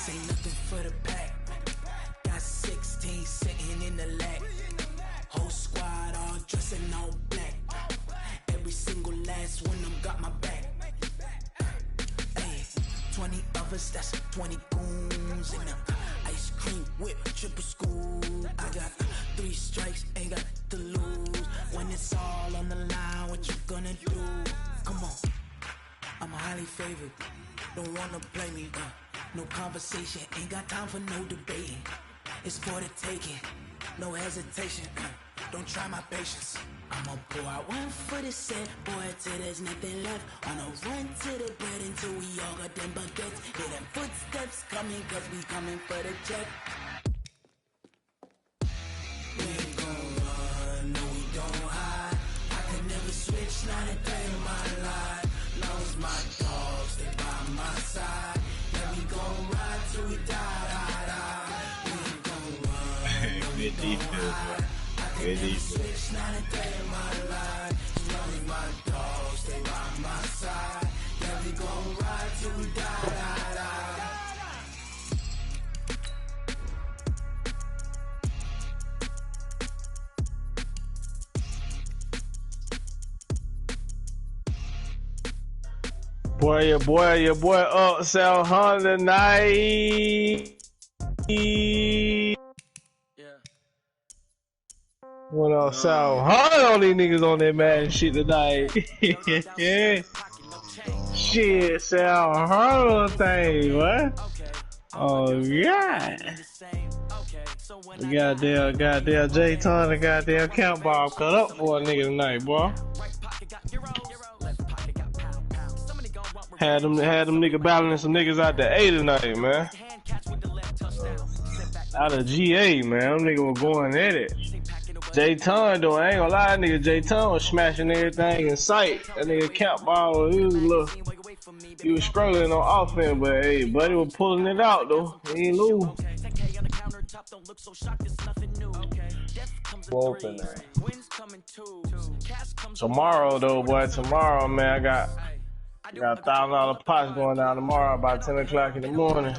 This ain't nothing for the pack. Got 16 sitting in the lap. Whole squad all dressing all black. Every single last one of them got my back. Hey, 20 of us, that's 20 goons in them. Ice cream whip, triple school. I got 3 strikes, ain't got to lose. When it's all on the line, what you gonna do? Come on, I'm highly favored. Don't wanna play me, no conversation. Ain't got time for no debating. It's for the taking, no hesitation. Don't try my patience. I'ma pour out one for the set, boy, till there's nothing left. On a run to the bread until we all got them baguettes. Hear them footsteps coming, cause we coming for the check. We ain't gon' run, no we don't hide. I can never switch, not a day in my life. Long as my dogs, they by my side. Yeah, we gon' ride till we die. We ain't gon' run, no we don't hide. Good defense. Not a day in my life. As long as my dogs stay by my side. Yeah, we gon' ride till we die. Your boy up South Honda tonight. Went on South Honda on these niggas on that mad shit tonight. Yeah. Shit, South Honda thing, what? Oh yeah. Goddamn J-Ton and goddamn Count Bob cut up for a nigga tonight, boy. Had them nigga battling some niggas out the A tonight, man. Out of GA, man. Them niggas were going at it. J-Ton though, I ain't gonna lie, nigga J-Ton was smashing everything in sight. That nigga Count Bob, he was struggling on offense, but hey, buddy was pulling it out though. He ain't lose. Open there. Tomorrow though, boy, tomorrow, man, I got $1,000 pots going down tomorrow about 10 o'clock in the morning.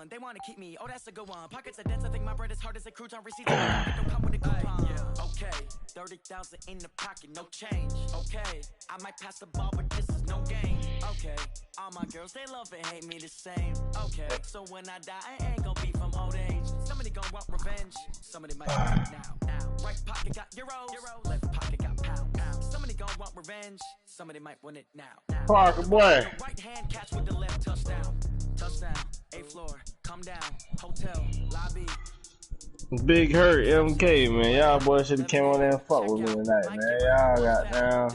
They want to keep me. Oh, that's a good one. Pockets are dense. I think my bread is hard as a crouton. Receipt don't come with a coupon. Okay, 30,000 in the pocket, no change. Okay, I might pass the ball, but this is no game. Okay, all my girls, they love and hate me the same. Okay, so when I die, I ain't gonna be from old age. Somebody gonna want revenge. Somebody might want it now. Right pocket got euros. Left pocket got pound. Somebody gonna want revenge. Somebody might want it now. Parker boy. Right hand catch with the left touchdown. Touchdown. 8th floor. Come down. Hotel. Lobby. Big Hurt MK, man. Y'all boys should have came on there and fuck with me tonight, man. Y'all got down.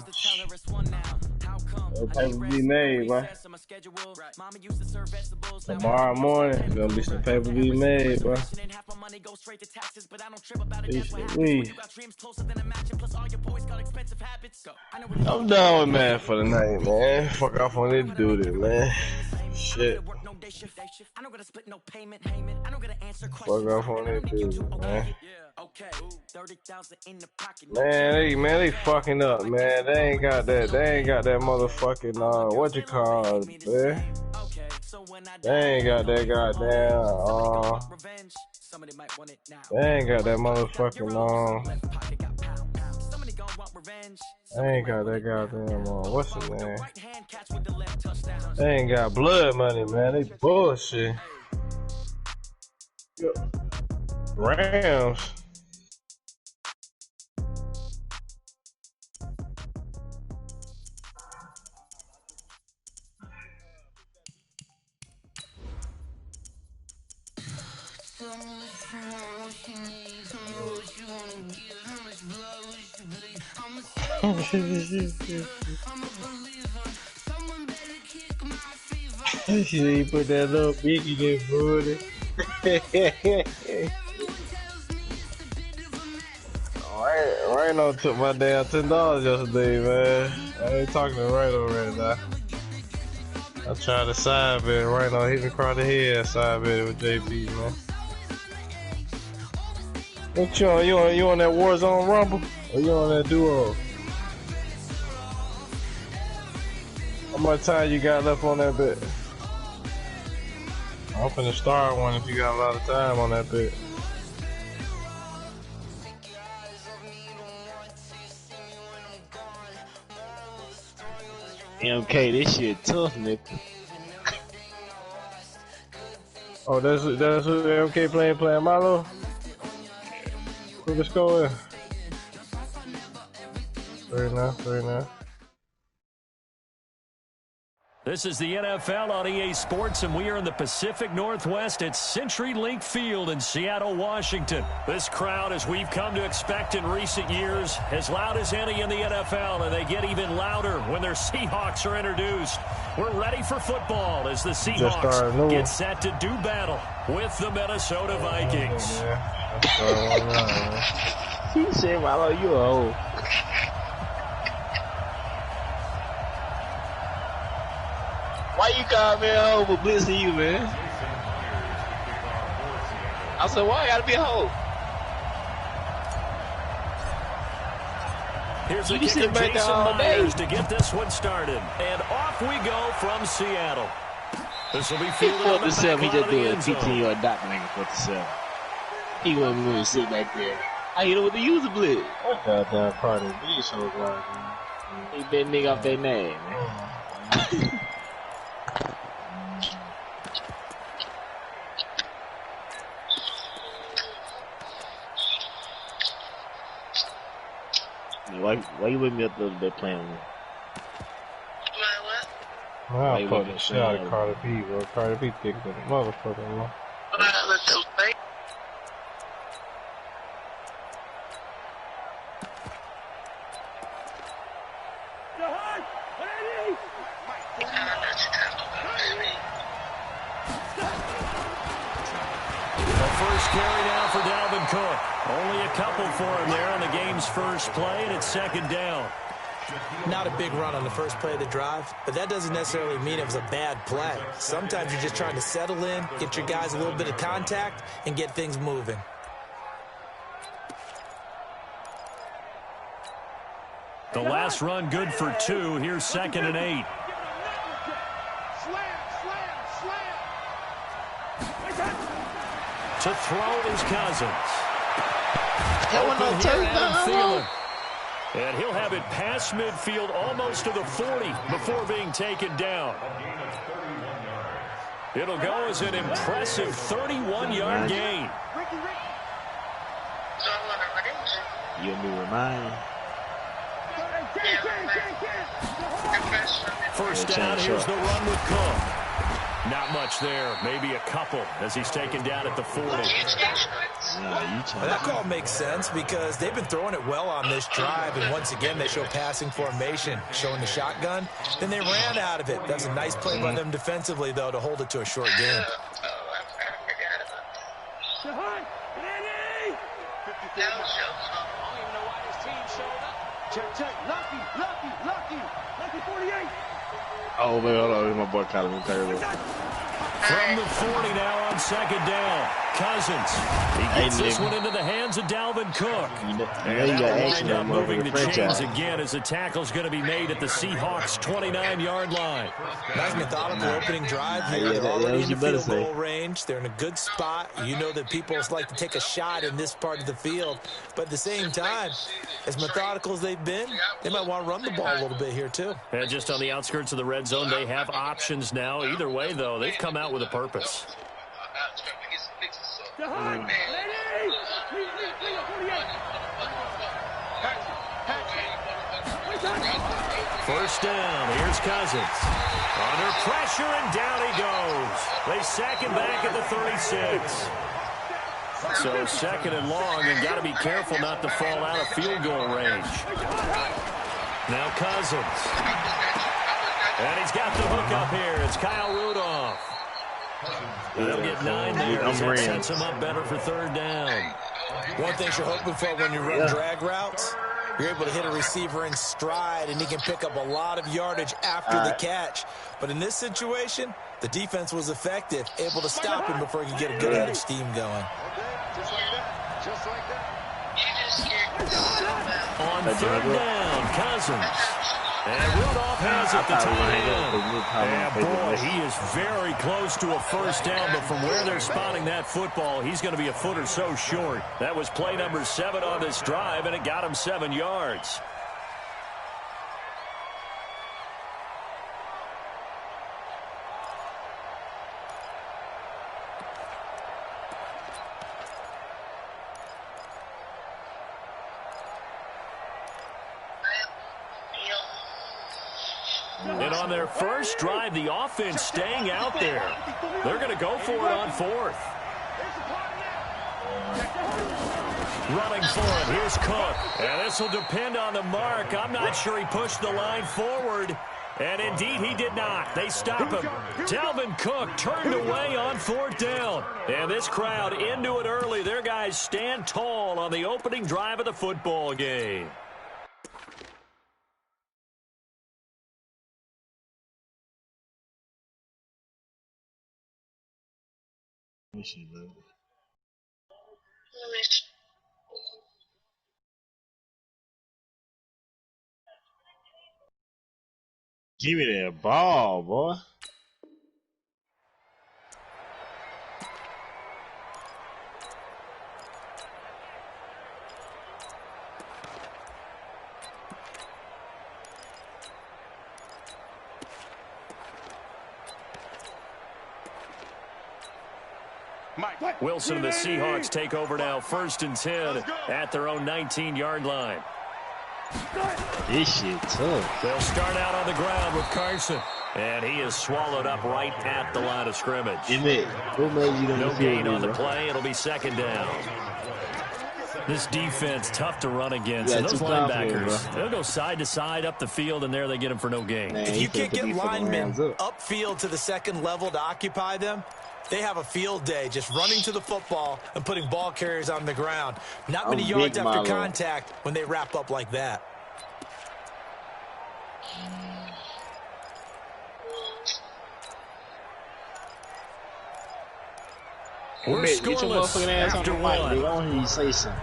No paper be made, boy. Tomorrow morning, gonna be some paper be made, boy. I'm done with man for the night, man. Fuck off on this dude, man. Shit. Fuck off on this dude, man. Man, they fucking up, man. They ain't got that motherfucking, what you call it, man? They ain't got that goddamn, they ain't got that motherfucking, they ain't got that goddamn, what's his name? They ain't got blood money, man. They bullshit. Rams. She put that little biggie in booty. Rhino took my damn $10 yesterday, man. I ain't talking to Rhino right now. I tried to side bet. Rhino hit me across the head side bet with JP, man. What you on? You on that Warzone Rumble? Or you on that Duo? How much time you got left on that bet? I'm finna start one if you got a lot of time on that bit. MK, this shit tough, nigga. Oh, that's who MK playing Milo? Who the score is? Very nice. This is the NFL on EA Sports, and we are in the Pacific Northwest at CenturyLink Field in Seattle, Washington. This crowd, as we've come to expect in recent years, as loud as any in the NFL, and they get even louder when their Seahawks are introduced. We're ready for football as the Seahawks get set to do battle with the Minnesota Vikings. He said, "Milo, you old." Why you call me a hoe for blitzing you, man? I said, why I gotta be a hoe? Here's the kicker, Jason Myers, to get this one started. And off we go from Seattle. This will be fielded on the back line of the end zone. He just do a 15-yard dot nigga for the 7. He wasn't going to sit back there. I hit him with the user blitz. What goddamn Cardi B so loud, man? He that nigga off their name, man. Why you with me up a little bit playing with me? I'll fucking shot at Cardi B, bro. Cardi B thick than a motherfucker, bro. First carry now for Dalvin Cook. Only a couple for him there on the game's first play, and it's second down. Not a big run on the first play of the drive, but that doesn't necessarily mean it was a bad play. Sometimes you're just trying to settle in, get your guys a little bit of contact, and get things moving. The last run good for 2. Here's 2nd and 8. To throw is Cousins. Open here, Adam Thielen. And he'll have it past midfield almost to the 40 before being taken down. It'll go as an impressive 31-yard gain. You'll be reminded. First down, here's the run with Cook. Not much there, maybe a couple as he's taken down at the 40. That call makes sense because they've been throwing it well on this drive, and once again they show passing formation, showing the shotgun. Then they ran out of it. That's a nice play by them defensively, though, to hold it to a short game. Oh, man, hold on. My boy caught him terrible. From the 40 now on second down. Cousins. He gets this one into the hands of Dalvin Cook. And they'll end up moving the chains again as the tackle's going to be made at the Seahawks' 29-yard line. Nice methodical opening drive here. They're already in the field goal range. They're in a good spot. You know that people like to take a shot in this part of the field. But at the same time, as methodical as they've been, they might want to run the ball a little bit here, too. And just on the outskirts of the red zone, they have options now. Either way, though, they've come out with a purpose. First down, here's Cousins. Under pressure, and down he goes. They sack him back at the 36. So second and long, and got to be careful not to fall out of field goal range. Now Cousins. And he's got the hook up here. It's Kyle Rudolph. They'll get 9 there. That sets him up better for third down. One thing you're hoping for when you run drag routes, you're able to hit a receiver in stride, and he can pick up a lot of yardage after the catch. But in this situation, the defense was effective, able to stop him before he could get a good head of steam going. On third down, Cousins. And Rudolph has it the tight end. And boy, he is very close to a first down, but from where they're spotting that football, he's going to be a foot or so short. That was play number 7 on this drive, and it got him 7 yards. And on their first drive, the offense staying out there. They're going to go for it on 4th. Running for it. Here's Cook. And this will depend on the mark. I'm not sure he pushed the line forward. And indeed, he did not. They stop him. Dalvin Cook turned away on 4th down. And this crowd into it early. Their guys stand tall on the opening drive of the football game. Give me that ball, boy. Wilson and the Seahawks take over now, 1st and 10 at their own 19-yard line. This shit tough. They'll start out on the ground with Carson. And he is swallowed up right at the line of scrimmage. No gain on the play. It'll be 2nd down. This defense, tough to run against. And those linebackers, they'll go side to side up the field, and there they get them for no gain. Man, if you can't get linemen upfield to the 2nd level to occupy them, they have a field day just running to the football and putting ball carriers on the ground. Not many yards after contact when they wrap up like that. We're scoreless after 1. Don't you say something.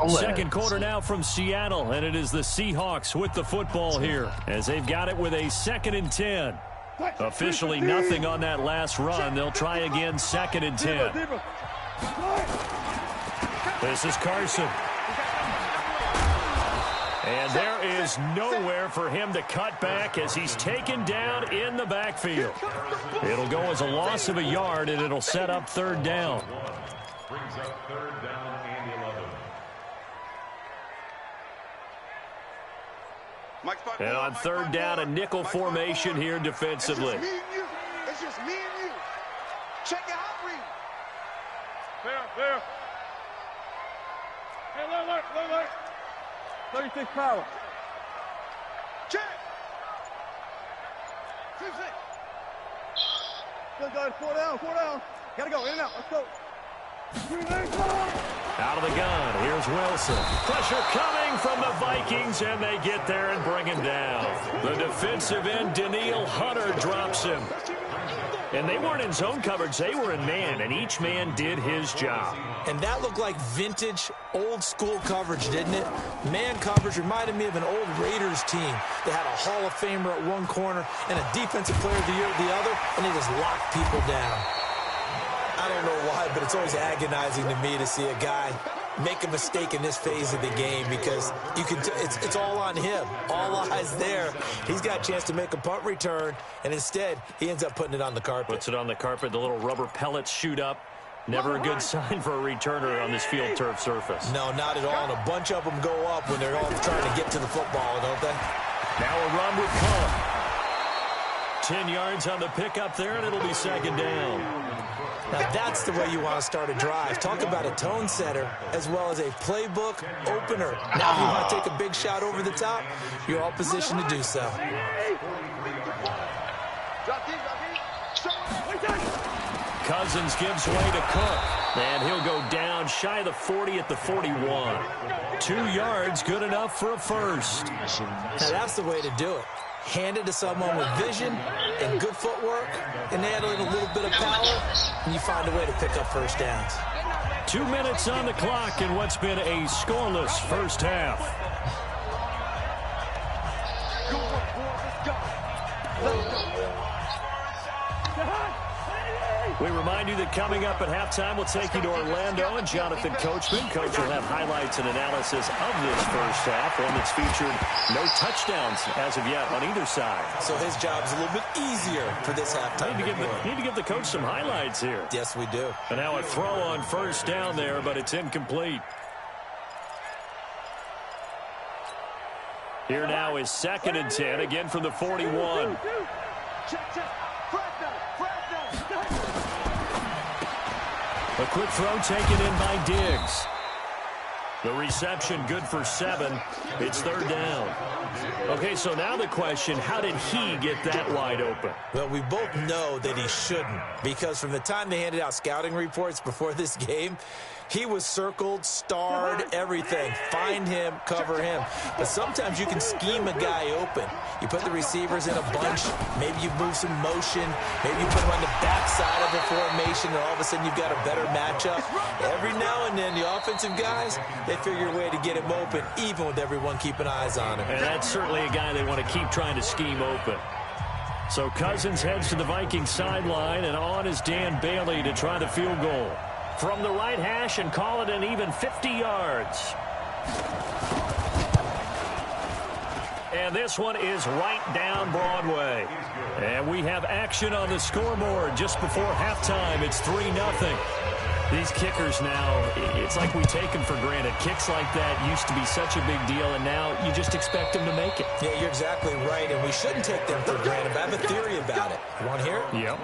Second quarter now from Seattle, and it is the Seahawks with the football here as they've got it with a 2nd and 10. Officially nothing on that last run. They'll try again, 2nd and 10. This is Carson. And there is nowhere for him to cut back as he's taken down in the backfield. It'll go as a loss of a yard, and it'll set up 3rd down. Brings up 3rd down and 11. And on 3rd down, a nickel formation here defensively. It's just me and you. Check your hot read. Fair. Hey, look. 36 power. Check. 6. Good, 4 down. Gotta go, in and out, let's go. Out of the gun, here's Wilson. Pressure coming from the Vikings, and they get there and bring him down. The defensive end, Daniil Hunter, drops him. And they weren't in zone coverage, they were in man, and each man did his job. And that looked like vintage, old-school coverage, didn't it? Man coverage reminded me of an old Raiders team. They had a Hall of Famer at one corner and a Defensive Player of the Year at the other, and they just locked people down. I don't know why, but it's always agonizing to me to see a guy make a mistake in this phase of the game because you can it's all on him. All eyes there. He's got a chance to make a punt return, and instead he ends up putting it on the carpet. Puts it on the carpet. The little rubber pellets shoot up. Never a good sign for a returner on this field turf surface. No, not at all. And a bunch of them go up when they're all trying to get to the football, don't they? Now a run with Cook. 10 yards on the pickup there, and it'll be 2nd down. Now that's the way you want to start a drive. Talk about a tone setter as well as a playbook opener. Now if you want to take a big shot over the top, you're all positioned to do so. Cousins gives way to Cook, and he'll go down shy of the 40 at the 41. 2 yards, good enough for a first. Now that's the way to do it. Hand it to someone with vision and good footwork, and add in a little bit of power, and you find a way to pick up first downs. 2 minutes on the clock in what's been a scoreless first half. We remind you that coming up at halftime, we'll take you to Orlando and Jonathan Coachman. Coach will have highlights and analysis of this first half, one that's featured no touchdowns as of yet on either side. So his job's a little bit easier for this halftime. Need to give the coach some highlights here. Yes, we do. And now a throw on first down there, but it's incomplete. Here now is 2nd and 10, again from the 41. A quick throw taken in by Diggs. The reception good for 7. It's 3rd down. Okay, so now the question, how did he get that wide open? Well, we both know that he shouldn't, because from the time they handed out scouting reports before this game, he was circled, starred, everything. Find him, cover him. But sometimes you can scheme a guy open. You put the receivers in a bunch. Maybe you move some motion. Maybe you put him on the backside of a formation, and all of a sudden you've got a better matchup. Every now and then, the offensive guys, they figure a way to get him open, even with everyone keeping eyes on him. And that's certainly a guy they want to keep trying to scheme open. So Cousins heads to the Vikings sideline, and on is Dan Bailey to try the field goal. From the right hash and call it an even 50 yards. And this one is right down Broadway. And we have action on the scoreboard just before halftime. It's 3-0. These kickers now, it's like we take them for granted. Kicks like that used to be such a big deal, and now you just expect them to make it. Yeah, you're exactly right, and we shouldn't take them for granted. But I have a theory about it. You want to hear it? Yep.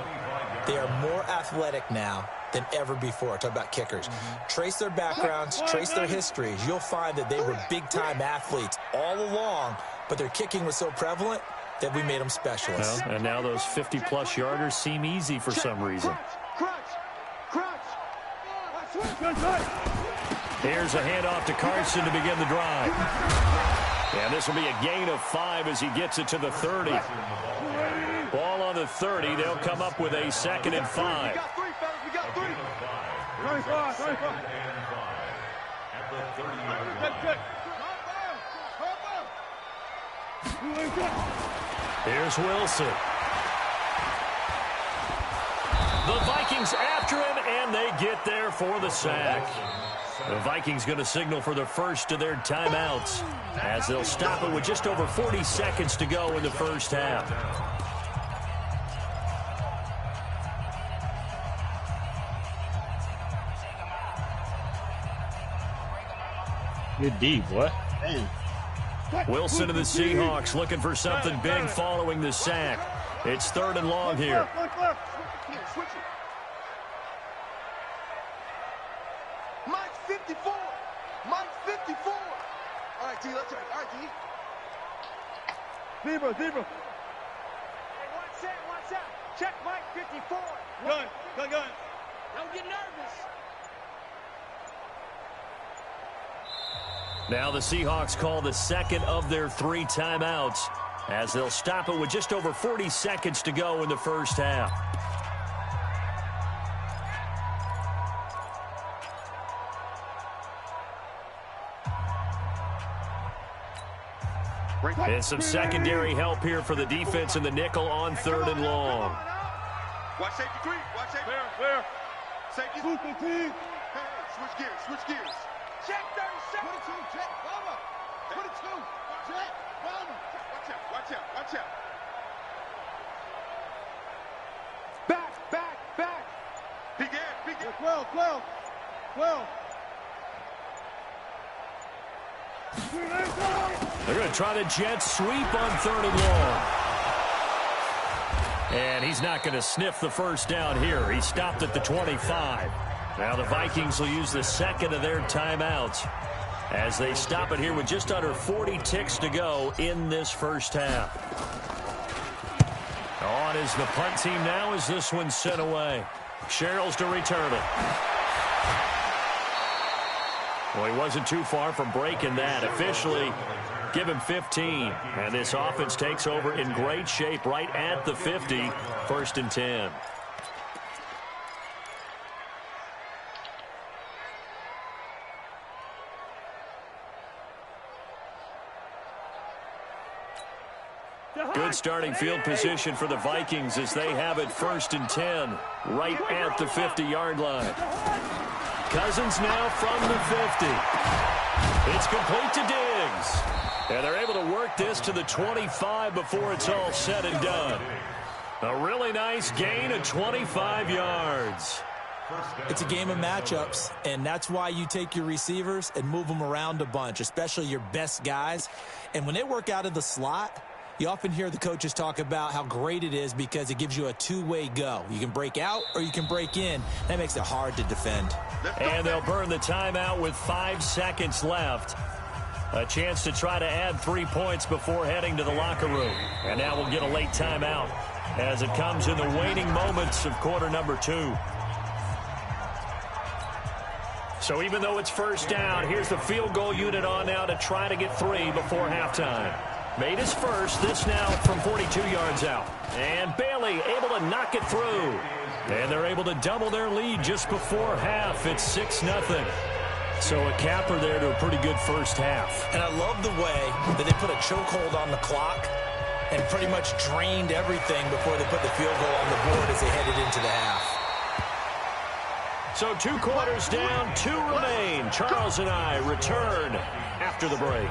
They are more athletic now than ever before. Talk about kickers. Trace their backgrounds, trace their histories. You'll find that they were big-time athletes all along, but their kicking was so prevalent that we made them specialists. Well, and now those 50-plus yarders seem easy for some reason. Here's a handoff to Carson to begin the drive. And this will be a gain of 5 as he gets it to the 30. Ball on the 30. They'll come up with a 2nd and 5. Here's Wilson. The Vikings after him, and they get there for the sack. The Vikings going to signal for the first of their timeouts as they'll stop it with just over 40 seconds to go in the first half. Good D, boy. Damn. Wilson of the Seahawks looking for something big following the sack. It's 3rd and long here. Mike 54. Mike 54. All right, D, let's right. All right, D. Zebra. Hey, one set. Check Mike 54. Gun. Don't get nervous. Now the Seahawks call the 2nd of their 3 timeouts as they'll stop it with just over 40 seconds to go in the first half. And some secondary help here for the defense in the nickel on 3rd and long. Watch safety 3. Watch safety. Clear. Safety. Hey, switch gears. Check 37. 22, check. Bomber. 22, check. Bomber. Watch out. Back. Big air. 12. They're going to try the jet sweep on 3rd and long. And he's not going to sniff the first down here. He stopped at the 25. Now the Vikings will use the 2nd of their timeouts as they stop it here with just under 40 ticks to go in this first half. On is the punt team now as this one's sent away. Sherrills to return it. Well, he wasn't too far from breaking that. Officially, give him 15. And this offense takes over in great shape right at the 50. 1st and 10. Good starting field position for the Vikings as they have it 1st and 10 right at the 50-yard line. Cousins now from the 50. It's complete to Diggs. And they're able to work this to the 25 before it's all said and done. A really nice gain of 25 yards. It's a game of matchups, and that's why you take your receivers and move them around a bunch, especially your best guys. And when they work out of the slot, you often hear the coaches talk about how great it is because it gives you a two-way go. You can break out or you can break in. That makes it hard to defend. And they'll burn the timeout with 5 seconds left. A chance to try to add 3 points before heading to the locker room. And now we'll get a late timeout as it comes in the waning moments of quarter number 2. So even though it's 1st down, here's the field goal unit on now to try to get 3 before halftime. Made his first, this now from 42 yards out. And Bailey able to knock it through. And they're able to double their lead just before half. It's 6-0. So a capper there to a pretty good first half. And I love the way that they put a chokehold on the clock and pretty much drained everything before they put the field goal on the board as they headed into the half. So 2 quarters down, 2 remain. Charles and I return after the break.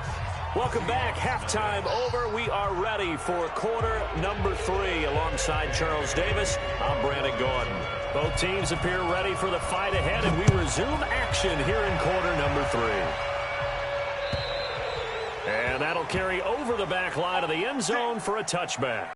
Welcome back. Halftime over. We are ready for quarter number 3. Alongside Charles Davis, I'm Brandon Gordon. Both teams appear ready for the fight ahead, and we resume action here in quarter number 3. And that'll carry over the back line of the end zone for a touchback.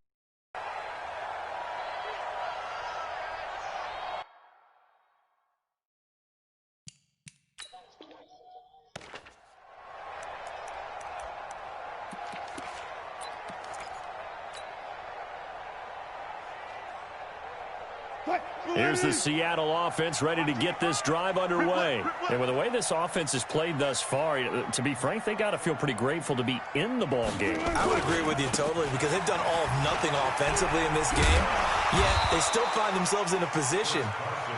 Here's the Seattle offense ready to get this drive underway. And with the way this offense has played thus far, to be frank, they got to feel pretty grateful to be in the ball game. I would agree with you totally because they've done all of nothing offensively in this game, yet they still find themselves in a position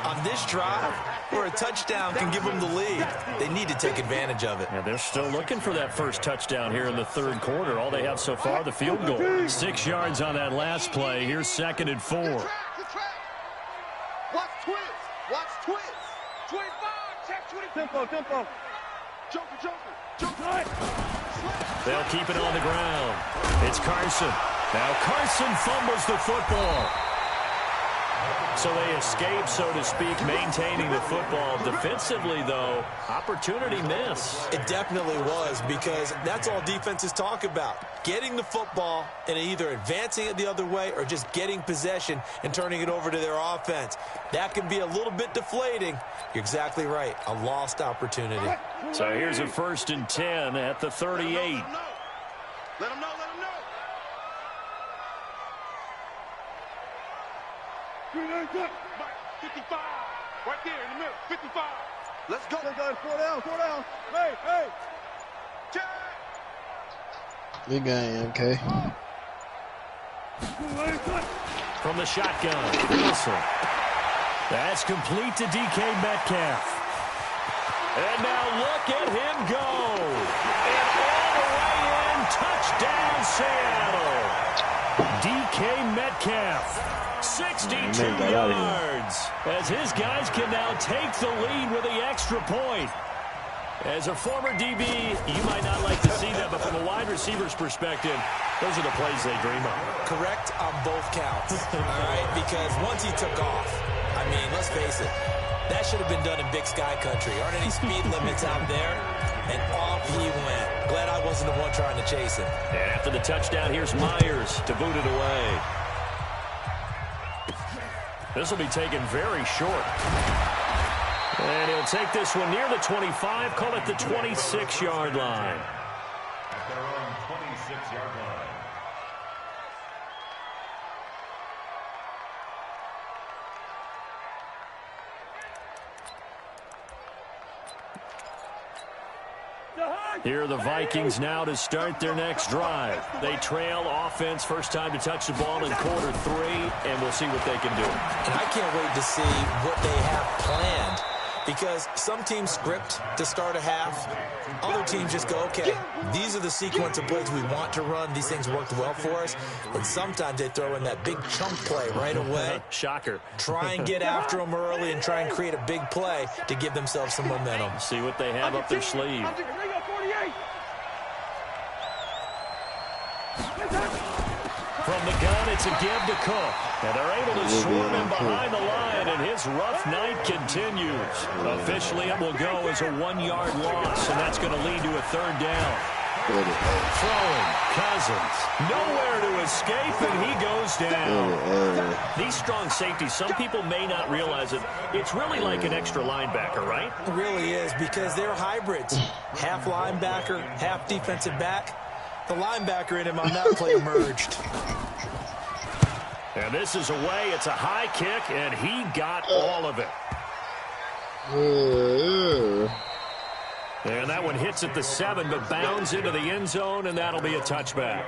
on this drive where a touchdown can give them the lead. They need to take advantage of it. Yeah, they're still looking for that first touchdown here in the 3rd quarter. All they have so far, the field goal. 6 yards on that last play. Here's 2nd and 4. Watch twist. Watch twist. 25. Check 20. Tempo. Joker. They'll keep it on the ground. It's Carson. Now Carson fumbles the football. So they escape, so to speak, maintaining the football. Defensively, though, opportunity miss. It definitely was because that's all defenses talk about. Getting the football and either advancing it the other way or just getting possession and turning it over to their offense. That can be a little bit deflating. You're exactly right. A lost opportunity. So here's a 1st and 10 at the 38. Let him know. 55. Right there in the middle. 55. Let's go. 4 down. Hey. Jack. Big game, okay. From the shotgun, Wilson. That's complete to DK Metcalf. And now look at him go. And all the way in, touchdown Seattle. DK Metcalf. 62 yards as his guys can now take the lead with the extra point. As a former DB, you might not like to see that, but from a wide receiver's perspective, those are the plays they dream of. Correct on both counts, all right? Because once he took off, I mean, let's face it, that should have been done in Big Sky country. Aren't any speed limits out there? And off he went. Glad I wasn't the one trying to chase him. And after the touchdown, here's Myers to boot it away. This will be taken very short. And he'll take this one near the 25, call it the 26-yard line. At their own 26-yard line. Here are the Vikings now to start their next drive. They trail offense, first time to touch the ball in quarter 3, and we'll see what they can do. And I can't wait to see what they have planned Because some teams script to start a half. Other teams just go, okay, these are the sequence of plays we want to run. These things worked well for us. And sometimes they throw in that big chunk play right away. Shocker. Try and get after them early and try and create a big play to give themselves some momentum. See what they have up their sleeve. From the gun, it's a give to Cook. And they're able to swarm him behind the line, and his rough night continues. Officially, it will go as a 1-yard loss, and that's going to lead to a 3rd down. Throwing, Cousins. Nowhere to escape, and he goes down. These strong safeties, some people may not realize it. It's really like an extra linebacker, right? It really is, because they're hybrids. Half linebacker, half defensive back. The linebacker in him on that play emerged. And this is away. It's a high kick, and he got all of it. And that one hits at the 7, but bounds into the end zone, and that'll be a touchback.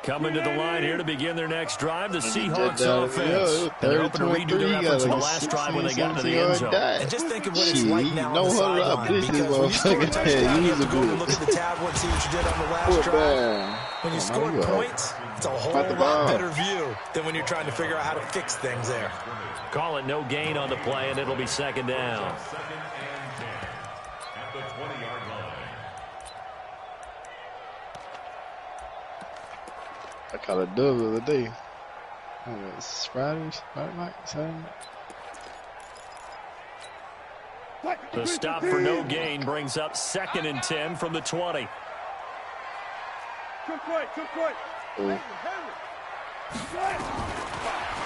Coming to the line here to begin their next drive, the Seahawks offense. And they're hoping to redo their efforts in the last drive when they got into the end zone. And just think of what it's like now on the sideline. Because when you score a touchdown, you have to go and look at the tablet, see what you did on the last drive. When you score points, it's a whole lot better view than when you're trying to figure out how to fix things there. Call it no gain on the play, and it'll be 2nd down. At the 20-yard line. I caught a dub the other day. It's Friday night, Saturday night. The stop for no gain brings up 2nd and 10 from the 20.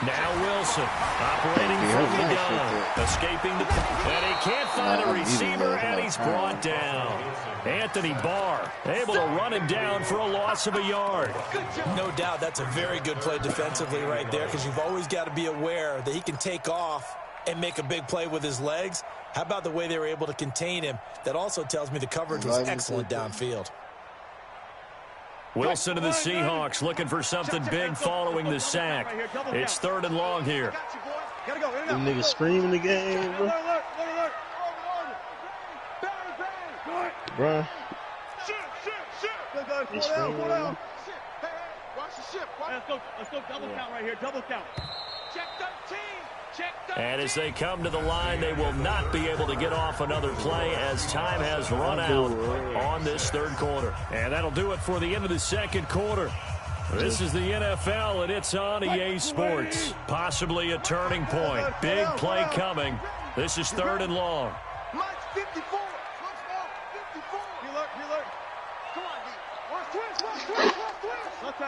Now Wilson operating from the gun, escaping the, and he can't find a receiver, and he's brought down. Anthony Barr able to run him down for a loss of a yard. No doubt that's a very good play defensively right there, because you've always got to be aware that he can take off and make a big play with his legs. How about the way they were able to contain him? That also tells me the coverage was excellent downfield. Wilson to the Seahawks looking for something big following the sack. It's 3rd and long here. Them niggas screaming the game, bro. Bro. He's screaming. Watch the ship. Let's go double count right here. Double count. Check 13. And as they come to the line, they will not be able to get off another play as time has run out on this 3rd quarter. And that'll do it for the end of the 2nd quarter. This is the NFL, and it's on EA Sports. Possibly a turning point. Big play coming. This is 3rd and long. Mike's 54. Let's go. 54. Alert. Come on, D. Watch twins. Left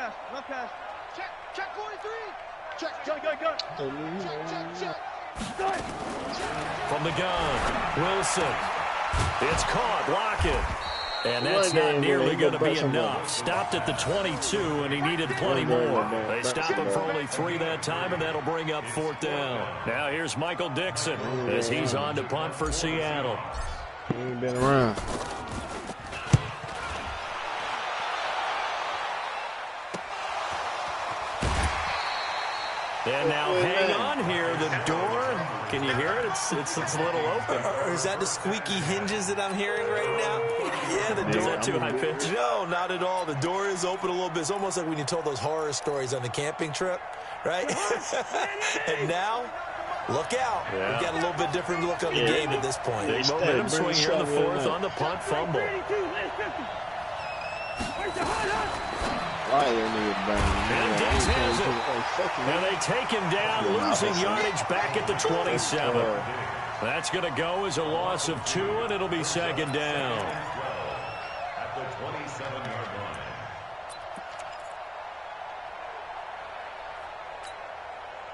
pass. Check 43. Check. Check. From the gun, Wilson. It's caught, Lockett. And that's not nearly going to be enough. Stopped at the 22, and he needed plenty more. They stopped him for only 3 that time, and that'll bring up 4th down. Now here's Michael Dixon as he's on to punt for Seattle. He ain't been around. And now hang on here. The door, can you hear it? It's a little open. Or is that the squeaky hinges that I'm hearing right now? Yeah, the door. Is that too high pitch? No, not at all. The door is open a little bit. It's almost like when you told those horror stories on the camping trip, right? And now, look out. Yeah. We've got a little bit different look on the game at this point. Big momentum swing here in the 4th on the punt fumble. And Diggs has it. And they take him down, losing yardage back at the 27. That's going to go as a loss of 2, and it'll be 2nd down. At the 27-yard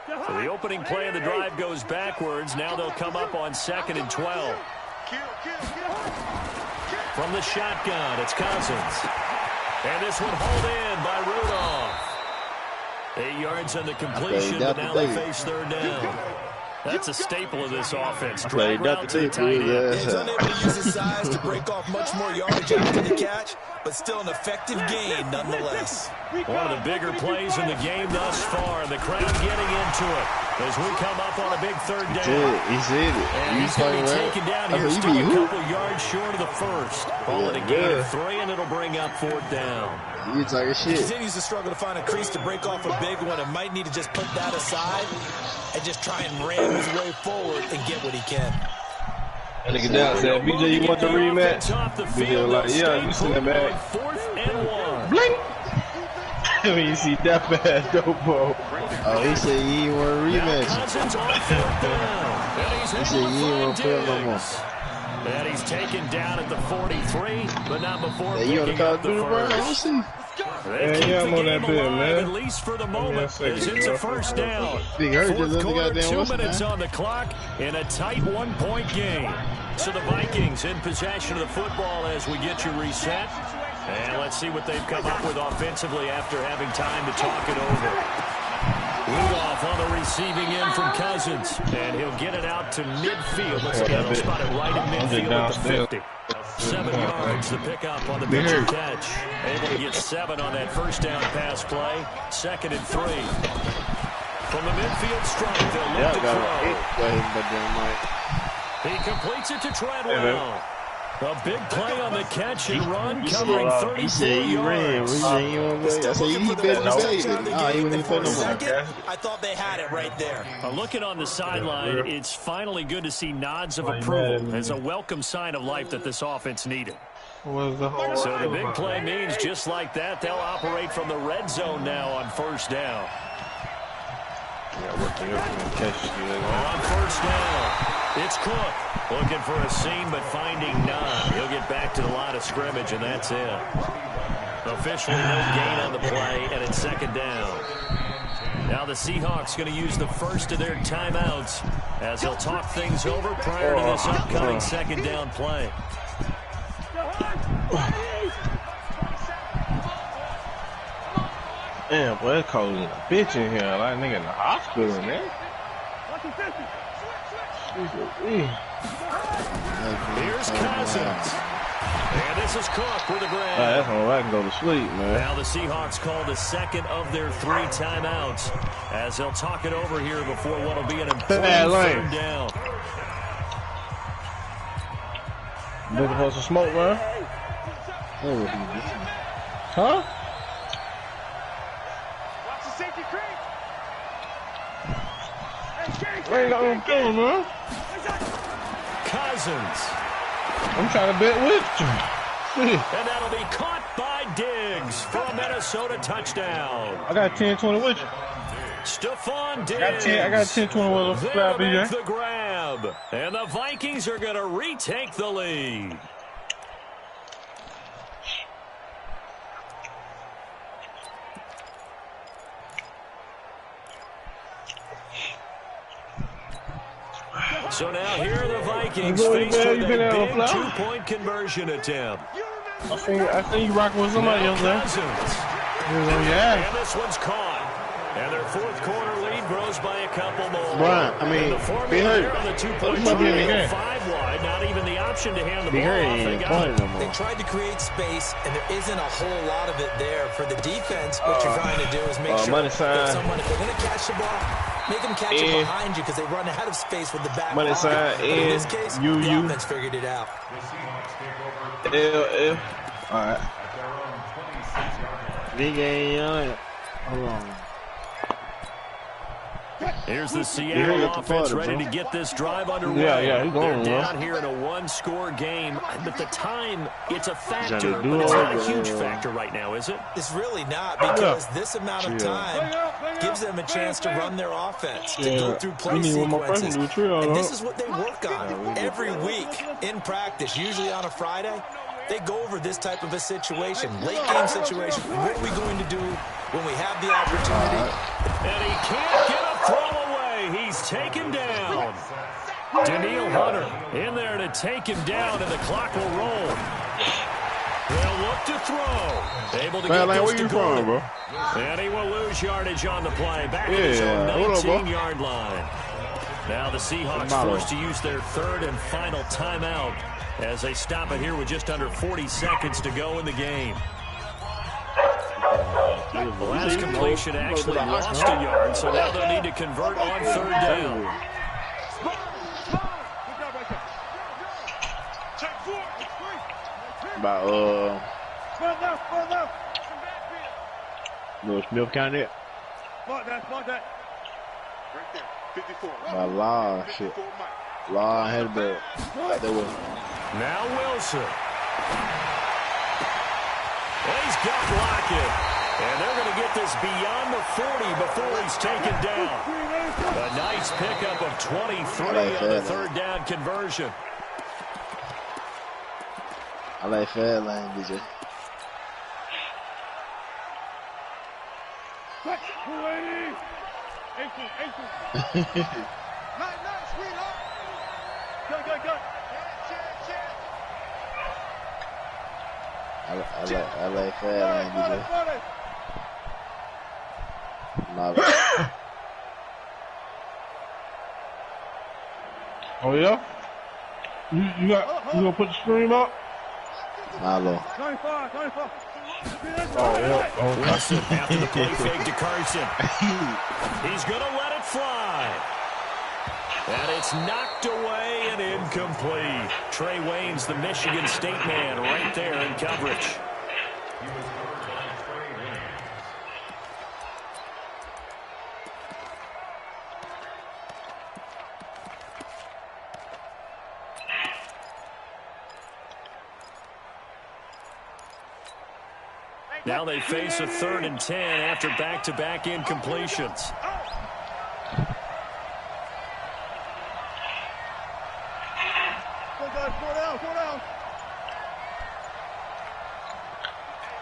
line. So the opening play of the drive goes backwards. Now they'll come up on 2nd and 12. From the shotgun, it's Cousins. And this one hauled in by Rudolph. 8 yards on the completion, but now they face 3rd down. That's a staple of this offense. Drag route to the tight end. He's unable to use his size to break off much more yardage after the catch, but still an effective gain nonetheless. One of the bigger plays in the game thus far, and the crowd getting into it. as we come up on a big third down. He said it. And he's going to be taken down here, still a couple yards short of the first. Ball at a gain of 3, and it'll bring up 4th down. You talking shit. He continues to struggle to find a crease to break off a big one and might need to just put that aside and just try and ram his way forward and get what he can. And nigga down said, BJ, you want the rematch? BJ was like, yeah, you see that man. 4th and 1. Blink! I mean, you see that bad dope, bro. Oh, he said he ain't want a rematch. Cousins on 4th down. He said he ain't want to play no more. And he's taken down at the 43, but not before You want to picking call up the it, bro? Let's first. see. Yeah, I'm on that bit, man. At least for the moment, as it's a first down. Big Hurt just Fourth let the quarter, goddamn 2 whistle, minutes man. on the clock in a tight 1-point game. So the Vikings in possession of the football as we get you reset. And let's see what they've come up with offensively after having time to talk it over. Rudolph on the receiving end from Cousins, and he'll get it out to midfield. Let's see, he'll spot it right at midfield at the 50. 7 yards to pick up on the pitch and catch. Able to get 7 on that first down pass play. 2nd and 3. From the midfield stripe, they'll look to throw. He completes it to Treadwell. A big play on the catch and run, covering 34 yards. I thought they had it right there. Looking on the sideline, it's finally good to see nods of approval as a welcome sign of life that this offense needed. So the big play means just like that, they'll operate from the red zone now on first down. On first down, it's Cook. Looking for a seam, but finding none. He'll get back to the line of scrimmage, and that's it. Officially no gain on the play, and it's 2nd down. Now the Seahawks going to use the first of their timeouts as they'll talk things over prior to this upcoming 2nd down play. Damn, boy, it's cold as a bitch in here. Like nigga in the hospital, man. Here's Cousins. And this is Cook with a grab. That's when I can go to sleep, man. Now the Seahawks call the 2nd of their 3 timeouts as they'll talk it over here before what will be an important 3rd down. Looking for some smoke, man? Huh? I ain't got no feeling, man. Cousins. I'm trying to bet with you. And that'll be caught by Diggs for a Minnesota touchdown. I got 10-20 with you. Stephon Diggs. I got 10-20 with They'll BJ. make the grab. And the Vikings are going to retake the lead. So now here are the Vikings faced with a big 2-point conversion attempt. I think you rocking with somebody else there. Yeah. And this one's caught. And their 4th quarter lead grows by a couple more. Brian, I mean, be hurt. On the 2-point try, 5 wide, not even the option to hand the ball off. They tried to create space, and there isn't a whole lot of it there. For the defense, what you're trying to do is make sure that someone, if they're going to catch the ball, make them catch it behind you because they run out of space with the back. Money sign, in this case, the offense figured it out. All right. Big game. Hold on. Here's the Seattle offense ready to get this drive underway. Yeah, he's going. They're down here in a 1-score game. But the time, it's a factor, but it's not a huge factor right now, is it? It's really not, because this amount of time gives them a chance to run their offense, to go through play sequences. And this is what they work on every week in practice, usually on a Friday. They go over this type of a situation, late game situation. What are we going to do when we have the opportunity? And he can't get a throw away. He's taken down. Daniil Hunter in there to take him down, and the clock will roll. They'll look to throw. Able to get this to go. Bro? And he will lose yardage on the play. Back at his own 19-yard line. Now the Seahawks forced to use their 3rd and final timeout as they stop it here with just under 40 seconds to go in the game. The last completion actually lost a yard, so now they'll need to convert on third down. About Will Smith counted it? Mark that. Right there. 54. By Law, shit. Law had the like that was. Now Wilson. Well, he's got Lockett. And they're going to get this beyond the 40 before he's taken down. A nice pickup of 23 on the third down conversion. I like fair lane, DJ. I like fair lane, DJ. Oh yeah? You gonna put the screen up? Malo. 95. Oh yeah. Oh, Wilson after the play fake to Carson. He's gonna let it fly. And it's knocked away and incomplete. Trey Wayne's the Michigan State man right there in coverage. Now they face a 3rd and 10 after back-to-back incompletions. Go down.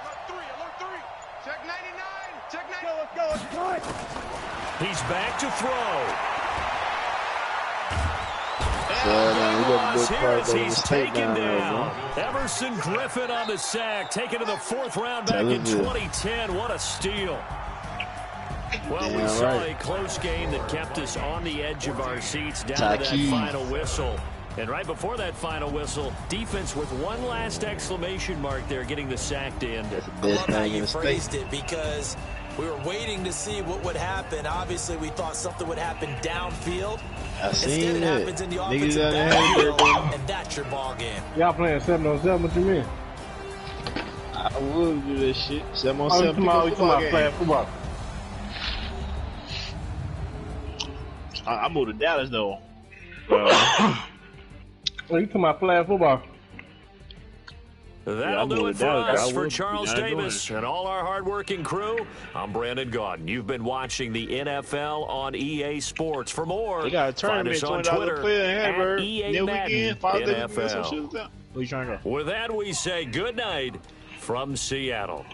Alert 3. Check 99. Check 99. Let's go. He's back to throw. Here as he's taken down. Emerson Griffin on the sack, taken to the 4th round back in 2010. What a steal. Well, we saw a close game that kept us on the edge of our seats down to that final whistle. And right before that final whistle, defense with one last exclamation mark there, getting the sack to end it. I love how you phrased it, because we were waiting to see what would happen. Obviously, we thought something would happen downfield. Instead, it happens in the offensive backfield, and that's your ball game. Y'all playing 7-on-7? What you mean? I would do this shit. 7-on-7. Oh, you talking about playing football? I moved to Dallas though. Oh, you talking about playing football? That'll do it for us. For Charles Davis and all our hardworking crew, I'm Brandon Gaudin. You've been watching the NFL on EA Sports. For more, they got a tournament, find us on Twitter at EA Madden NFL. With that, we say good night from Seattle.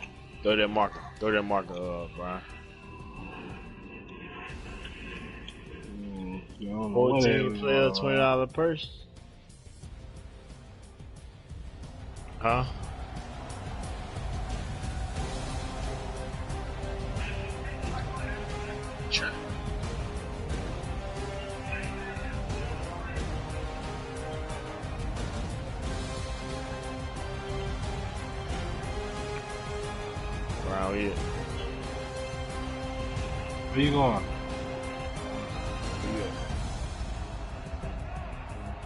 Throw that marker. Brian. 14 players, $20 purse. Huh? Sure. Around here. Where you going?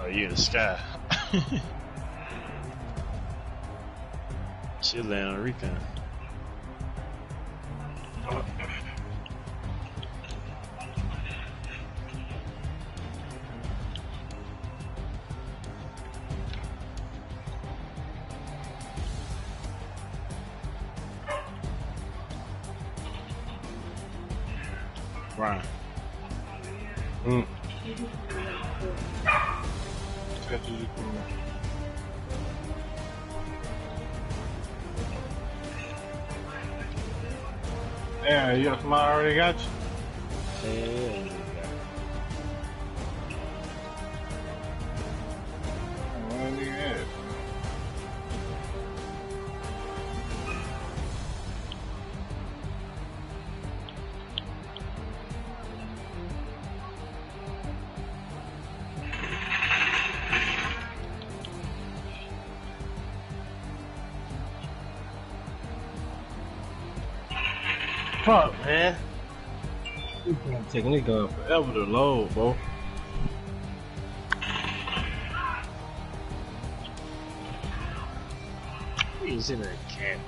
Oh, you in the sky. She'll land on recon. Brian. Yeah, you got somebody already got you? Yeah. Fuck, man. This gun taking this gun forever to load, bro. He's in a camp.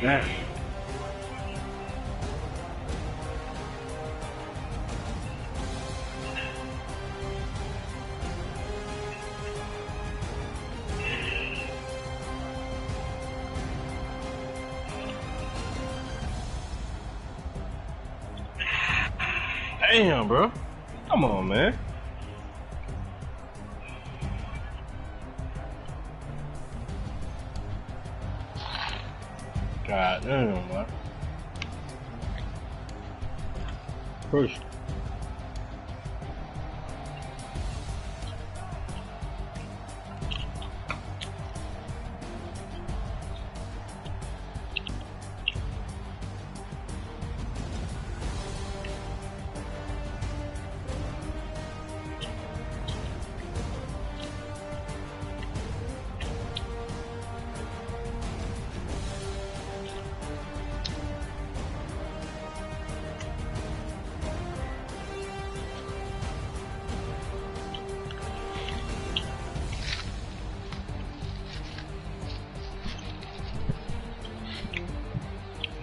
Damn. Damn, bro. Come on, man. God damn, man. Push.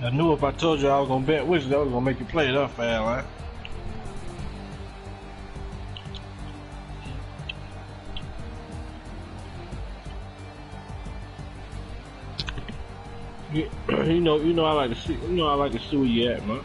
I knew if I told you I was gonna bet Wizards, I was gonna make you play it up fast, right? You know, I like to see, I like to see where you at, man.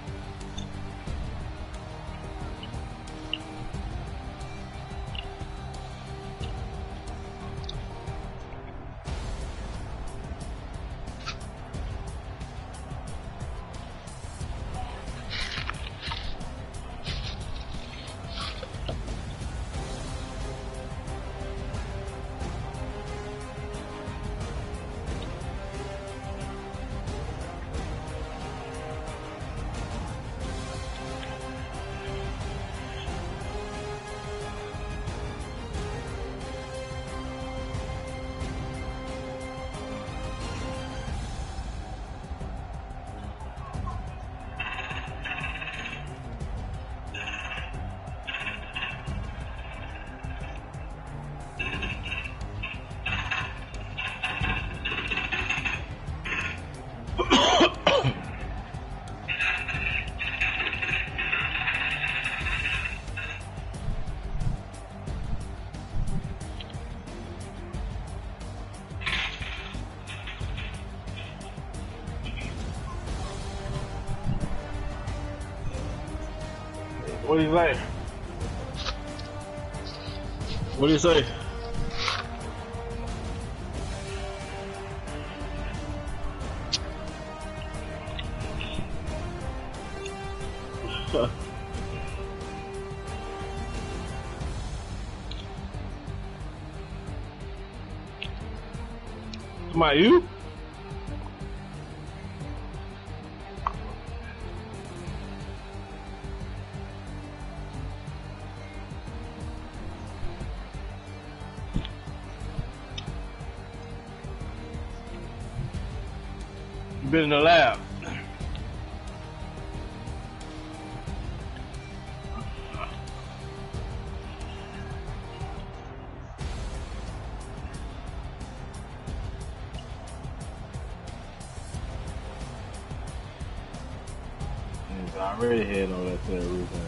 What do you say? What do you say? Somebody you? Been in the lab. I already had all that to the roof, man.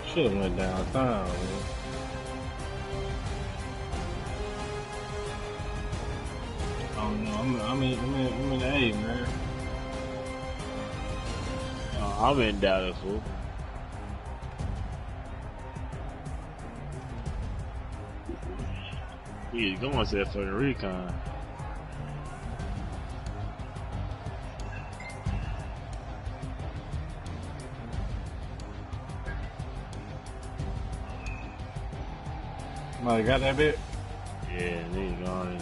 Should have went downtown, man. Oh no, I'm in the A, man. Oh, I'm in Dallas, fool. He's going to that fucking recon. Somebody got that bit? Yeah, nigga gone in.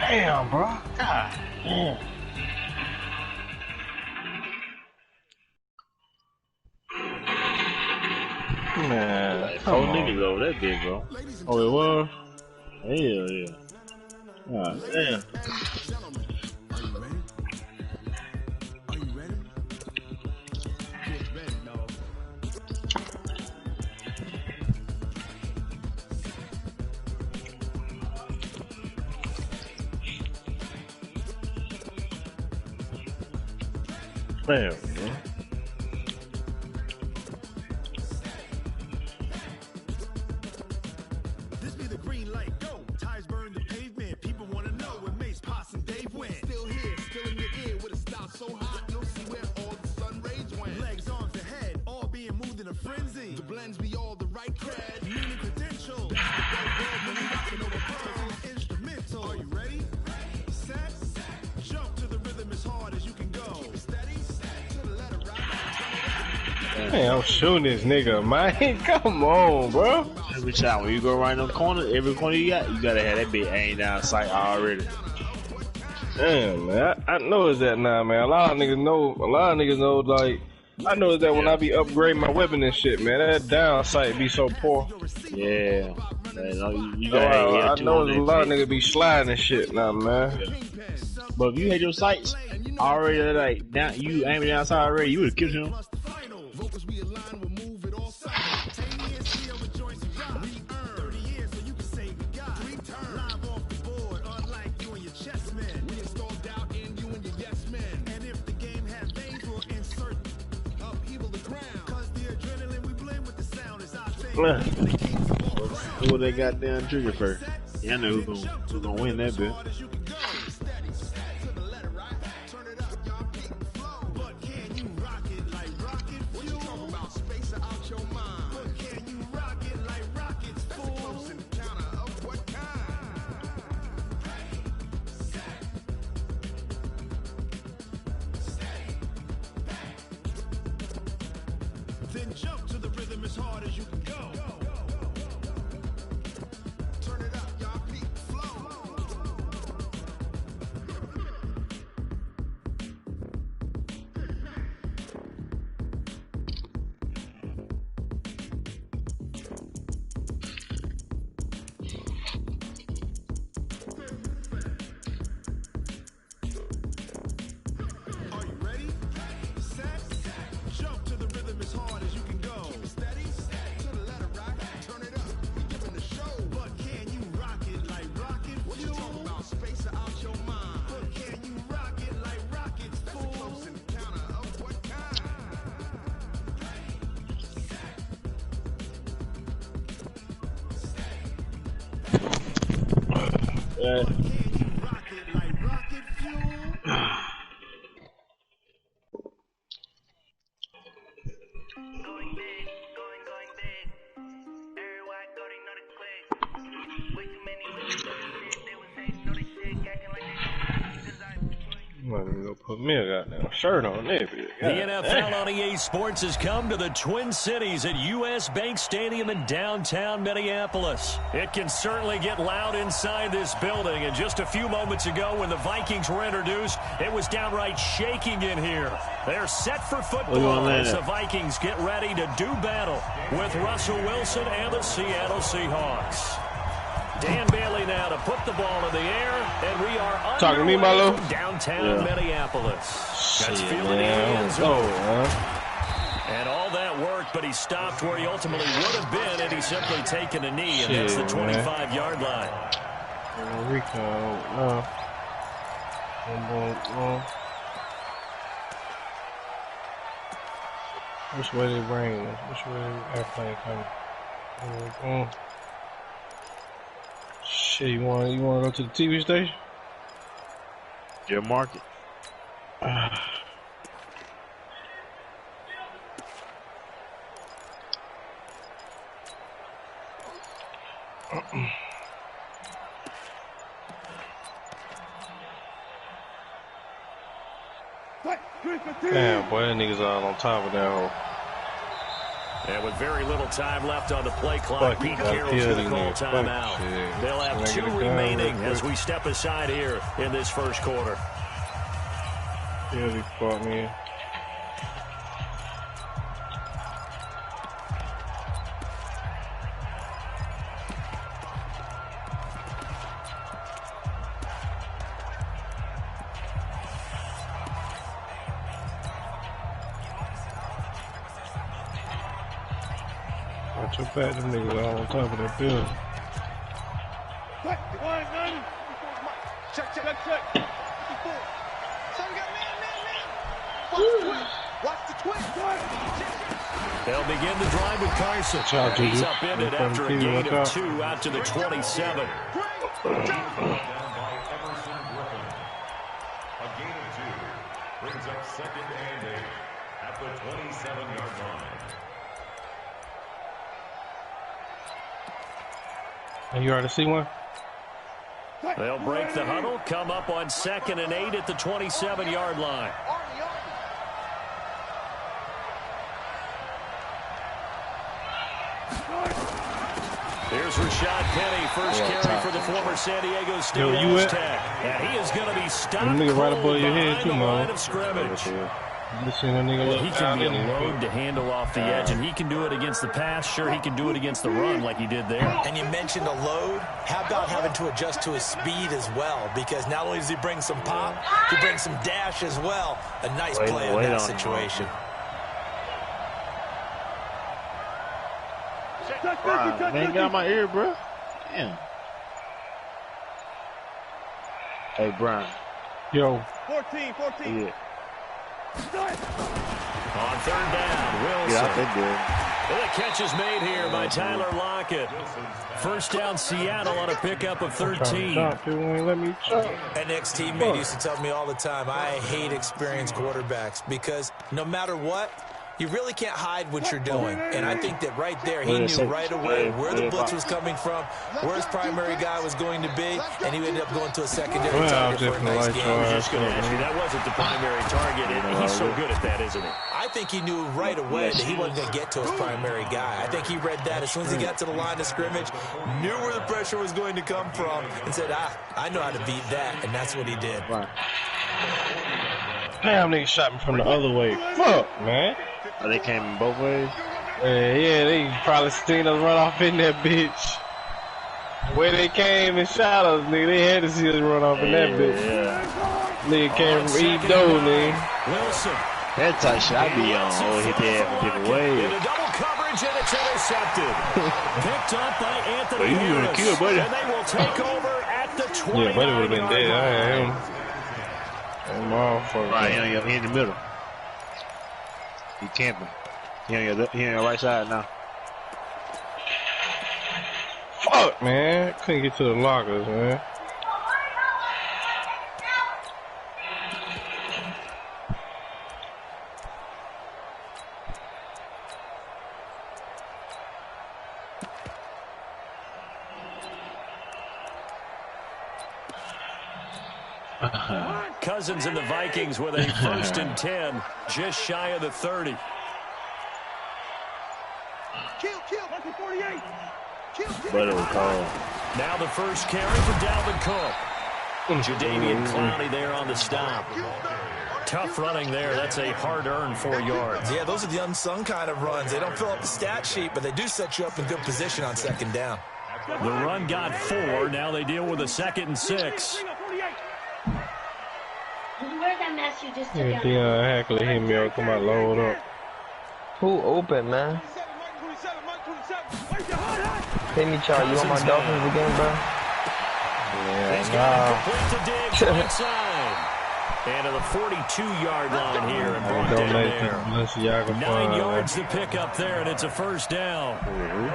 Damn, bro. God damn. Man, Like come 4 on. niggas over that bitch, bro. Oh, it was? Hell yeah. God damn. Damn, bro. This be the green light, go. Tires burn the pavement. People want to know where Mace, Poss, and Dave went. Still here, still in your ear with a style so hot, you'll see where all the sun rays went. Legs, arms, ahead, all being moved in a frenzy. The blends be all the right cred, meaning credentials. The right world when we rocking over pearls and instrumental. Are you ready? Set, jump to the rhythm as hard as you can go. Keep it steady, to the letter right. Man, I'm shooting this nigga, man. Come on, bro. Every time when you go around them corners, every corner you gotta have that bitch aimed down sight already. Damn, man. I know it's that now, man. A lot of niggas know, like, I know that when I be upgrading my weapon and shit, man, that down sight be so poor. Yeah. Man, you So, gotta I know a lot of niggas be sliding and shit now, man. Yeah. But if you had your sights already, like, down, you aiming down sight already, you would've killed him. Vocals we align, we'll move it all sides. 10 years here with joints we rock. 30 years so you can say we got. Live off the board, unlike you and your chess men. We installed doubt in you and your yes men. And if the game had veins, we'll insert upheaval the ground. Cause the adrenaline we blend with the sound is our thing. Who they got down trigger first? Yeah, I know who's gonna win that bit. Go put me a goddamn shirt on there. The NFL on EA Sports has come to the Twin Cities at U.S. Bank Stadium in downtown Minneapolis. It can certainly get loud inside this building, and just a few moments ago when the Vikings were introduced, it was downright shaking in here. They're set for football as the Vikings get ready to do battle with Russell Wilson and the Seattle Seahawks. Dan Bailey now to put the ball in the air, and we are talking to me, Milo. Downtown Minneapolis. That's fielded in the end zone. And all that work, but he stopped where he ultimately would have been had he simply taken a knee, and that's the 25-yard line. Which way they bring? Which way the airplane coming? Shit, you want to go to the TV station? Your market. Damn, boy, that niggas all on top of that hole. And with very little time left on the play clock, Pete Carroll's going to call timeout. They'll have 2 remaining as we step aside here in this first quarter. Yeah, he fought me. Too bad them niggas all on top of that field. Check. Watch the twist. They'll begin the drive with Carson. He's upended after a gain of 2 out to the 27. Down by Emerson Griffin. A gain of 2 brings up 2nd and 8 at the 27-yard line. And you already see one? They'll break the huddle, come up on 2nd and 8 at the 27-yard line. Here's Rashad Penny, first carry for the former San Diego State Aztec. And he is going to be stopped right above your head too, the line man. of scrimmage. He can be a load to handle off the edge, and he can do it against the pass. Sure, he can do it against the run like he did there. And you mentioned a load. How about having to adjust to his speed as well? Because not only does he bring some pop, he brings some dash as well. A nice play in that situation. Man, get out my ear, bro. Damn. Hey, Brian. Yo. 14. Yeah. On 3rd down, Wilson. Yeah, I think good. And the catch is made here by Tyler Lockett. First down, Seattle on a pickup of 13. An ex-teammate used to tell me all the time, I hate experienced quarterbacks because no matter what, you really can't hide what you're doing. And I think that right there, he knew right away where the blitz was coming from, where his primary guy was going to be, and he ended up going to a secondary target for a nice game. I was just going to ask you, that wasn't the primary target, and he's so good at that, isn't he? I think he knew right away that he wasn't going to get to his primary guy. I think he read that as soon as he got to the line of scrimmage, knew where the pressure was going to come from, and said, I know how to beat that, and that's what he did. Right. Damn, nigga shot me from the other way. Fuck, man. Oh, they came in both ways? Yeah, they probably seen us run off in that bitch. Where they came and shot us, nigga, they had to see us run off in that bitch. Yeah. Nigga came from East Doe, nigga. Wilson. That type shit I be on. Oh, hit that from different ways. Into double coverage, and it's intercepted. Picked up by Anthony Harris. Kill, buddy. And they will take over at the 29. Yeah, buddy would have been dead. I had him. Right, he in the middle. He camping. He on your right side now. Fuck, man. Couldn't get to the lockers, man. Cousins and the Vikings with a 1st and 10, just shy of the 30. But it was cold. Now the first carry for Dalvin Cook. Jadeveon Clowney there on the stop. Tough running there. That's a hard-earned 4 yards. Yeah, those are the unsung kind of runs. They don't fill up the stat sheet, but they do set you up in good position on 2nd down. The run got 4. Now they deal with a 2nd and 6. Where's that mess you just took Yeah, out? Deion Hackley hit me up. Come on, load up. Who open, man? Pay me, Charlie. You on my Dolphins again, bro? He's got it complete to Diggs right side. And to the 42-yard line here and brought down there. 9 yards to pick up there, and it's a 1st down.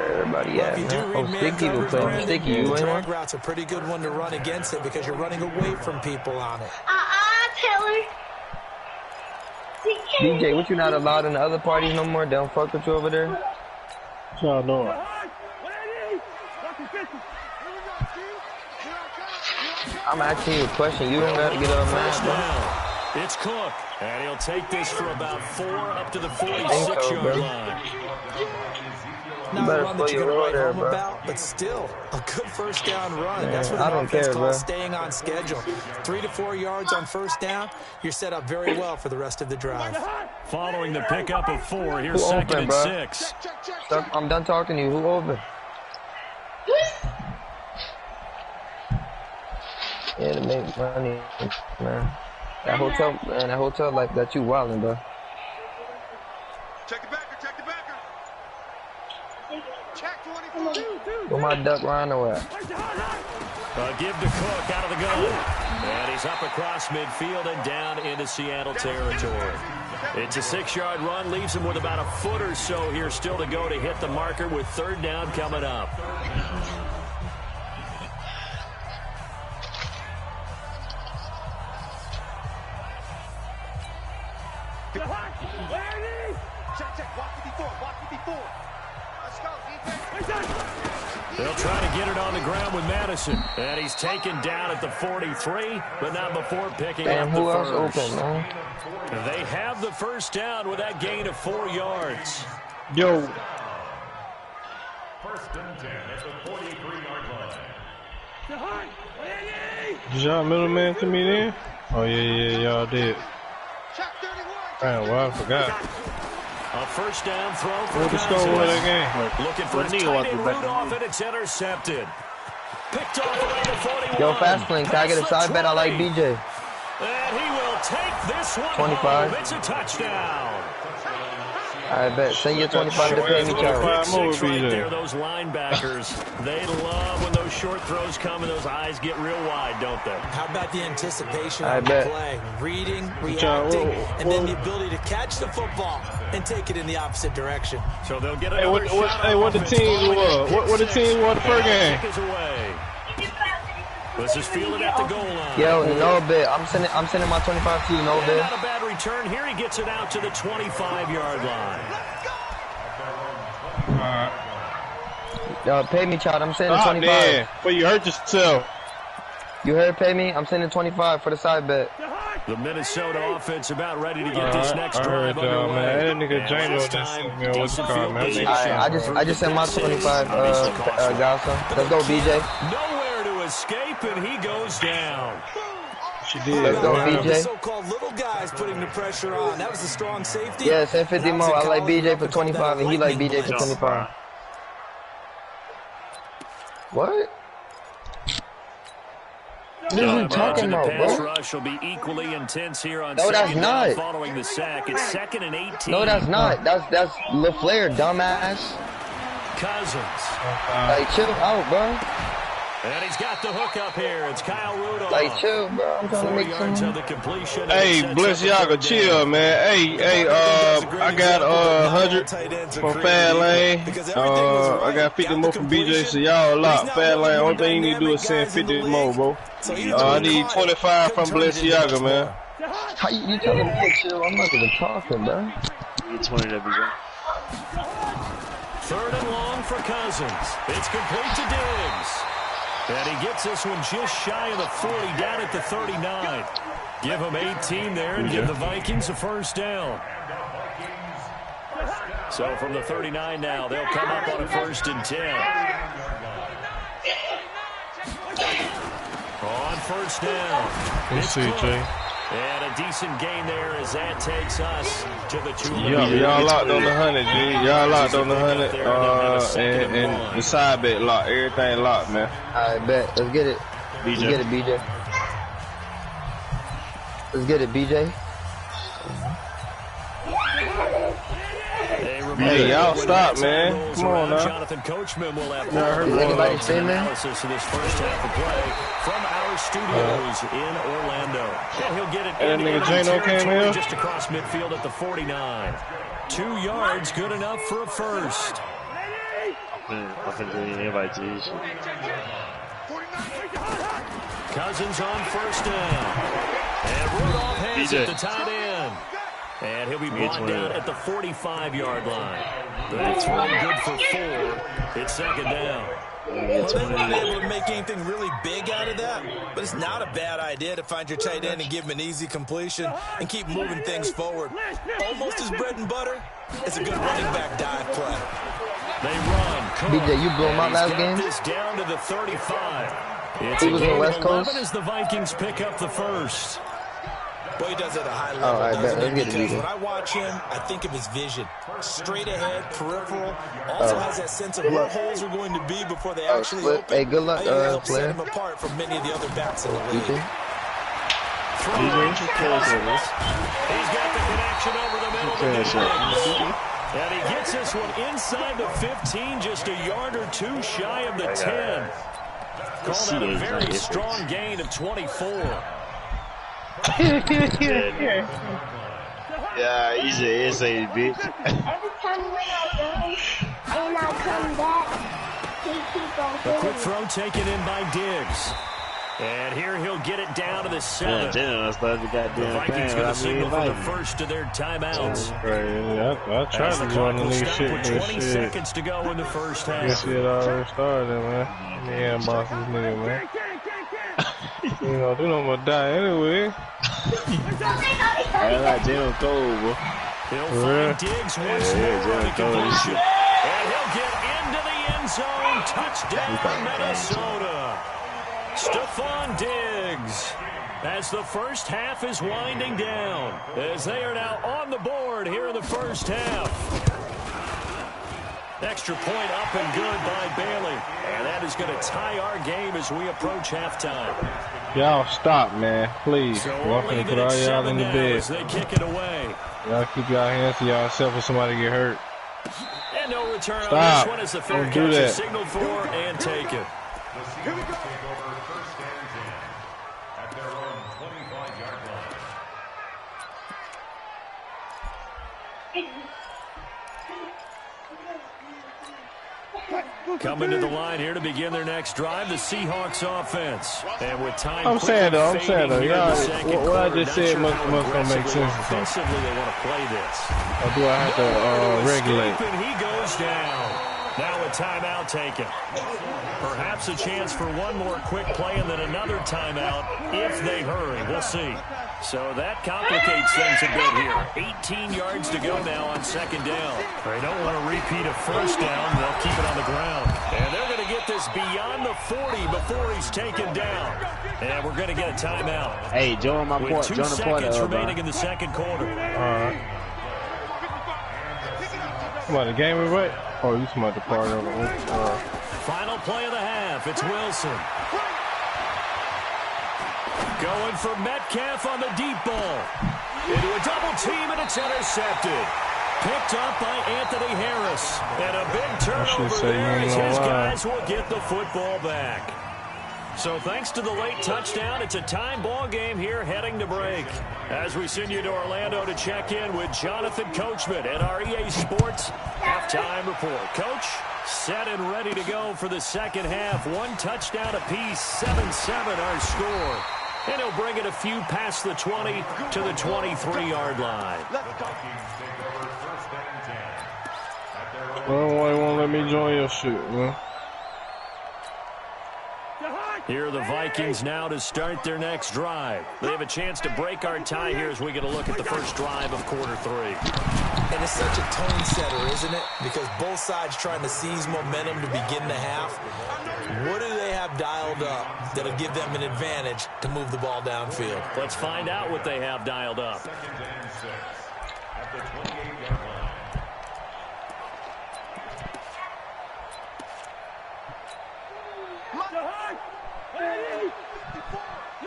Everybody at, man. Oh, stick people playing sticky. You ain't Drag route's a pretty good one to run against it because you're running away from people on it. Taylor. DJ, what you not allowed in the other parties no more? They don't fuck with you over there? What y'all doing? I'm asking you a question. You don't got to get up mad, bro. It's Cook, and he'll take this for about 4 up to the 46-yard line. Not a run that you're going to write home about, but still a good 1st down run. That's what the offense calls staying on schedule. 3 to 4 yards on 1st down, you're set up very well for the rest of the drive. Following the pickup of 4, here's 2nd and 6. I'm done talking to you. Who open? Yeah, to make money, man. That hotel like that you wildin', bro. Check the backer, check the backer. Check 24. Where my duck rhino at? Give to Cook out of the gun. And he's up across midfield and down into Seattle territory. It's a 6-yard run, leaves him with about a foot or so here still to go to hit the marker with 3rd down coming up. They'll try to get it on the ground with Madison. And he's taken down at the 43, but not before picking up the 1st. Who else open, man? They have the 1st down with that gain of 4 yards. Yo. 1st and 10 at the 43-yard line. Did y'all middleman to me then? Oh, yeah, y'all did. Damn, well, I forgot. A 1st down throw for what the score was that game? Looking for his tight end Rudolph, and it's intercepted. Picked off away to 41. Yo, fast lane. Can I get a side bet? I like BJ. And he will take this one 25. home. It's a touchdown. I bet. Send your 25 to pay me, Charlie. Right there, those linebackers, they love when those short throws come and those eyes get real wide, don't they? How about the anticipation of the play? Reading, reacting, and then the ability to catch the football and take it in the opposite direction. So they'll get what the team was? What the team was the first game? This is fielded at the goal line. Yo, no bit. I'm sending my 25 to you, no bit. Not a bad return here. He gets it out to the 25-yard line. Yo, pay me, child. I'm sending 25. Man. But you hurt yourself. You heard pay me? I'm sending 25 for the side bet. The Minnesota offense about ready to get this next drive underway. Man, that nigga Django I just sent my 25, Gasa. Let's go, BJ. Nowhere to escape, and he goes down. She did. Let's go, BJ. The so-called little guys putting the pressure on. That was a strong safety. Yeah, send 50 more. I like BJ for 25, and he like BJ for 25. What? What are you talking about, bro? The pass rush will be equally intense here on that's not. Following the sack. It's 2nd and 18. No, that's not. That's LaFleur, dumbass. Cousins. Like, chill out, bro. And he's got the hook up here. It's Kyle Rudolph. Like, chill, bro. I'm trying to make some. Of the completion. Hey, Balenciaga, chill, man. Hey, I got 100 from Fad Lane. I got 50 more from BJ, so y'all a lot. Fad Lane, only thing you need to do is send 50 more, bro. I need 25 from Balenciaga, man. How you telling me to chill? I'm not even talking, bro. You 20 to be good. 3rd and long for Cousins. It's complete to Diggs. And he gets this one just shy of the 40, down at the 39. Give him 18 there and give the Vikings a first down. So from the 39 now, they'll come up on a 1st and 10. On 1st down. Let's see, Jay. And a decent gain there as that takes us to the 2. Y'all locked on the 100, G. Y'all locked on the 100. And the side bet locked. Everything locked, man. I bet. Let's get it. BJ. Let's get it, BJ. Let's get it, BJ. Hey, y'all stop, man. Come on now. Jonathan Coachman will have anybody seen that? analysis of this first half of play from our studios in Orlando. And he'll get it And in that nigga Jano came here? just across midfield at the 49. 2 yards, good enough for a first. I think anybody to use it. Cousins on 1st down. And Rudolph has BJ. it to tight end. And he'll be brought down at the 45-yard line. That's one good for 4. It's 2nd down. Well, they won't be able to make anything really big out of that, but it's not a bad idea to find your tight end and give him an easy completion and keep moving things forward. Almost his bread and butter. It's a good running back dive play. They run. BJ, you blew him out last game? This down to the 35. It's He a was game on West of 11 Coast? as the Vikings pick up the first. Well, he does it at a high level, I bet. doesn't he? Let's get it, Because BJ. when I watch him, I think of his vision. Straight ahead, peripheral. Also has that sense of where holes are going to be before they actually open. Hey, good luck, I think it helps set player. him apart from many of the other backs in the league. BJ. He's got the connection over the middle to Diggs. And he gets this one inside the 15, just a yard or 2 shy of the 10. Call that a very strong gain of 24. Yeah, easy, bitch. Every time when I go and I come back, he keep on A hitting quick me. throw taken in by Diggs. And here he'll get it down to the 7. I started the The goddamn Vikings going to signal for the first of their timeouts. I tried to join the nigga shit With for 20 shit. seconds to go in the first half. This shit already started, man. Yeah, boss this nigga, man. You know, they don't want to die anyway. I like Jalen Cole, bro. He'll find Diggs once more on the completion. And he'll get into the end zone. Touchdown, Minnesota. Stephon Diggs. As the first half is winding down, as they are now on the board here in the first half. Extra point up and good by Bailey. And that is going to tie our game as we approach halftime. Y'all stop, man. Please. So I'm we'll finna leave put it all at y'all 7 in the now bed. as they kick it away. Y'all keep y'all hands to yourself if somebody get hurt. And no return on Stop. this one as the fair Don't do catch that. is signaled for and taken. Here we go. Take over 1st and 10 at their own 25-yard line. Coming to the line here to begin their next drive, the Seahawks offense. And with time I'm saying though, quickly fading here in the y'all, second what I quarter, just not said sure must how gonna make aggressively sense or or something. offensively they want to play this. Or do I have to regulate? And he goes down. Now a timeout taken. Perhaps a chance for one more quick play and then another timeout if they hurry. We'll see. So that complicates things a bit here. 18 yards to go now on 2nd down. They don't want to repeat a first down. They'll keep it on the ground. And they're going to get this beyond the 40 before he's taken down. And we're going to get a timeout. Hey, join my With point. 2 Join the point. seconds remaining in the second quarter. Come on, the game is right? Oh, you talking about the part of it. Final play of the half. It's Wilson. Going for Metcalf on the deep ball. Into a double team, and it's intercepted. Picked up by Anthony Harris. And a big turnover there as his guys will get the football back. So thanks to the late touchdown, it's a time ball game here heading to break. As we send you to Orlando to check in with Jonathan Coachman at our EA Sports halftime report. Coach, set and ready to go for the second half. 1 touchdown apiece, 7-7 our score. And he'll bring it a few past the 20 to the 23-yard line. Well, why you won't let me join your shit, man? Here are the Vikings now to start their next drive. They have a chance to break our tie here as we get a look at the first drive of quarter 3. And it's such a tone setter, isn't it? Because both sides trying to seize momentum to begin the half. What do they have dialed up that'll give them an advantage to move the ball downfield? Let's find out what they have dialed up. 2nd and 6 at the 28-yard line.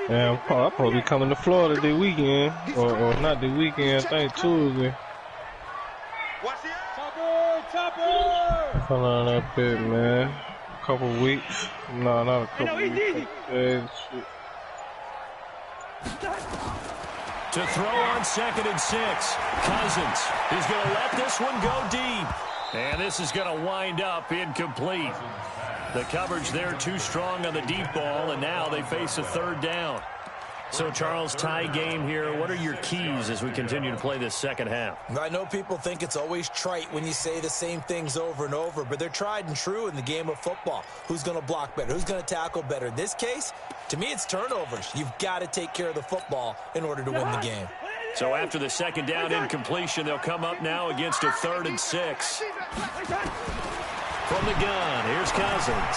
Yeah, I'll probably be coming to Florida this weekend, or not this weekend. I think Tuesday. Come on up here, man. A couple weeks. No, not a couple weeks. Shit. To throw on 2nd and 6. Cousins. He's going to let this one go deep. And this is going to wind up incomplete. The coverage there too strong on the deep ball, and now they face a 3rd down. So, Charles, tie game here. What are your keys as we continue to play this second half? I know people think it's always trite when you say the same things over and over, but they're tried and true in the game of football. Who's going to block better? Who's going to tackle better? In this case, to me, it's turnovers. You've got to take care of the football in order to win the game. So after the 2nd down incompletion, they'll come up now against a 3rd and 6. From the gun, here's Cousins.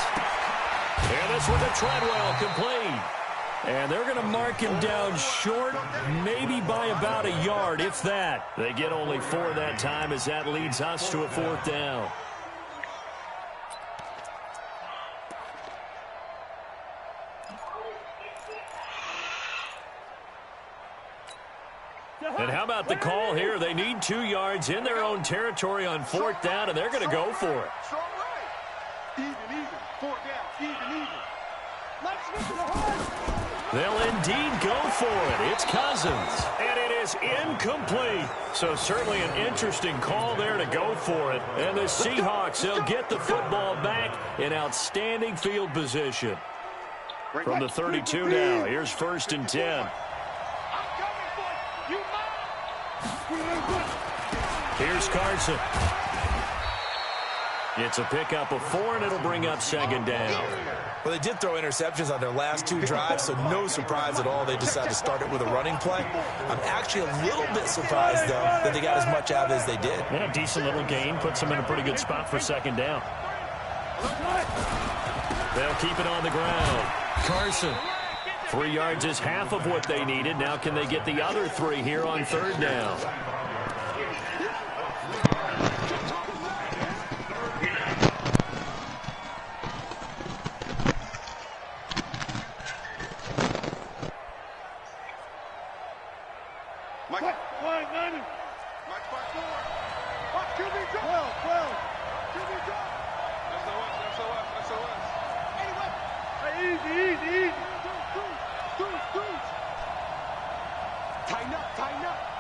And this one to Treadwell, complete. And they're going to mark him down short, maybe by about a yard, if that. They get only 4 that time as that leads us to a 4th down. And how about the call here? They need 2 yards in their own territory on 4th down, and they're going to go for it. Even, 4th down, even. They'll indeed go for it. It's Cousins. And it is incomplete. So certainly an interesting call there to go for it. And the Seahawks, they'll get the football back in outstanding field position. From the 32 now, here's 1st and 10. Here's Carson. It's a pickup of 4, and it'll bring up 2nd down. Well, they did throw interceptions on their last 2 drives, so no surprise at all they decided to start it with a running play. I'm actually a little bit surprised, though, that they got as much out as they did. Yeah, decent little gain. Puts them in a pretty good spot for 2nd down. They'll keep it on the ground. Carson. 3 yards is half of what they needed. Now can they get the other 3 here on 3rd down?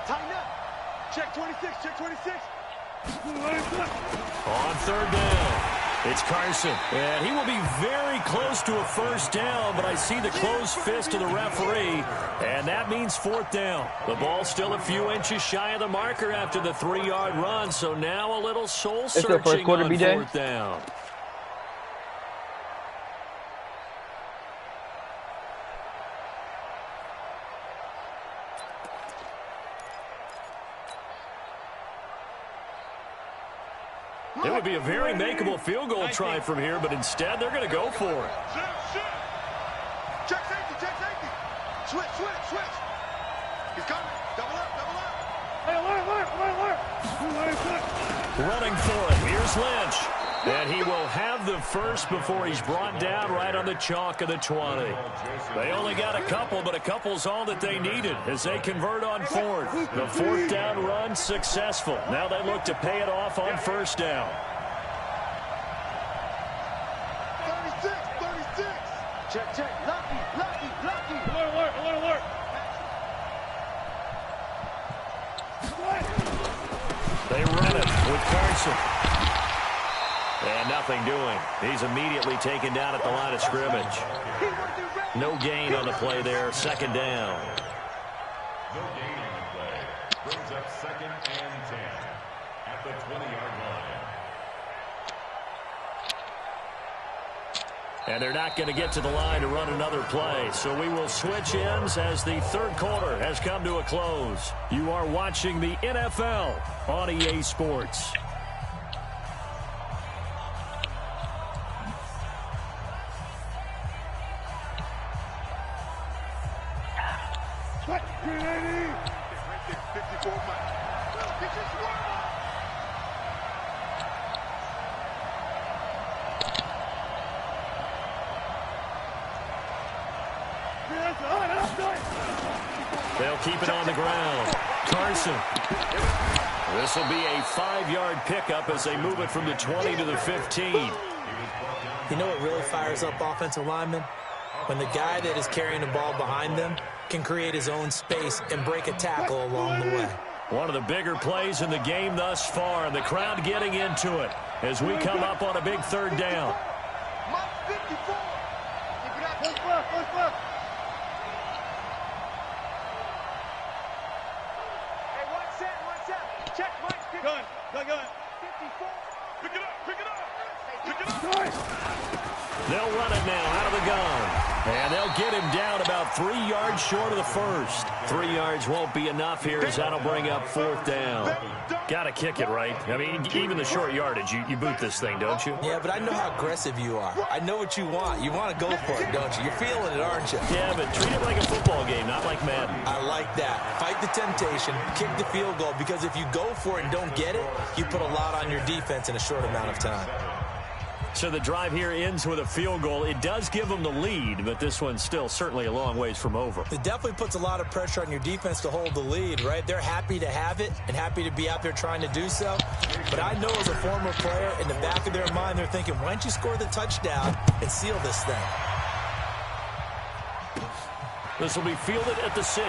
Tighten up. Check 26, check 26. On 3rd down, it's Carson. And he will be very close to a 1st down, but I see the closed fist of the referee, and that means 4th down. The ball's still a few inches shy of the marker after the 3-yard run, so now a little soul-searching on 4th down. It would be a very makeable field goal try from here, but instead they're going to go for it. Check safety, check safety. Switch. He's coming. Double up. Running for it. Here's Lynch. And he will have the first before he's brought down right on the chalk of the 20. They only got a couple, but a couple's all that they needed as they convert on 4th. The 4th down run successful. Now they look to pay it off on 1st down. 36. Check. Lucky. Alert. They run it with Carson. And nothing doing. He's immediately taken down at the line of scrimmage. No gain on the play there. 2nd down. No gain on the play. Brings up 2nd and 10 at the 20-yard line. And they're not going to get to the line to run another play. So we will switch ends as the third quarter has come to a close. You are watching the NFL on EA Sports. They'll keep it on the ground. Carson. This will be a 5-yard pickup as they move it from the 20 to the 15. You know what really fires up offensive linemen? When the guy that is carrying the ball behind them can create his own space and break a tackle along the way. One of the bigger plays in the game thus far, and the crowd getting into it as we come up on a big third down. They'll run it now out of the gun. And they'll get him down about 3 yards short of the first. 3 yards won't be enough here as that'll bring up fourth down. Got to kick it, right? I mean, even the short yardage, you boot this thing, don't you? Yeah, but I know how aggressive you are. I know what you want. You want to go for it, don't you? You're feeling it, aren't you? Yeah, but treat it like a football game, not like Madden. I like that. Fight the temptation, kick the field goal, because if you go for it and don't get it, you put a lot on your defense in a short amount of time. So the drive here ends with a field goal. It does give them the lead, but this one's still certainly a long ways from over. It definitely puts a lot of pressure on your defense to hold the lead, right? They're happy to have it and happy to be out there trying to do so. But I know as a former player, in the back of their mind, they're thinking, why don't you score the touchdown and seal this thing? This will be fielded at the 6.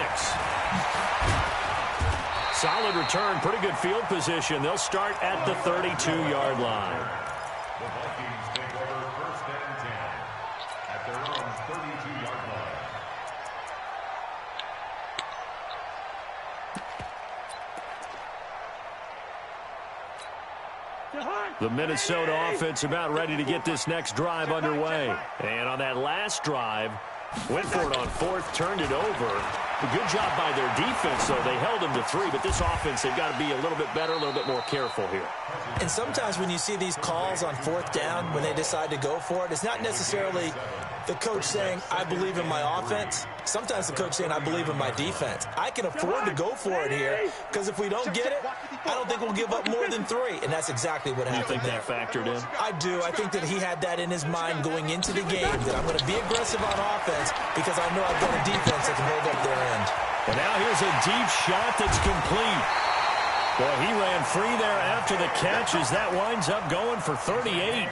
Solid return, pretty good field position. They'll start at the 32-yard line. The Vikings take over first and 10 at their own 32-yard line. The Minnesota offense about ready to get this next drive underway. And on that last drive, went for it on fourth, turned it over. A good job by their defense, though. They held them to 3, but this offense, they've got to be a little bit better, a little bit more careful here. And sometimes when you see these calls on fourth down, when they decide to go for it, it's not necessarily the coach saying, I believe in my offense. Sometimes the coach saying, I believe in my defense. I can afford to go for it here, because if we don't get it, I don't think we'll give up more than 3. And that's exactly what happened. You think that factored in? I do. I think that he had that in his mind going into the game, that I'm going to be aggressive on offense because I know I've got a defense that can hold up their end. And now here's a deep shot that's complete. Boy, he ran free there after the catch as that winds up going for 38.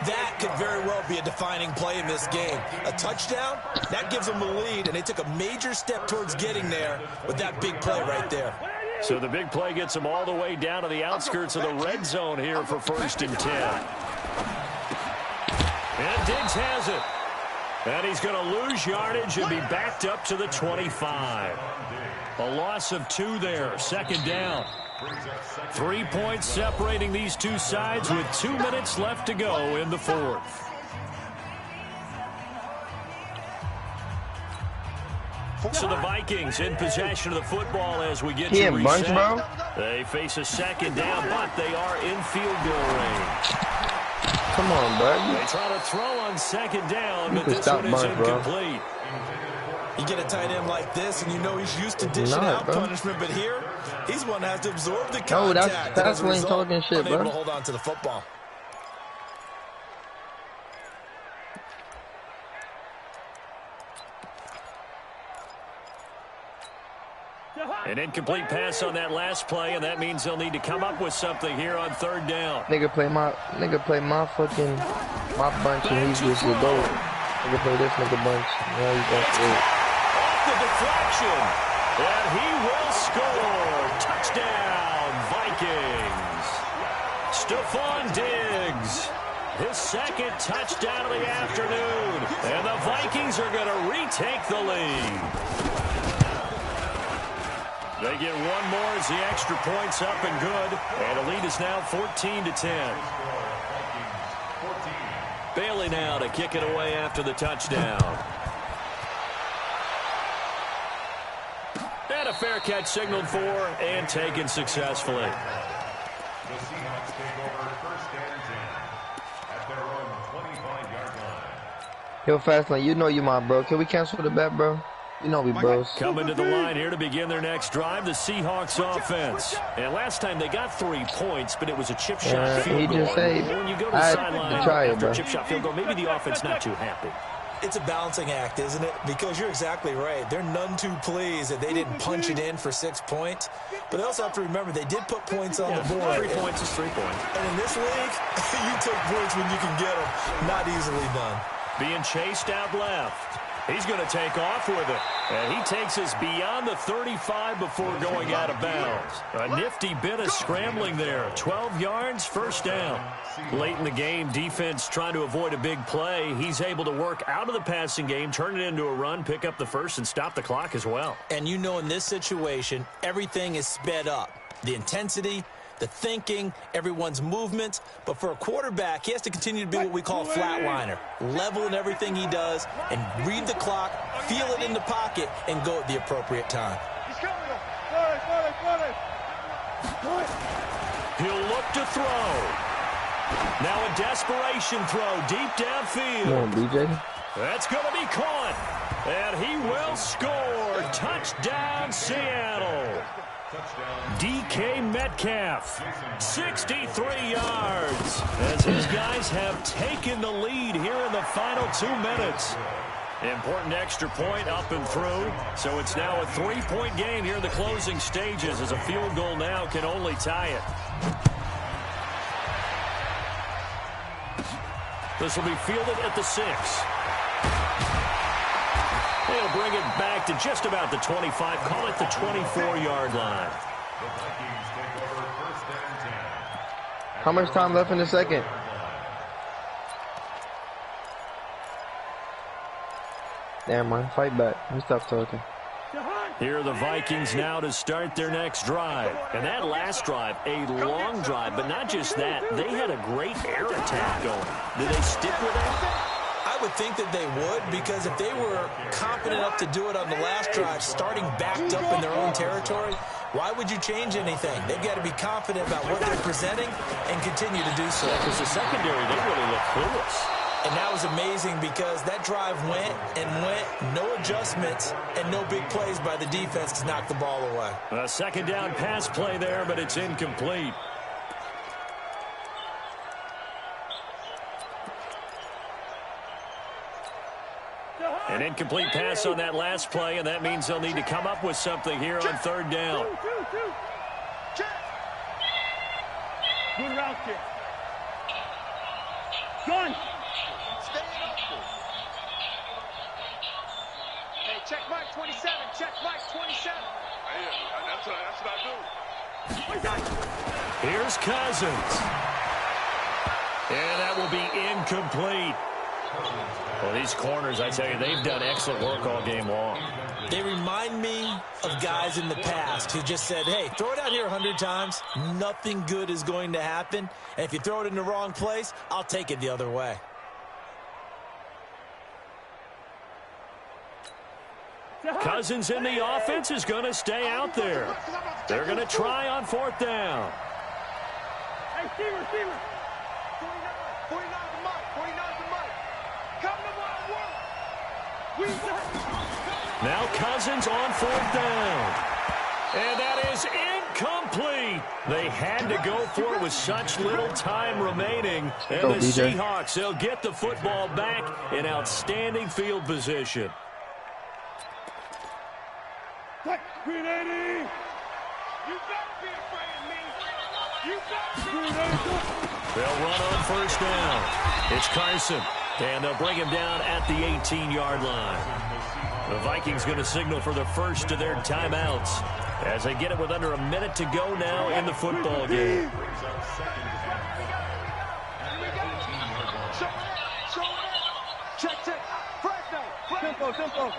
That could very well be a defining play in this game. A touchdown, that gives them a lead, and they took a major step towards getting there with that big play right there. So the big play gets them all the way down to the outskirts of the red zone here for first and 10. And Diggs has it. And he's going to lose yardage and be backed up to the 25. A loss of 2 there, second down. 3 points separating these two sides with 2 minutes left to go in the fourth. So the Vikings in possession of the football as we get to reset. Bunch, bro. They face a second down, but they are in field goal range. Come on, bud. They try to throw on second down, but this one is incomplete. You get a tight end like this, and you know he's used to dishing out punishment, but here, he's one that has to absorb the contact. No, that's when talking shit, bro. Unable to hold on to the football. An incomplete pass on that last play, and that means they'll need to come up with something here on third down. Nigga play my fucking bunch, and he just would go. Nigga play this nigga bunch. Now he's going to off the deflection, and he will score. Touchdown, Vikings. Stephon Diggs, his second touchdown of the afternoon, and the Vikings are going to retake the lead. They get one more as the extra point's up and good. And the lead is now 14-10. Bailey now to kick it away after the touchdown. And a fair catch signaled for and taken successfully. The Seahawks take over first and 10 at their own 25-yard line. Yo, Fastlane, you know you my bro. Can we cancel the bet, bro? You know we bros. Coming to the line here to begin their next drive, the Seahawks offense. And last time they got 3 points, but it was a chip shot field goal. When you go to the sideline after a chip shot field goal, maybe the offense not too happy. It's a balancing act, isn't it? Because you're exactly right. They're none too pleased that they didn't punch it in for 6 points. But they also have to remember they did put points on the board. 3 points is 3 points. And in this league, you take points when you can get them. Not easily done. Being chased out left. He's going to take off with it. And he takes us beyond the 35 before going out of bounds. A nifty bit of scrambling there. 12 yards, first down. Late in the game, defense trying to avoid a big play. He's able to work out of the passing game, turn it into a run, pick up the first, and stop the clock as well. And you know in this situation, everything is sped up. The intensity, the thinking, everyone's movement. But for a quarterback, he has to continue to be what we call a flatliner. Level in everything he does and read the clock, feel it in the pocket, and go at the appropriate time. He'll look to throw. Now a desperation throw deep downfield. Come on, BJ. That's going to be caught. And he will score. Touchdown, Seattle. DK Metcalf, 63 yards, as his guys have taken the lead here in the final 2 minutes. Important extra point up and through, so it's now a 3-point game here in the closing stages, as a field goal now can only tie it. This will be fielded at the 6. They'll bring it back to just about the 25, call it the 24-yard line. The Vikings take over first and 10. How much time left in the second? Damn, man. Fight back. Let me stop talking. Here are the Vikings now to start their next drive. And that last drive, a long drive, but not just that. They had a great air attack going. Did they stick with that? I would think that they would, because if they were confident enough to do it on the last drive, starting backed up in their own territory, why would you change anything? They've got to be confident about what they're presenting and continue to do so. Because the secondary, they really look clueless. And that was amazing because that drive went and went, no adjustments, and no big plays by the defense to knock the ball away. A second down pass play there, but it's incomplete. An incomplete pass on that last play, and that means they'll need to come up with something here on third down. Good route kick. Gun. Hey, check Mike 27. Check Mike 27. Hey, that's what I do. Here's Cousins. And that will be incomplete. Well, these corners, I tell you, they've done excellent work all game long. They remind me of guys in the past who just said, hey, throw it out here 100 times. Nothing good is going to happen. And if you throw it in the wrong place, I'll take it the other way. Cousins in the offense is going to stay out there. They're going to try on fourth down. Hey, receiver. 49 to Mike. 49 to Mike. Come to my work. Now Cousins on fourth down. And that is incomplete. They had to go for it with such little time remaining. And the Seahawks, they'll get the football back in outstanding field position. Green 80. You better be afraid of me. You better. They'll run on first down. It's Carson. And they'll bring him down at the 18-yard line. The Vikings going to signal for the first of their timeouts as they get it with under a minute to go now in the football game. Tempo.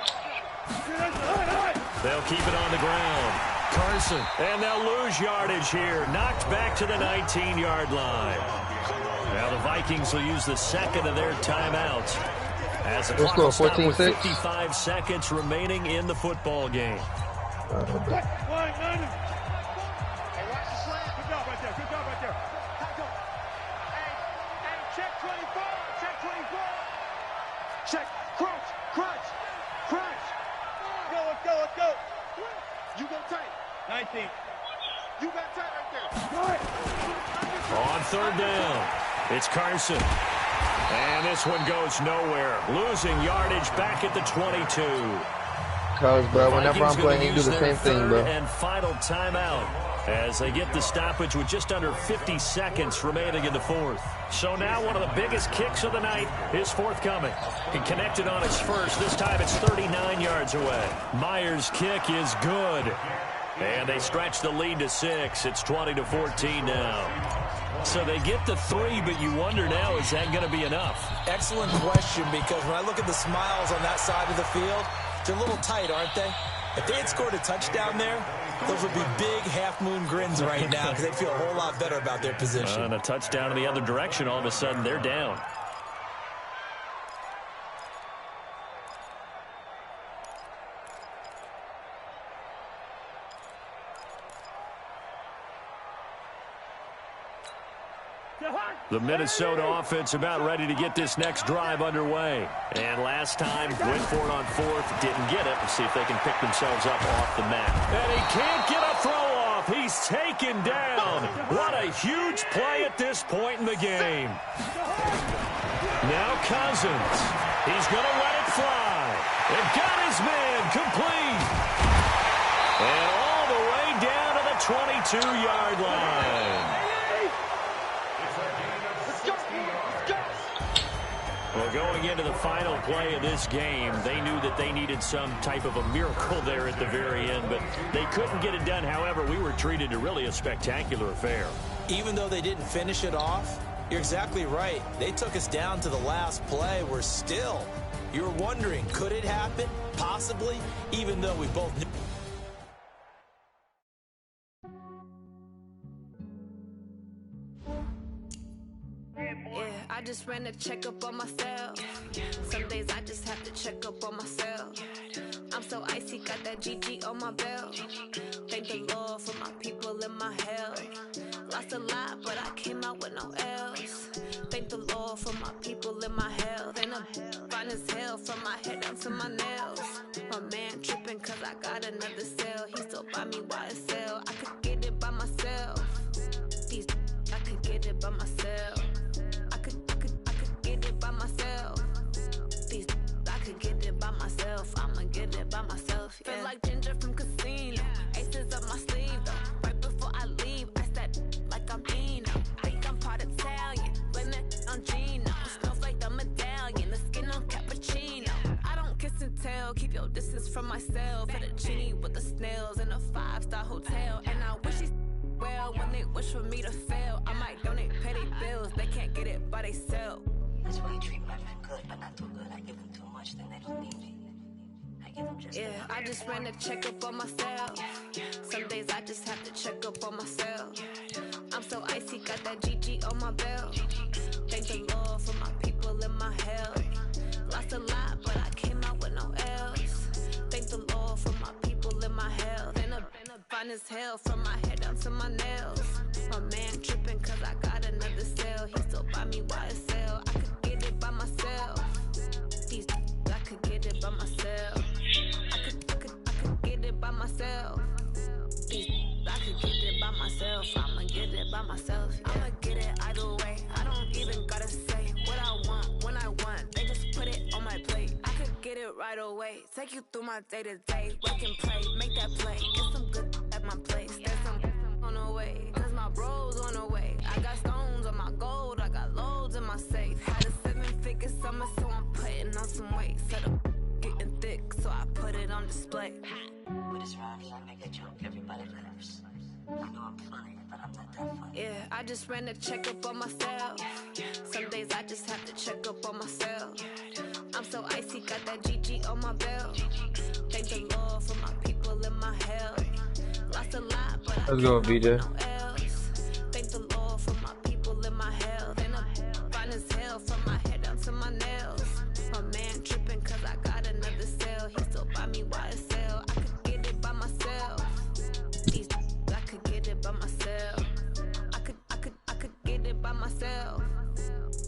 They'll keep it on the ground. Carson. And they'll lose yardage here. Knocked back to the 19-yard line. Now the Vikings will use the second of their timeouts. As the Let's clock go, will stop 14-6. with 55 seconds remaining in the football game. Check, crunch, crunch, crunch. Let's go. You go tight. 19. You got tight right there. On third down, it's Carson. And this one goes nowhere. Losing yardage back at the 22. Cause, bro, whenever I'm playing, you do the same thing, bro. And final timeout as they get the stoppage with just under 50 seconds remaining in the fourth. So now one of the biggest kicks of the night is forthcoming. He connected on his first. This time it's 39 yards away. Myers' kick is good. And they stretch the lead to 6. It's 20-14 now. So they get the 3, but you wonder now, is that going to be enough? Excellent question, because when I look at the smiles on that side of the field, they're a little tight, aren't they? If they had scored a touchdown there, those would be big half-moon grins right now because they'd feel a whole lot better about their position. And a touchdown in the other direction, all of a sudden they're down. The Minnesota offense about ready to get this next drive underway. And last time, went for it on fourth, didn't get it. We'll see if they can pick themselves up off the mat. And he can't get a throw off. He's taken down. What a huge play at this point in the game. Now Cousins. He's going to let it fly. And got his man complete. And all the way down to the 22-yard line. Well, going into the final play of this game, they knew that they needed some type of a miracle there at the very end, but they couldn't get it done. However, we were treated to really a spectacular affair. Even though they didn't finish it off, you're exactly right. They took us down to the last play. We're still, you're wondering, could it happen? Possibly, even though we both knew. I just ran a checkup on myself. Some days I just have to check up on myself. I'm so icy, got that GG on my belt. Thank the Lord for my people and my health. Lost a lot, but I came out with no else. Thank the Lord for my people and my health. And I'm fine as hell from my head down to my nails. My man tripping cause I got another cell. He still buy me YSL. I could get it by myself. I could get it by myself. I could get it by myself. I could get it by myself. I'ma get it by myself. Yeah. Feel like Ginger from Casino. Aces up my sleeve though. Right before I leave, I said like I'm Dino. Think I'm part Italian. Blame it on Gino. Snowflake the medallion. The skin on cappuccino. I don't kiss and tell. Keep your distance from myself. At a genie with the snails in a 5-star hotel. And I wish he's well when they wish for me to fail. I might donate, pay their bills. They can't get it by they sell. That's why you treat women good, but not too good. I give them too much, then they don't need me. I give them just enough. I just ran a checkup on myself. Some days I just have to check up on myself. I'm so icy, got that GG on my belt. Thank the Lord for my people and my health. Lost a lot, but I came out with no else. Thank the Lord for my people and my health. And I'm fine as hell from my head down to my nails. My man tripping cause I got another cell. He still buy me YSL. I could get it by myself. I could get it by myself. I could get it by myself. I could get it by myself. I'ma get it by myself. Yeah. I'ma get it either way. I don't even gotta say what I want when I want. They just put it on my plate. I could get it right away. Take you through my day to day. Work and play, make that play. Get some good at my place. There's some on the way. Cause my bros on the way. I got stones on my gold. I got loads in my safe. Had a 7-figure summer, so I'm putting on some weight. Set up getting thick, so I put it on display. With this round here, I make a joke. Everybody laughs. I know I'm funny, but I'm not that funny. Yeah, I just ran a checkup on myself. Some days I just have to check up on myself. I'm so icy, got that GG on my belt. Thank the Lord for my people and my health. Lost a lot, but let's go, BJ. Thank the Lord for my people and my health. And I'm buy me YSL. I could get it by myself. These I could get it by myself. I could get it by myself.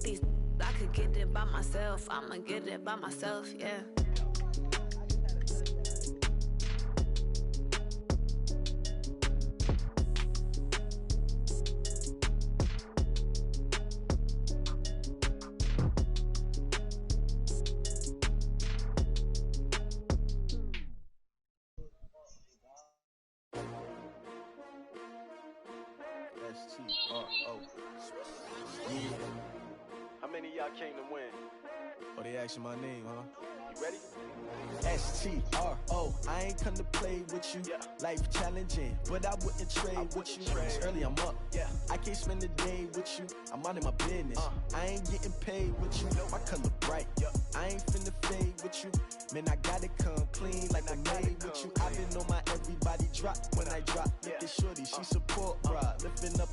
These I could get it by myself. I'ma get it by myself, yeah. How many of y'all came to win? Oh, they asking my name, huh? You ready? STRO, I ain't come to play with you. Life challenging, but I wouldn't trade with you. It's early, I'm up. I can't spend the day with you. I'm minding my business. I ain't getting paid with you. My color bright. I ain't finna fade with you. Man, I gotta come clean like I made with you. I've been on my everybody drop when I drop. Look at shorty, she support ride. Lifting up,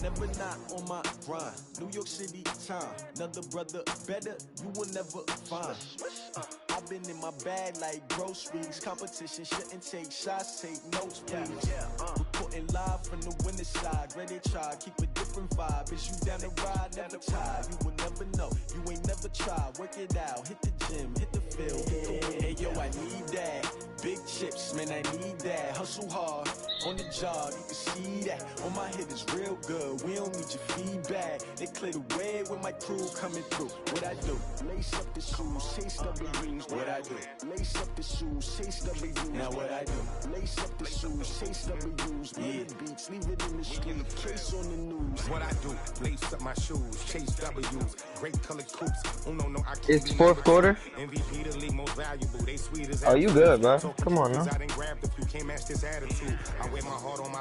never not on my grind. New York City time, another brother better, you will never find. I've been in my bag like groceries. Competition shouldn't take shots, take notes, please. Reporting live from the winning side. Ready to try, keep a different vibe. Is you down the ride, never tired. You will never know, you ain't never tried. Work it out, hit the gym, hit the field. Hey yo, I need that. Big chips, man, I need that. Hustle hard, on the job, you can see that. On my head is real good, we don't need your feedback. They clear the way with my crew coming through. What I do? Lace up the shoes, chase W's. What I do? Lace up the shoes, chase W's. Now what I do? Lace up the shoes, chase W's. Yeah, beats, leave it in the street, case on the news. What I do? Lace up my shoes, chase W's. Great colored coops. Oh no, I can't. It's fourth quarter. MVP the league most valuable. They sweet as Oh, you good, bro? Come on, now.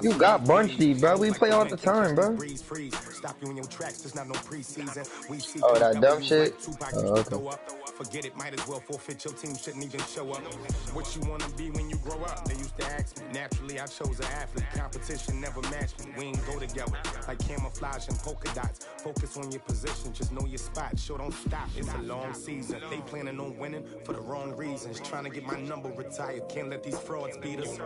You got bunchy, bro. We play all the time, bro. Oh, that dumb shit? Oh, okay. Forget it, might as well forfeit. Your team shouldn't even show up. What you wanna be when you grow up? They used to ask me. Naturally, I chose an athlete. Competition never matched me. We ain't go together like camouflage and polka dots. Focus on your position, just know your spot. Show don't stop. It's a long season. They planning on winning for the wrong reasons. Trying to get my number retired. Can't let these frauds beat us.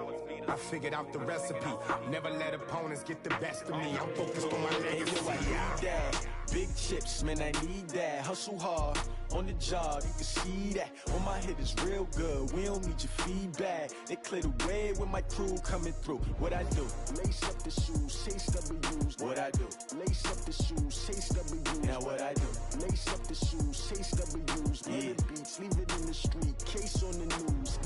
I figured out the recipe. Never let opponents get the best of me. I'm focused on my legacy. Big chips, man, I need that. Hustle hard, on the job, you can see that. On my head is real good, we don't need your feedback. They clear the way with my crew coming through. What I do? Lace up the shoes, chase W's. What I do? Lace up the shoes, chase W's. Now what I do? Lace up the shoes, chase W's. Yeah, beats, leave it in the street, case on the news.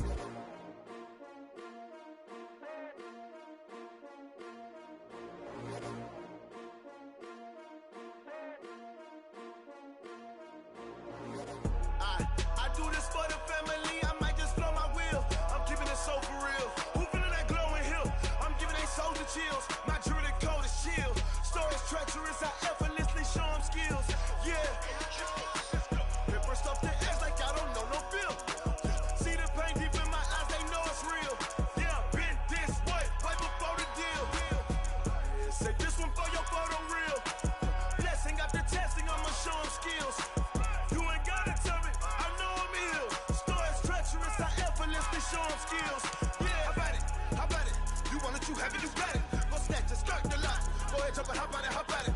Chills. My jewelry code is chill. Stories treacherous, I effortlessly show them skills. Yeah. Pepper stuff the edge like I don't know no feel. See the pain deep in my eyes, they know it's real. Yeah, been this way, right before the deal. Say this one for your photo real. Blessing after testing, I'ma show them skills. You ain't gotta tell me, I know I'm ill. Stories treacherous, I effortlessly show them skills. Yeah, how about it? How about it? You want it, you have it, you got it. Go snatch and start the lot. Go ahead, jump and hop on it, hop on it.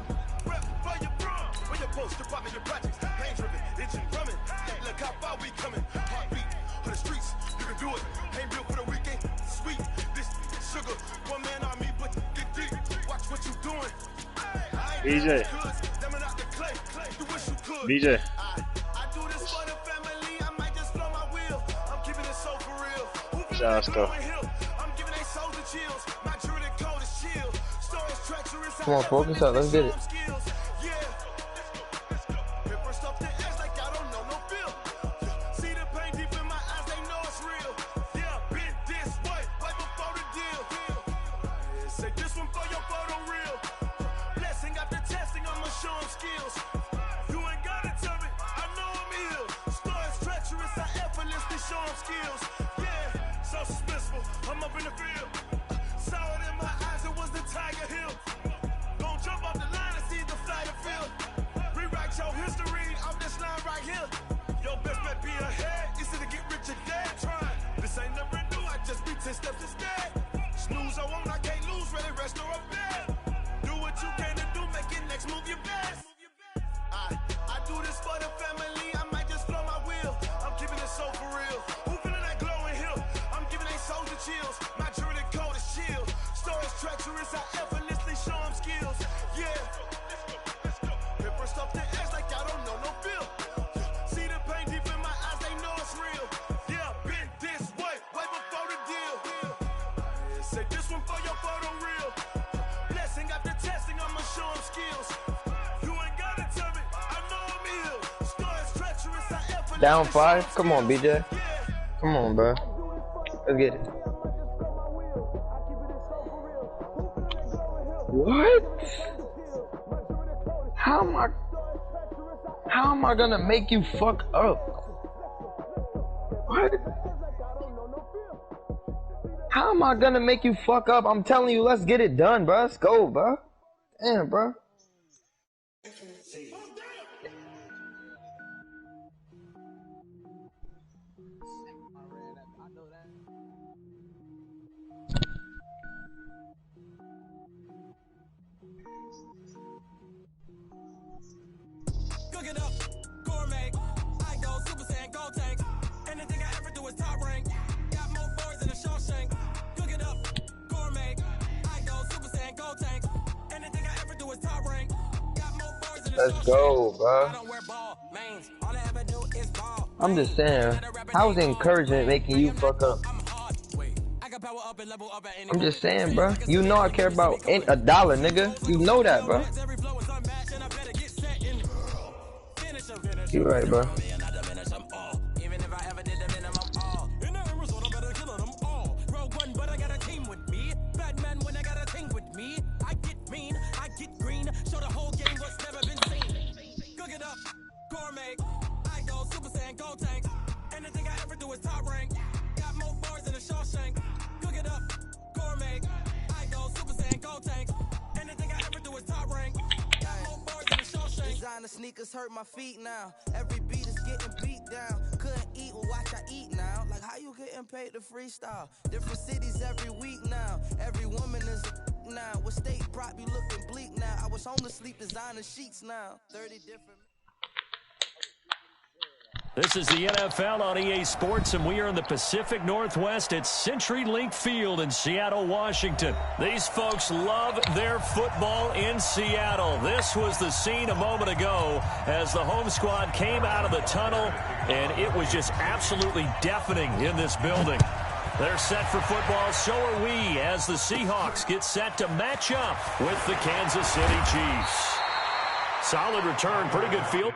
Rep for your bro. When your post, your pop, your projects. Pain driven, itching, drumming. Look how far we coming. Heartbeat for the streets. You can do it. Ain't built for the weekend. Sweet, this sugar. One man on me, but get deep. Watch what you doing. BJ. BJ. I do this for the family. I might just blow my wheel. I'm keeping it so for real. Shout out. Come on, focus up. Let's get it. I'm up in the field. Saw it in my eyes, it was the Tiger Hill. Gon' jump off the line and see the fly the field. Rewrite your history off this line right here. Your best bet be ahead. Easy to get rich or dead trying. This ain't no 10 steps instead. Snooze, I won't, I can't lose, really rest or up there. Do what you can to do, make your next move your best. I do this for the family, I might just flow my wheel. I'm keeping it so for real. Who feeling that glowing hill? I'm giving they soldier chills. My jewelry cold as chill. Stories treacherous, I effortlessly show them skills. Yeah. Paper stuff the edge like I don't know no feel. See the pain deep in my eyes, they know it's real. Yeah, been this way before the deal. Say this one for your photo reel. Blessing after testing, I'ma show them skills. Down 5? Come on, BJ. Come on, bro. Let's get it. What? How am I gonna make you fuck up? What? How am I gonna make you fuck up? I'm telling you, let's get it done, bro. Let's go, bro. Damn, bro. Cook it up, gourmet. I go Super Saiyan, go tank. Anything I ever do is top rank. Got more boys than a Shawshank. Cook it up, gourmet. I go Super Saiyan, go tank. Anything I ever do is top rank. Got more boys than a Shawshank. Let's go, bro. I'm just saying, how's encouragement making you fuck up? I'm just saying, bro. You know I care about $1, nigga. You know that, bro. You right, bro. Anything I ever do is top rank. Got more boys than a Shawshank. Cook it up, gourmet. I go Super Saiyan, go tank. Anything I ever do is top rank. Got more boys than a Shawshank. Designer sneakers hurt my feet now. Every beat is getting beat down. Couldn't eat, well watch I eat now. Like how you getting paid to freestyle? Different cities every week now. Every woman is a now. What state prop you looking bleak now? I was home to sleep designer sheets now. 30 different. This is the NFL on EA Sports, and we are in the Pacific Northwest at CenturyLink Field in Seattle, Washington. These folks love their football in Seattle. This was the scene a moment ago as the home squad came out of the tunnel, and it was just absolutely deafening in this building. They're set for football, so are we, as the Seahawks get set to match up with the Kansas City Chiefs. Solid return, pretty good field.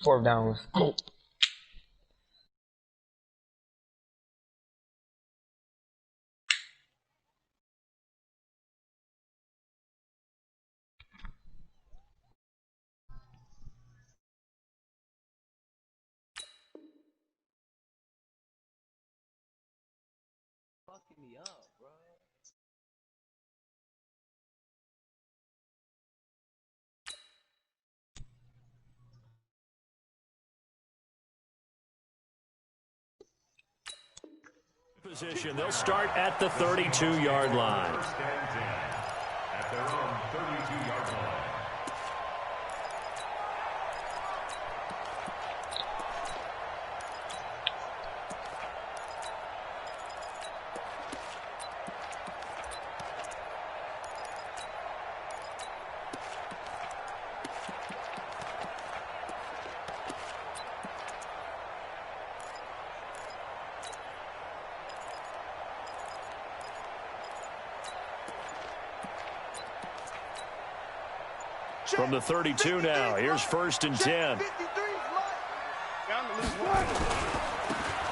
Fourth down. Go. Fucking me up, bro. Position. They'll start at the 32-yard line. At their own 32-yard line. From the 32 now, here's 1st and 10.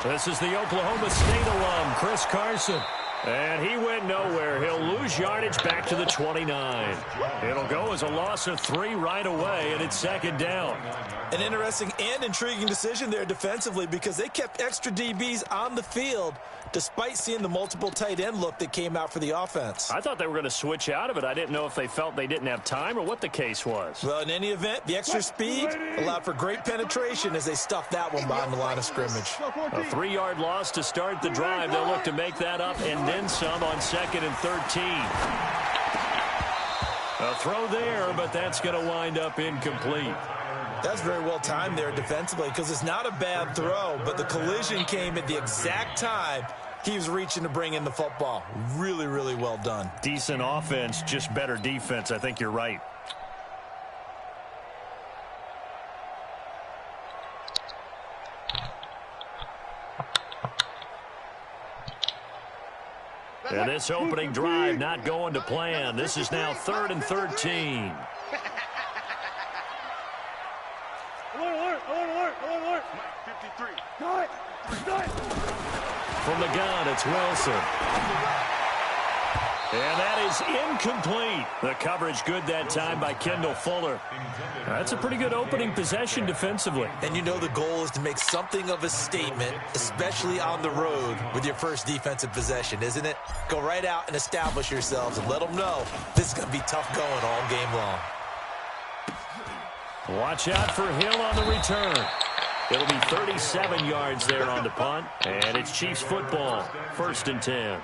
This is the Oklahoma State alum, Chris Carson. And he went nowhere. He'll lose yardage back to the 29. It'll go as a loss of 3 right away, and it's second down. An interesting and intriguing decision there defensively because they kept extra DBs on the field despite seeing the multiple tight end look that came out for the offense. I thought they were going to switch out of it. I didn't know if they felt they didn't have time or what the case was. Well, in any event, the extra speed allowed for great penetration as they stuffed that one behind the line of scrimmage. A 3-yard loss to start the drive. They'll look to make that up and then some on 2nd and 13. A throw there, but that's going to wind up incomplete. That's very well timed there defensively because it's not a bad throw, but the collision came at the exact time he was reaching to bring in the football. Really, really well done. Decent offense, just better defense. I think you're right. And this opening drive not going to plan. This is now 3rd and 13. Alert. 53. From the gun, it's Wilson. And that is incomplete. The coverage good that time by Kendall Fuller. That's a pretty good opening possession defensively. And you know the goal is to make something of a statement, especially on the road with your first defensive possession, isn't it? Go right out and establish yourselves and let them know this is going to be tough going all game long. Watch out for Hill on the return. It'll be 37 yards there on the punt. And it's Chiefs football. 1st and 10.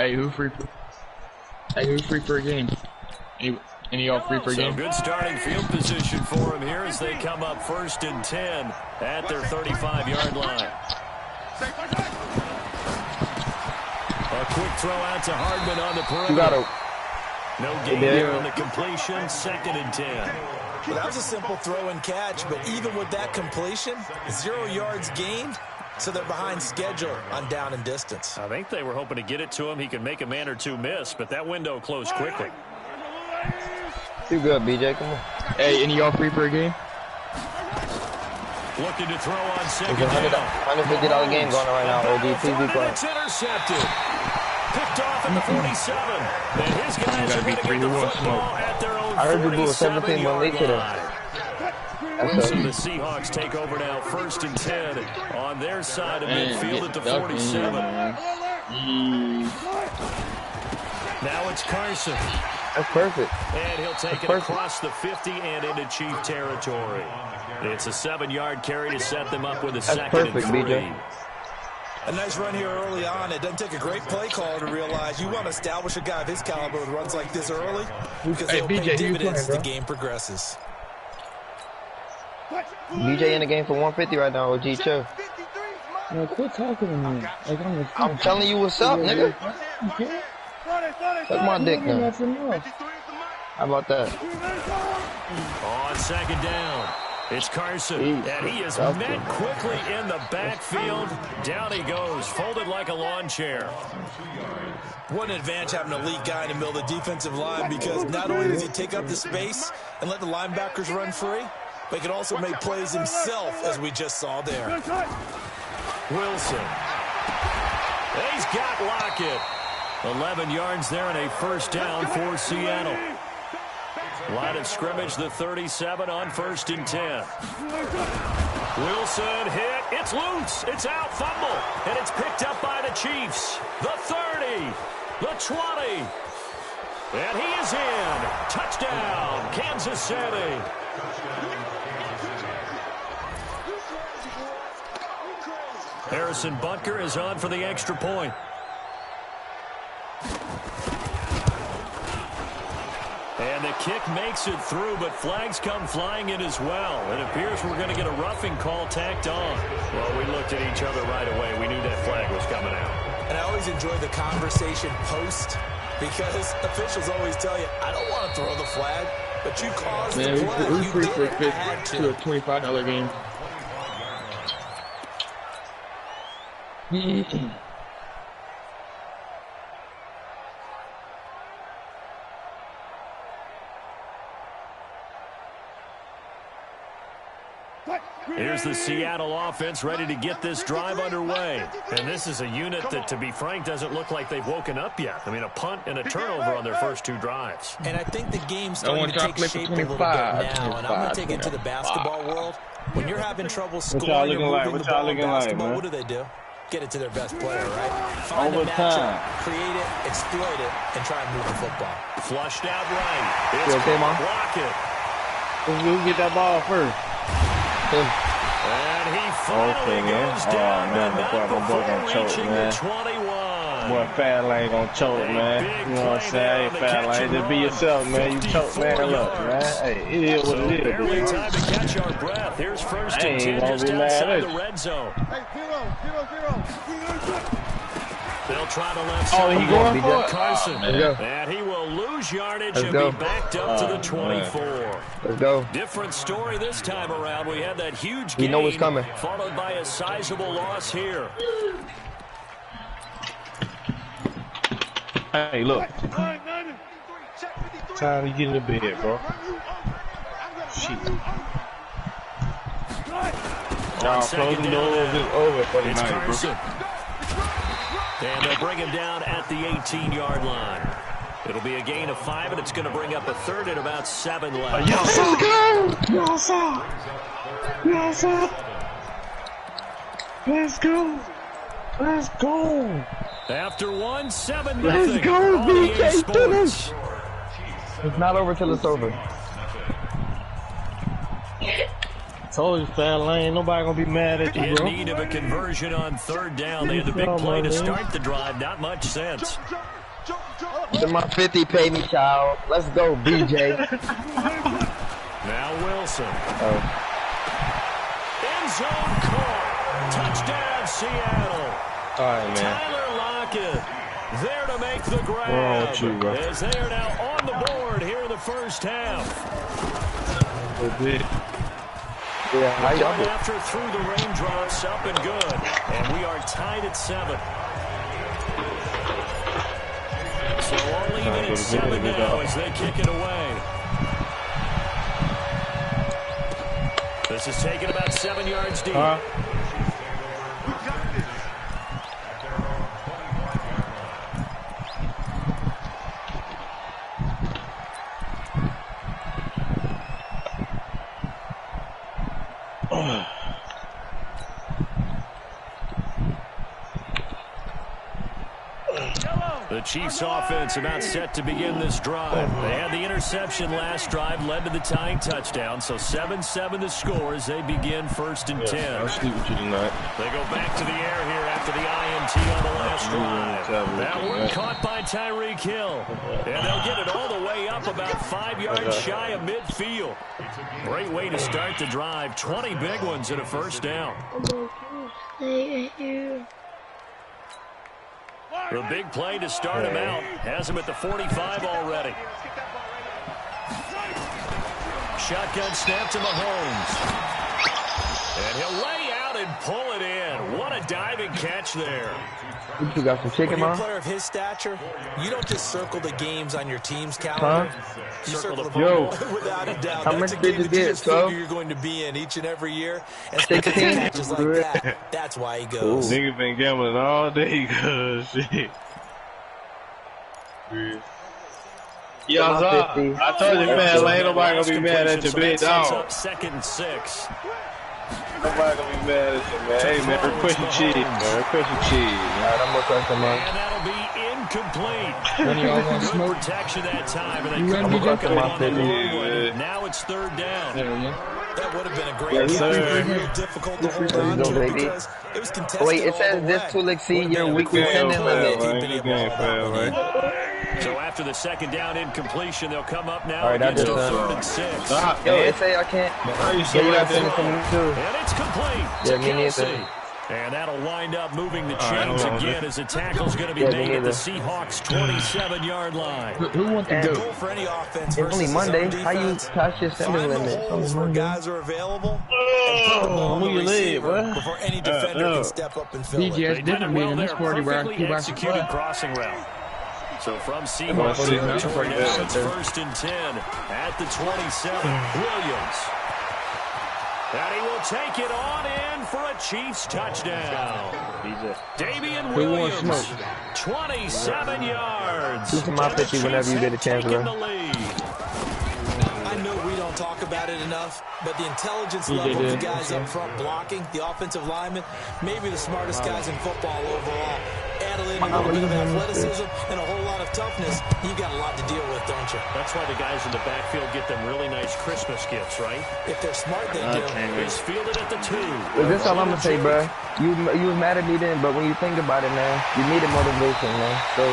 Hey, who free for a game? Any y'all free for a game? So good starting field position for him here as they come up 1st and 10 at their 35-yard line. A quick throw out to Hardman on the perimeter. No gain there on the completion. 2nd and 10. Well, that was a simple throw and catch, but even with that completion, 0 yards gained. So they're behind schedule on down and distance. I think they were hoping to get it to him. He could make a man or two miss, but that window closed quickly. You good, BJ? Come on. Hey, any y'all free for a game? Looking to throw on 2nd down. $150 game going on right now. OG, please be quiet. It's intercepted. Picked off at the 47. And his guys are going to get the football at their own 47-yard line. I heard you blew 17 1 late today. So the Seahawks take over now 1st and 10 on their side of midfield at the 47. Now it's Carson. That's perfect. And he'll take it across the 50 and into Chief territory. It's a 7-yard carry to set them up with a 2nd and 3. BJ. A nice run here early on. It doesn't take a great play call to realize you want to establish a guy of his caliber with runs like this early because they'll pay dividends as the game progresses. BJ in the game for 150 right now, OG, chill. No, quit talking to me. Like I'm telling you what's up, nigga. Suck my dick now. How about that? On 2nd down, it's Carson, and he is met quickly in the backfield. Down he goes, folded like a lawn chair. What an advantage having an elite guy in the middle of the defensive line because not only does he take up the space and let the linebackers run free, but he can also make plays himself, as we just saw there. Wilson. He's got Lockett. 11 yards there and a 1st down for Seattle. Line of scrimmage, the 37 on 1st and 10. Wilson hit. It's loose. It's out. Fumble. And it's picked up by the Chiefs. The 30. The 20. And he is in. Touchdown, Kansas City. Harrison Butker is on for the extra point. And the kick makes it through, but flags come flying in as well. It appears we're going to get a roughing call tacked on. Well, we looked at each other right away. We knew that flag was coming out. And I always enjoy the conversation post because officials always tell you, I don't want to throw the flag. but you caused Man, the play. we free for to a $25 game. Here's the Seattle offense ready to get this drive underway. And this is a unit that, to be frank, doesn't look like they've woken up yet. I mean, a punt and a turnover on their first 2 drives. And I think the game's starting to take shape a little bit now. And I'm going to take it to the basketball world. When you're having trouble scoring or moving the ball in basketball, what do? Get it to their best player, right? Find a matchup, create it, exploit it, and try and move the football. Flushed out right. It's okay, Mom? block it. Who get that ball first? And he finally goes down, man, but not boy gonna before choke, reaching man. the 21. Boy, Fat Lane gonna choke, man. You know what I'm saying? Hey, Fat Lane, just be yourself, man. You choke, man. Look, man. Hey, it is what it is, Barely dude. time to catch our breath. Here's first I and ain't 10 gonna just be mad outside at the you. red zone. Hey, 0. They'll try to left Oh, side. he going for it? Carson. Oh, man. And he will lose yardage Let's and go. be backed up to the 24. Let's go. Different story this time around. We had that huge We gain know what's coming. followed by a sizable loss here. Hey, look. Time to get in the bed, bro. Shit. Y'all closing the doors. It's over for the It's night, bro. Carson. And they'll bring him down at the 18-yard line. It'll be a gain of 5, and it's going to bring up a third at about 7 left. Yes, go! Yes, sir! Yes, sir! Let's go. Let's go. After 1, 7-0. Let's go, on BJ. EA Sports. It's not over till it's over. Told you, Fat Lane, nobody gonna be mad at you, In bro. need of a conversion on 3rd down. They had the big play to start the drive. Not much sense. Then my 50 pay me, child. Let's go, BJ. Now Wilson. Oh. End zone caught. Touchdown, Seattle. All right, man. Tyler Lockett there to make the grab. wrong with you, bro? As they are now on the board here in the first half. Yeah, how y'all Right after through the raindrops, up and good. And we are tied at 7. So all even at 7 now as they kick it away. This is taken about 7 yards deep. The Chiefs offense about set to begin this drive. They had the interception last drive, led to the tying touchdown. So 7-7 the score as they begin 1st and 10. I'll sleep with you tonight. They go back to the air here after the INT on the last drive. That one caught by Tyreek Hill. And they'll get it all the way up about 5 yards shy of midfield. Great way to start the drive. 20 big ones and a first down. Stay here. The big play to start him out. Has him at the 45 already. Shotgun snap to Mahomes. And he'll lay out and pull it in. What a diving catch there. You got some chicken, When you're a man? player of his stature, you don't just circle the games on your team's calendar. You circle the Yo, without a doubt. how That's much a did game you that you get, just bro? figure you're going to be in each and every year. And 16? catches like that, that's why he goes. Niggas been gambling all day, cuz shit. Yeah, I told you, man, ain't nobody gonna be mad at you, big dog. 2nd and 6. Nobody gonna be mad at you, man. Hey, man, request your cheese, man. Request your cheese. Alright, I'm gonna press them up. And that'll be incomplete. When y'all gonna Good smoke? protection that time. And You they ready come to up go? with Come on, on the baby. long one. Now it's 3rd down. That would have been a great Yes, game. sir. It was real difficult to hold There you on go, to baby. because it was contested. Oh, wait, it all says the this way. tool exceed Would've your been a weekly great sending game. limit. Good game, fam, right? So after the 2nd down incompletion, they'll come up now All right, I against did a that. 3rd and 6. Stop, Yo, man. it say I can't. How you Yeah, say you that? gotta send it to me too. And it's complete Yeah, to me neither. Kelsey. And that'll wind up moving the chains again as the tackle's going to be made at the Seahawks' 27-yard line. Who wants to go? Goal for any offense It's only Monday. How you touch your sending limit? It's only Monday. Guys are available. Move your leg, before any defender can step up and fill it. They did it well there. Perfectly executed crossing route. So from Seahawks territory now, it's 1st and 10 at the 27. Williams. And he will take it on in for a Chiefs touchdown. Damian Williams, 27 yards. This is my 50 whenever you get a chance, bro. I know we don't talk about it enough, but the intelligence level of the guys up front blocking, the offensive linemen, maybe the smartest guys in football overall. Add in a little bit of athleticism and a whole lot of toughness, you got a lot to deal with, don't you? That's why the guys in the backfield get them really nice Christmas gifts, right? If they're smart, they do. He's fielded at the 2. Well, this is all I'm going to say, bro. You was mad at me then, but when you think about it, man, you needed motivation, man. So,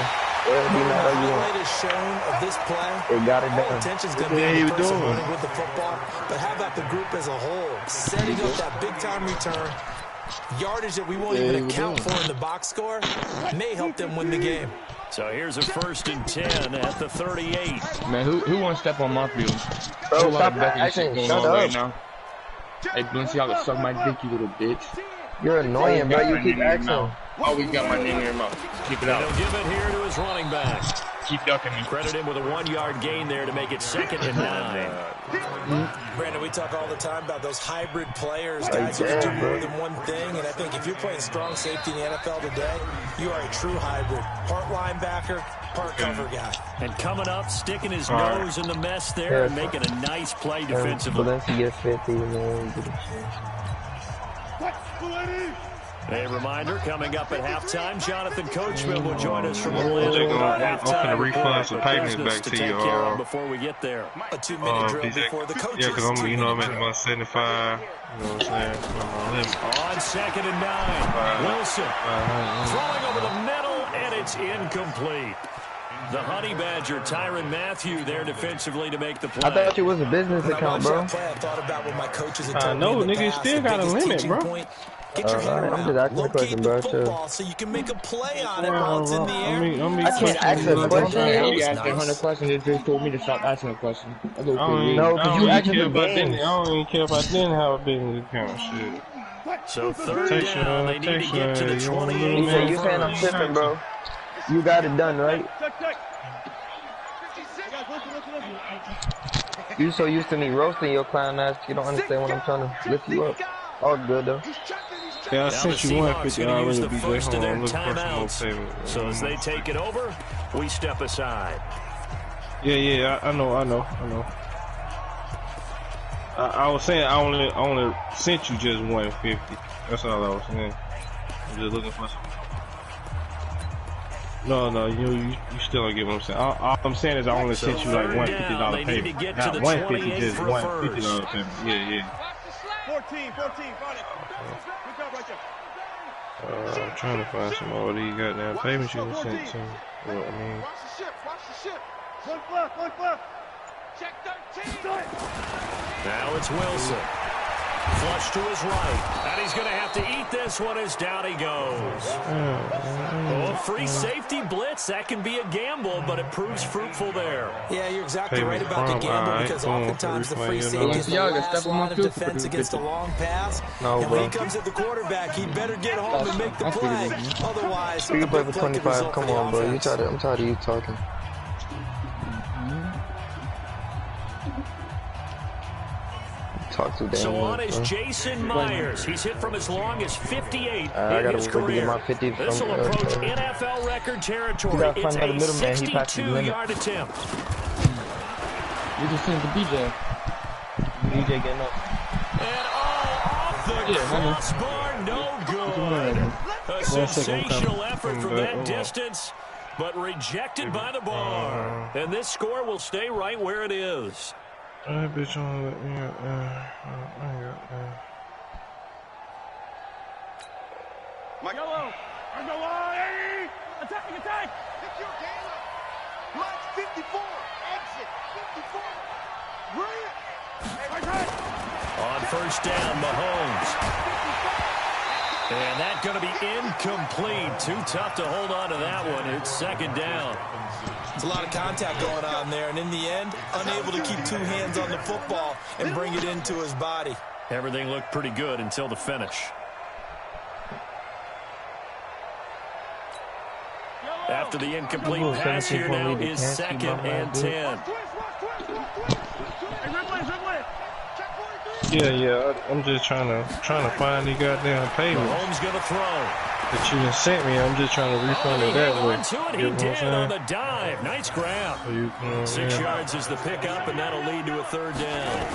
highlight is shown of this play. They got it done. Attention's going to be on the person running with the football, but how about the group as a whole? Setting up that big-time return, yardage that we won't even account for in the box score, may help them win the game. So here's a 1st and 10 at the 38. Man, who wants to step on my field? Bro, stop acting. Shut up. Right now. Hey, Balenciaga, y'all suck my dick, you little bitch. You're annoying, bro. You keep acting. Always got my name in your mouth. Keep it out. He'll give it here to his running back. Keep ducking me. Credit him with a 1-yard gain there to make it 2nd and 9. Brandon, we talk all the time about those hybrid players, guys who can do more than one thing, and I think if you're playing strong safety in the NFL today, you are a true hybrid. Part linebacker, part cover guy. And coming up, sticking his nose in the mess there and making a nice play defensively. Valencia 50, man. A reminder, coming up at halftime, Jonathan Coachman will join us from Atlanta. I'm going to refund some payments back to you. Before we get there. A 2-minute drill before the coaches. Yeah, because I'm at my 75. You know what I'm saying? On 2nd and 9, Wilson throwing over the middle, and it's incomplete. The Honey Badger, Tyrann Mathieu, there defensively to make the play. I thought it was a business account, bro. I thought about what my coaches had I told know, me in the nigga, you past, still got a limit, bro. Get your head I'm around, just asking a locate question, the bro. football so you can make a play on it while it's in the air. I can't ask a question. You asked 100 questions. They just told me to stop asking a question. No, because you asking the games. I don't even care if I didn't have a business account. Shit. So 3rd down, they need to get to the 28. You saying I'm tripping, bro? You got it done, right? You so used to me roasting your clown ass, you don't understand when I'm trying to lift you up. All good though. Yeah, I sent you 150 already, BJ. Hold on, look for some more payment. So as they take it over, we step aside. Yeah, I know. I was saying I only sent you just 150. That's all I was saying. I'm just looking for some. No, you still don't get what I'm saying. All I'm saying is I only sent you like $150 payment. Not 150, just $150 payment. Yeah. 14, got it. Good job right there. I'm trying to find some more of these goddamn payments you sent to me. You know what I mean? Watch the ship. One left. Check 13. Now it's Wilson. Flush to his right. And he's going to have to eat this one as down he goes. Free safety blitz. That can be a gamble, but it proves fruitful there. Yeah, you're exactly right about the gamble because oftentimes the free safety is the last line of defense against a long pass. And when he comes at the quarterback, he better get home and make the play. Otherwise, you can play for 25. Come on, bro. I'm tired of you talking. So on is Jason Myers. He's hit from as long as 58 in his career. This will approach NFL record territory. It's a 62-yard attempt. You just sent to BJ. BJ getting up. And off the crossbar, no good. A sensational effort from that distance, but rejected by the bar. And this score will stay right where it is. That bitch on let me Yellow. Hey! Attack! Pick your game up. Block 54. Exit 54. Brilliant. On 1st down, Mahomes. And that's going to be incomplete. Too tough to hold on to that one. It's second down. There's a lot of contact going on there, and in the end, unable to keep two hands on the football and bring it into his body. Everything looked pretty good until the finish. After the incomplete pass here now is second and 10. Yeah, I'm just trying to find the goddamn payment. Mahomes gonna throw. That you done sent me, I'm just trying to refund it that way. He did on the dive. Nice grab. 6 yards is the pickup, and that'll lead to a third down.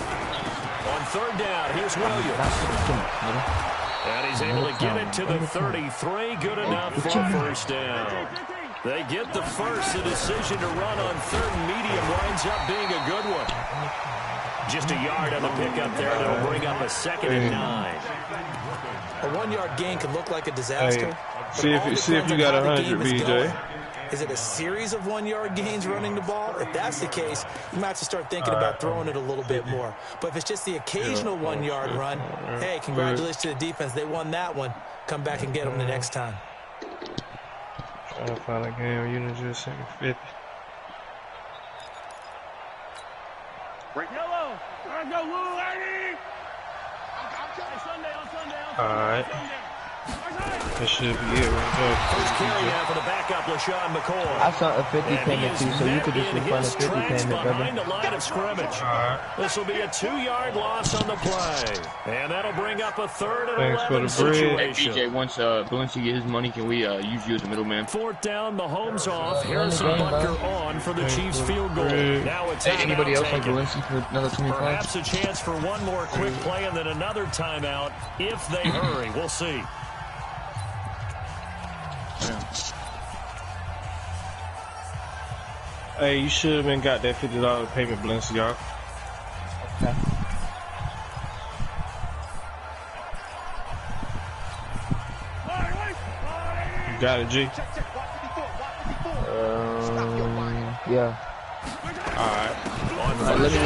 On third down, here's Williams. And he's able to get it to the 33. Good enough for a first down. They get the first. The decision to run on third and medium winds up being a good one. Just a yard on the pickup there. That'll bring up a second and 9. A 1-yard gain could look like a disaster. Hey, see if you got 100, BJ. Is it a series of 1-yard gains running the ball? If that's the case, you might have to start thinking about throwing it a little bit more. But if it's just the occasional 1-yard run, hey, congratulations to the defense. They won that one. Come back and get them the next time. Trying to find a game where you done just sent me 50. Break yellow. Let's go, Lou, lady. Alright. That should be it right there. First carry now for the backup, LaShawn McCoy. I saw a 50 payment too, so you could just refund a 50 payment, behind brother. the line of scrimmage. This will be a 2-yard loss on the play. And that'll bring up a third and 11 situation. Hey, BJ, once Valencia get his money, can we use you as a middleman? Fourth down, Mahomes off. Harrison Butker on for the Chiefs field goal. Now it's anybody else like Valencia for another 25? Perhaps a chance for one more quick play and then another timeout if they hurry. We'll see. Hey, you should have been got that $50 payment, Balenciaga. Okay. You got it, G? Yeah. Alright. Let me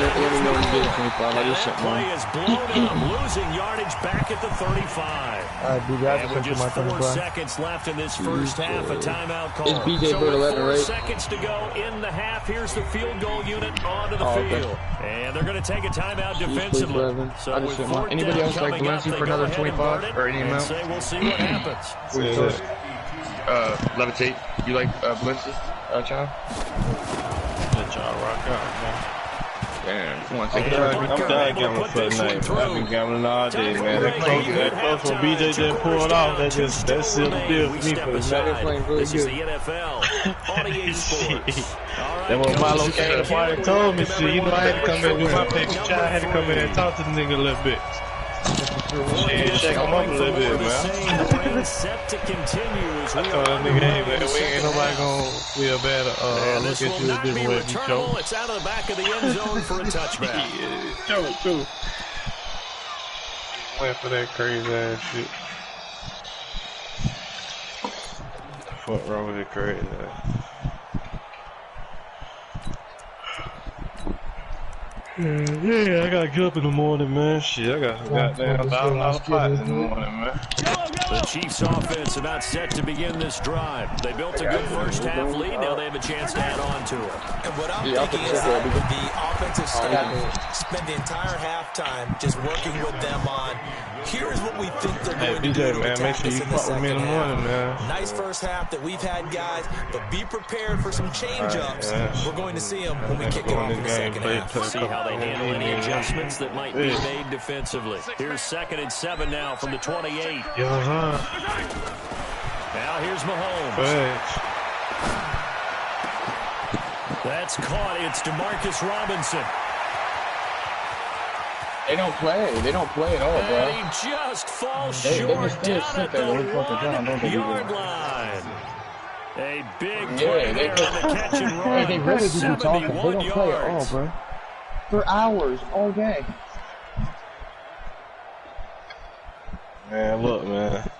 know when you get it, 25. I just sent Play one. is blown up, losing yardage back at the 35. BJ, I And with just 4 25. seconds left in this first half, a timeout call. It's BJ So Bird with 11, 4 right? seconds to go in the half, here's the field goal unit onto the field. And they're going to take a timeout defensively. So I with just sent fourth one. Anybody down else like coming up, Valencia they for go another ahead and 25 burn it or any and amount? say we'll see what happens. Levitate. You like Valencia, John? Let y'all rock out, man. Damn, come on, take I'm it. done gambling for the night. I've been gambling all day, man. That close when BJ just pulled off, that sealed the deal for me for the night. This is the NFL on EA Sports. That was my location. Marty told me, shit, you know, I had to come in with my paper child. I had to come in and talk to the nigga a little bit. Shit, shake him up a little bit, man. Set to continue as I told that nigga, hey, man, we ain't nobody gonna feel bad look at you a different way. You choke. It's out of the back of the end zone for a touchback. Choke, too. Went for that crazy ass shit. Fuck wrong with it crazy ass. Yeah, I gotta get up in the morning, man. Shit, I got some goddamn $1,000 pot in the morning, man. The Chiefs' offense about set to begin this drive. They built a good first half lead. Now they have a chance to add on to it. And what I'm thinking is that the offensive staff spent the entire halftime just working with them on, here's what we think they're going to do to man, make attack sure us you in the fuck with me in second the morning, half. man. Nice first half that we've had, guys, but be prepared for some change-ups. We're going to see them when we kick it off in the second half. See how they handle any adjustmts that might be made defensively. Here's 2nd and 7 now from the 28. Now here's Mahomes. That's caught. It's DeMarcus Robinson. They don't play. They don't play at all, bro. And he just falls short down at the 1-yard line. A big play there on the catch and run. Hey, they really do be talking. They don't play at all, bro. For hours, all day. Man, look, man.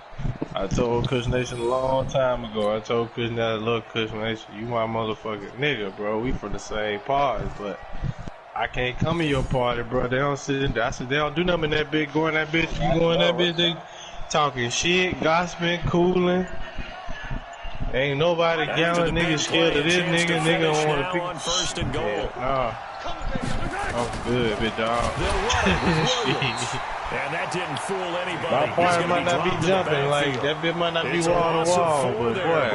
I told Kush Nation a long time ago. I told Kush Nation, I love Kush Nation. You my motherfucking nigga, bro. We from the same parties, but I can't come in your party, bro. They don't sit in there. I said, they don't do nothing in that bitch. Go in that bitch. You go in that bitch, talking shit, gossiping, cooling. Ain't nobody yelling, nigga scared of this nigga. Nigga don't want to pick on first and goal. I'm good, big dog. And that didn't fool anybody. My point might not be jumping like that. Bit might not be wall to wall, but boy,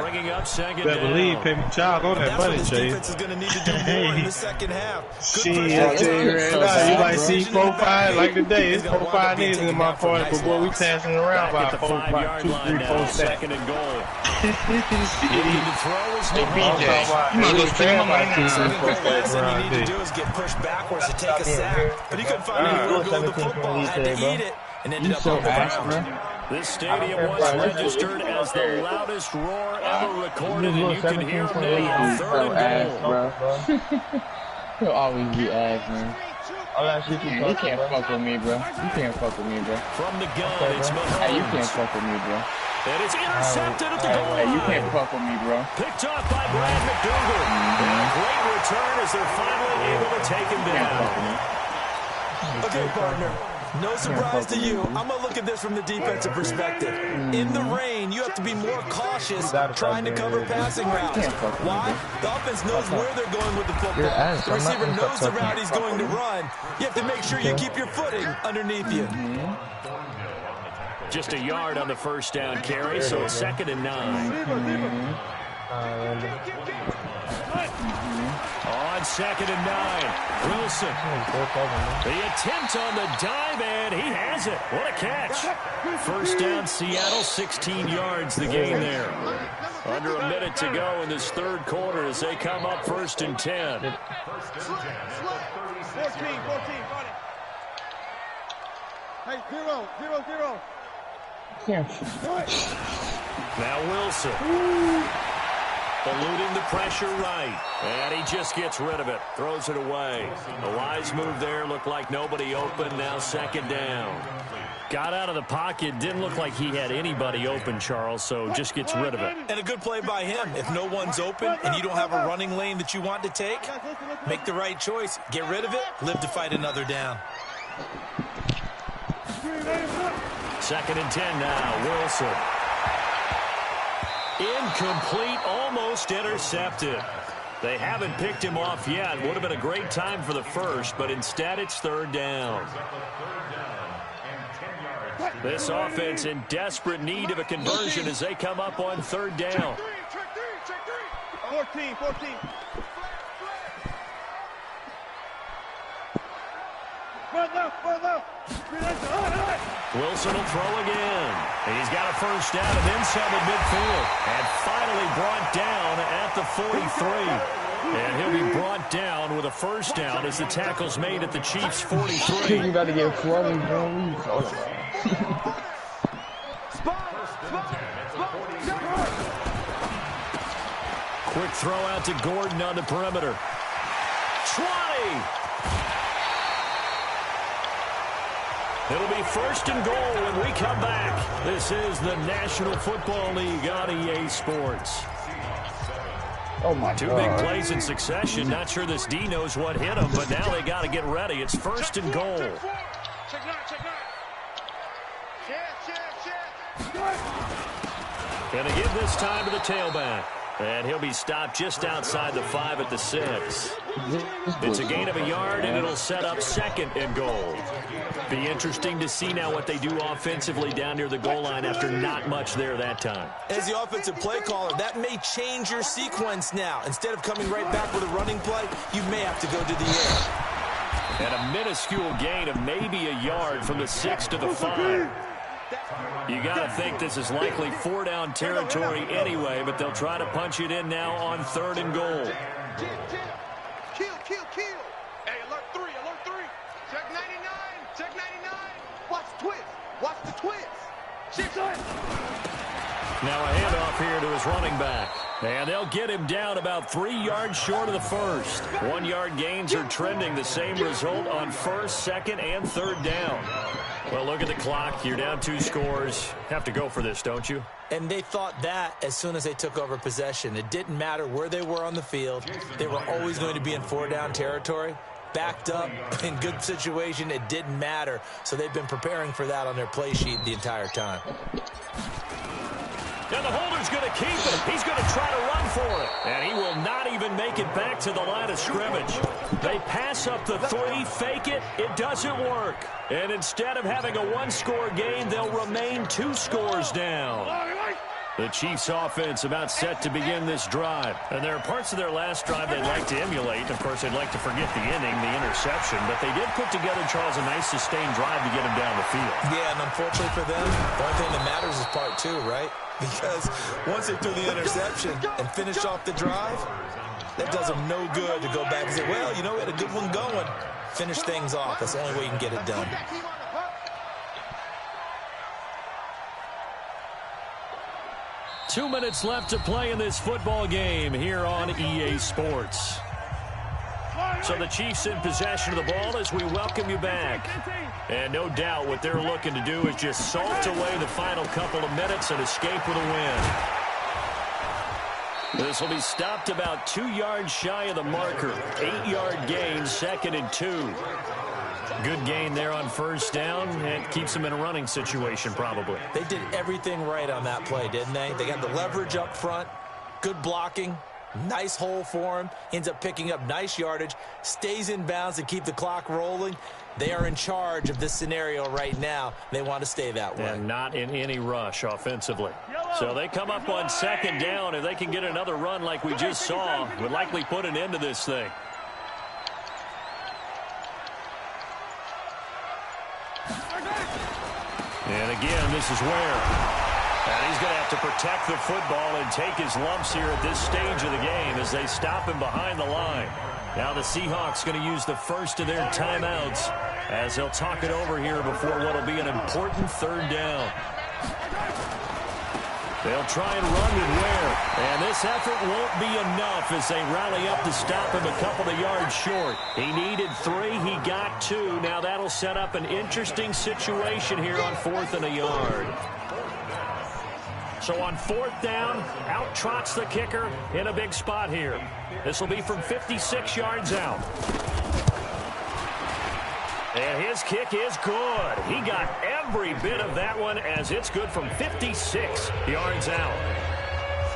better believe pay me child on that money, Chase. Defense is going to need to do more in the second half. Shit, I tell you right now, you might see 4-5 like today. It's 4-5 niggas in my party, but boy, we passing around about 4-5, 2, 3, 4 stacks. Second and goal. Hey, BJ, you might go spend my money now. Last thing you need to do is get pushed backwards to take a sack. But he couldn't find anywhere to go with the football. Had to eat it and ended up on the ground. This stadium was registered as the loudest roar ever recorded, and you can hear it now. Third and goal. He'll always be ass, man. You can't fuck with me, bro. You can't fuck with me, bro. From the gun, it's Mahomes. Hey, you can't fuck with me, bro. And it's intercepted at the goal line. Hey, you can't fuck with me, bro. Picked off by Brad McDougal. And a great return as they're finally able to take him down. Okay, partner. No surprise to you. I'm going to look at this from the defensive perspective. In the rain, you have to be more cautious trying to cover passing routes. Why? The offense knows where they're going with the football. The receiver knows the route he's going to run. You have to make sure you keep your footing underneath you. Just a yard on the first down carry, so it's 2nd and 9. On 2nd and 9, Wilson. The attempt on the dive, and he has it. What a catch. First down, Seattle, 16 yards the gain there. Under a minute to go in this third quarter as they come up 1st and 10. 14. Hey, 0. Now Wilson. Eluding the pressure right. And he just gets rid of it. Throws it away. A wise move there. Looked like nobody open. Now 2nd down. Got out of the pocket. Didn't look like he had anybody open, Charles, so just gets rid of it. And a good play by him. If no one's open and you don't have a running lane that you want to take, make the right choice. Get rid of it. Live to fight another down. 2nd and 10 now. Wilson. Incomplete, almost intercepted. They haven't picked him off yet. Would have been a great time for the first, but instead it's 3rd down. This offense in desperate need of a conversion as they come up on 3rd down. 14. Wilson will throw again. He's got a first down and then some at midfield. And finally brought down at the 43. And he'll be brought down with a first down as the tackle's made at the Chiefs' 43. You about to get flooded, bro. Quick throw out to Gordon on the perimeter. 20. It'll be 1st and goal when we come back. This is the National Football League on EA Sports. Oh, my God. 2 big plays in succession. Not sure this D knows what hit him, but now they got to get ready. It's 1st and goal. Going to give this time to the tailback. And he'll be stopped just outside the 5 at the 6. It's a gain of a yard, and it'll set up 2nd and goal. Be interesting to see now what they do offensively down near the goal line after not much there that time. As the offensive play caller, that may change your sequence now. Instead of coming right back with a running play, you may have to go to the air. And a minuscule gain of maybe a yard from the 6 to the 5. You got to think this is likely 4-down territory anyway, but they'll try to punch it in now on 3rd and goal. Kill. Hey, alert 3. Check 99. Watch the twist. Now a handoff here to his running back. And they'll get him down about 3 yards short of the first. 1-yard gains are trending the same result on 1st, 2nd, and 3rd down. Well, look at the clock. You're down 2 scores. Have to go for this, don't you? And they thought that as soon as they took over possession. It didn't matter where they were on the field. They were always going to be in 4-down territory. backed up, in good situation. It didn't matter. So they've been preparing for that on their play sheet the entire time. And the holder's going to keep it. He's going to try to run for it. And he will not even make it back to the line of scrimmage. They pass up the 3, fake it. It doesn't work. And instead of having a one-score game, they'll remain 2 scores down. The Chiefs offense about set to begin this drive. And there are parts of their last drive they'd like to emulate. Of course, they'd like to forget the inning, the interception. But they did put together, Charles, a nice sustained drive to get them down the field. Yeah, and unfortunately for them, the only thing that matters is part 2, right? Because once they threw the interception and finished off the drive, that does them no good to go back and say, well, you know, we had a good one going. Finish things off. That's the only way you can get it done. Two minutes left to play in this football game here on EA Sports. So the Chiefs in possession of the ball as we welcome you back. And no doubt what they're looking to do is just salt away the final couple of minutes and escape with a win. This will be stopped about 2 yards shy of the marker. 8-yard gain, 2nd and 2. Good gain there on first down, and keeps them in a running situation probably. They did everything right on that play, didn't they? They got the leverage up front, good blocking, nice hole for him, ends up picking up nice yardage, stays in bounds to keep the clock rolling. They are in charge of this scenario right now. They want to stay that way. And not in any rush offensively. So they come up on 2nd down. If they can get another run like we just saw, would likely put an end to this thing. And again, this is where. And he's going to have to protect the football and take his lumps here at this stage of the game as they stop him behind the line. Now the Seahawks going to use the first of their timeouts as they'll talk it over here before what will be an important 3rd down. They'll try and run with Ware. And this effort won't be enough as they rally up to stop him a couple of yards short. He needed 3. He got 2. Now that'll set up an interesting situation here on 4th and a yard. So on 4th down, out trots the kicker in a big spot here. This will be from 56 yards out. And his kick is good. He got every bit of that one as it's good from 56 yards out.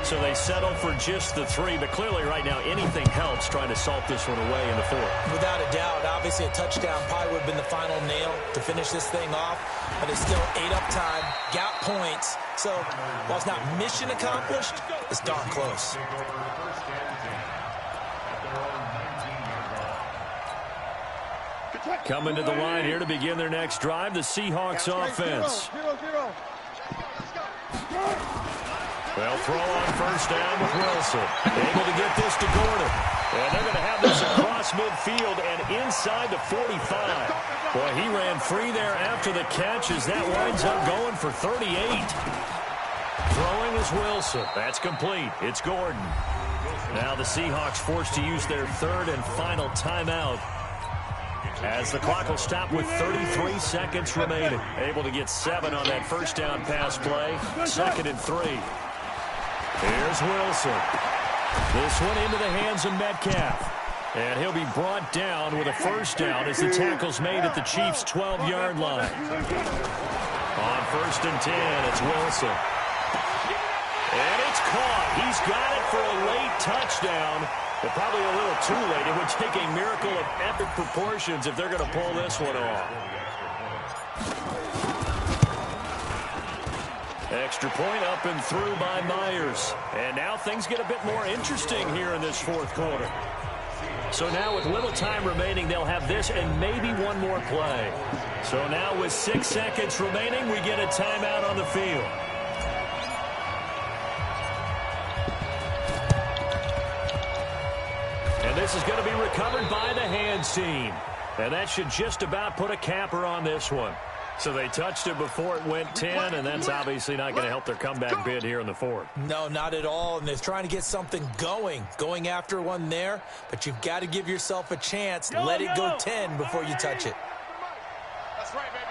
So they settle for just the 3, but clearly right now anything helps trying to salt this one away in the 4th. Without a doubt, obviously a touchdown probably would have been the final nail to finish this thing off, but it's still 8 up time, got points. So while it's not mission accomplished, it's darn close. Coming to the line here to begin their next drive, the Seahawks offense. They'll throw on first down with Wilson. Able to get this to Gordon. And they're going to have this across midfield and inside the 45. Boy, he ran free there after the catch as that winds up going for 38. Throwing is Wilson. That's complete. It's Gordon. Now the Seahawks forced to use their 3rd and final timeout as the clock will stop with 33 seconds remaining. Able to get 7 on that first down pass play. 2nd and 3. Here's Wilson. This one into the hands of Metcalf. And he'll be brought down with a first down as the tackle's made at the Chiefs' 12-yard line. On 1st and 10, it's Wilson. And it's caught. He's got it for a late touchdown. But probably a little too late. It would take a miracle of epic proportions if they're going to pull this one off. Extra point up and through by Myers. And now things get a bit more interesting here in this 4th quarter. So now with little time remaining, they'll have this and maybe one more play. So now with 6 seconds remaining, we get a timeout on the field. And this is going to be recovered by the hands team. And that should just about put a capper on this one. So they touched it before it went 10, and that's obviously not going to help their comeback bid here in the 4th. No, not at all, and they're trying to get something going after one there, but you've got to give yourself a chance. Let it go 10 before you touch it. That's right, baby.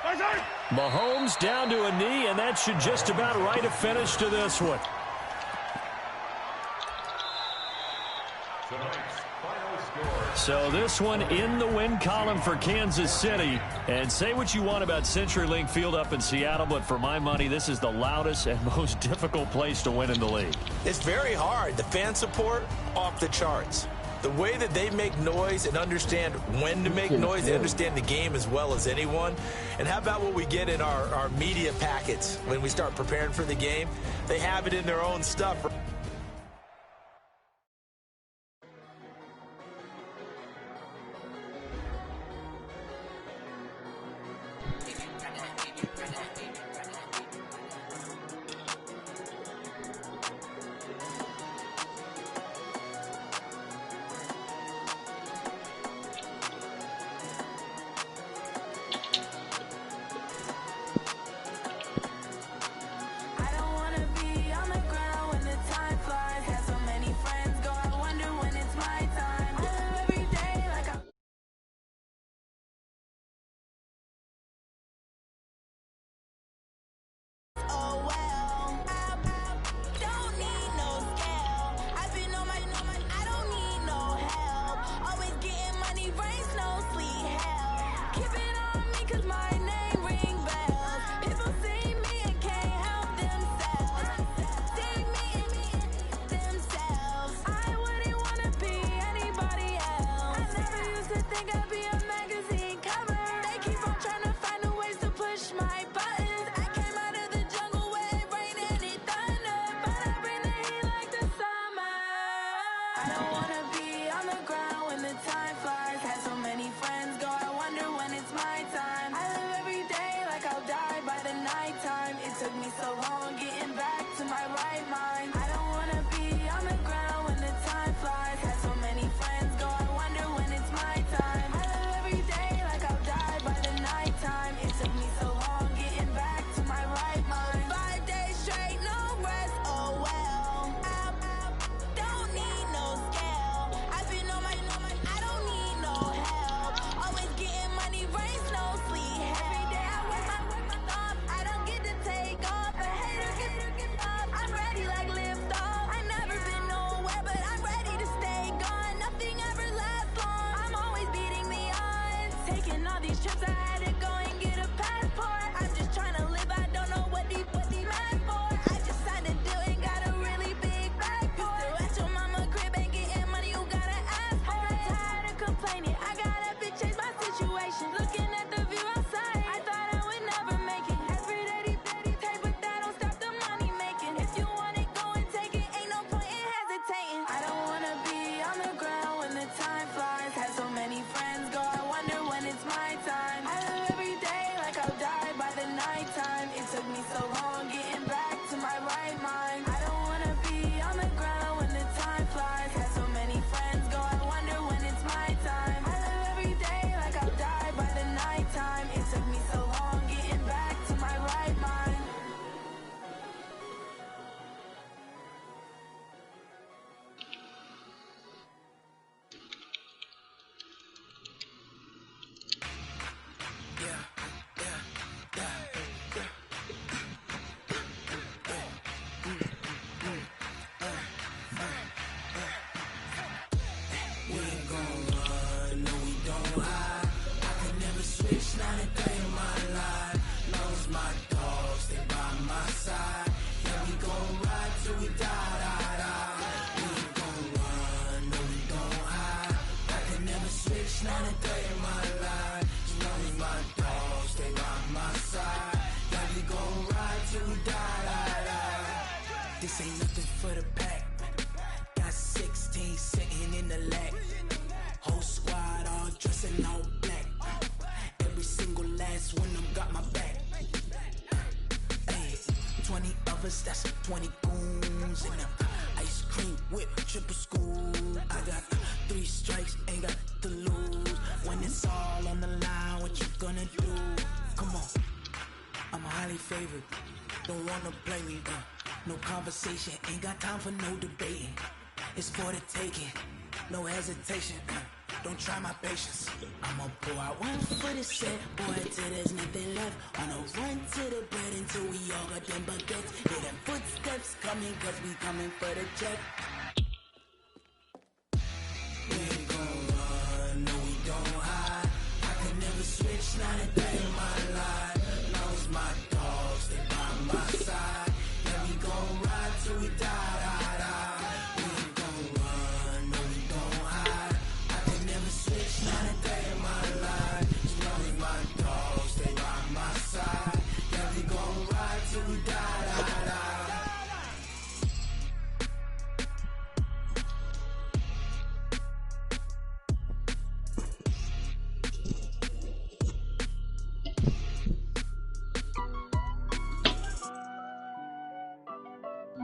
They don't want it. Mahomes down to a knee, and that should just about write a finish to this one. So this one in the win column for Kansas City. And say what you want about CenturyLink Field up in Seattle, but for my money, this is the loudest and most difficult place to win in the league. It's very hard. The fan support, off the charts. The way that they make noise and understand when to make noise, they understand the game as well as anyone. And how about what we get in our media packets when we start preparing for the game? They have it in their own stuff. This ain't nothing for the pack. Got 16 sitting in the lap. Whole squad all dressing all black. Every single last one of them got my back. Hey, 20 of us, that's 20 goons in them. Ice cream whip, triple school. I got 3 strikes, ain't got to lose. When it's all on the line, what you gonna do? Come on, I'm highly favored. Don't wanna play me, no conversation, ain't got time for no debating. It's for the taking, no hesitation. Don't try my patience. I'ma pull out one for the set, boy, till there's nothing left. On a run to the bed until we all got them buckets. Hear them footsteps coming, cause we coming for the check. We ain't gon' run,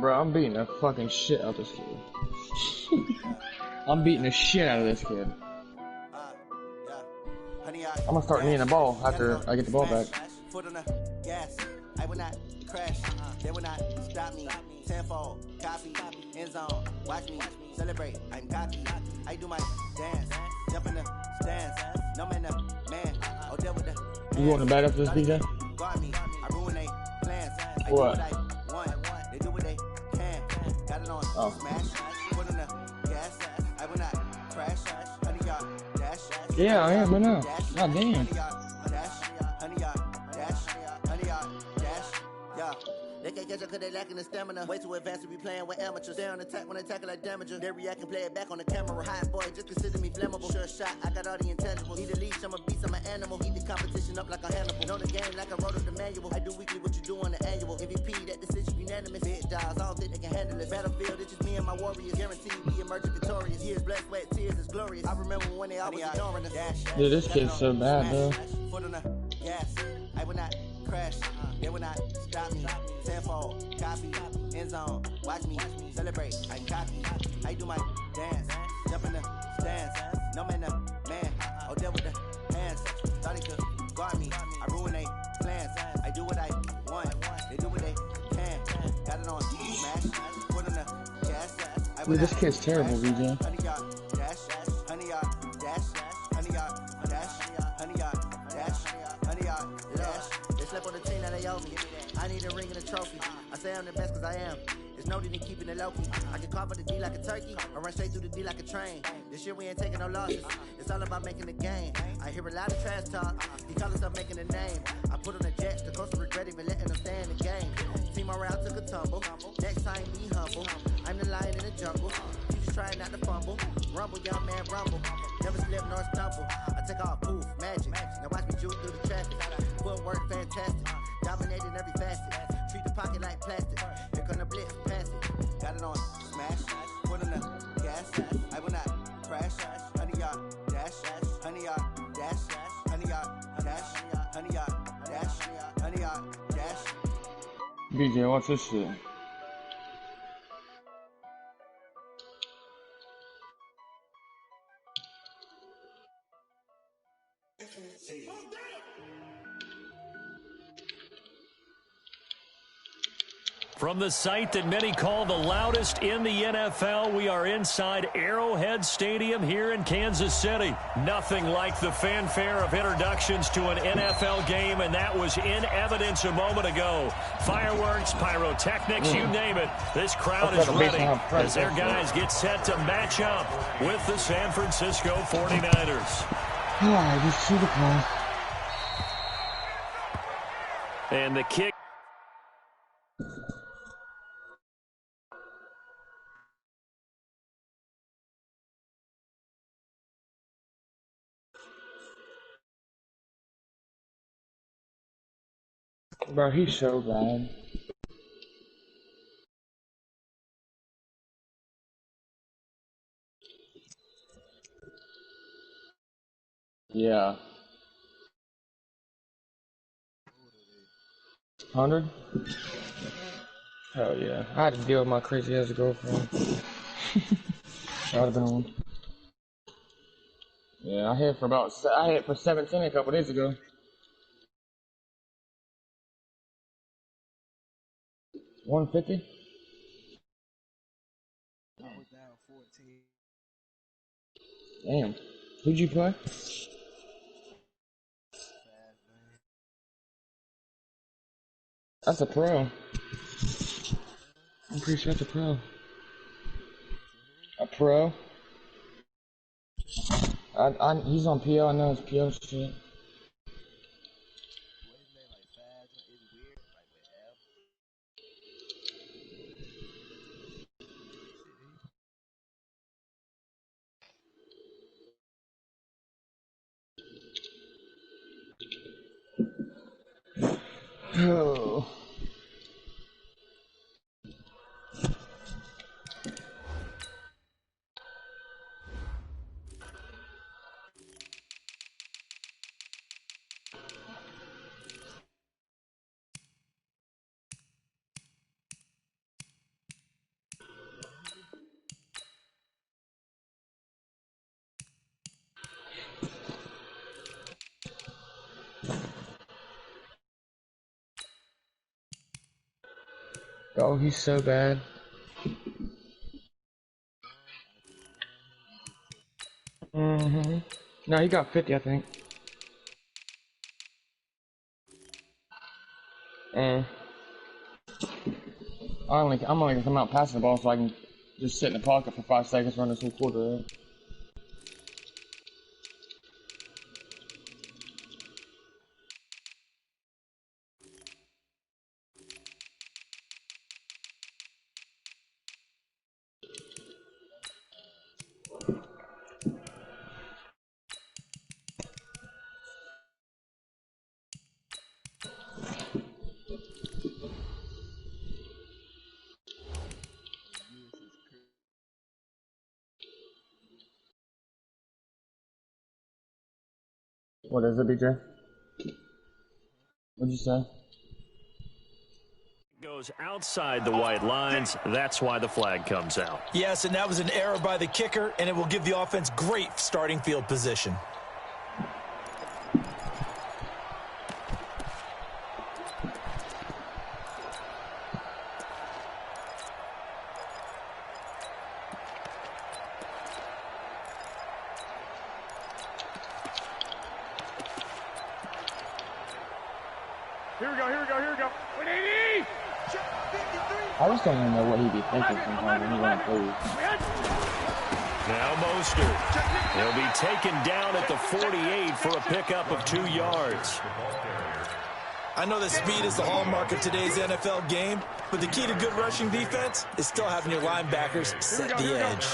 Bro, I'm beating the fucking shit out of this kid. I'm beating the shit out of this kid. I'm gonna start kneeing the ball after I get the ball back. Foot on the gas, I will not crash. They will not stop me. Tenfold, copy, end zone. Watch me celebrate. I'm cocky. I do my dance, jump in the stands. No man, man. Oh, there with the. You want to bat up this DJ? Guard me. I ruin they plans. I What? do what I want. They do what they can. Got it on. Smash. Foot on the gas. I will not crash. 100-yard dash. Yeah, I am right now. God damn. They can't catch up cause they lacking the stamina. Way too advanced to be playing with amateurs. Stay on attack when they tackle like damager. They react and play it back on the camera. Hot boy, just consider me flammable. Sure shot, I got all the intangibles. Need a leash, I'm a beast, I'm an animal. Heat the competition up like a Hannibal. Know the game like I wrote up the manual. I do weekly what you do on the annual. MVP, that decision unanimous. Big dials, I don't think they can handle it. Battlefield, it's just me and my warriors. Guaranteed we emerging victorious. Years, blood, sweat, tears, it's glorious. I remember when they always ignoring us. Dude, this kid's so bad, bro. Foot on the gas, I will not crash. They will not stop me. Tenfold, copy, end zone. Watch me celebrate. I copy. I do my dance. Jump in the stands. No man, man. Oh, there with the hands. Thought he could guard me. I ruin they plans. I do what I want. They do what they can. Got it on smash. Foot on the gas. Dude, this kid's terrible, VJ. 100-yard dash. 100-yard dash. 100-yard dash. 100-yard dash. 100-yard dash. They slept on the team that they owe me. I need a ring and a trophy. I say I'm the best cause I am. It's no need in keeping it low key. I can carve up the D like a turkey, or run straight through the D like a train. This year we ain't taking no losses. It's all about making the game. I hear a lot of trash talk. He call himself making a name. I put on the Jets, the coast regret even letting them stay in the game. Team morale took a tumble. Next time be humble. I'm the lion in the jungle. You just trying not to fumble. Rumble, young man, rumble. Never slip nor stumble. I take off, poof, magic. Now watch me juke through the traffic. Footwork fantastic. Dominating every facet. Treat the pocket like plastic. Here come the blitz, pass it. Got it on smash. Foot on the gas. I will not crash. 100-yard dash. 100-yard dash. 100-yard dash. 100-yard dash. 100-yard dash. VJ, watch this shit. From the site that many call the loudest in the NFL, we are inside Arrowhead Stadium here in Kansas City. Nothing like the fanfare of introductions to an NFL game, and that was in evidence a moment ago. Fireworks, pyrotechnics, you name it. This crowd is ready as their guys get set to match up with the San Francisco 49ers. I just see the play. And the kick. Bro, he's so bad. Yeah. 100? Hell yeah. I had to deal with my crazy ass girlfriend. That would have been one. Yeah, I hit for 17 a couple days ago. $150? Damn. Who'd you play? That's a pro. I'm pretty sure that's a pro. A pro? He's on PL, I know it's PL shit. Oh. Oh, he's so bad. No, he got 50, I think. I'm only gonna come out passing the ball so I can just sit in the pocket for 5 seconds, run this whole quarter. Right? What is it, BJ? What'd you say? Goes outside the white lines. That's why the flag comes out. Yes, and that was an error by the kicker, and it will give the offense great starting field position. Here we go, here we go, here we go. 180! I just don't even know what he'd be thinking sometimes when he runs through. Now Mostert. He'll be taken down at the 48 for a pickup of 2 yards. I know that speed is the hallmark of today's NFL game, but the key to good rushing defense is still having your linebackers set the edge.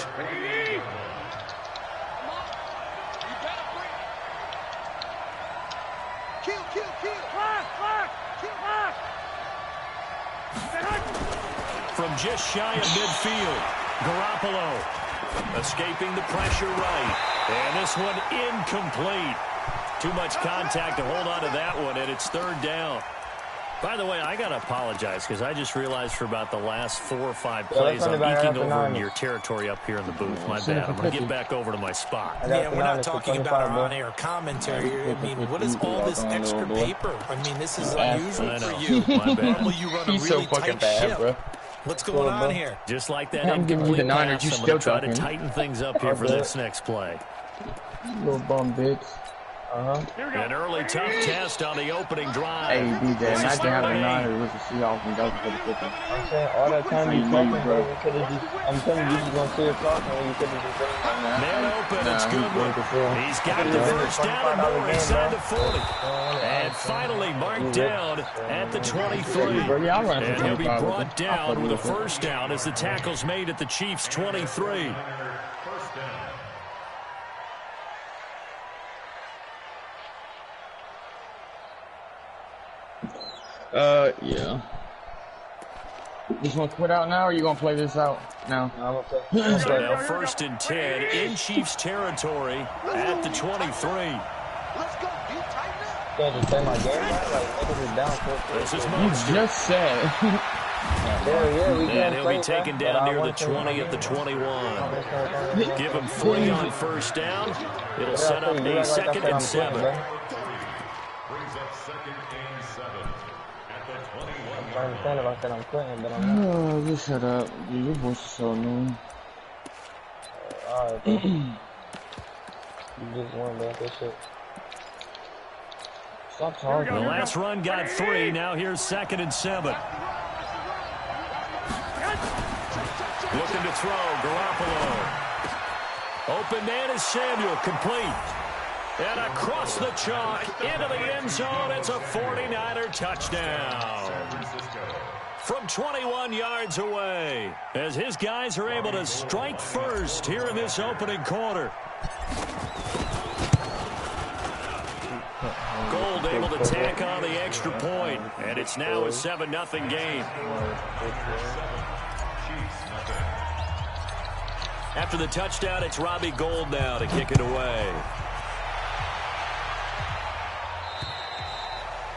From just shy of midfield, Garoppolo escaping the pressure right. And this one incomplete. Too much contact to hold on to that one, and it's 3rd down. By the way, I got to apologize because I just realized for about the last 4 or 5 plays, I'm eking over into your territory up here in the booth. My bad. I'm going to get back over to my spot. Yeah, we're not talking about our on-air commentary here. I mean, what is all this extra paper? I mean, this is unusual for you. My bad. Normally you run a really tight ship. Bro. What's going on here? Just like that I'm giving you the incomplete Niners, you pass, I'm still going to try to talking. tighten things up here for this next play. Little bum bitch. An early tough test on the opening drive. Hey, DJ, imagine having the Niners with the Seahawks and go for the 50. I'm saying, all that time you talking, bro, you could have just, I'm telling you, you just gonna sit here talking when you could have just done that. Man open, it's good. He's got the first down and more inside the 40. And finally marked down at the 23. And he'll be brought down with a first down as the tackle's made at the Chiefs' 23. Yeah. You just want to quit out now, or you gonna play this out now? No, I'm gonna play. So now 1st and 10 in Chiefs territory at the 23. Let's go, you tighten up. Can't just play my game right? Like, niggas is down. This is You Mostert. just said. Yeah, we And he'll be taken down near the 20 at the 21. Give him 3 on first down. It'll set up a 2nd and 7. Brings up 2nd and 7 at the 21. I understand if I said I'm quitting, but I'm not. Oh, just shut up. Dude, your voice is so annoying. Alright, bro. You just won, man. That shit. Stop talking. The last run got 3. Now here's 2nd and 7. Looking to throw, Garoppolo. Open man is Samuel, complete. And across the chalk, into the end zone, it's a 49er touchdown. From 21 yards away, as his guys are able to strike first here in this opening quarter. Gold able to tack on the extra point, and it's now a 7-0 game. After the touchdown, it's Robbie Gould now to kick it away.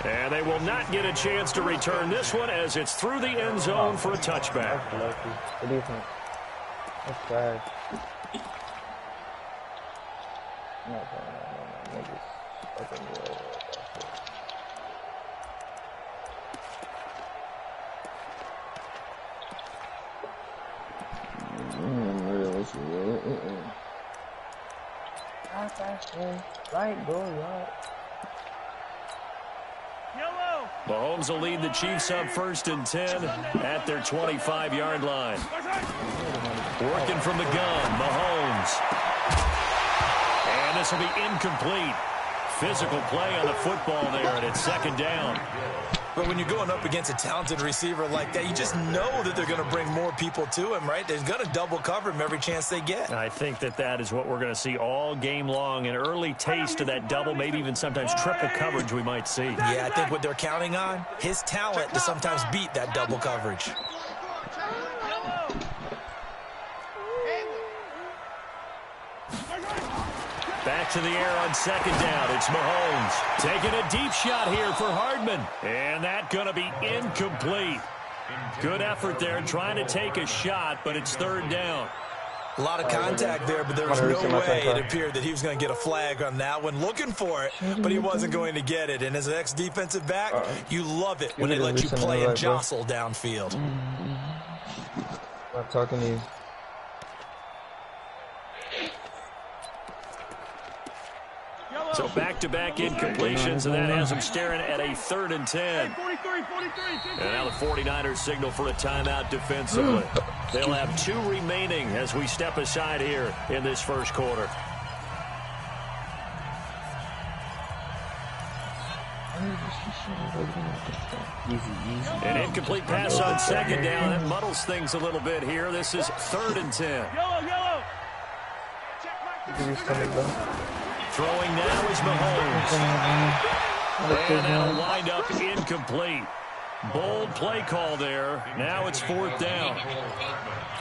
And they will not get a chance to return this one as it's through the end zone for a touchback. What do you think? That's trash. No. Niggas fucking real. Mahomes will lead the Chiefs up 1st and 10 at their 25-yard line. Working from the gun, Mahomes. And this will be incomplete. Physical play on the football there, and it's 2nd down. But when you're going up against a talented receiver like that, you just know that they're going to bring more people to him, right? They're going to double cover him every chance they get. I think that is what we're going to see all game long. An early taste of that double, maybe even sometimes triple coverage we might see. Yeah, I think what they're counting on, his talent to sometimes beat that double coverage. Back to the air on 2nd down. It's Mahomes taking a deep shot here for Hardman. And that's going to be incomplete. Good effort there trying to take a shot, but it's 3rd down. A lot of contact there, but there was no way it appeared that he was going to get a flag on that one. Looking for it, but he wasn't going to get it. And as an ex-defensive back, you love it when they let you play and jostle downfield. I'm not talking to you. So back-to-back incompletions, and that has them staring at a 3rd and 10. And now the 49ers signal for a timeout defensively. They'll have 2 remaining as we step aside here in this first quarter. An incomplete pass on 2nd down. That muddles things a little bit here. This is 3rd and 10. Throwing now is Mahomes. And that'll wind up incomplete. Bold play call there. Now it's 4th down.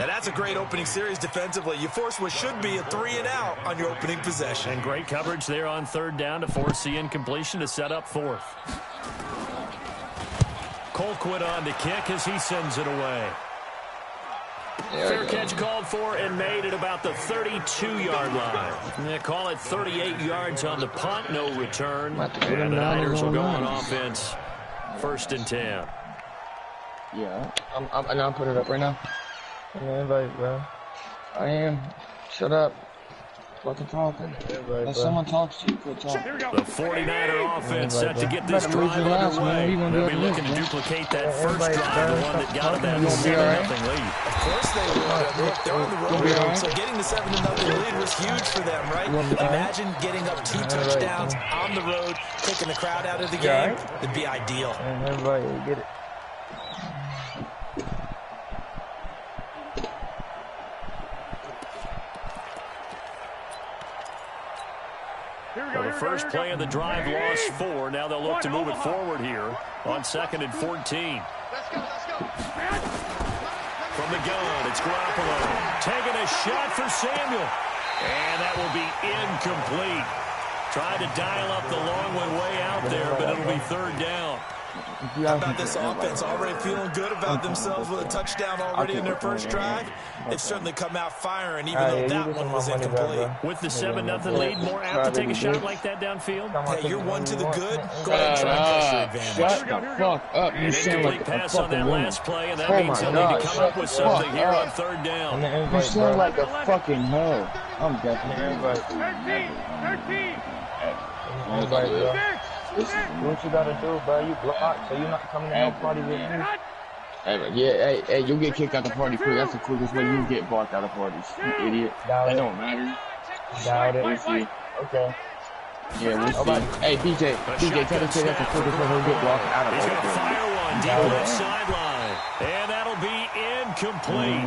Now that's a great opening series defensively. You force what should be a 3-and-out on your opening possession. And great coverage there on 3rd down to force the incompletion to set up 4th. Colquitt on the kick as he sends it away. Fair catch called for and made at about the 32-yard line. They call it 38 yards on the punt, no return. And the Niners will go on offense. 1st and 10. Yeah, I'll put it up right now. I'm gonna invite, bro. I am. Shut up. Fucking talking. If someone talks to you, quit talking. The 49er offense set to get this drive underway. They'll be looking to duplicate that first drive, the one that got them that 7-0 lead. Of course they would. They're on the road, so getting the 7-0 lead was huge for them, right? Imagine getting up 2 touchdowns on the road, taking the crowd out of the game. It'd be ideal. Everybody get it. Well, the first play of the drive lost 4. Now they'll look to move it forward here on 2nd and 14. From the gun, it's Garoppolo taking a shot for Samuel. And that will be incomplete. Tried to dial up the long one way out there, but it'll be 3rd down. How about this offense? Already feeling good about themselves with a touchdown already in their first drive. They've certainly come out firing, even though that one was incomplete. With the 7-0 lead, more apt to take a shot like that downfield? Hey, you're 1 to the good. Go ahead and try and press your advantage. Shut the fuck up. You sound like a pass on that fucking woman. last play, and that means they'll need to come up with something here on 3rd down. You sound like a fucking hoe. I'm definitely 13. What you gotta do, bro? You blocked, so you're not coming to help party with me. Hey, you'll get kicked out the party quick. That's the quickest way you get blocked out of parties. You idiot. That don't matter. Doubt it. We'll see. Okay. Yeah, we'll see. Hey, BJ, tell the kid that's the quickest way he'll get blocked out of parties. He's gonna fire one deep left sideline, and that'll be incomplete.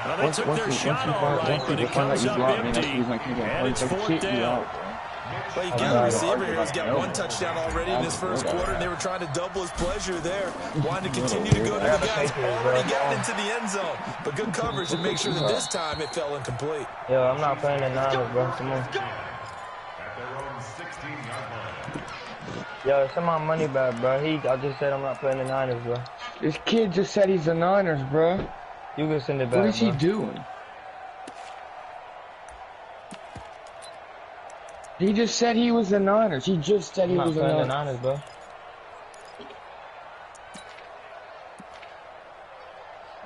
Now they took their shot all right, but it comes up empty, and it's 4th down. Well, you got a receiver here who's got 1 touchdown already in this first quarter, and they were trying to double his pleasure there. Wanted to continue to go to the guys already got into the end zone. But good coverage to make sure that this time it fell incomplete. Yo, I'm not playing the Niners, bro. Come on. Yo, send my money back, bro. I just said I'm not playing the Niners, bro. This kid just said he's the Niners, bro. You can send it back, What is he doing? He just said he was the Niners. He just said he was the Niners, bro.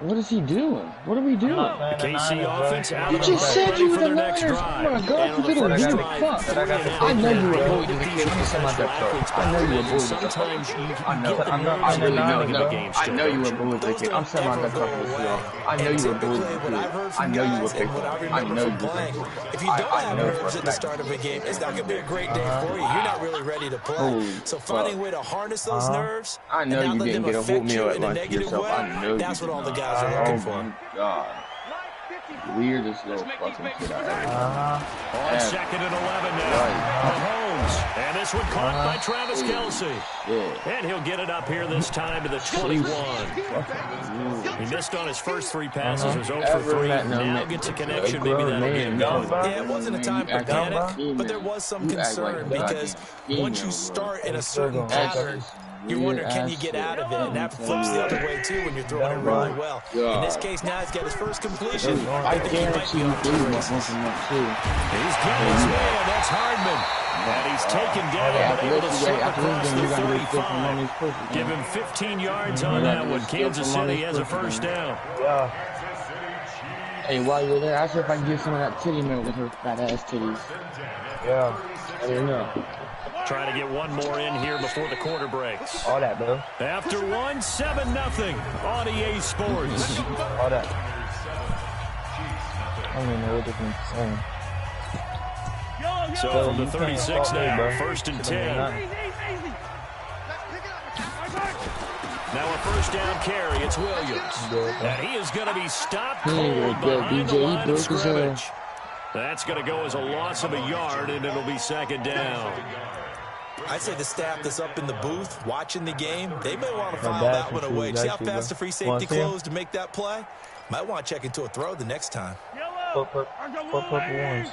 What is he doing? What are we doing? The KC offense out You of the just said you were the next Niners. drive. Oh my God, you little weird fuck. I know you were bullied as a kid. I'm saying my depth chart. I know you were bullied as a kid. I know. I know you were bullied as a kid. I'm saying my depth chart for the Seahawks. I know you were bullied as a kid. I know you were picked on. I know you were picked on. If you don't have nerves at the start of a game, it's not going to be a great day for you. You're not really ready to play. So finding a way to harness those nerves I know you didn't get a whole meal at lunch yourself. I know that's what all the guys are looking for. God. Weirdest little fucking shit I ever On second and 11 now. Mahomes. And this one caught by Travis Kelce. And he'll get it up here this time to the 21. He missed on his first 3 passes. Was 0 for 3. Now gets a connection. Maybe that'll get him going. Yeah, it wasn't a time for panic, but there was some concern because once you start in a certain pattern, you wonder, can you get out of it? And that flips the other way, too, when you're throwing it really well. In this case, now he's got his first completion. I guarantee you do want one from that, too. He's getting his man. That's Hardman. And he's taken down, but able to slip across the 35. Give him 15 yards on that one. Kansas City has a first down. Hey, while you're there, ask her if I can get some of that titty milk with her fat ass titties. I didn't know. Trying to get one more in here before the quarter breaks. All that, bro. After 1, 7-0 on EA Sports. All that. I don't even know what this is saying. So from the 36 now, first and 10. Now a first down carry. It's Williams. And he is going to be stopped cold behind the line of scrimmage. That's going to go as a loss of a yard, and it'll be second down. I'd say the staff that's up in the booth watching the game, they may want to file that one away. See how fast the free safety closed to make that play? Might want to check into a throw the next time. Four purple ones.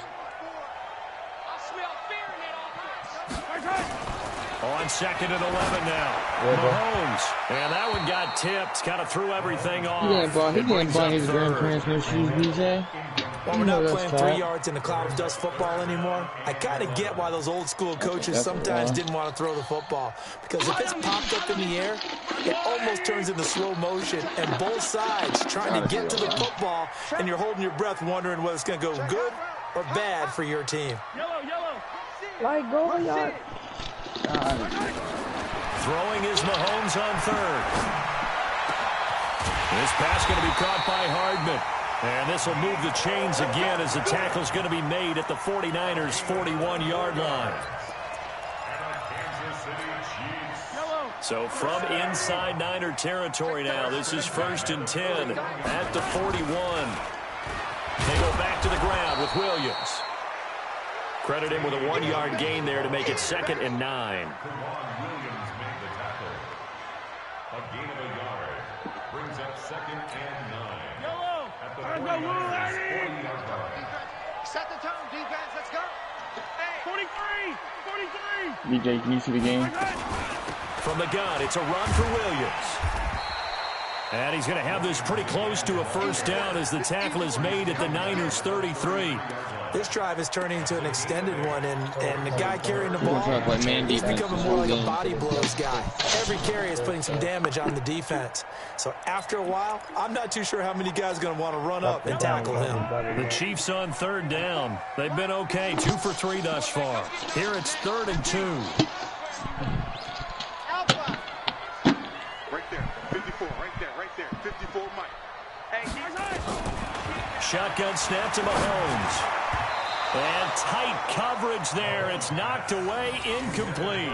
On second and 11 now. Mahomes. And that one got tipped. Kind of threw everything off. He didn't buy his grandparents no shoes, BJ. Well, we're not playing 3 yards in a cloud of dust football anymore. I kind of get why those old school coaches sometimes didn't want to throw the football. Because if it's popped up in the air, it almost turns into slow motion. And both sides trying to get to the football, and you're holding your breath wondering whether it's going to go good or bad for your team. Like, go, y'all. Throwing is Mahomes on third. This pass going to be caught by Hardman. And this will move the chains again as the tackle's going to be made at the 49ers' 41-yard line. So from inside Niner territory now, this is first and 10 at the 41. They go back to the ground with Williams. Credit him with a 1-yard gain there to make it second and 9. Williams made the tackle. A gain of a yard brings up second and 9. At the 40-yard line. Set the tone, defense, let's go. Hey, 43. BJ, can you see the game? From the gun, it's a run for Williams. And he's going to have this pretty close to a first down as the tackle is made at the Niners' 33. This drive is turning into an extended one, and the guy carrying the ball, he's defense becoming more like a body blows guy. Every carry is putting some damage on the defense. So after a while, I'm not too sure how many guys are going to want to run up and tackle him. The Chiefs on third down. They've been okay, 2 for 3 thus far. Here it's 3rd and 2. Right there, 54, right there, 54, Mike. Hey, Shotgun snap to Mahomes. And tight coverage there. It's knocked away, incomplete.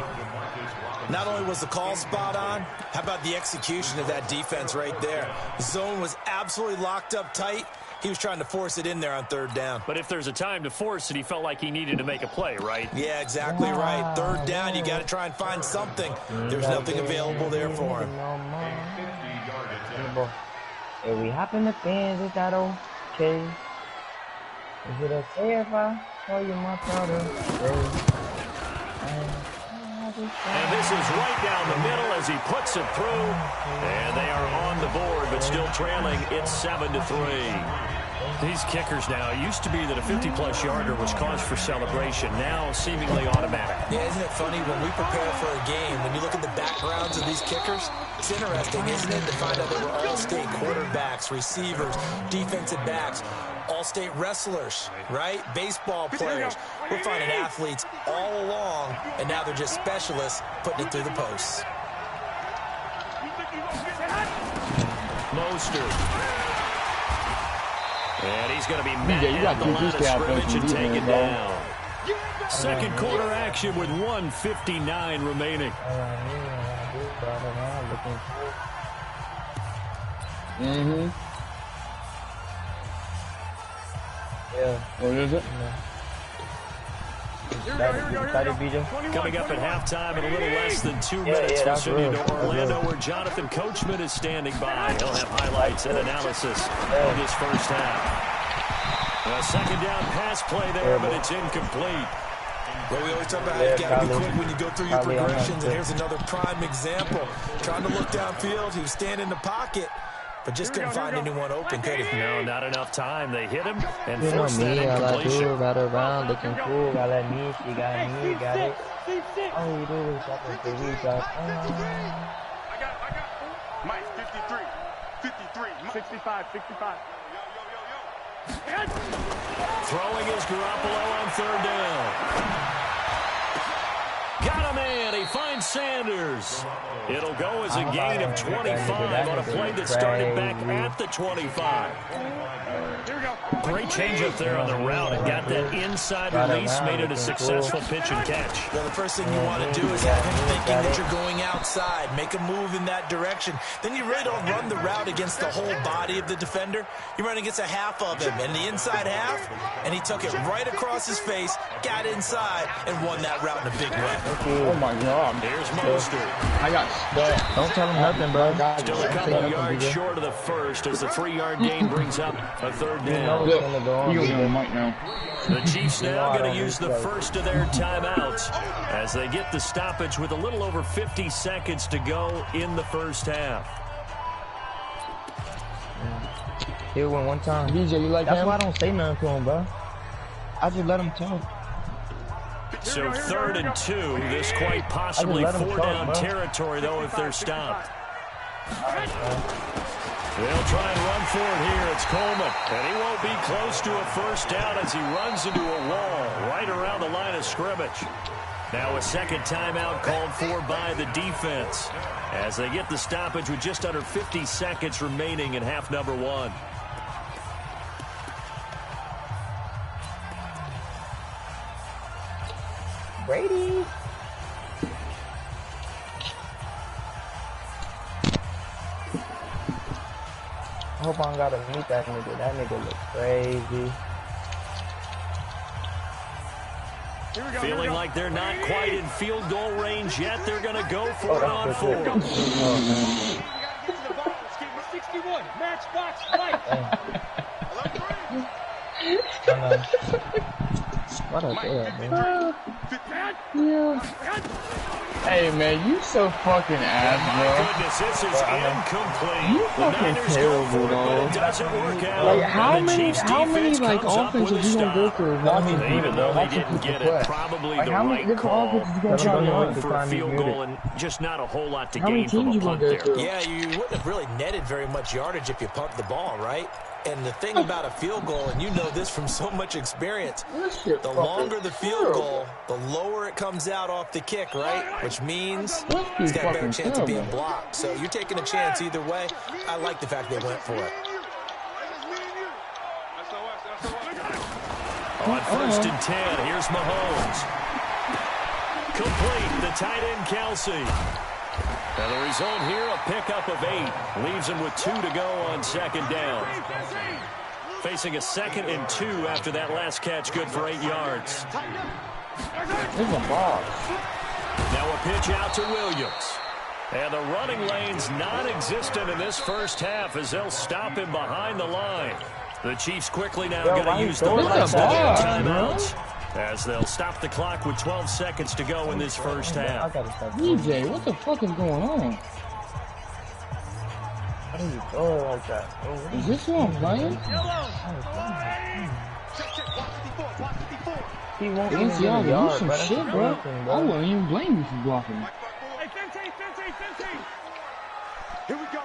Not only was the call spot on, how about the execution of that defense right there? The zone was absolutely locked up tight. He was trying to force it in there on 3rd down. But if there's a time to force it, he felt like he needed to make a play, right? Yeah, exactly right. 3rd down, you got to try and find something. There's nothing available there for him. If we hop in the fence, is that okay? Is it okay if I call you my brother? And this is right down the middle as he puts it through. And they are on the board, but still trailing. It's 7-3. These kickers now, it used to be that a 50-plus yarder was cause for celebration, now seemingly automatic. Yeah, isn't it funny when we prepare for a game, when you look at the backgrounds of these kickers, it's interesting, isn't it, to find out they were all-state quarterbacks, receivers, defensive backs, all-state wrestlers, right? Baseball players. We're finding athletes all along, and now they're just specialists putting it through the posts. Mostert. And he's going to be mad at the line of scrimmage and take it down. Second quarter action with 1:59 remaining. Yeah. What is it? Coming up at halftime in a little less than 2 minutes, we'll send you to Orlando where Jonathan Coachman is standing by. He'll have highlights and analysis of this first half. A second down pass play there, but it's incomplete. Well, we always talk about how you got to be quick when you go through your progressions, and here's another prime example. Trying to look downfield, he was standing in the pocket, but just couldn't find anyone open, could he? No, not enough time. They hit him and You know forced that me, all I incompletion. do, right around, looking cool, got that me, she got me, got it. All we do is shop and say we got, I got Mike, 53, 65. Throwing is Garoppolo on third down. Got a man. He finds Sanders. It'll go as a gain of 25 on a play that started back at the 25. Great change up there on the route and got that inside release, made it a successful pitch and catch. Well, the first thing you want to do is have him thinking that you're going outside, make a move in that direction. Then you really don't run the route against the whole body of the defender. You run against a half of him, and the inside half, and he took it right across his face, got inside, and won that route in a big way. Oh my God. Here's Mostert. I got stuck. Don't tell him nothing, bro. Still a couple of yards short of the first as the 3-yard gain brings up a third down. Look, you go on right now. The Chiefs now going to use the first of their timeouts as they get the stoppage with a little over 50 seconds to go in the first half. He went one time. DJ, you like That's him? why I don't say nothing to him, bro. I just let him talk. So 3rd and 2, this quite possibly 4-down territory, though, if they're stopped. They'll try and run for it here. It's Coleman, and he won't be close to a first down as he runs into a wall right around the line of scrimmage. Now a second timeout called for by the defense as they get the stoppage with just under 50 seconds remaining in half number 1. Brady. I hope I don't gotta meet that nigga. That nigga look crazy. Feeling like they're not quite in field goal range yet. They're going to go for it on 4. You gotta get to the ball. Let's get him 61. Matchbox fight. What a man. Yeah. Hey man, you so fucking ass, bro. Goodness, this is incomplete. You fucking terrible, dog. Doesn't work out. Like how many like offenses you gonna go through watching Even though they didn't get it, play? probably Like the how many right different call. offenses you gonna Trying to try look to for a field goal and just not a whole lot to How many gain from teams a you punt gonna there. go through? Yeah, you wouldn't have really netted very much yardage if you pumped the ball, right? And the thing about a field goal, and you know this from so much experience, the longer the field goal, the lower it comes out off the kick, right? Which means it's got a better chance of being blocked. So you're taking a chance either way. I like the fact they went for it. On 1st and 10, here's Mahomes. Complete, the tight end Kelsey. And the result here, a pickup of 8. Leaves him with 2 to go on 2nd down. Facing a 2nd and 2 after that last catch, good for 8 yards. This is a ball. Now a pitch out to Williams. And the running lane's non-existent in this first half as they'll stop him behind the line. The Chiefs quickly now going to use the last of their timeouts as they'll stop the clock with 12 seconds to go in this first half. DJ, what the fuck is going on? How do you throw it like that? Is this who I'm playing? He won't even get a you yard, some bro. shit, bro. I wouldn't even blame you for blocking. Here we go.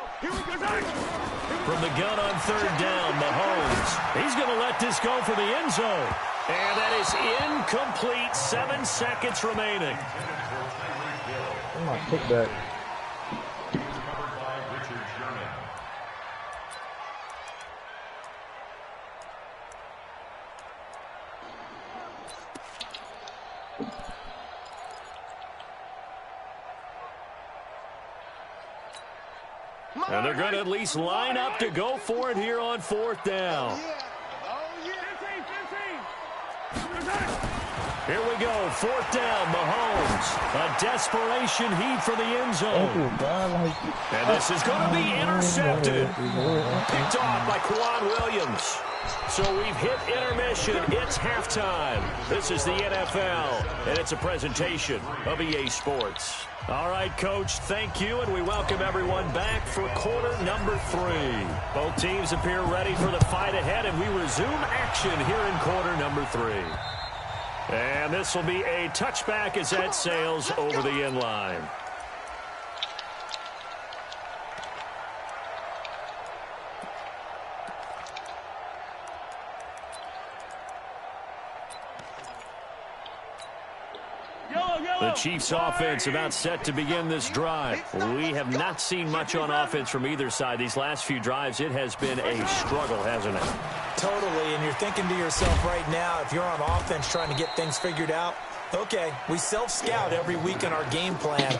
From the gun on third down, Mahomes. He's going to let this go for the end zone. And that is incomplete. 7 seconds remaining. I'm gonna pick that. And they're going to at least line up to go for it here on fourth down. Here we go, fourth down, Mahomes. A desperation heave for the end zone. And this is going to be intercepted. Picked off by Quan Williams. So we've hit intermission. It's halftime. This is the NFL, and it's a presentation of EA Sports. All right, Coach, thank you, and we welcome everyone back for quarter number 3. Both teams appear ready for the fight ahead, and we resume action here in quarter number 3. And this will be a touchback as that sails over the end line. The Chiefs offense about set to begin this drive. We have not seen much on offense from either side. These last few drives, it has been a struggle, hasn't it? Totally, and you're thinking to yourself right now, if you're on offense trying to get things figured out, okay, we self-scout every week in our game plan.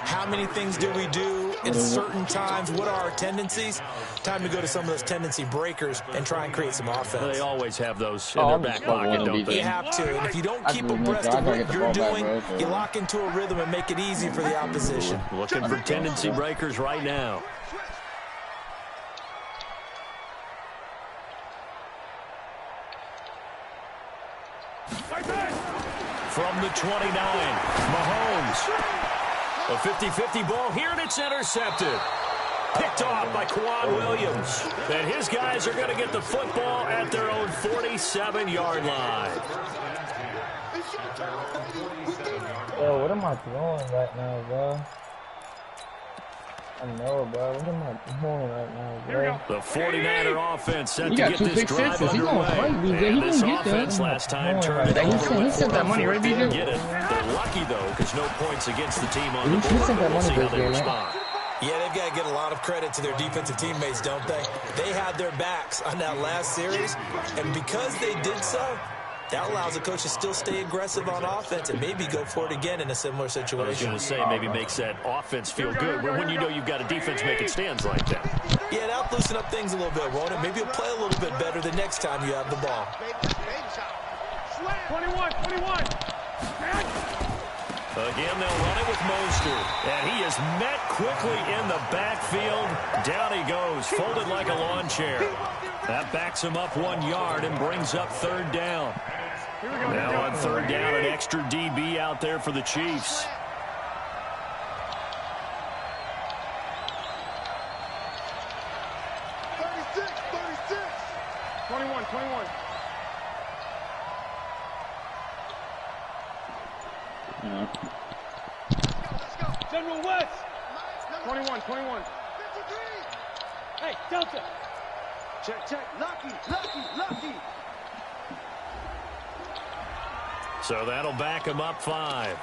How many things do we do at certain times? What are our tendencies? Time to go to some of those tendency breakers and try and create some offense. They always have those in their back pocket, don't they? You have to, and if you don't keep abreast of what you're doing, you lock into a rhythm and make it easy for the opposition. Looking for tendency breakers right now. From the 29, Mahomes. A 50-50 ball here, and it's intercepted. Picked off by Quan Williams. And his guys are going to get the football at their own 47-yard line. Yo, what am I throwing right now, bro? I know, bro. What am I doing right now, bro? The 49er offense set to get this drive underway. And this offense last time turned it over. He sent that money, right, BJ? Get it. They're lucky, though, because no points against the team on the board. We'll see how they respond. Yeah, they've got to get a lot of credit to their defensive teammates, don't they? They had their backs on that last series, and because they did so, that allows the coach to still stay aggressive on offense and maybe go for it again in a similar situation. I was going to say, maybe makes that offense feel good when you know you've got a defense making stands like that. Yeah, that'll loosen up things a little bit, won't it? Maybe you'll play a little bit better the next time you have the ball. 21. Again, they'll run it with Mostert. And he is met quickly in the backfield. Down he goes, folded like a lawn chair. That backs him up 1 yard and brings up third down. Now on third down, an extra DB out there for the Chiefs. General West. 21. Hey, Delta. Check. Lucky. So that'll back him up 5.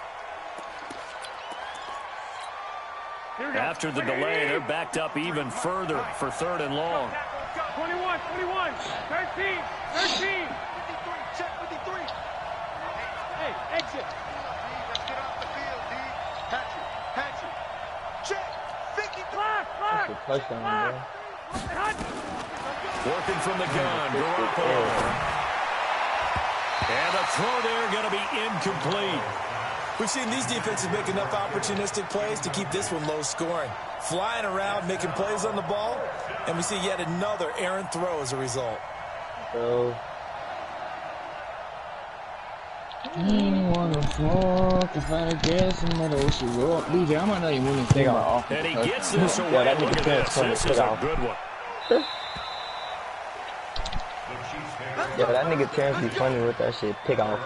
After the delay, they're backed up even further for third and long. 21. 13. Check 53. Hey, exit. Let's get off the field, D. Hatchet. Check. 50. Block. Touchdown, bro. Working from the gun, Garoppolo. And the throw there going to be incomplete. We've seen these defenses make enough opportunistic plays to keep this one low scoring. Flying around, making plays on the ball, and we see yet another errant throw as a result. So Wanna smoke if I guess I'm not also roll. DJ, I might not even win this game by off. And he gets this away. Yeah, that Look nigga at Terrence this. funny. This is a good one. Yeah, that nigga Terrence be funny with that shit. Pick off.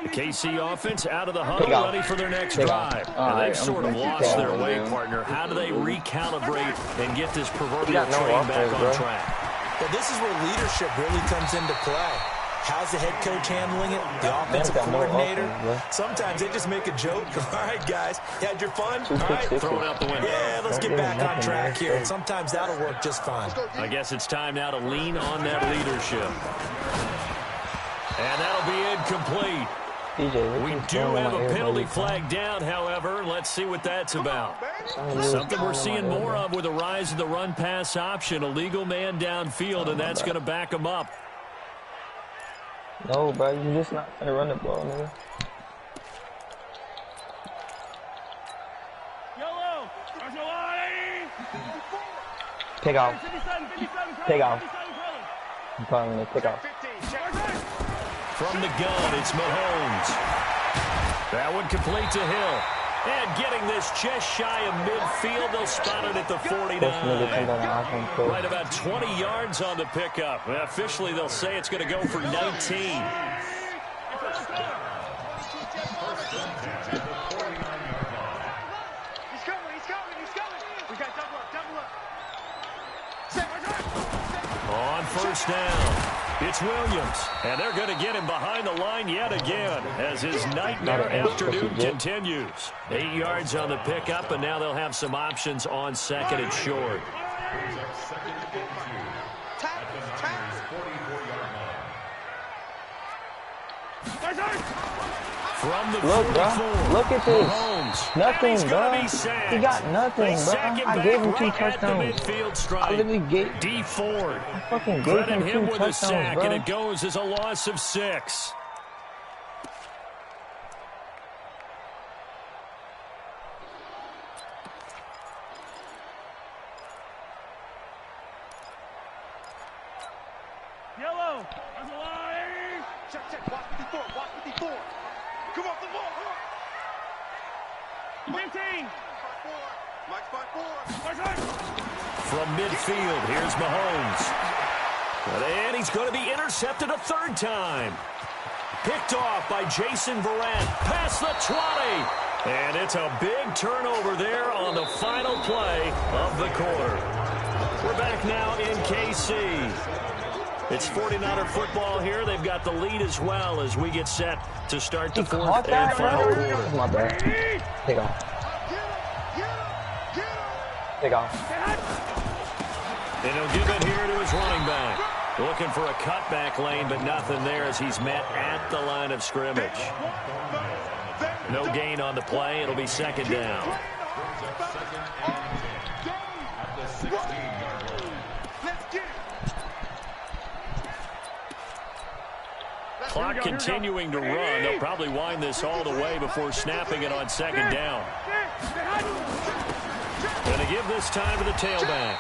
The KC offense out of the huddle, ready for their next drive. And they've sort of lost their way, partner. How do they recalibrate and get this proverbial train back on track? Well, this is where leadership really comes into play. How's the head coach handling it? The offensive coordinator? Sometimes they just make a joke. All right, guys, you had your fun? All right, throw it out the window. Yeah, let's get back on track here. And sometimes that'll work just fine. I guess it's time now to lean on that leadership. And that'll be incomplete. We do have a penalty flag down, however. Let's see what that's about. Something we're seeing more of with the rise of the run-pass option. A legal man downfield, and that's going to back him up. No, bro, you're just not gonna run the ball, nigga. Pick off. Pick off. I'm calling it pick off. From the gun, it's Mahomes. That one complete to Hill. And getting this just shy of midfield, they'll spot it at the 49. Right about 20 yards on the pickup. Officially, they'll say it's going to go for 19. On first down, it's Williams, and they're going to get him behind the line yet again as his nightmare afternoon continues. 8 yards on the pickup, and now they'll have some options on second and short. From the 44, look at this. Mahomes. Nothing, bro. He got nothing, bro. I gave him 2 touchdowns. I literally gave D Ford. I fucking gave him 2 with a sack, touchdowns, bro. and it goes as a loss of 6. Yellow. That's a line. Check. Watch 54. Watch 54. Come off the ball. 15. Mike 5-4. From midfield, here's Mahomes. And he's going to be intercepted a third time. Picked off by Jason Verrett. Past the 20. And it's a big turnover there on the final play of the quarter. We're back now in KC. It's 49er football here. They've got the lead as well as we get set to start the fourth and final quarter. My bad. Take off. Take off. And he'll give it here to his running back. Looking for a cutback lane, but nothing there as he's met at the line of scrimmage. No gain on the play. It'll be second down. Clock continuing to run. They'll probably wind this all the way before snapping it on second down. Going to give this time to the tailback.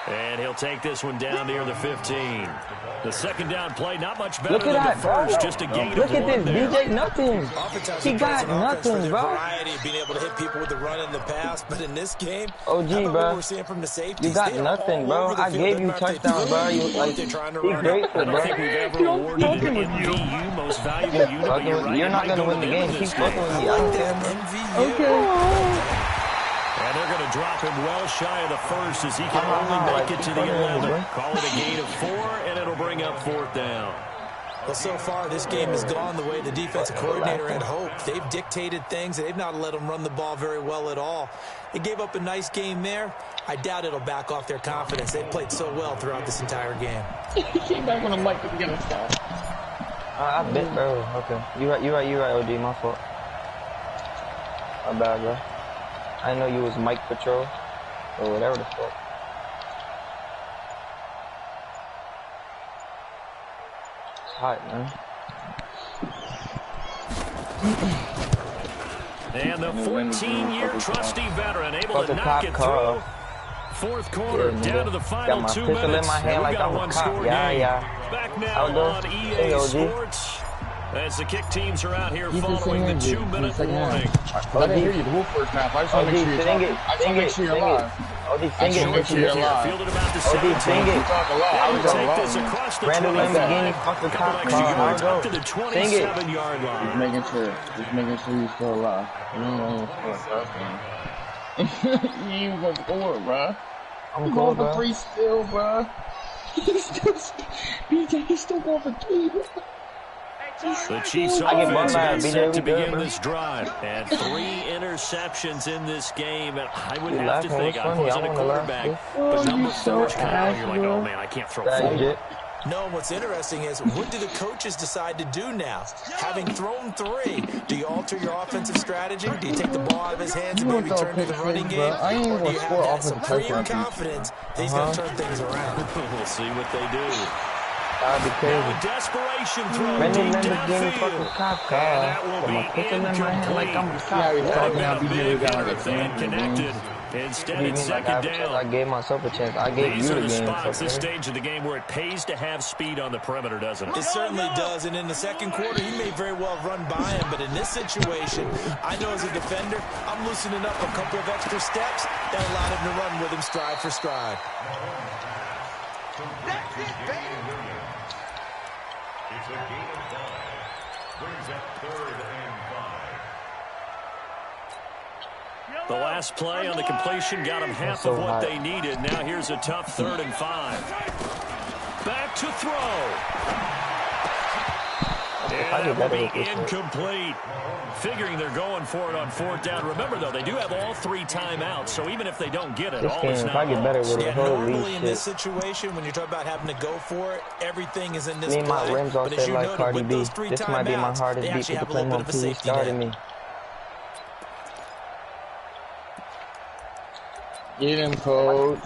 And he'll take this one down near the 15. The second down play, not much better than the first, just a gain of 1 Look at this, there. DJ, nothing. He got nothing, bro. Variety of being able to hit people with the run and the pass, but in this game, OG, bro, we're seeing from the safeties, you got nothing, bro. I gave you touchdowns, bro. You like, be grateful, I don't bro. think we've ever awarded an MVU, most valuable unit, but you're right. You're not gonna win the game. Keep fucking with me. I don't care. Okay. And they're going to drop him well shy of the first as he can only make it to the 11. Call it a gain of 4, and it'll bring up fourth down. Well, so far, this game has gone the way the defensive coordinator had hoped. They've dictated things. They've not let them run the ball very well at all. They gave up a nice game there. I doubt it'll back off their confidence. They've played so well throughout this entire game. He came back on the mic to get a stop. I bet, bro. Okay. You right, OD. My fault. My bad, bro. I know you was Mike Patrol or whatever the fuck. It's hot, man. And the 14-year trusty veteran able to knock it through. Fourth quarter, down to the final 2 minutes. In my hand like I'm a cop. Yeah. Back now on EA Sports. As the kick teams are out here following the 2-minute warning. I didn't hear you the whole first half. I just want to make sure you're alive. OD, sing it. Fielded about the OD, sing it. I was take this across the Brandon Lamborghini, fuck the cop car. up to the 27-yard line. Just making sure you're still alive. You ain't gonna score, bro. I'm going for 3 still, bro. BJ, he's still going for 3, bro. The Chiefs offense is set to begin this drive. And 3 interceptions in this game. And I would have to think, I wasn't a quarterback, but number 4 is kind of, you're like, oh man, I can't throw 4. No, what's interesting is, what do the coaches decide to do now? Having thrown 3, do you alter your offensive strategy? Do you take the ball out of his hands and maybe turn to the running game? Or do you have that supreme confidence that he's going to turn things around? We'll see what they do. That'd be crazy. Now a desperation throw Brandon deep Lamborghini, downfield. fucking cop car. And that will be incomplete. Yeah, Big everything connected. Instead, it's second down. I gave myself a chance. I gave you the game. These are the spots, this stage of the game, where it pays to have speed on the perimeter, doesn't it? It certainly does, and in the second quarter, he may very well run by him, but in this situation, I know as a defender, I'm loosening up a couple of extra steps that allowed him to run with him stride for stride. That's it, baby. It's a gain of 5. Brings up 3rd and 5. The last play on the completion got them half of what they needed. Now here's a tough 3rd and 5. Back to throw. And that will be incomplete. Figuring they're going for it on 4th down. Remember, though, they do have all 3 timeouts, so even if they don't get it, all is not lost. Yeah, normally in this situation, when you're talking about having to go for it, everything is in this play. My rims all but as set you like noted, Cardi with B. those 3 This might be my timeouts, hardest they beat actually to have a play little more bit of a He safety started net. me. Get him, coach.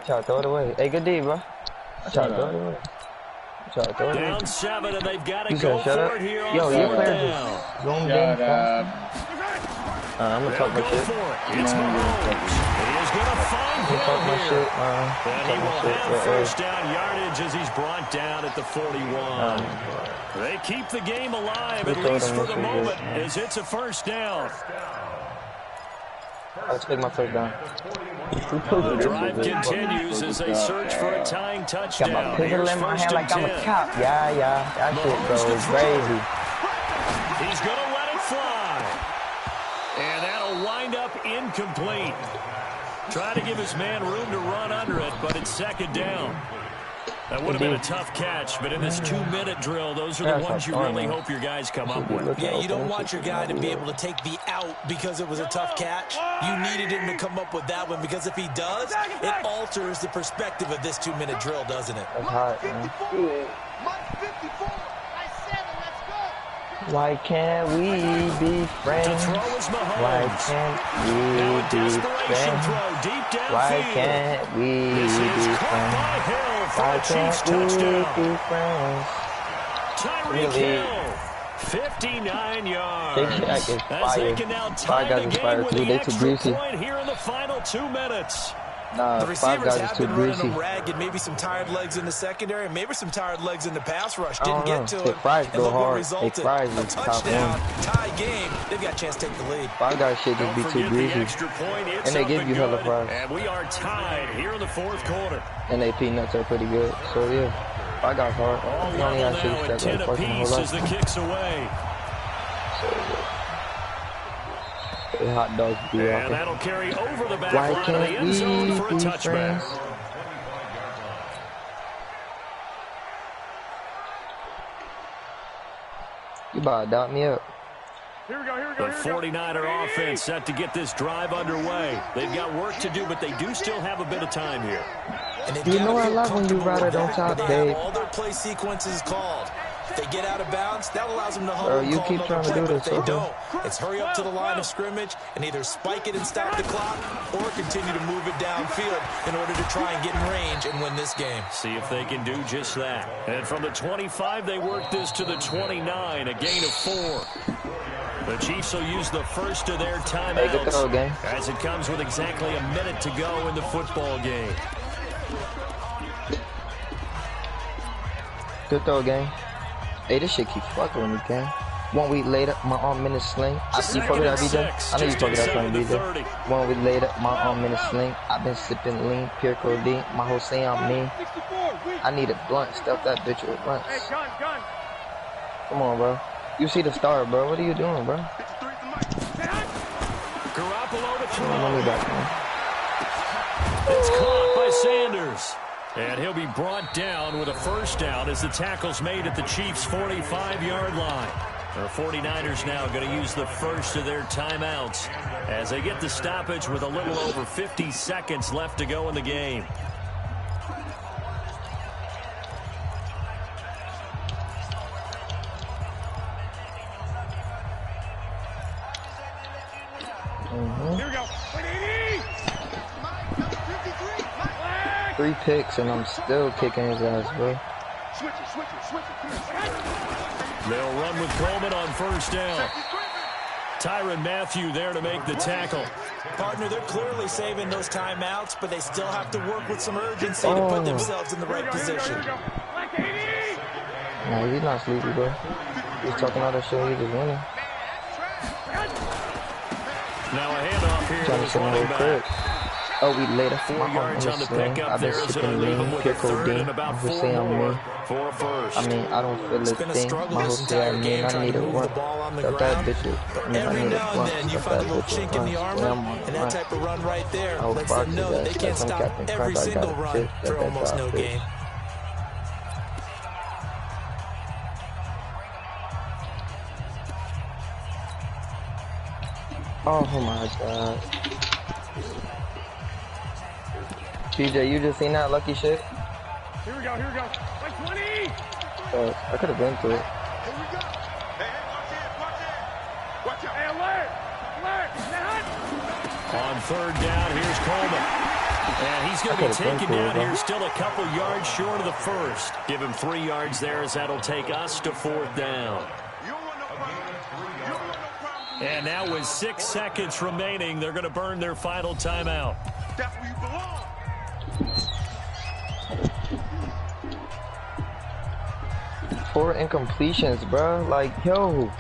Try to throw it away. Hey, good D, bro. Try to throw it away. Down 7, and they've got to go for it here on 4th down. I'm gonna talk my shit. It's Mahomes. He is going to find him here. And he will have 1st down yardage as he's brought down at the 41. They keep the game alive, at least for the moment, as it's a 1st down. Let's take my 1st down. The drive continues as they search for a tying touchdown. Got my pistol in my hand like I'm a cop. Yeah. That shit goes crazy. He's going to let it fly. And that'll wind up incomplete. Try to give his man room to run under it, but it's 2nd down. That would have been a tough catch, but in this 2-minute drill, those are the ones you really hope your guys come up with. Yeah, you don't want your guy to be able to take the out because it was a tough catch. You needed him to come up with that one, because if he does, it alters the perspective of this 2-minute drill, doesn't it? That's hot, man. Why can't we be friends? Why can't we be friends? Why can't we be friends? Why can't we be friends? Really? 59 yards. As they can now tie the game with the extra point here in the final 2 minutes. The receivers have been running them ragged. Maybe some tired legs in the secondary, maybe some tired legs in the pass rush. Didn't get to it. And look what resulted. A touchdown, tie game. They've got a chance to take the lead. Five Guys shit just be too greasy. And they give you hella fries. And we are tied here in the 4th quarter. And they peanuts are pretty good. So yeah, Five Guys hard. All level now at 10 apiece as the kicks away. So good. Hot dogs be and that'll carry over the back line of the end zone for a touchback. You about to dot me up. Here we go. The 49er offense set to get this drive underway. They've got work to do, but they do still have a bit of time here. You know I love when you ride it on top, Dave. All their play sequences called. If they get out of bounds, that allows them to Bro, you keep trying to do this. If they don't, it's hurry up to the line of scrimmage and either spike it and stop the clock or continue to move it downfield in order to try and get in range and win this game. See if they can do just that. And from the 25, they work this to the 29, a gain of 4. The Chiefs will use the first of their timeouts as it comes with exactly a minute to go in the football game. Good throw, gang. Hey, this shit keeps fucking with me, gang. 1 week later, my arm in a sling. I see you fuck with that, BJ? I know you fuck with that song, BJ. 1 week later, my arm in a sling. I've been sipping lean, pure codeine. My whole say I'm mean. I need a blunt. Stuff that bitch with blunts. Come on, bro. You see the star, bro. What are you doing, bro? Garoppolo to throw. It's caught by Sanders. And he'll be brought down with a first down as the tackle's made at the Chiefs' 45-yard line. Our 49ers now going to use the first of their timeouts as they get the stoppage with a little over 50 seconds left to go in the game. Here we go. 3 picks and I'm still kicking his ass, bro. They'll run with Coleman on first down. Tyrann Mathieu there to make the tackle. Partner, they're clearly saving those timeouts, but they still have to work with some urgency to put themselves in the right position. Nah, he's not sleepy, bro. He's talking all that shit. He's just winning. Now a handoff here to the running back. Oh, we later. 4 yards on the pickup. I've been sipping lean, pure codeine. I'm who say I'm me. For a first. I mean, I don't feel this thing. My whole say I mean, I need a run. Got that bitch. I mean, I need a run. You find a little chink in the armor, and that type of run right there lets them know that they can't stop every single run for almost no gain. Oh my god. TJ, you just seen that lucky shit? Here we go, here we go. Like 20! I could have been to it. Here we go. Hey, watch it. Watch out. Hey, alert! On third down, here's Coleman. And he's going to be taken down here, still a couple yards short of the first. Give him 3 yards there as that'll take us to 4th down. And now with 6 seconds remaining, they're going to burn their final timeout. That's where you belong. 4 incompletions, bro. Like, yo,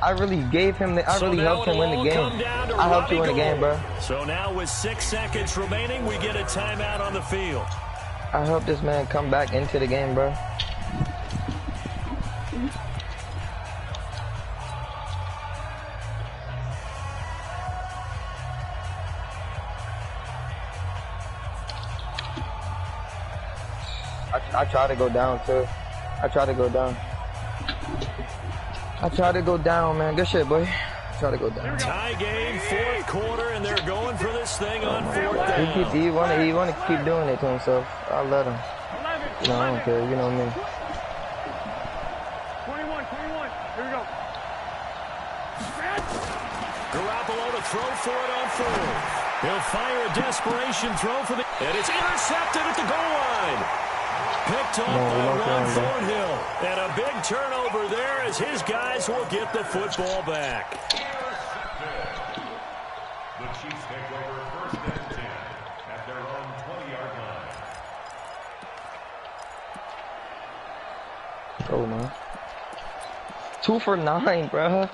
I really gave him I really helped him win the game. I helped you win the game, bro. So now with 6 seconds remaining, we get a timeout on the field. I helped this man come back into the game, bro. I try to go down too. I try to go down. I try to go down, man. Good shit, boy. I try to go down. Tie game, 4th quarter, and they're going for this thing on 4th down. He want to keep doing it to himself. I'll let him. No, I don't care. You know me. 21. Here we go. Garoppolo to throw for it on 4th. He'll fire a desperation throw for the... And it's intercepted at the goal line. Picked off by Ron Thornhill. And a big turnover there as his guys will get the football back. The Chiefs take over 1st and 10 at their own 20-yard line. Go, man. 2 for 9, bro.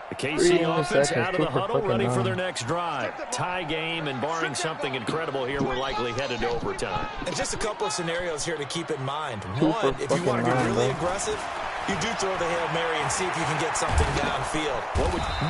The KC offense out of the huddle, ready for their next drive. Tie game, and barring something incredible here, we're likely headed to overtime. And just a couple of scenarios here to keep in mind. One, if you want to be really aggressive, you do throw the Hail Mary and see if you can get something downfield.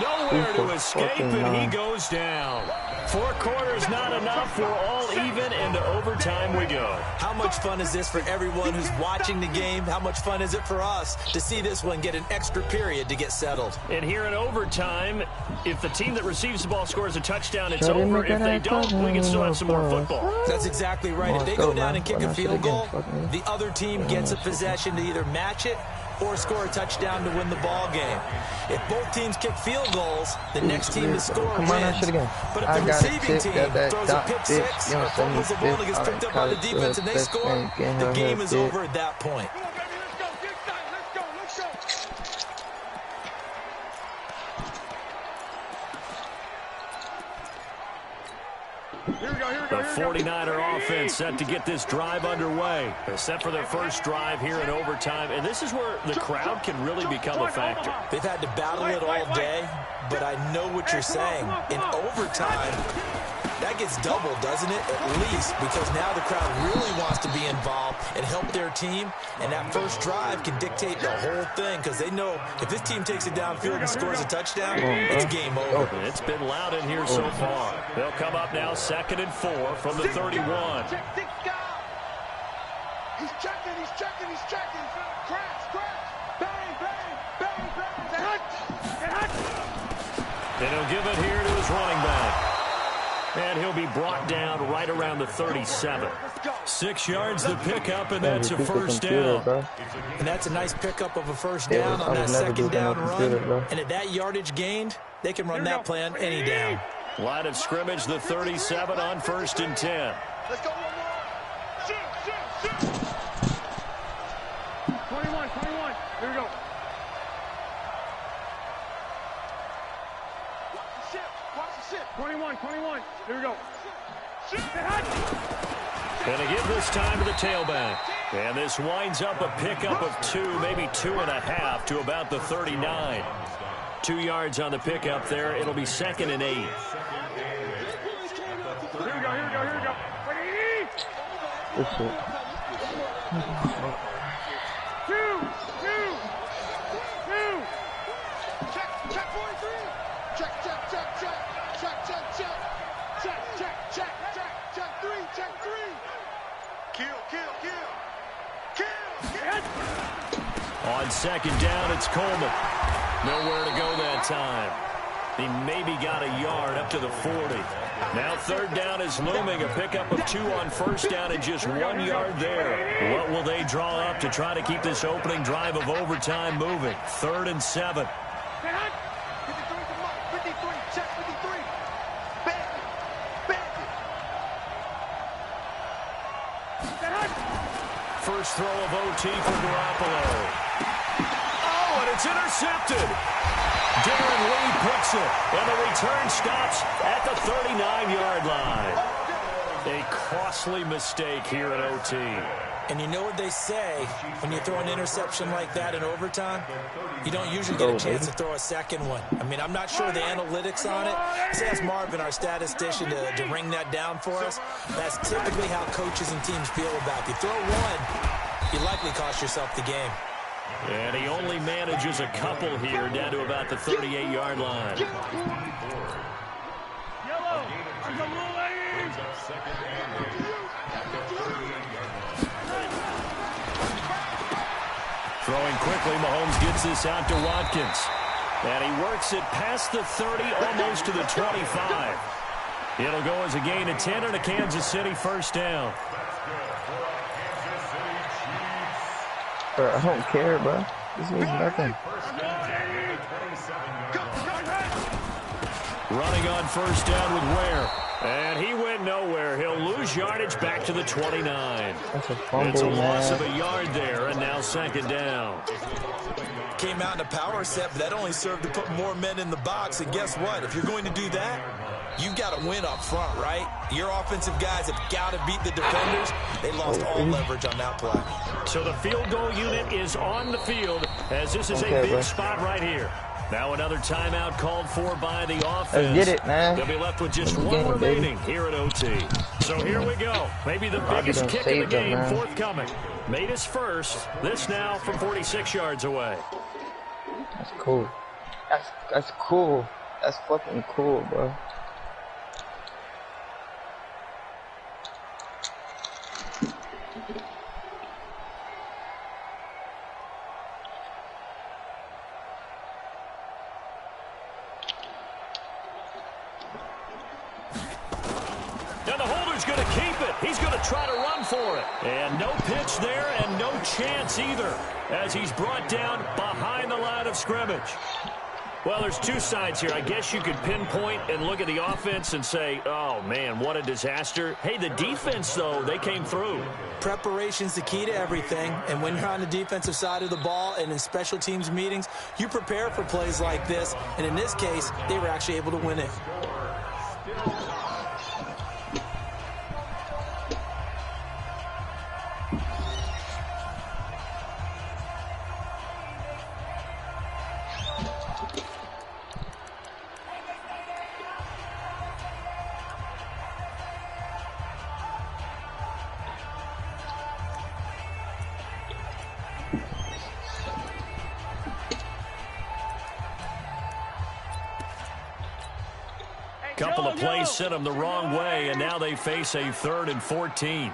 Nowhere to escape, and he goes down. 4 quarters not enough. We're all even, and to overtime we go. How much fun is this for everyone who's watching the game? How much fun is it for us to see this one get an extra period to get settled? And here in overtime, if the team that receives the ball scores a touchdown, it's over. If they don't, we can still have some more football. That's exactly right. If they go down and kick a field goal, the other team gets a possession to either match it or score a touchdown to win the ball game. If both teams kick field goals, the next team to score wins. But if the receiving team throws a pick six or fumbles the ball and gets picked up by the defense and they score, the game is over at that point. The 49er offense set to get this drive underway. They're set for their first drive here in overtime, and this is where the crowd can really become a factor. They've had to battle it all day, but I know what you're saying. In overtime, that gets doubled, doesn't it? At least, because now the crowd really wants to be involved and help their team, and that first drive can dictate the whole thing, because they know if this team takes it downfield and scores a touchdown, it's game over. It's been loud in here so far. They'll come up now 2nd and 4 from the 31. He's checking. Crash. Bang, bang. They don't give it here to his running back. And he'll be brought down right around the 37. 6 yards the pickup, and that's a first down. And that's a nice pickup of a first down on that second down run. And at that yardage gained, they can run that play on any down. Line of scrimmage, the 37 on 1st and 10. Let's go one more. Shoot. 21. Here we go. Watch the ship. 21. Here we go. Gonna give this time to the tailback. And this winds up a pickup of 2, maybe 2.5 to about the 39. 2 yards on the pickup there. It'll be 2nd and 8. Here we go. Good shit. Two. Check 43. Check. Check 3. Kill. On 2nd down, it's Coleman. Nowhere to go that time. He maybe got a yard up to the 40. Now 3rd down is looming. A pickup of 2 on 1st down and just 1 yard there. What will they draw up to try to keep this opening drive of overtime moving? 3rd and 7. 53. Check 53. First throw of OT for Garoppolo. Oh, and it's intercepted. Darren Lee picks it, and the return stops at the 39-yard line. A costly mistake here at OT. And you know what they say, when you throw an interception like that in overtime, you don't usually get a chance to throw a second one. I mean, I'm not sure the analytics on it. Let's ask Marvin, our statistician, to ring that down for us. That's typically how coaches and teams feel about it. If you throw one, you likely cost yourself the game. And he only manages a couple here down to about the 38-yard line. Yellow. Throwing quickly, Mahomes gets this out to Watkins. And he works it past the 30, almost to the 25. It'll go as a gain of 10 and a Kansas City first down. Bro, I don't care, bro. This means nothing. Running on first down with Ware. And he went nowhere. He'll lose yardage back to the 29. That's a fumble, it's a loss man. of a yard there, and now 2nd down. Came out in a power set, but that only served to put more men in the box. And guess what? If you're going to do that, you've got to win up front, right? Your offensive guys have got to beat the defenders. They lost all leverage on that play. So the field goal unit is on the field, as this is a big spot right here. Now another timeout called for by the offense. Let's get it, man. They'll be left with just one remaining here at OT. So here we go. Maybe the biggest kick in the game forthcoming. Made his first. This now from 46 yards away. That's cool. That's cool. That's fucking cool, bro. He's going to try to run for it. And no pitch there and no chance either as he's brought down behind the line of scrimmage. Well, there's two sides here. I guess you could pinpoint and look at the offense and say, oh, man, what a disaster. Hey, the defense, though, they came through. Preparation's the key to everything. And when you're on the defensive side of the ball and in special teams meetings, you prepare for plays like this. And in this case, they were actually able to win it. Couple of plays sent them the wrong way, and now they face a 3rd and 14.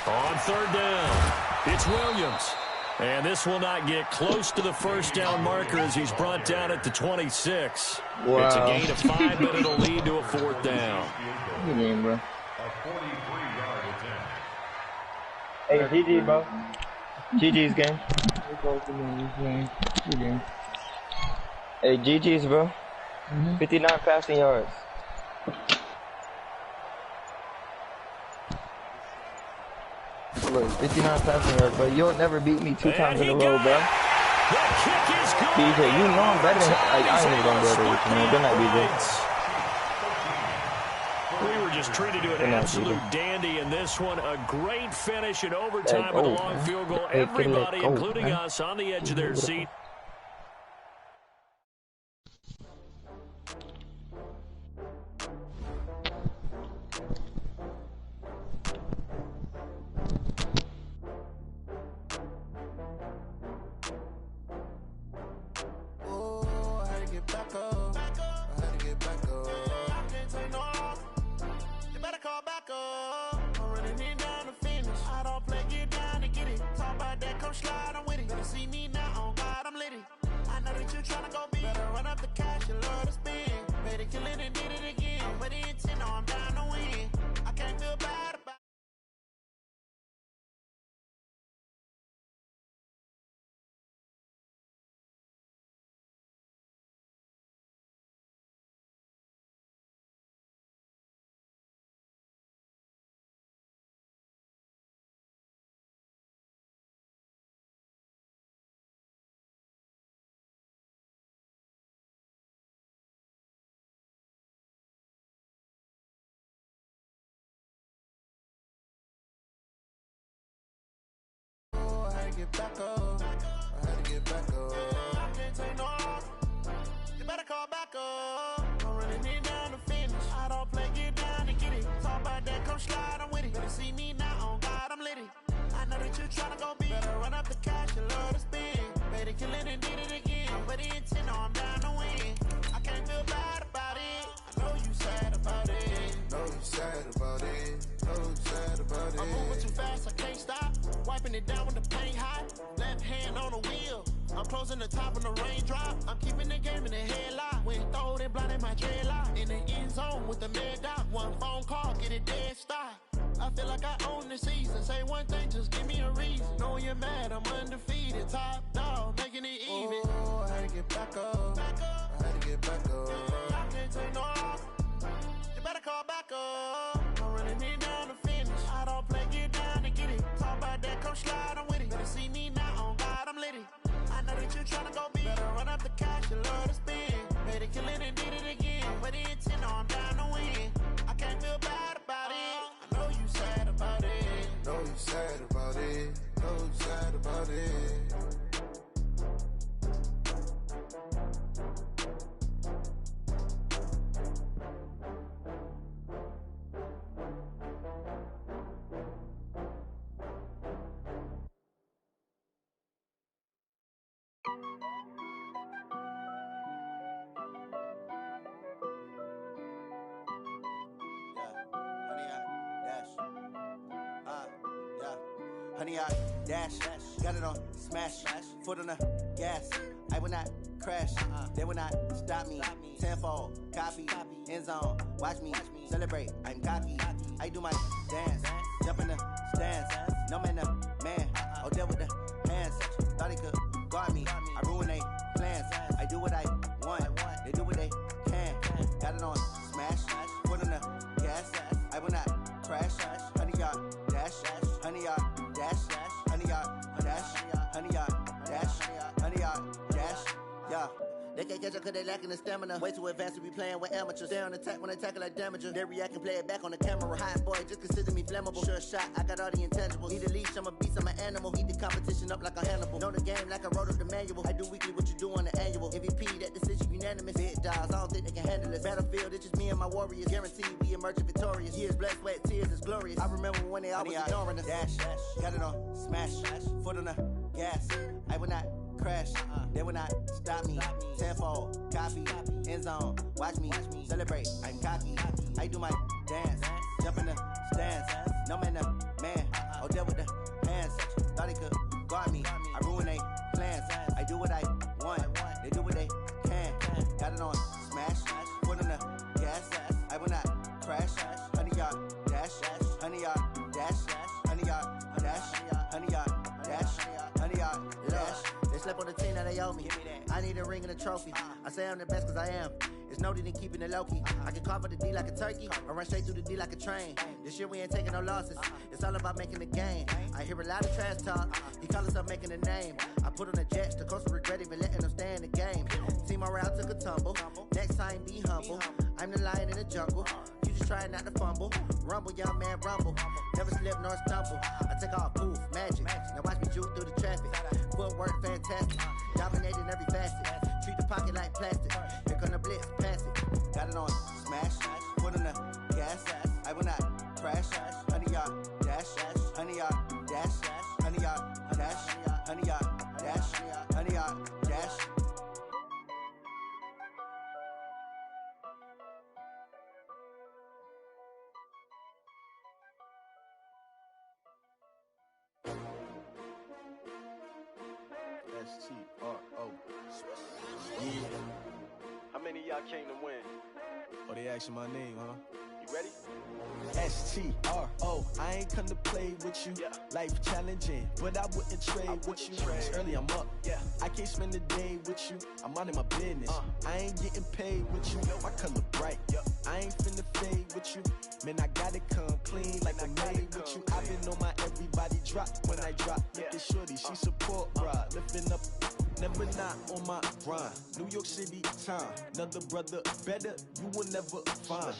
On 3rd down, it's Williams. And this will not get close to the first down marker as he's brought down at the 26. Wow. It's a gain of 5, but it'll lead to a 4th down. Good game, bro. Hey, GG, bro. GG's game. Hey, GG's, bro. 59 passing yards. Look, 59 passing yards, but you'll never beat me 2 times in a row, bro. BJ, you know I'm better than I ain't even gonna go there with you, man. Good night, BJ. We were just treated to an absolute dandy in this one. A great finish in overtime with a long field goal. Everybody, including us, on the edge of their seat. Get back up. I had to get back up. I can't take no off. You better call back up. I'm running it down to finish. I don't play, get down to get it. Talk about that, come slide, I'm with it. Better see me now, on God, I'm lit it. I know that you tryna go big. Better run up the cash, you love to spin. Better kill it and did it again. But the intent, no, I'm down to win. I can't feel bad about it. I know you sad about it. Know you sad about it. Know you sad about it. I'm moving too fast, I can't stop. Wiping it down with the paint hot. Left hand on the wheel. I'm closing the top of the raindrop. I'm keeping the game in the headlock. When throwed and blinded my dreadlock. In the end zone with the mad dot. One phone call, get it dead stop. I feel like I own the season. Say one thing, just give me a reason. Know you're mad, I'm undefeated. Top dog, making it even. Oh, I had to get back up. I had to get back up. I can't take no off. You better call back up. I'm running it down to finish. I don't play, get down to get it. Talk about that, come slide, I'm with it. Better see me now, on God, I'm lit it. I know that you tryna go big. Better run up the cash, you love to spin. Better kill it and did it again. But the intent, no, I'm down to win. I can't feel bad about it. I know you sad about it. Know you sad about it. Know you sad about it. Honey, I dash, got it on smash, foot on the gas. I will not crash, they will not stop me. Tenfold, copy, end zone, watch me celebrate. I'm cocky, I do my dance, jump in the stands. No man, the man, oh, deal with the hands. Thought he could guard me, I ruin they plans. I do what I want, they do what they can. Got it on smash, foot on the gas. I will not crash, honey, y'all dash, honey, y'all dash, honey, y'all dash, honey, y'all dash, honey, y'all dash, yeah. They can't catch up cause they lacking the stamina. Way too advanced to be playing with amateurs. Stay on attack when they tackle like damager. They react and play it back on the camera. Hot boy, just consider me flammable. Sure shot, I got all the intangibles. Need a leash, I'm a beast, I'm an animal. Heat the competition up like a Hannibal. Know the game like I wrote up the manual. I do weekly what you do on the annual. MVP, that decision unanimous. Big dogs, I don't think they can handle it. Battlefield, it's just me me and my warriors, guaranteed we emerging victorious. Years, blood, sweat, tears is glorious. I remember when they always ignoring us. Dash, got it on, smash, foot on the gas. I will not crash, they will not stop me. Tenfold, copy, end zone, watch me celebrate. I'm cocky, I do my dance, jump in the stands. No man, man, oh there with the hands. Thought he could guard me, I ruin they plans. I do what I want, they do what they can. Got it on, smash, foot on the gas. I will not crash, 100-yard dash, 100-yard dash, 100-yard dash, 100-yard dash, 100-yard dash. They slept on the team that they owe me. I need a ring and a trophy. I say I'm the best cause I am. It's noted in keeping it low-key. I can carve up the D like a turkey or run straight through the D like a train. This year we ain't taking no losses. It's all about making the game. I hear a lot of trash talk. He call himself making a name. I put on the Jets. The coach regret even letting them stay in the game. Team morale took a tumble. Next time be humble. I'm the lion in the jungle. You just trying not to fumble. Rumble, young man, rumble. Never slip nor stumble. I take off, poof, magic. Now watch me juke through the traffic. Footwork fantastic. Dominating every facet. Treat the pocket like plastic. Here come the blitz, pass it. Got it on, smash. Foot on the gas. I will not crash. 100-yard dash. 100-yard dash. 100-yard dash. 100-yard dash. 100-yard dash. S-T-R-O. Yeah. How many of y'all came to win? Oh, they asking my name, huh? You ready? S-T-R-O. I ain't come to play with you. Life challenging, but I wouldn't trade with you. It's early, I'm up. I can't spend the day with you. I'm minding my business. I ain't getting paid with you. My color bright. I ain't finna fade with you. Man, I gotta come clean like I'm made with you. I've been on my everybody drop when I drop. Look at shorty, she support, bruh. Lifting up. Never not on my grind. New York City time. Another brother better, you will never find.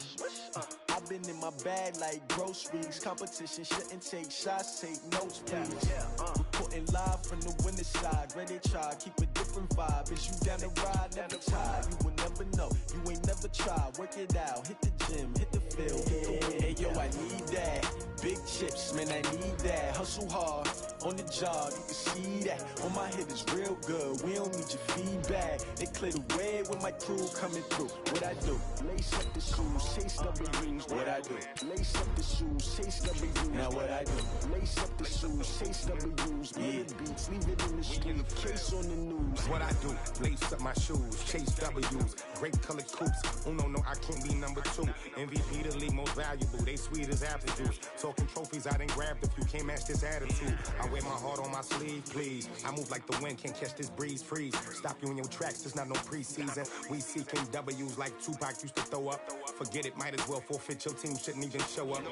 I've been in my bag like groceries. Competition shouldn't take shots, take notes, please. Reporting live from the winning side. Ready to try, keep a different vibe. Is you down the ride, never tired. You will never know, you ain't never tried. Work it out, hit the gym, hit the field, hit the win. Hey yo, I need that. Big chips, man, I need that. Hustle hard, on the job, you can see that. On my hit is real good, we don't need your feedback. They clear the way when my crew coming through. What I do? Lace up the shoes, chase W's. What I do? Lace up the shoes, chase W's. Now what I do? Lace up the shoes, chase W's. Yeah, beats, leave it in the street, case on the news. What I do? Lace up my shoes, chase W's. Great colored coops. Oh no, I can't be number 2. MVP the league most valuable. They sweet as apple juice. Talking trophies, I done grabbed a few. Can't match this attitude. I wear my heart on my sleeve, please. I move like the wind, can't catch this breeze, freeze. Stop you in your tracks, there's not no preseason. We seeking W's like Tupac used to throw up. Forget it, might as well forfeit. Your team shouldn't even show up.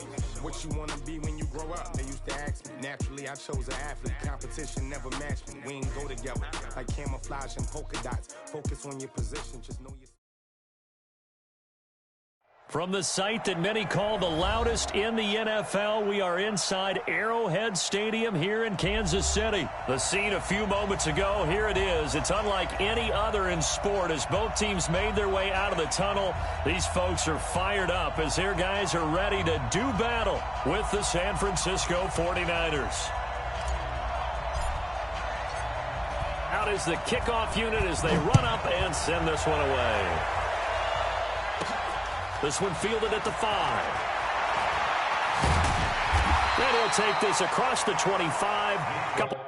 What you wanna be when you grow up? They used to ask me. Naturally, I chose an athlete. Competition never matched me. We ain't go together like camouflage and polka dots. Focus on your position, just know your. From the site that many call the loudest in the NFL, we are inside Arrowhead Stadium here in Kansas City. The scene a few moments ago, here it is. It's unlike any other in sport as both teams made their way out of the tunnel. These folks are fired up as their guys are ready to do battle with the San Francisco 49ers. Out is the kickoff unit as they run up and send this one away. This one fielded at the 5. Then he'll take this across the 25. Couple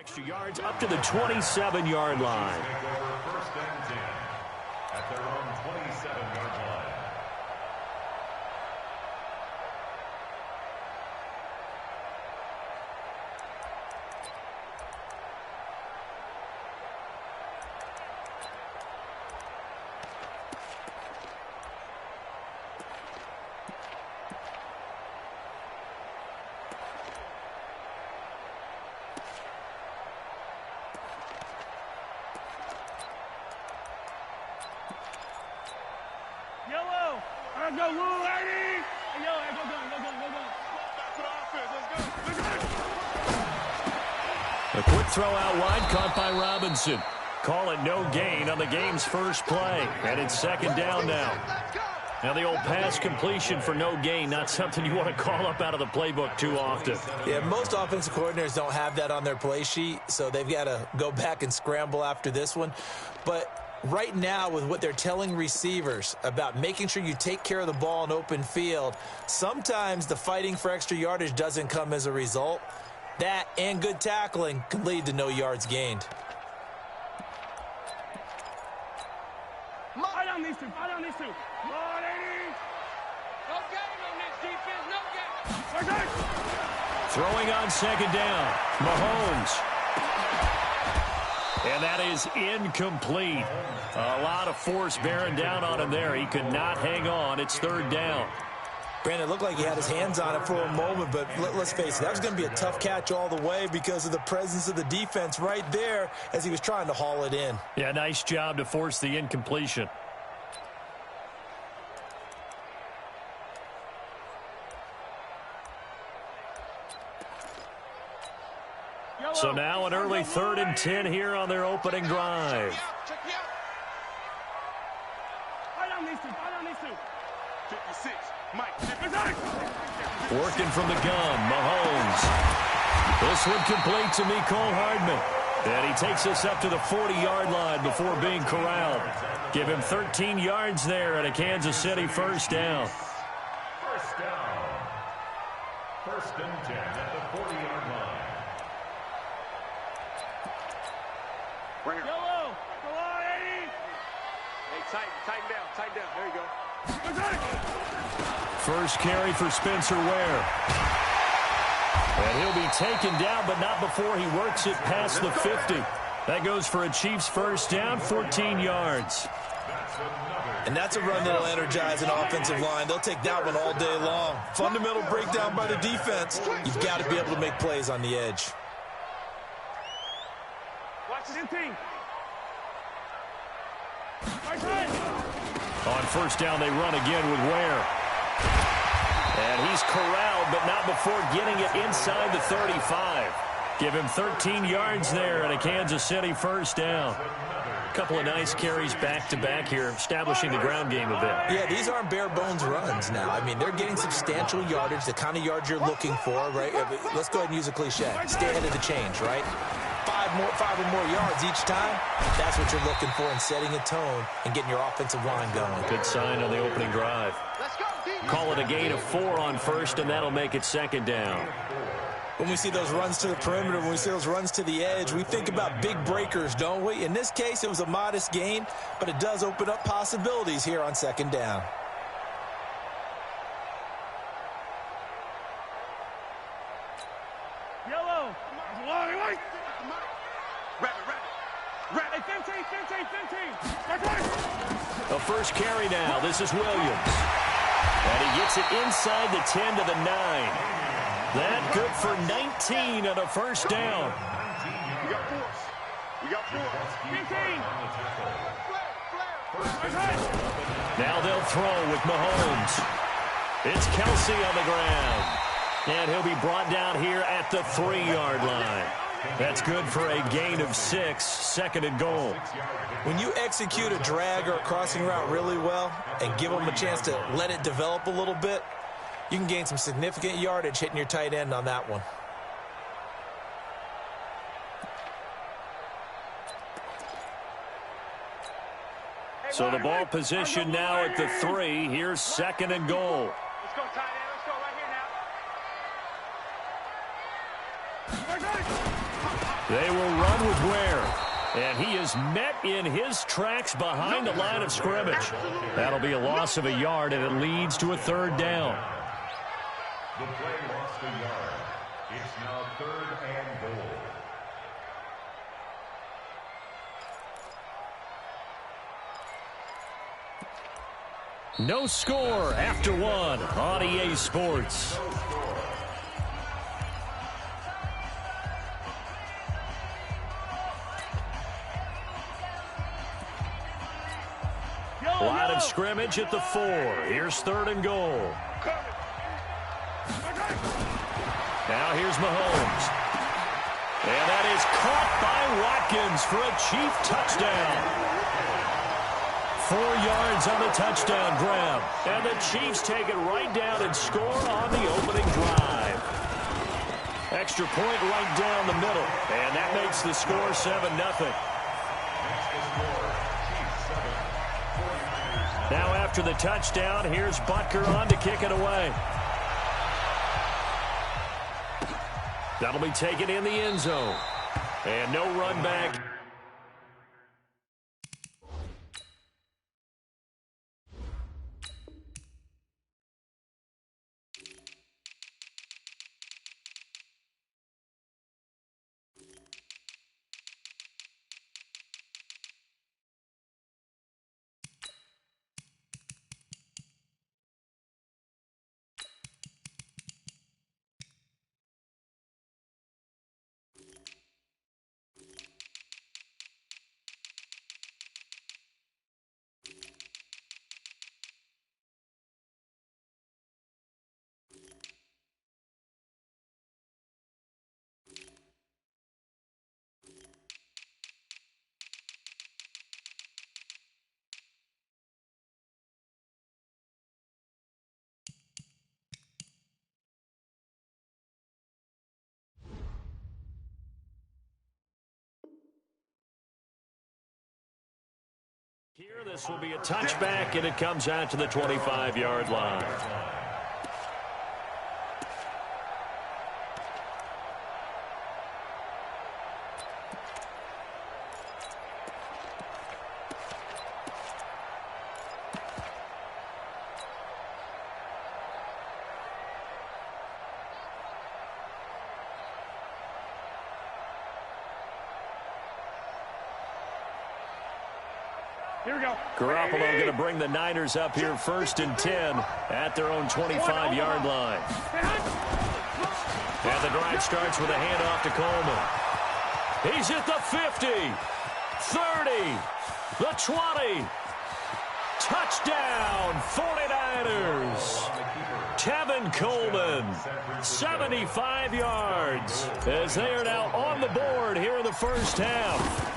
Extra yards up to the 27-yard line. First and 10 at their own 27-yard line. Go, Woo, lady! Hey, yo, hey, go. Back to the offense. Let's go. A quick throw out wide, caught by Robinson. Call it no gain on the game's first play. And it's second down now. Now the old pass completion for no gain, not something you want to call up out of the playbook too often. Yeah, most offensive coordinators don't have that on their play sheet, so they've got to go back and scramble after this one. But right now, with what they're telling receivers about making sure you take care of the ball in open field, sometimes the fighting for extra yardage doesn't come as a result. That and good tackling can lead to no yards gained. Fight on these two. Come on, 80. No game on this defense, no game. Throwing on second down, Mahomes. And that is incomplete. A lot of force bearing down on him there. He could not hang on. It's third down. Brandon, it looked like he had his hands on it for a moment, but let's face it, that was going to be a tough catch all the way because of the presence of the defense right there as he was trying to haul it in. Yeah, nice job to force the incompletion. So now an early 3rd and 10 here on their opening drive. Fight on these two. 56. Mike. Working from the gun, Mahomes. This one complete to Mecole Hardman. And he takes us up to the 40-yard line before being corralled. Give him 13 yards there and a Kansas City first down. First down. 1st and 10 at the 40-yard line. Yellow. Go on, 80. Hey, tighten down. There you go. First carry for Spencer Ware. And he'll be taken down, but not before he works it past the 50. That goes for a Chiefs first down, 14 yards. And that's a run that'll energize an offensive line. They'll take that one all day long. Fundamental breakdown by the defense. You've got to be able to make plays on the edge. Watch it, team. On first down, they run again with Ware. And he's corralled, but not before getting it inside the 35. Give him 13 yards there and a Kansas City first down. A couple of nice carries back-to-back here, establishing the ground game a bit. Yeah, these aren't bare-bones runs now. I mean, they're getting substantial yardage, the kind of yards you're looking for, right? Let's go ahead and use a cliche. Stay ahead of the change, right? Five or more yards each time. That's what you're looking for in setting a tone and getting your offensive line going. Good sign on the opening drive. Call it a gain of 4 on first, and that'll make it second down. When we see those runs to the perimeter, when we see those runs to the edge, we think about big breakers, don't we? In this case, it was a modest gain, but it does open up possibilities here on second down. Yellow. Rabbit. 15. A first carry now. This is Williams. And he gets it inside the 10 to the 9. That good for 19 on a first down. We got force. 15. Now they'll throw with Mahomes. It's Kelsey on the ground. And he'll be brought down here at the 3-yard line. That's good for a gain of 6, second and goal. When you execute a drag or a crossing route really well and give them a chance to let it develop a little bit, you can gain some significant yardage hitting your tight end on that one. So the ball position now at the 3. Here's second and goal. Let's go, tight end. Let's go right here now. They will run with Ware. And he is met in his tracks behind the line of scrimmage. That'll be a loss of a yard, and it leads to a 3rd down. The play lost a yard. It's now 3rd and goal. No score after 1 on EA Sports. Line of scrimmage at the 4. Here's 3rd and goal. Now here's Mahomes. And that is caught by Watkins for a Chief touchdown. 4 yards on the touchdown grab. And the Chiefs take it right down and score on the opening drive. Extra point right down the middle. And that makes the score 7-0. Now after the touchdown, here's Butker on to kick it away. That'll be taken in the end zone. And no run back. Here, this will be a touchback, and it comes out to the 25-yard line. Here we go. Garoppolo going to bring the Niners up here 1st and 10 at their own 25-yard line. And the drive starts with a handoff to Coleman. He's at the 50, 30, the 20. Touchdown, 49ers. Tevin Coleman, 75 yards, as they are now on the board here in the first half.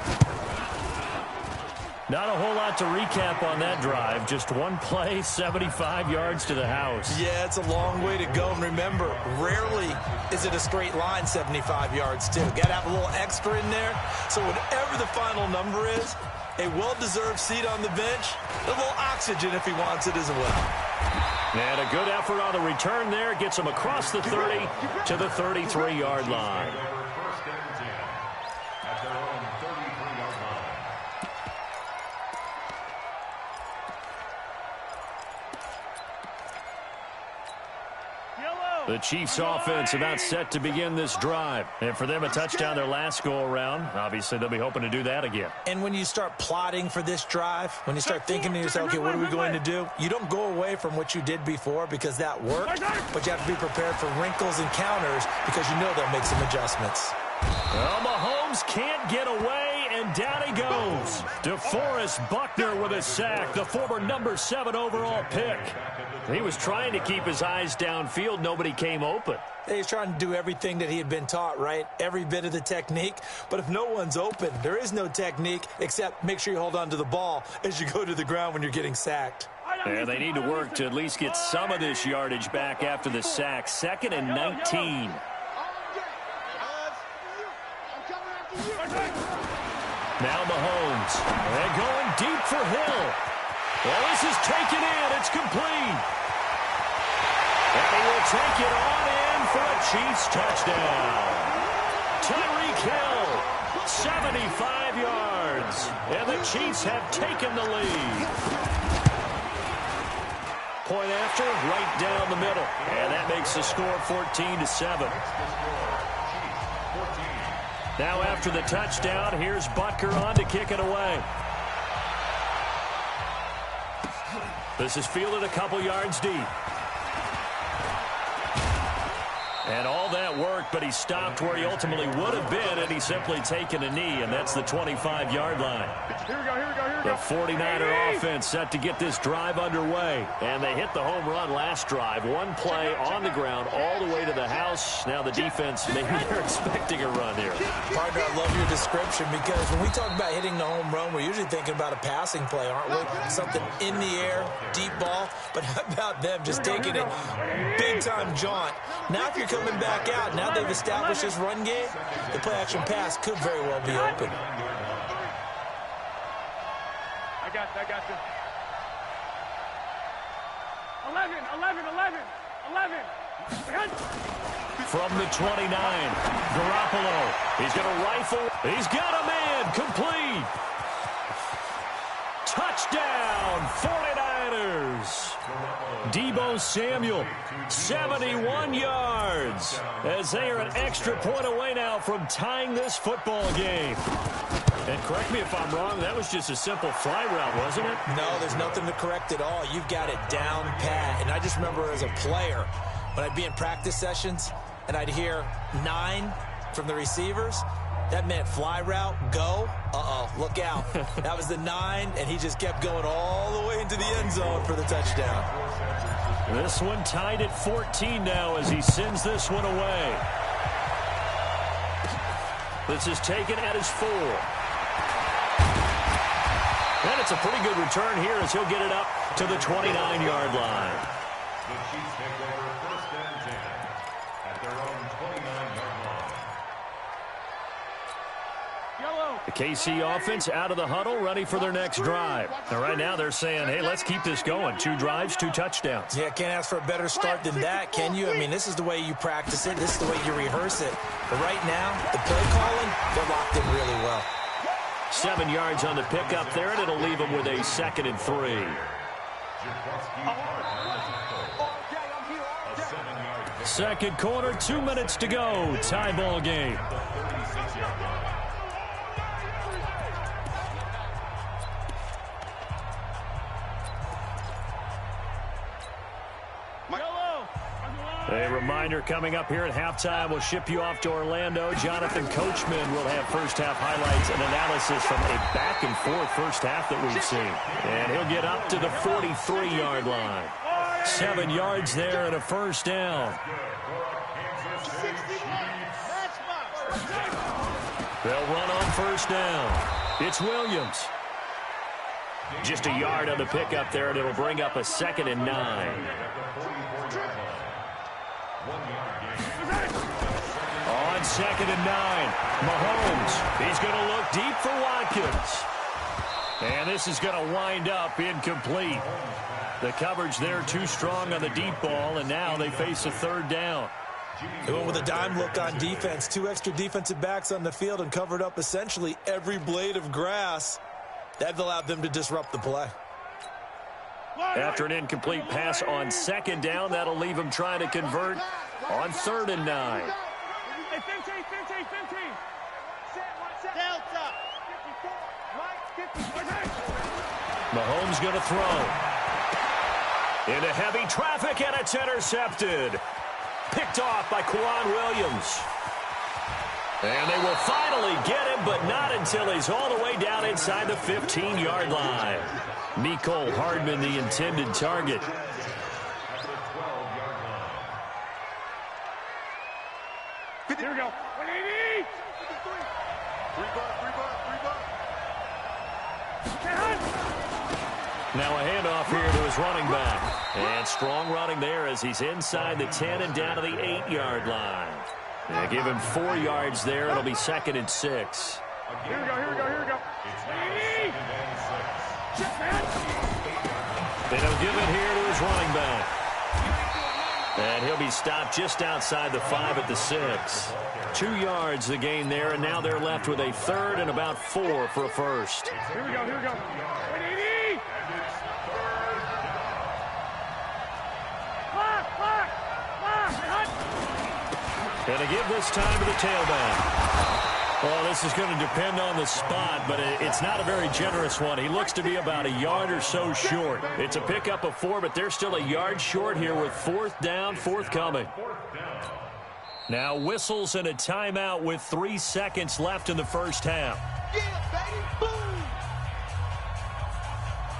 Not a whole lot to recap on that drive. Just one play, 75 yards to the house. Yeah, it's a long way to go. And remember, rarely is it a straight line 75 yards, too. Got to have a little extra in there. So whatever the final number is, a well-deserved seat on the bench, a little oxygen if he wants it as well. And a good effort on the return there. Gets him across the 30 to the 33-yard line. The Chiefs offense about set to begin this drive. And for them, a touchdown their last go-around. Obviously, they'll be hoping to do that again. And when you start plotting for this drive, when you start thinking to yourself, okay, what are we going to do? You don't go away from what you did before because that worked, but you have to be prepared for wrinkles and counters because you know they'll make some adjustments. Well, Mahomes can't get away, and down he goes. DeForest Buckner with a sack, the former number 7 overall pick. He was trying to keep his eyes downfield. Nobody came open. He's trying to do everything that he had been taught, right? Every bit of the technique. But if no one's open, there is no technique except make sure you hold on to the ball as you go to the ground when you're getting sacked. Yeah, they need to work to at least get some of this yardage back after the sack. 2nd and 19. Now Mahomes. And going deep for Hill. Well, this is taken in. It's complete. And he will take it on in for a Chiefs touchdown. Tyreek Hill 75 yards. And the Chiefs have taken the lead. Point after, right down the middle. And that makes the score 14-7. Now after the touchdown, here's Butker on to kick it away. This is fielded a couple yards deep. And all that worked, but he stopped where he ultimately would have been, and he's simply taken a knee, and that's the 25-yard line. Here we go, here we go, here we The go. 49er offense set to get this drive underway. And they hit the home run last drive. One play on the ground all the way to the house. Now the defense, maybe they're expecting a run here. Partner, I love your description because when we talk about hitting the home run, we're usually thinking about a passing play, aren't we? Something in the air, deep ball. But how about them just taking it big-time jaunt? Now if you're coming back out, now they've established this run game, the play-action pass could very well be open. I got you. 11. From the 29, Garoppolo. He's going to rifle. He's got a man. Complete. Touchdown, 49ers. Deebo Samuel, 71 yards, as they are an extra point away now from tying this football game. And correct me if I'm wrong, that was just a simple fly route, wasn't it? No, there's nothing to correct at all. You've got it down pat. And I just remember as a player, when I'd be in practice sessions and I'd hear 9 from the receivers, that meant fly route, go. Look out. That was the 9, and he just kept going all the way into the end zone for the touchdown. This one tied at 14 now as he sends this one away. This is taken at his 4. And it's a pretty good return here as he'll get it up to the 29-yard line. The Chiefs take over 1st and 10 at their own 29-yard line. The KC offense out of the huddle, ready for their next drive. Now, right now they're saying, hey, let's keep this going. 2 drives, 2 touchdowns. Yeah, can't ask for a better start than that, can you? I mean, this is the way you practice it. This is the way you rehearse it. But right now, the play calling, they're locked in really well. 7 yards on the pickup there, and it'll leave them with a 2nd and 3. Second quarter, 2 minutes to go. Tie ball game. A reminder coming up here at halftime. We'll ship you off to Orlando. Jonathan Coachman will have first-half highlights and analysis from a back-and-forth first half that we've seen. And he'll get up to the 43-yard line. 7 yards there and a first down. They'll run on first down. It's Williams. Just a yard on the pickup there, and it'll bring up a 2nd and 9. On 2nd and 9, Mahomes. He's going to look deep for Watkins. And this is going to wind up incomplete. The coverage there too strong on the deep ball, and now they face a 3rd down. They went with a dime look on defense. 2 extra defensive backs on the field and covered up essentially every blade of grass. That allowed them to disrupt the play. After an incomplete pass on 2nd down, that'll leave them trying to convert on 3rd and 9. 15. Delta. 54. Mahomes going to throw. Into heavy traffic, and it's intercepted. Picked off by Quan Williams. And they will finally get him, but not until he's all the way down inside the 15-yard line. Mecole Hardman, the intended target. Here we go. 180. 3 Now a handoff here to his running back. And strong running there as he's inside the 10 and down to the 8-yard line. They give him 4 yards there. It'll be 2nd and 6. Here we go. 180. They don't give it here to his running back. And he'll be stopped just outside the 5 at the 6. 2 yards the gain there, and now they're left with a 3rd and about 4 for a first. Here we go, here we go. Going to give this time to the tailback. Well, this is going to depend on the spot, but it's not a very generous one. He looks to be about a yard or so short. It's a pickup of 4, but they're still a yard short here with 4th down, forthcoming. Now whistles and a timeout with 3 seconds left in the first half.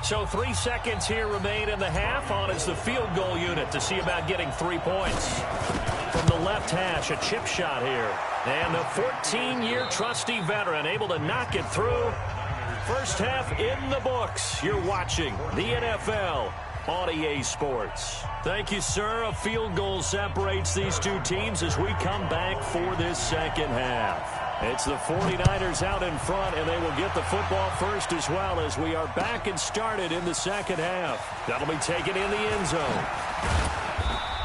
So 3 seconds here remain in the half. On is the field goal unit to see about getting 3 points. From the left hash, a chip shot here. And the 14-year trusty veteran able to knock it through. First half in the books. You're watching the NFL on EA Sports. Thank you, sir. A field goal separates these two teams as we come back for this second half. It's the 49ers out in front, and they will get the football first as well as we are back and started in the second half. That'll be taken in the end zone.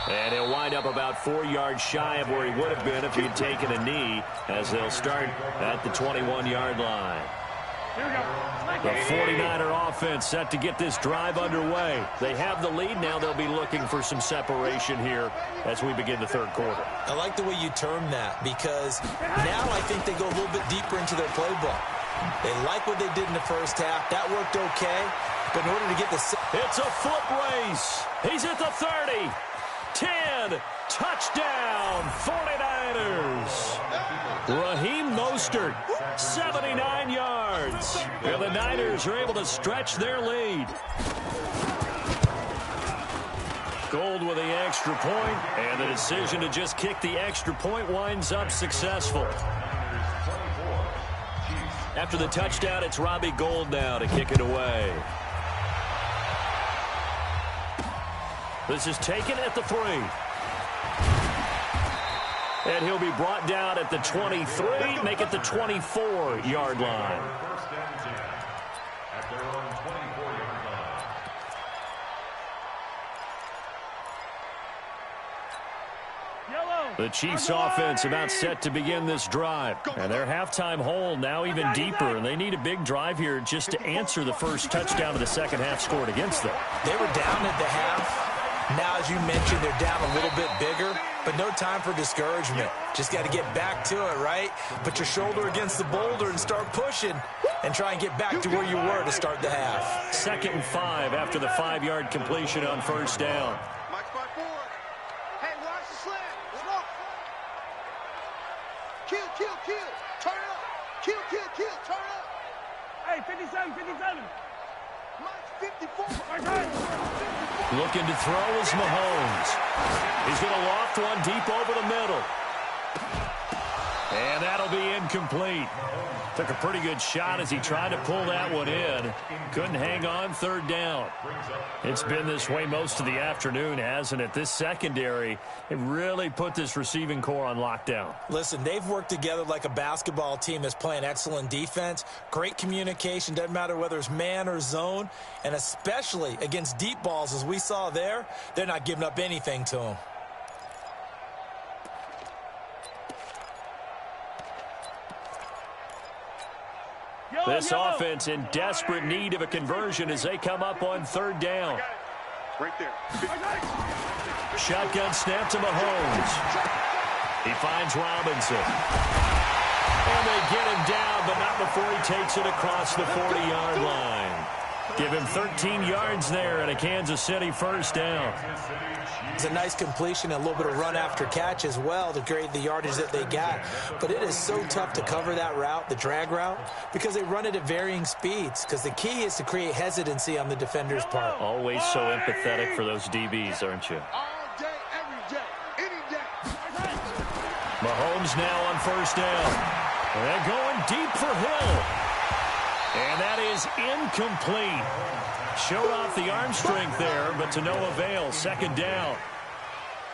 And he'll wind up about 4 yards shy of where he would have been if he had taken a knee, as they'll start at the 21-yard line. The 49er offense set to get this drive underway. They have the lead. Now they'll be looking for some separation here as we begin the third quarter. I like the way you term that, because now I think they go a little bit deeper into their playbook. They like what they did in the first half. That worked okay. But in order to get the... It's a foot race. He's at the 30. 10. Touchdown, 49ers. Raheem Mostert, 79 yards. And the Niners are able to stretch their lead. Gold with the extra point, and the decision to just kick the extra point winds up successful. After the touchdown, it's Robbie Gould now to kick it away. This is taken at the 3. And he'll be brought down at the 23, make it the 24-yard line. The Chiefs offense about set to begin this drive. And their halftime hole now even deeper, and they need a big drive here just to answer the first touchdown of the second half scored against them. They were down at the half. Now, as you mentioned, they're down a little bit bigger, but no time for discouragement. Just got to get back to it, right? Put your shoulder against the boulder and start pushing and try and get back to where you were to start the half. 2nd and 5 after the 5-yard completion on first down. Hey, watch the slant. Let's go. Kill, kill, kill. Turn up. Kill, kill, kill. Turn up. Hey, 57, 57. Mike's 54. Looking to throw is Mahomes. He's going to loft one deep over the middle. And that'll be incomplete. Took a pretty good shot as he tried to pull that one in. Couldn't hang on, 3rd down. It's been this way most of the afternoon, hasn't it? This secondary, it really put this receiving core on lockdown. Listen, they've worked together like a basketball team that's playing excellent defense. Great communication, doesn't matter whether it's man or zone. And especially against deep balls, as we saw there, they're not giving up anything to them. This offense in desperate need of a conversion as they come up on 3rd down. Right there. Shotgun snap to Mahomes. He finds Robinson. And they get him down, but not before he takes it across the 40-yard line. Give him 13 yards there and a Kansas City first down. It's a nice completion and a little bit of run after catch as well to create the yardage that they got. But it is so tough to cover that route, the drag route, because they run it at varying speeds. Because the key is to create hesitancy on the defender's part. Always so empathetic for those DBs, aren't you? All day, every day, any day. Mahomes now on first down. And they're going deep for Hill. And that is incomplete. Showed off the arm strength there, but to no avail. 2nd down.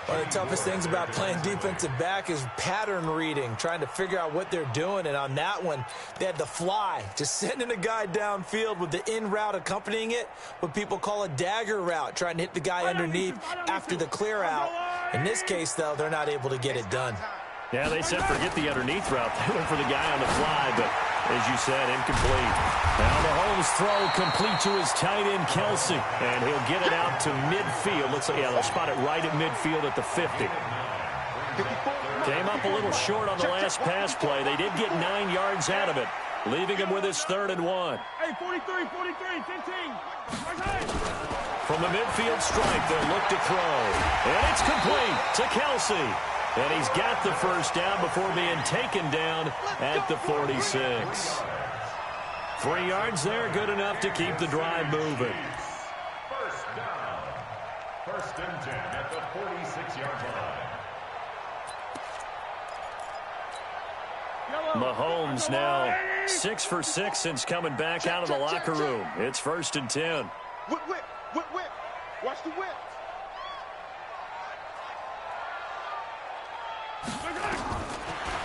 One of the toughest things about playing defensive back is pattern reading, trying to figure out what they're doing. And on that one, they had the fly, just sending a guy downfield with the in route accompanying it, what people call a dagger route, trying to hit the guy underneath after the clear out. In this case, though, they're not able to get it done. Yeah, they said forget the underneath route. They went for the guy on the fly, but as you said, incomplete. Now Mahomes throw complete to his tight end, Kelsey, and he'll get it out to midfield. Looks like, yeah, they'll spot it right at midfield at the 50. Came up a little short on the last pass play. They did get 9 yards out of it, leaving him with his 3rd and 1. Hey, 43, 15. From the midfield strike, they'll look to throw. And it's complete to Kelsey. And he's got the first down before being taken down at the 46. 3 yards there, good enough to keep the drive moving. First down. 1st and 10 at the 46-yard line. Mahomes now 6 for 6 since coming back out of the locker room. It's 1st and 10. Whip. Watch the whip.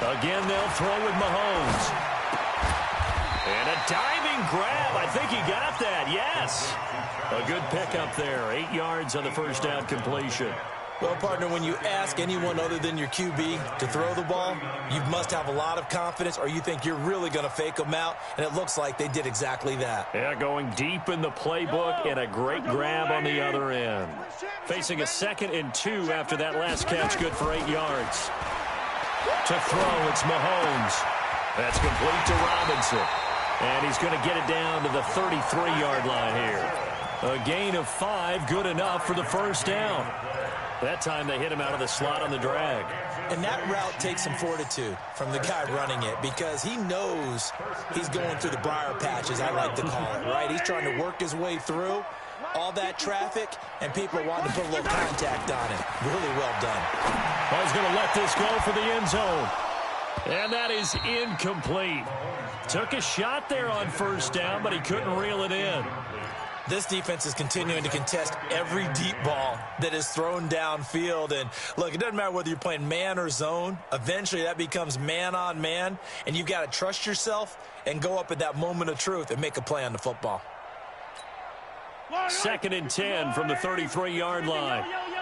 Again, they'll throw with Mahomes. And a diving grab. I think he got that. Yes. A good pickup there. 8 yards on the first down completion. Well, partner, when you ask anyone other than your QB to throw the ball, you must have a lot of confidence, or you think you're really going to fake them out, and it looks like they did exactly that. Yeah, going deep in the playbook and a great grab on the other end. Facing a 2nd and 2 after that last catch, good for 8 yards. To throw, it's Mahomes. That's complete to Robinson. And he's going to get it down to the 33-yard line here. A gain of 5, good enough for the first down. That time they hit him out of the slot on the drag. And that route takes some fortitude from the guy running it, because he knows he's going through the briar patch, as I like to call it, right? He's trying to work his way through all that traffic, and people want to put a little contact on it. Really well done. Well, he's going to let this go for the end zone. And that is incomplete. Took a shot there on first down, but he couldn't reel it in. This defense is continuing to contest every deep ball that is thrown downfield. And, look, it doesn't matter whether you're playing man or zone. Eventually, that becomes man on man, and you've got to trust yourself and go up at that moment of truth and make a play on the football. 2nd and 10 from the 33-yard line. Yellow.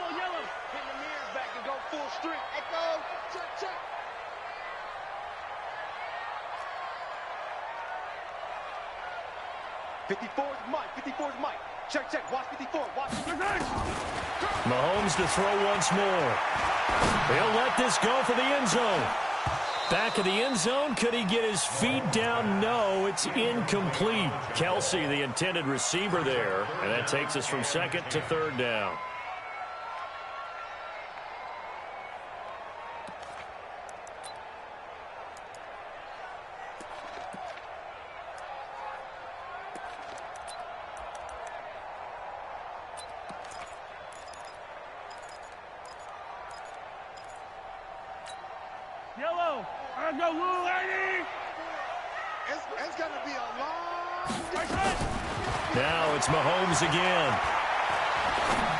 Put the mirrors back and go full street. Echo. Check. 54's Mike. Check. Watch 54. Watch. Mahomes to throw once more. He'll let this go for the end zone. Back of the end zone. Could he get his feet down? No, it's incomplete. Kelsey, the intended receiver there. And that takes us from 2nd to 3rd down. Yellow. Let's go, little lady. It's going to be a long distance. Now it's Mahomes again.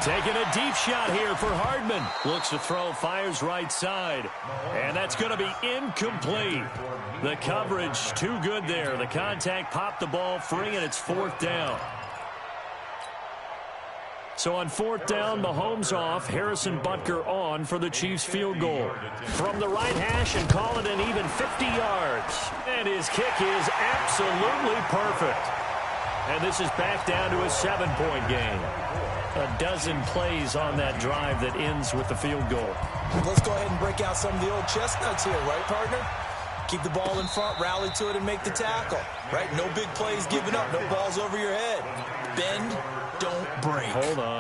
Taking a deep shot here for Hardman. Looks to throw, fires right side. And that's going to be incomplete. The coverage too good there. The contact popped the ball free, and it's 4th down. So on 4th down, Mahomes off, Harrison Butker on for the Chiefs field goal. From the right hash and call it an even 50 yards. And his kick is absolutely perfect. And this is back down to a 7-point game. A dozen plays on that drive that ends with the field goal. Let's go ahead and break out some of the old chestnuts here, right, partner? Keep the ball in front, rally to it, and make the tackle, right? No big plays given up, no balls over your head. Bend, don't break. Hold on.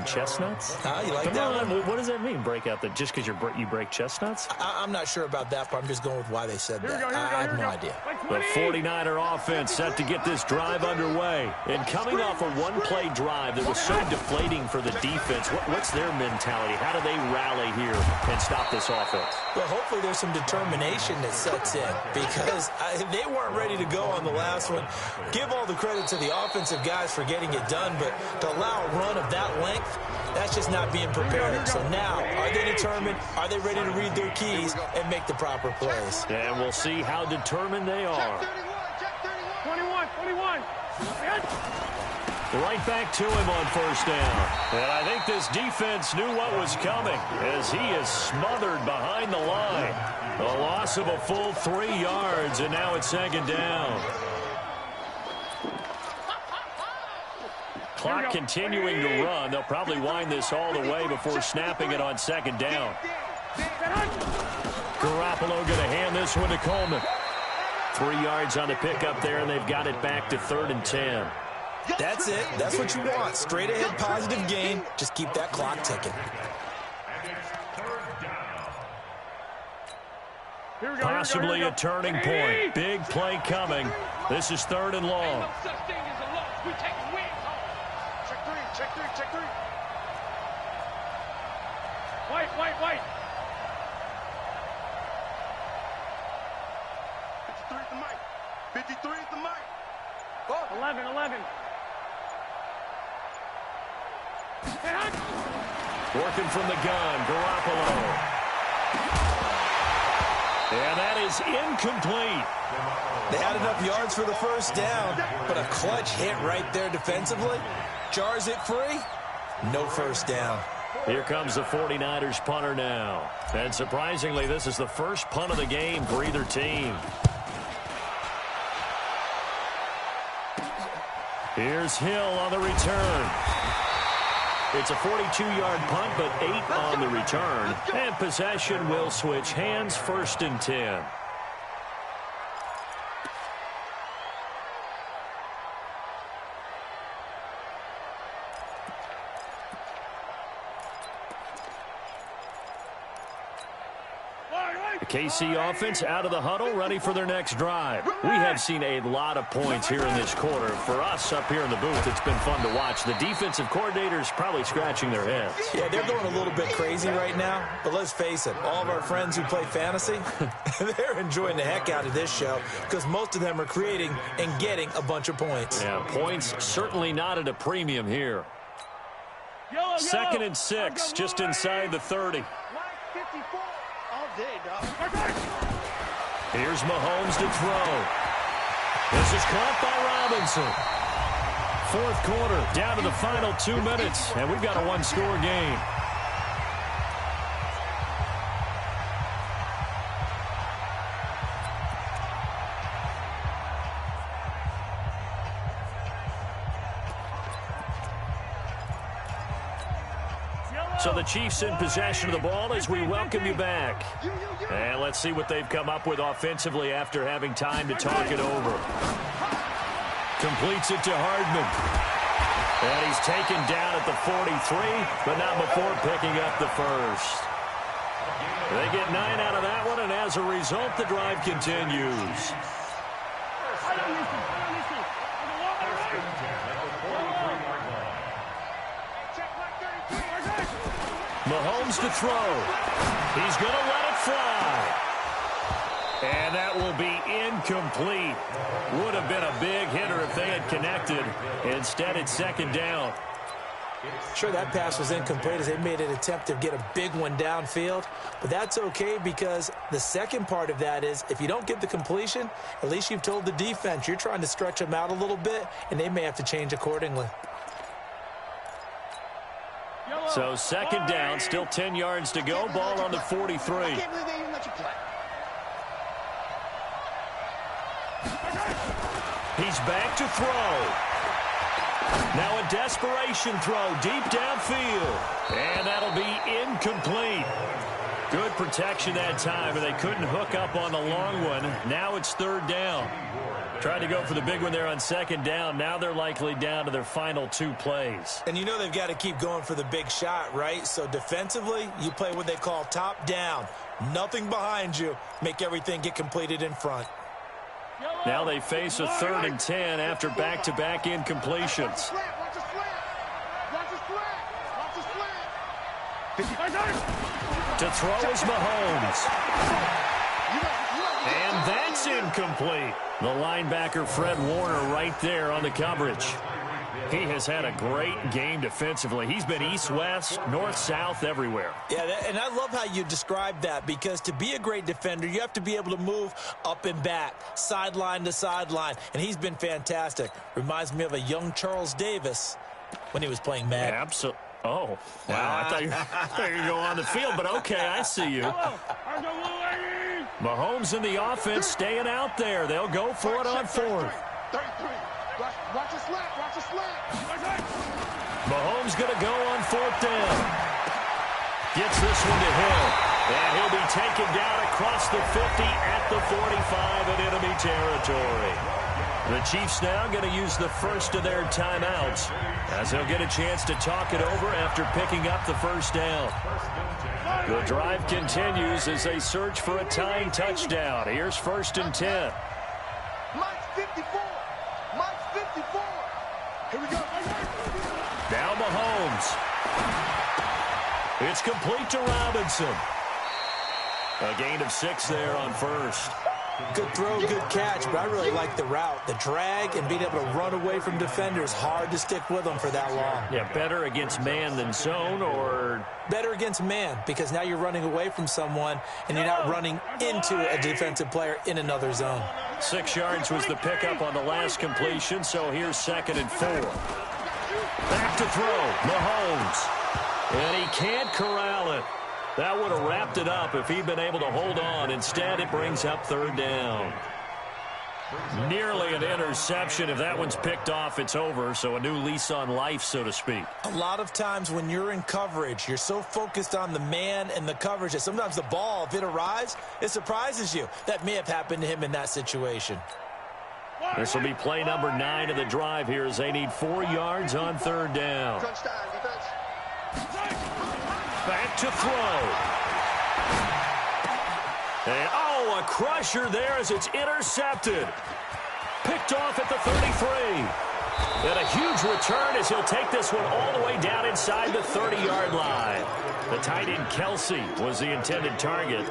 Chestnuts? You like that one? What does that mean, break out? Just because you break chestnuts? I'm not sure about that, but I'm just going with why they said that. I have no idea. The 49er offense set to get this drive underway. And coming off a one-play drive that was so deflating for the defense, what's their mentality? How do they rally here and stop this offense? Well, hopefully there's some determination that sets in, because they weren't ready to go on the last one. Give all the credit to the offensive guys for getting it done, but to allow a run of that length, That's just not being prepared. So now, are they determined? Are they ready to read their keys and make the proper plays? And we'll see how determined they are. 21. Right back to him on first down. And I think this defense knew what was coming as he is smothered behind the line. A loss of a full 3 yards, and now it's second down. Clock continuing to run. They'll probably wind this all the way before snapping it on second down. Garoppolo going to hand this one to Coleman. 3 yards on the pickup there, and they've got it back to 3rd and 10. That's it. That's what you want. Straight ahead positive gain. Just keep that clock ticking. Possibly a turning point. Big play coming. This is 3rd and long. Check three. White. 53 at the mic. 53 at the mic. 11. Working from the gun, Garoppolo. And that is incomplete. They had enough yards for the first down, but a clutch hit right there defensively. Jars it free. No first down. Here comes the 49ers punter now. And surprisingly, this is the first punt of the game for either team. Here's Hill on the return. It's a 42-yard punt, but 8 on the return. And possession will switch hands, 1st and 10. KC offense out of the huddle, ready for their next drive. We have seen a lot of points here in this quarter. For us up here in the booth, it's been fun to watch. The defensive coordinators probably scratching their heads. Yeah, they're going a little bit crazy right now. But let's face it, all of our friends who play fantasy, they're enjoying the heck out of this show because most of them are creating and getting a bunch of points. Yeah, points certainly not at a premium here. 2nd and 6, just inside the 30. Here's Mahomes to throw. This is caught by Robinson. 4th quarter, down to the final 2 minutes, and we've got a 1-score game. So the Chiefs in possession of the ball as we welcome you back. And let's see what they've come up with offensively after having time to talk it over. Completes it to Hardman. And he's taken down at the 43, but not before picking up the first. They get 9 out of that one, and as a result, the drive continues. Mahomes to throw. He's going to let it fly. And that will be incomplete. Would have been a big hitter if they had connected. Instead, it's 2nd down. Sure, that pass was incomplete as they made an attempt to get a big one downfield. But that's okay because the second part of that is if you don't get the completion, at least you've told the defense you're trying to stretch them out a little bit, and they may have to change accordingly. So 2nd down, still 10 yards to go. Ball on the 43. He's back to throw. Now a desperation throw deep downfield. And that'll be incomplete. Good protection that time, and they couldn't hook up on the long one. Now it's 3rd down. Tried to go for the big one there on 2nd down. Now they're likely down to their final 2 plays. And you know they've got to keep going for the big shot, right? So defensively, you play what they call top down. Nothing behind you. Make everything get completed in front. Now they face a 3rd and 10 after back-to-back incompletions. To throw is Mahomes. And that's incomplete. The linebacker, Fred Warner, right there on the coverage. He has had a great game defensively. He's been east-west, north-south, everywhere. Yeah, and I love how you described that, because to be a great defender, you have to be able to move up and back, sideline to sideline, and he's been fantastic. Reminds me of a young Charles Davis when he was playing Madden. Absolutely. Oh, wow. I thought you were going to go on the field, but okay, I see you. Mahomes in the offense staying out there. They'll go for it on fourth. 33. Watch the slant. Watch the slant. Mahomes going to go on fourth down. Gets this one to Hill. And he'll be taken down across the 50 at the 45 in enemy territory. The Chiefs now going to use the first of their timeouts as they'll get a chance to talk it over after picking up the first down. The drive continues as they search for a tying touchdown. Here's 1st and 10. Mike's 54. Mike's 54. Here we go. Now Mahomes. It's complete to Robinson. A gain of 6 there on first. Good throw, good catch, but I really like the route. The drag and being able to run away from defenders, hard to stick with them for that long. Yeah, better against man than zone, or? Better against man, because now you're running away from someone and you're not running into a defensive player in another zone. 6 yards was the pickup on the last completion, so here's 2nd and 4. Back to throw, Mahomes. And he can't corral it. That would have wrapped it up if he'd been able to hold on. Instead, it brings up 3rd down. Nearly an interception. If that one's picked off, it's over. So a new lease on life, so to speak. A lot of times when you're in coverage, you're so focused on the man and the coverage that sometimes the ball, if it arrives, it surprises you. That may have happened to him in that situation. This will be play number 9 of the drive here as they need 4 yards on 3rd down. Back to throw. And, a crusher there as it's intercepted. Picked off at the 33. And a huge return as he'll take this one all the way down inside the 30-yard line. The tight end Kelsey was the intended target.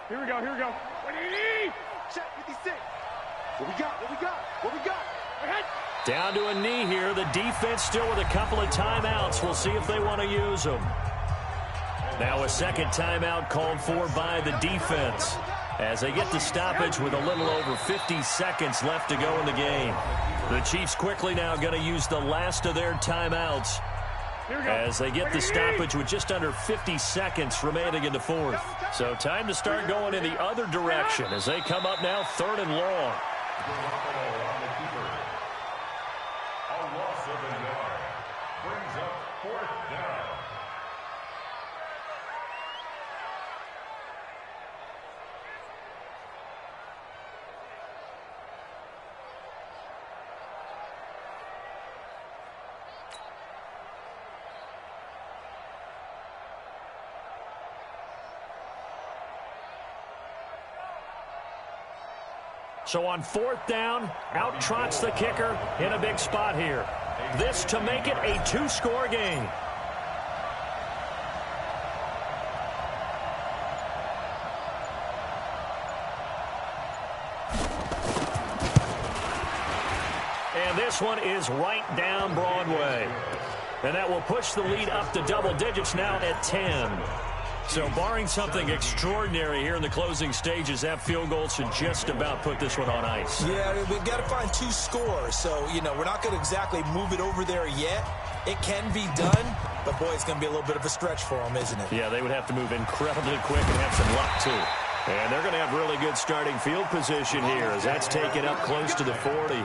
Here we go. What do you need? Check 56. What we got? Down to a knee here. The defense still with a couple of timeouts. We'll see if they want to use them. Now a second timeout called for by the defense as they get the stoppage with a little over 50 seconds left to go in the game. The Chiefs quickly now going to use the last of their timeouts as they get the stoppage with just under 50 seconds remaining in the 4th. So time to start going in the other direction as they come up now 3rd and long. A loss of a yard brings up 4th down. So on 4th down, out trots the kicker in a big spot here. This to make it a 2-score game. And this one is right down Broadway. And that will push the lead up to double digits now at 10. So barring something extraordinary here in the closing stages, that field goal should just about put this one on ice. Yeah, we've got to find 2 scores. So, we're not going to exactly move it over there yet. It can be done, but, boy, it's going to be a little bit of a stretch for them, isn't it? Yeah, they would have to move incredibly quick and have some luck, too. And they're going to have really good starting field position here as that's taken up close to the 40.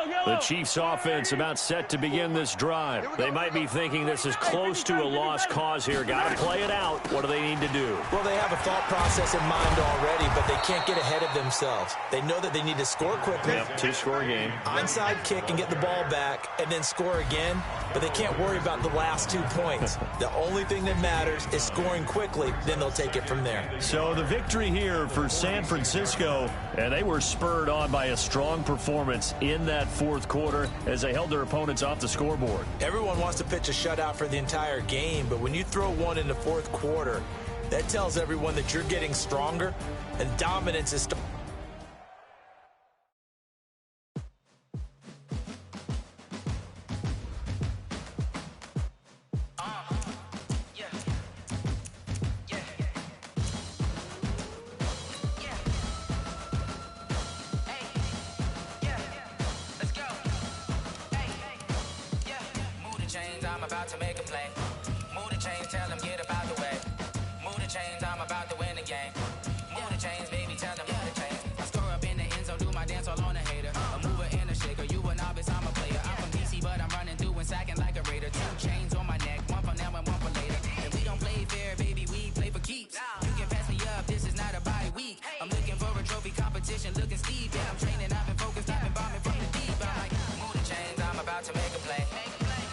The Chiefs offense about set to begin this drive. They might be thinking this is close to a lost cause here. Got to play it out. What do they need to do? Well, they have a thought process in mind already, but they can't get ahead of themselves. They know that they need to score quickly. Yep, two-score game. Onside kick and get the ball back and then score again, but they can't worry about the last 2 points. The only thing that matters is scoring quickly, then they'll take it from there. So the victory here for San Francisco, and they were spurred on by a strong performance in that fourth quarter as they held their opponents off the scoreboard. Everyone wants to pitch a shutout for the entire game, but when you throw one in the fourth quarter, that tells everyone that you're getting stronger and dominance is starting. I'm about to make a play. Move the chains, tell them get about the way. Move the chains, I'm about to win the game. Move the chains, baby, tell them move the chains. I score up in the end zone, do my dance all on a hater. A mover and a shaker, you a novice, I'm a player. I'm from DC, but I'm running through and sacking like a raider. 2 chains on my neck, one for now and one for later. If we don't play fair, baby, we play for keeps. You can pass me up, this is not a bye week. I'm looking for a trophy competition, looking steep. Yeah, I'm training, I've been focused, I've been bombing from the deep. I'm like, move the chains, I'm about to make a play.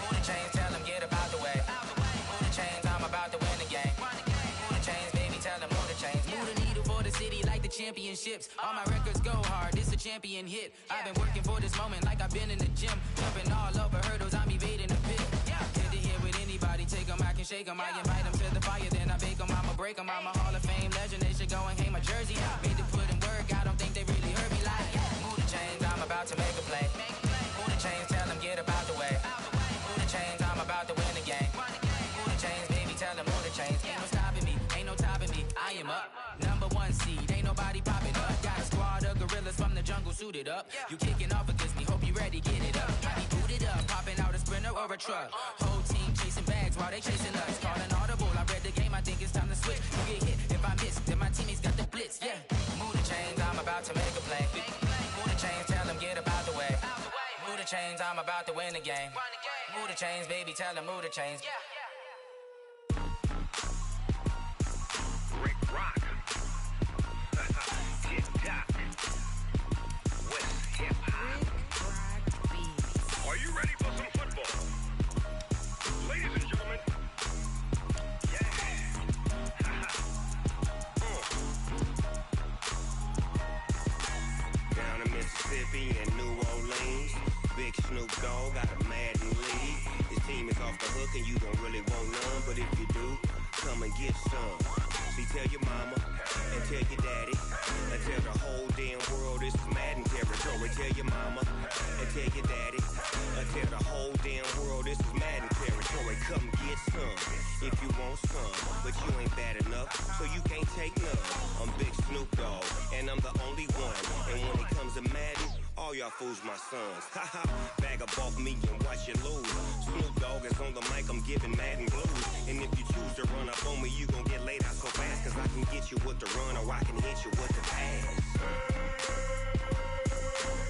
Move the chains, tell them get about the way. Move the chains, I'm about to win the game. Move the chains, baby, tell them move the chains. Move the needle for the city like the championships. All my records go hard, this a champion hit. I've been working for this moment like I've been in the gym. Jumping all over hurdles, I'm evading the pit. Head to head with anybody, take them, I can shake them. I invite them to the fire, then I bake them, I'ma break them. I'm a Hall of Fame legend, they should go and hang my jersey. Made to put in work, I don't think they really heard me like. Move the chains, I'm about to make a play. Move the chains, tell them get about the way. Move the chains, I'm about to win the game. Move the chains, baby, tell them move the chains. Ain't no stopping me, ain't no topping me. I am up, #1 seed, ain't nobody popping up. Got a squad of gorillas from the jungle suited up. You kicking off against me, hope you ready, get it up. I be booted up, popping out a sprinter or a truck. Whole team chasing bags while they chasing us. Calling audible, I read the game, I think it's time to switch. You get hit, if I miss, then my teammates got the blitz, yeah. Move the chains, I'm about to make a play. Move the chains, tell them get about the way. Move the chains, I'm about to win the game. Move the chains, baby, tell them move the chains. Rick Rock. TikTok. West Hip Hop. Are you ready for some football? Ladies and gentlemen. Yeah. Down in Mississippi and New Orleans, Big Snoop Dogg got a Madden league. His team is off the hook and you don't really want none, but if you do, come and get some. See, tell your mama and tell your daddy and tell the whole damn world this is Madden territory. Tell your mama and tell your daddy and tell the whole damn world this is Madden territory. Come get some if you want some, but you ain't bad enough, so you can't take none. I'm Big Snoop Dogg and I'm the only one. And when it comes to Madden, all y'all fools my sons. Haha, bag up off me and watch you lose. Snoop Dogg is on the mic, I'm giving Madden blues. And if you choose to run up on me, you gon' get laid out so fast. Cause I can get you with the run or I can hit you with the pass.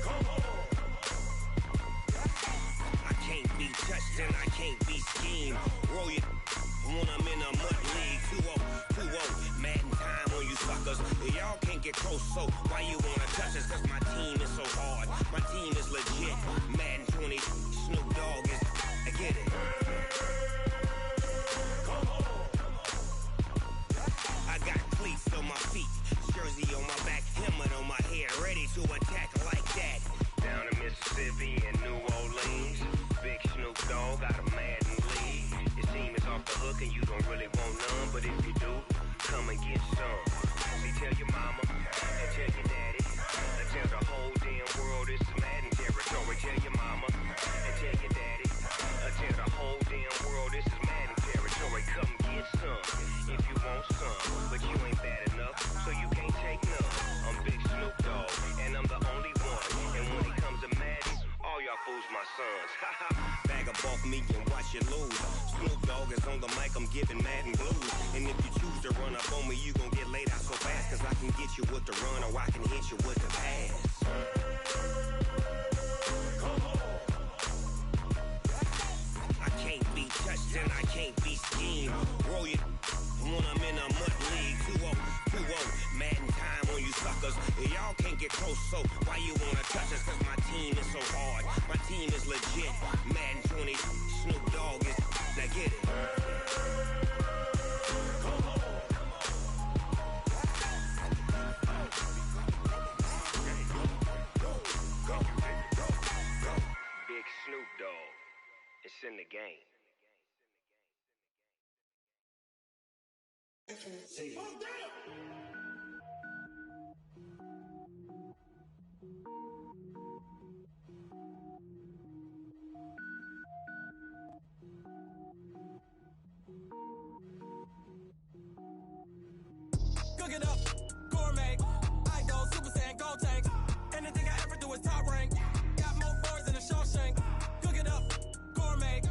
Come on. I can't be touched and I can't be schemed. Roll it when I'm in a mud league. 2-0, Madden time on you suckers. Y'all can't get close, so why you wanna touch us? Cause my team is so hard. My team is legit. Madden 20, Snoop Dogg is, I get it. Come on. I got cleats on my feet, jersey on my back, helmet on my head, ready to attack like that. Down in Mississippi and New Orleans, Big Snoop Dogg got a Madden league. His team is off the hook and you don't really want none, but if you do, come and get some. See, tell your mama and tell your daddy and tell the whole damn world this is Madden territory. Tell your mama and tell your daddy and tell the whole damn world this is Madden territory. Come get some if you want some, but you ain't bad enough, so you can't take none. I'm Big Snoop Dogg and I'm the only one. And when it comes to Madden, all y'all fools my sons. Bag up off me and watch you lose. Snoop Dogg is on the mic, I'm giving Madden blues. And if you choose to run up on me, you gon' get laid out so fast. Cause I can get you with the run or I can hit you with the pass. Come I can't be touched and I can't be schemed. Roll you when I'm in a mud league. 2-0, Madden time on you suckers. Y'all can't get close, so why you wanna touch us? Cause my team is so hard. My team is legit. Madden 20, Snoop Dogg is. Now get it. Big Snoop Dogg. It's in the game. Cook it up, gourmet. I go Super Saiyan, gold tank. Anything I ever do is top rank. Got more boards than a Shawshank. Cook it up, gourmet.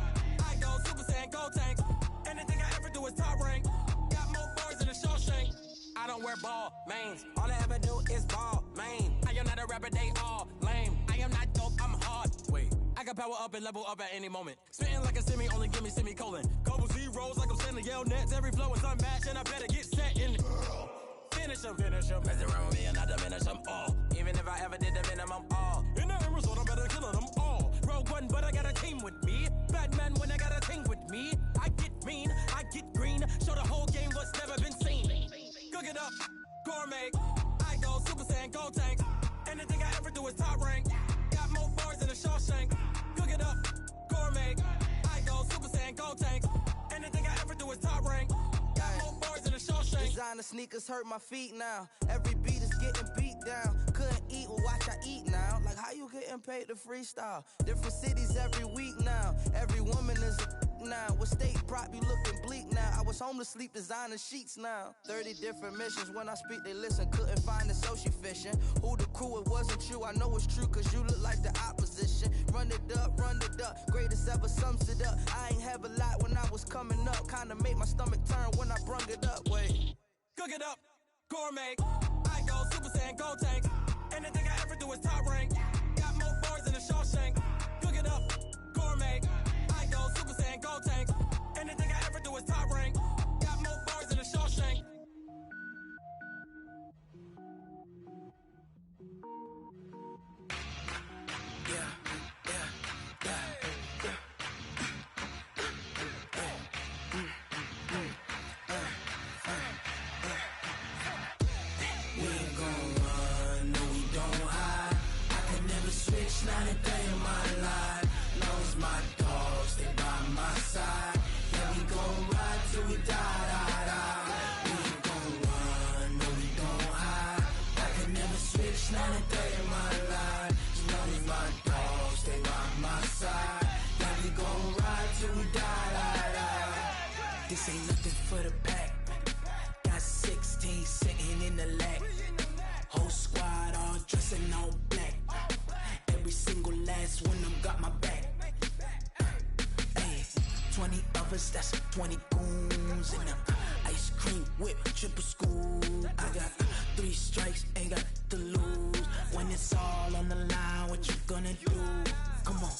I go Super Saiyan, gold tank. Anything I ever do is top rank. Got more boards than a Shawshank. I don't wear ball mains. All I ever do is ball main. I am not a rapper, they all lame. I am not dope, I'm hard. Wait, I can power up and level up at any moment. Spitting like a semi, only give me semicolon. Couple zeros like I'm sending yell nets. Every flow is unmatched and I better get set in. Finish them. Mess around with me and I diminish them all. Even if I ever did the minimum all. In the end result, I'm better killing them all. Rogue One, but I got a team with me. Batman when I got a team with me. I get mean, I get green. Show the whole game what's never been seen. Cook it up, gourmet. I go Super Saiyan, gold tank. Anything I ever do is top rank. Got more bars than a Shawshank. Cook it up, gourmet. I go Super Saiyan, gold tank. Anything I ever do is top rank. Got more bars than a Shawshank. Designer sneakers hurt my feet now. Every beat is getting beat down. Couldn't eat, well watch I eat now. Like how you getting paid to freestyle? Different cities every week now. Every woman is a now. With state prop, you looking bleak now. I was home to sleep designing sheets now. 30 different missions. When I speak, they listen. Couldn't find it, so she fishing. Who the crew, it wasn't you. I know it's true, cause you look like the opposition. Run it up. Greatest ever sums it up. I ain't have a lot when I was coming up. Kinda made my stomach turn when I brung it up. Wait. Cook it up, gourmet. I go Super Saiyan, gold tank. Anything I ever do is top rank. Got more bars than a Shawshank. Cook it up, gourmet. I go Super Saiyan, gold tank. Anything I ever do is top rank. Got more bars than a Shawshank. Not a day in my life. Knows my dogs, they by my side. Yeah, we gon' ride till we die. We ain't gon' run, no, we gon' hide. I can never switch, not a day in my life. Knows my dogs, they by my side. Yeah, we gon' ride till we die. This ain't nothing for the pack. Got 16 sitting in the lap. Whole squad all dressing all black. Every single last one of them got my back. Hey, 20 of us, that's 20 goons. And ice cream whip, triple scoop. I got 3 strikes, ain't got to lose. When it's all on the line, what you gonna do? Come on,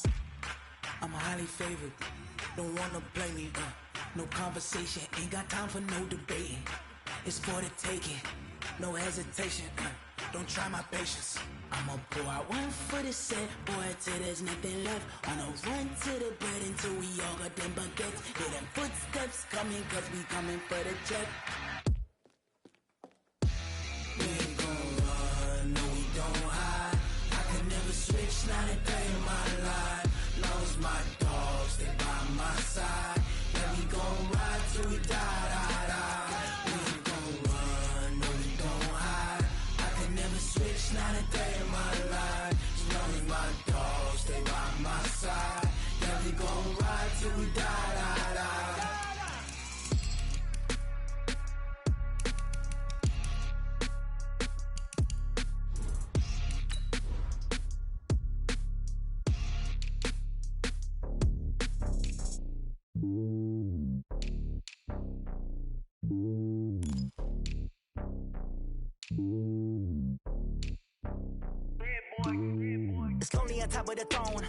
I'm highly favored. Don't wanna play me, no conversation. Ain't got time for no debating. It's for the taking, no hesitation. Don't try my patience. I'ma pour out one for the set, boy, till there's nothing left. On a run to the bed until we all got them baguettes. Hear them footsteps coming, cause we coming for the jet. We ain't gon' run, no, we don't hide. I can never switch, not a day in my life. Lost my dogs, they by my side. Yeah, we gon' ride till we die. We ain't gon' run, no, we don't hide. I can never switch, not a day in my life. As long as my dogs stay by my side. Yeah, we gon' ride till we die. on top of the throne.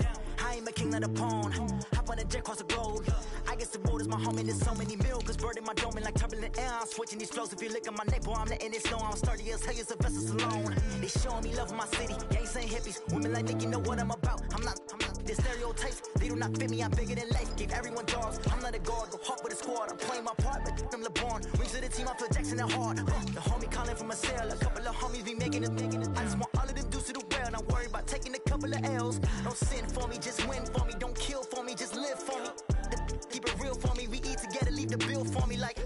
I ain't a king, not a pawn. Hop on a jet across the globe. I guess the world is my home and there's so many milks. Bird in my dome and like turbulent air. I'm switching these flows. If you look at my neck, boy, I'm letting it snow. I'm sturdy as hell, as a vessel alone. They showing me love in my city. Gangs ain't hippies. Women like Nick, you know what I'm about. I'm not. The stereotypes, they do not fit me. I'm bigger than life. Give everyone jobs. I'm not a guard. Go hard with a squad. I'm playing my part, but I'm LeBron. Rings to the team, I feel Jackson and hard. The homie calling from a cell. A couple of homies be making it. I just want all of them dudes to do well. Not worry about taking a couple of L's. Don't sin for me, just win for me. Don't kill for me, just live for me. Keep it real for me. We eat together, leave the bill for me like.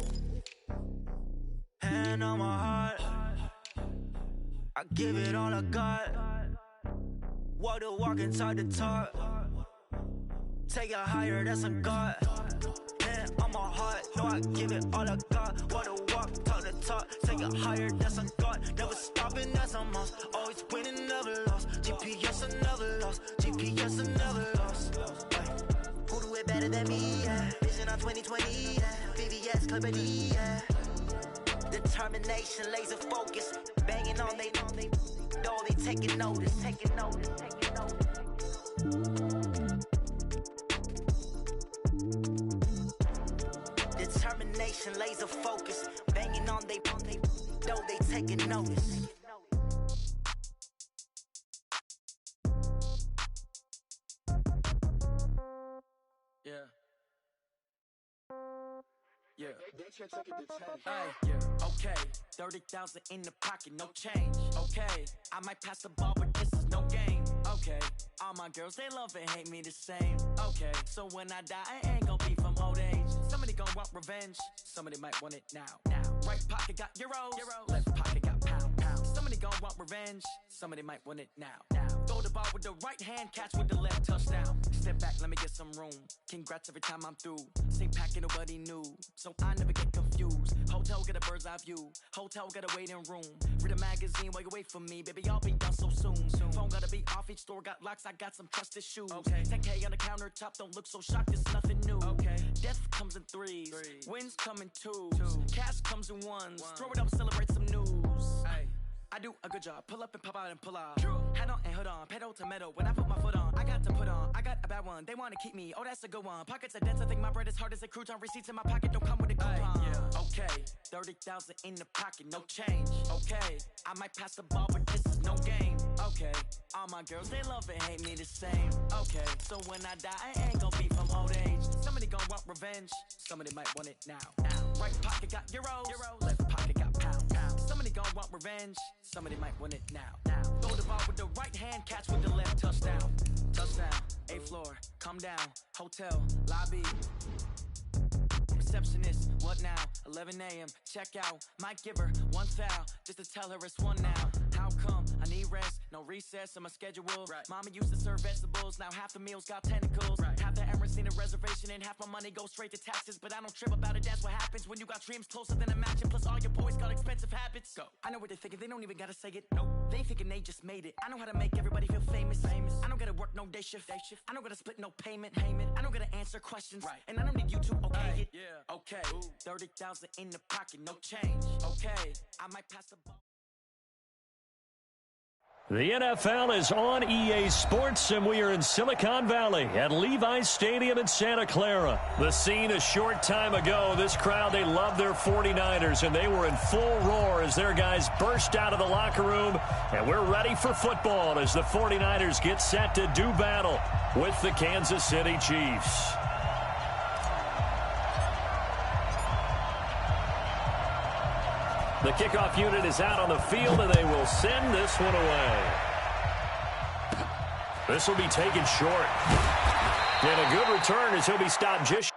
Hand on my heart, I give it all I got. Walk the walk inside the talk. Take it higher, that's a God. Hand on my heart, no, I give it all I got. Walk the walk, talk the talk. Take it higher, that's a God. Never stopping, that's a must. Always winning, never lost. GPS, I never lost. GPS, I never lost. Who do it better than me? Yeah. Vision on 2020, yeah. VVS, Clipper D, yeah. Determination, laser focus. Banging on they, though they taking notice, taking notice, taking notice. Determination, laser focus. Banging on they, though they taking notice. Yeah. Yeah. Yeah. Okay. 30,000 in the pocket, no change. Okay. I might pass the ball, but this is no game. Okay. All my girls, they love and hate me the same. Okay. So when I die, I ain't gonna be from old age. Somebody gonna want revenge. Somebody might want it now. Right pocket got euros. Left pocket got pounds. Somebody gonna want revenge. Somebody might want it now. Throw the ball with the right hand, catch with the left, touchdown. Step back, let me get some room. Congrats every time I'm through. Same packet, nobody knew. So I never get confused. Hotel get a bird's eye view. Hotel get a waiting room. Read a magazine while you wait for me. Baby, I'll be done so soon. Phone gotta be off, each store got locks. I got some trusted shoes. Okay. 10K on the countertop, don't look so shocked, it's nothing new. Okay. Death comes in threes. Wins come in twos. Cash comes in ones. Throw it up, celebrate some news. I do a good job. Pull up and pop out and pull out. Head on and hood on. Pedal to metal. When I put my foot on, I got to put on. I got a bad one. They want to keep me. Oh, that's a good one. Pockets are dense. I think my bread is hard as a crouton. Receipts in my pocket don't come with a coupon. Yeah. Okay. 30,000 in the pocket. No change. Okay. I might pass the ball, but this is no game. Okay. All my girls, they love and hate me the same. Okay. So when I die, I ain't gonna be from old age. Somebody gonna want revenge. Somebody might want it now. Right pocket got euros. Left pocket got pounds. Somebody gonna want revenge. Somebody might want it now. Throw the ball with the right hand, catch with the left, touchdown. Touchdown, 8th floor, come down, hotel, lobby. Receptionist, what now? 11 a.m., check out. Might give her one foul, just to tell her it's one now. How come? I need rest, no recess in my schedule. Right. Mama used to serve vegetables, now half the meals got tentacles. Right. Half the Emirates need a reservation and half my money goes straight to taxes. But I don't trip about it, that's what happens when you got dreams closer than a matching. Plus all your boys got expensive habits. Go. I know what they're thinking, they don't even gotta say it. Nope. They thinking they just made it. I know how to make everybody feel famous. I don't gotta work no day shift. I don't gotta split no payment. I don't gotta answer questions. Right. And I don't need you to okay it. Yeah. Okay. 30,000 in the pocket, no change. Okay. I might pass the ball. The NFL is on EA Sports, and we are in Silicon Valley at Levi's Stadium in Santa Clara. The scene a short time ago, this crowd, they love their 49ers, and they were in full roar as their guys burst out of the locker room, and we're ready for football as the 49ers get set to do battle with the Kansas City Chiefs. The kickoff unit is out on the field, and they will send this one away. This will be taken short. And a good return as he'll be stopped just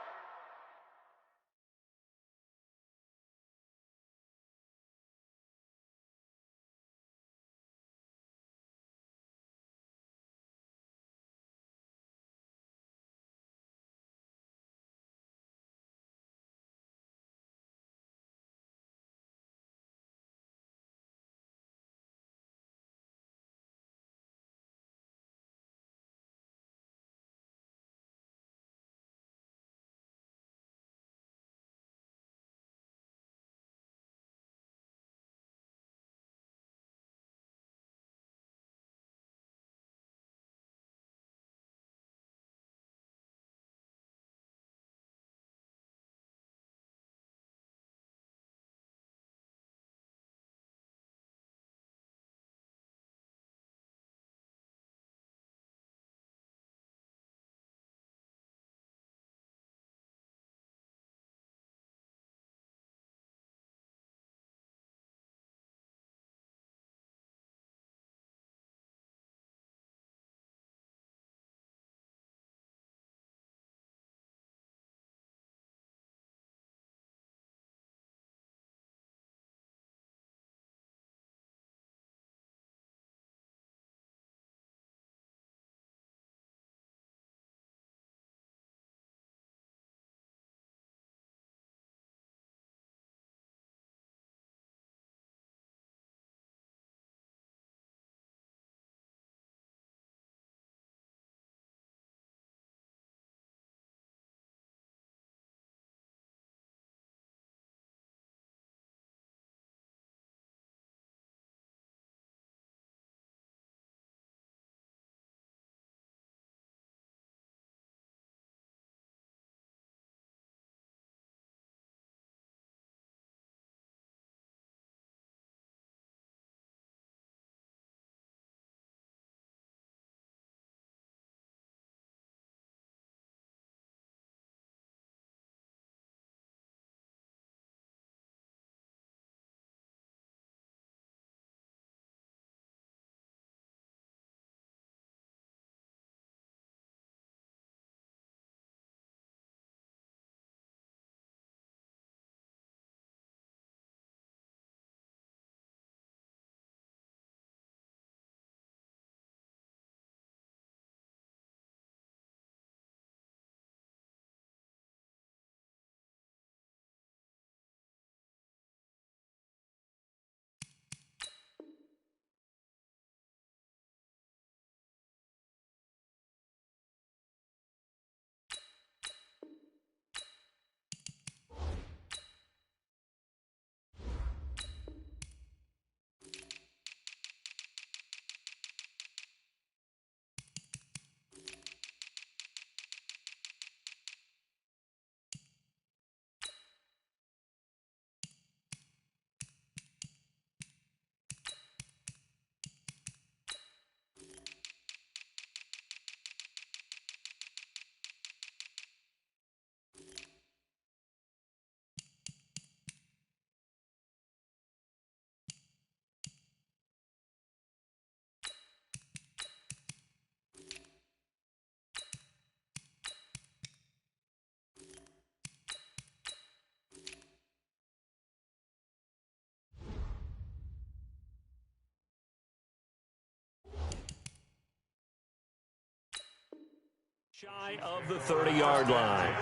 Shy of the 30-yard line.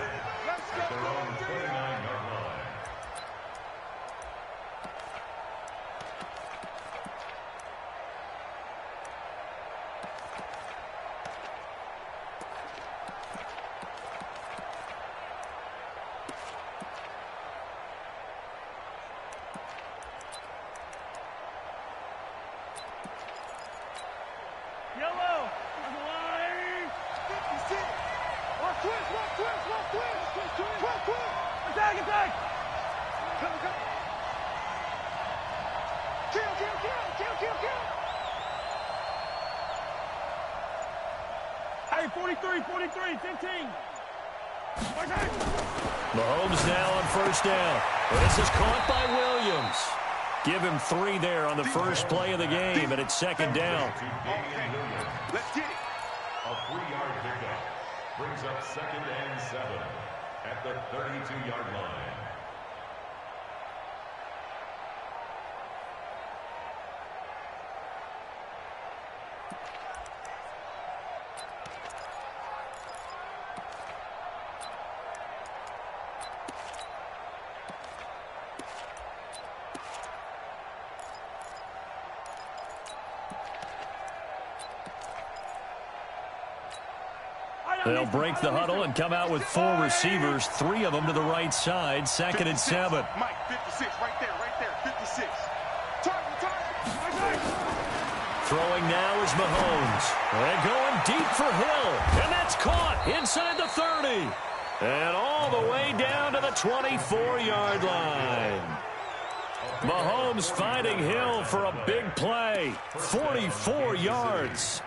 At their own 29-yard line. Hey, 43, 15. Mahomes now on first down. This is caught by Williams. Give him 3 there on the first play of the game, and it's second down. Let's get it. A 3-yard pickup brings up 2nd and 7 at the 32-yard line. They'll break the huddle and come out with 4 receivers, 3 of them to the right side, 2nd and 7. Mike, 56, right there, 56. Target. Throwing now is Mahomes. And going deep for Hill. And that's caught inside the 30. And all the way down to the 24-yard line. Mahomes finding Hill for a big play. 44 yards.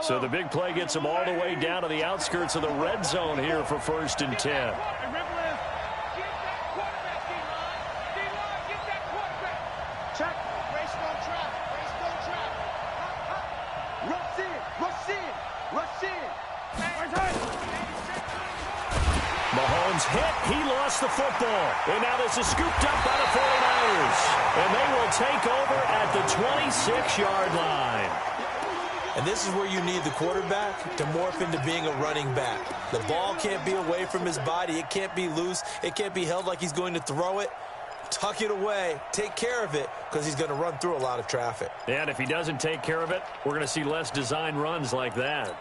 So the big play gets him all the way down to the outskirts of the red zone here for 1st and 10. Mahomes hit. He lost the football. And now this is scooped up by the 49ers. And they will take over at the 26-yard line. And this is where you need the quarterback to morph into being a running back. The ball can't be away from his body. It can't be loose. It can't be held like he's going to throw it. Tuck it away. Take care of it because he's going to run through a lot of traffic. And if he doesn't take care of it, we're going to see less design runs like that.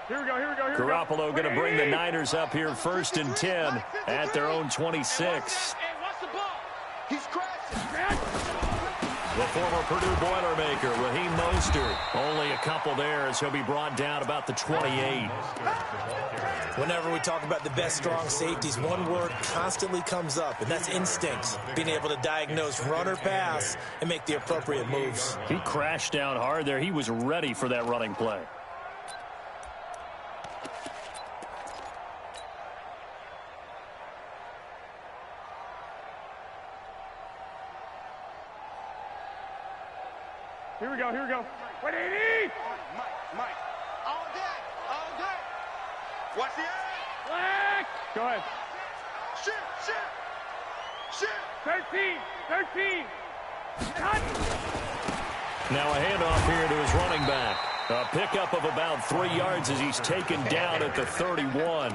Here we go. Garoppolo going to bring the Niners up here 1st and 10 at their own 26. He's crashing. The former Purdue Boilermaker, Raheem Mostert. Only a couple there as he'll be brought down about the 28. Whenever we talk about the best strong safeties, one word constantly comes up, and that's instinct. Being able to diagnose run or pass and make the appropriate moves. He crashed down hard there. He was ready for that running play. Here we go. 180! Mike. All day. Watch the eye. Black! Go ahead. Shit. 13! Cut! Now a handoff here to his running back. A pickup of about 3 yards as he's taken down at the 31.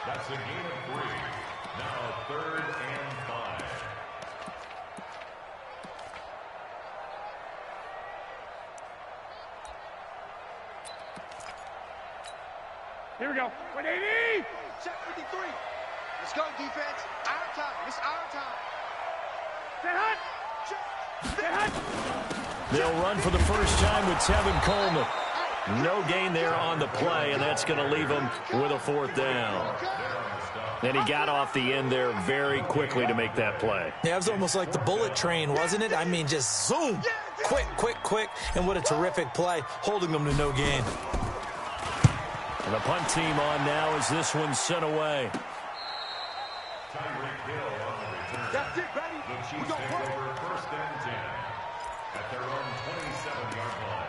That's a gain of 3. Now 3rd and 5. Here we go. 180! Check 53. Let's go, defense. Our time. It's our time. Stay hot! They'll run for the first time with Tevin Coleman. No gain there on the play, and that's going to leave him with a 4th down. And he got off the end there very quickly to make that play. Yeah, it was almost like the bullet train, wasn't it? I mean, just zoom. Quick. And what a terrific play, holding them to no gain. And the punt team on now as this one's sent away. Tyreek Hill on the return. That's it, baby. The Chiefs take over 1st and 10 at their own 27-yard line.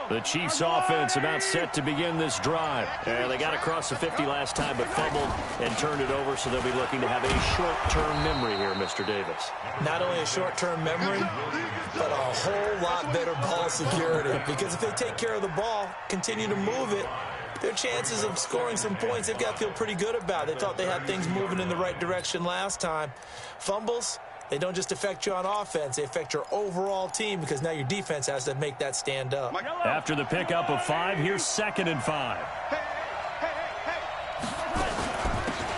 The Chiefs offense about set to begin this drive. They got across the 50 last time but fumbled and turned it over, so they'll be looking to have a short-term memory here, Mr. Davis. Not only a short-term memory, but a whole lot better ball security. Because if they take care of the ball, continue to move it, their chances of scoring some points, they've got to feel pretty good about. They thought they had things moving in the right direction last time. Fumbles, they don't just affect you on offense, they affect your overall team because now your defense has to make that stand up. After the pickup of 5, here's 2nd and 5.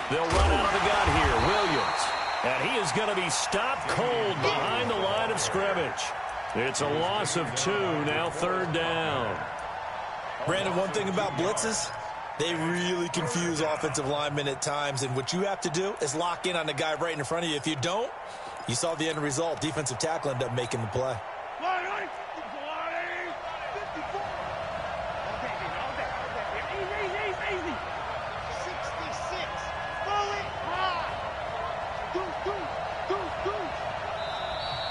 They'll run out of the gun here, Williams. And he is going to be stopped cold behind the line of scrimmage. It's a loss of 2, now 3rd down. Brandon, one thing about blitzes, they really confuse offensive linemen at times, and what you have to do is lock in on the guy right in front of you. If you don't, you saw the end result. Defensive tackle ended up making the play.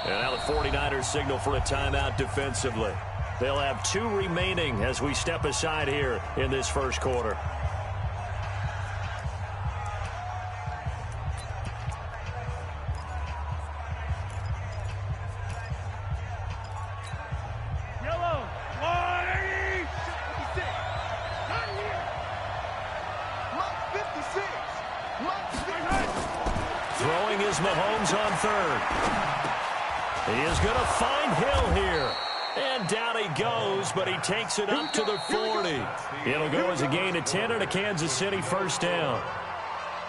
And now the 49ers signal for a timeout defensively. They'll have 2 remaining as we step aside here in this first quarter. Throwing is Mahomes on 3rd. He is going to find Hill here. And down he goes, but he takes it up to the 40. It'll go as a gain of 10 and a Kansas City 1st down.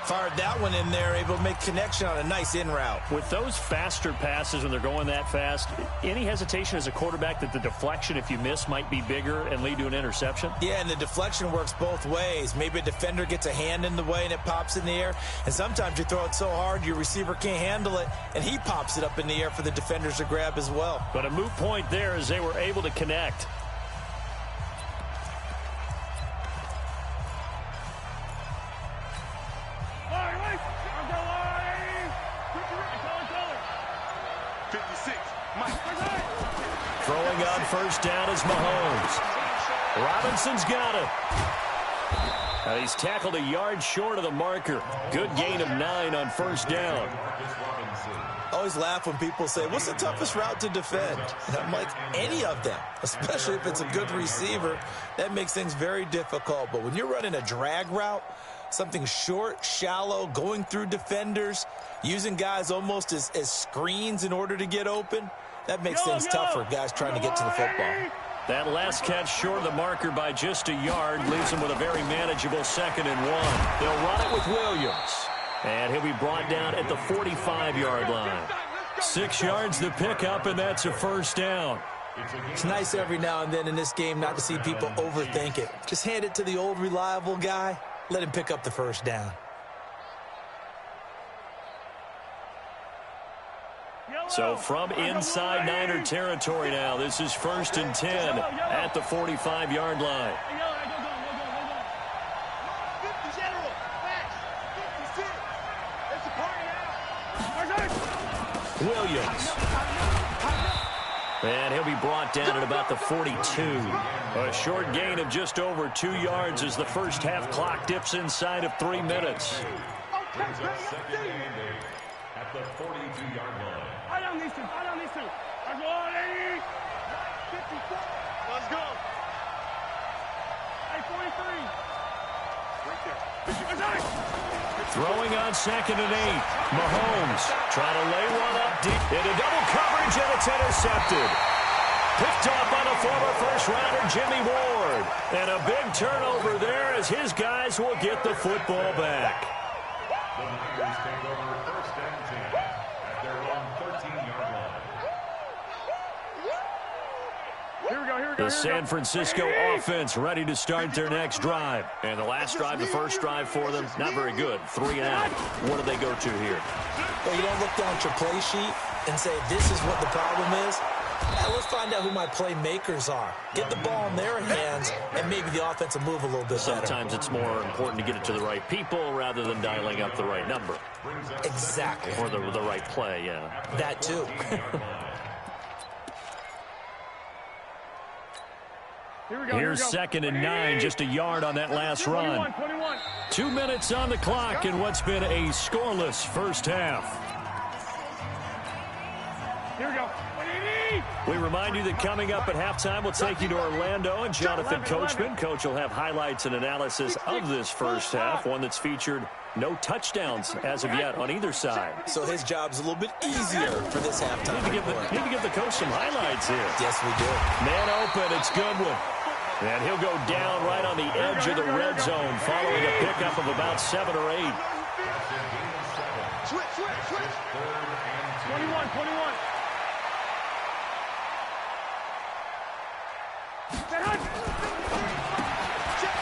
Fired that one in there, able to make connection on a nice in route. With those faster passes when they're going that fast, any hesitation as a quarterback that the deflection, if you miss, might be bigger and lead to an interception? Yeah, and the deflection works both ways. Maybe a defender gets a hand in the way and it pops in the air. And sometimes you throw it so hard your receiver can't handle it, and he pops it up in the air for the defenders to grab as well. But a moot point there as they were able to connect. Throwing on 1st down is Mahomes. Robinson's got it. And he's tackled a yard short of the marker. Good gain of 9 on 1st down. I always laugh when people say, what's the toughest route to defend? And I'm like, any of them, especially if it's a good receiver. That makes things very difficult. But when you're running a drag route, something short, shallow, going through defenders, using guys almost as screens in order to get open, that makes things tough for guys trying to get to the football. That last catch short of the marker by just a yard leaves him with a very manageable 2nd and 1. They'll run it with Williams. And he'll be brought down at the 45-yard line. 6 yards the pickup, and that's a 1st down. It's nice every now and then in this game not to see people overthink it. Just hand it to the old reliable guy. Let him pick up the 1st down. So from inside Niner territory now, this is 1st and 10 at the 45-yard line. Williams. And he'll be brought down at about the 42. A short gain of just over 2 yards as the first half clock dips inside of 3 minutes. Brings up 2nd and 8 at the 42-yard line. I don't need to. Let's go, 80. 54. Let's go. Hey, 43. Right there. Throwing on 2nd and 8. Mahomes trying to lay one up deep into double coverage, and it's intercepted. Picked off by the former first-rounder Jimmy Ward. And a big turnover there as his guys will get the football back. The Niners take over 1st and 10 The San Francisco offense ready to start their next drive. And the last drive, the first drive for them, not very good. 3 and out. What do they go to here? Well, you don't look down at your play sheet and say, this is what the problem is. Now, let's find out who my playmakers are. Get the ball in their hands, and maybe the offense will move a little bit better. Sometimes it's more important to get it to the right people rather than dialing up the right number. Exactly. Or the right play, yeah. That too. Here's 2nd and 9, just a yard on that last run. 2 minutes on the clock in what's been a scoreless first half. Here we go. We remind you that coming up at halftime, we'll take you to Orlando and Jonathan Coachman. Coach will have highlights and analysis of this first half, one that's featured no touchdowns as of yet on either side. So his job's a little bit easier for this halftime. Need to give the coach some highlights here. Yes, we do. Man open, it's Goodwin. And he'll go down right on the edge of the red zone following a pickup of about 7 or 8. Switch. 21.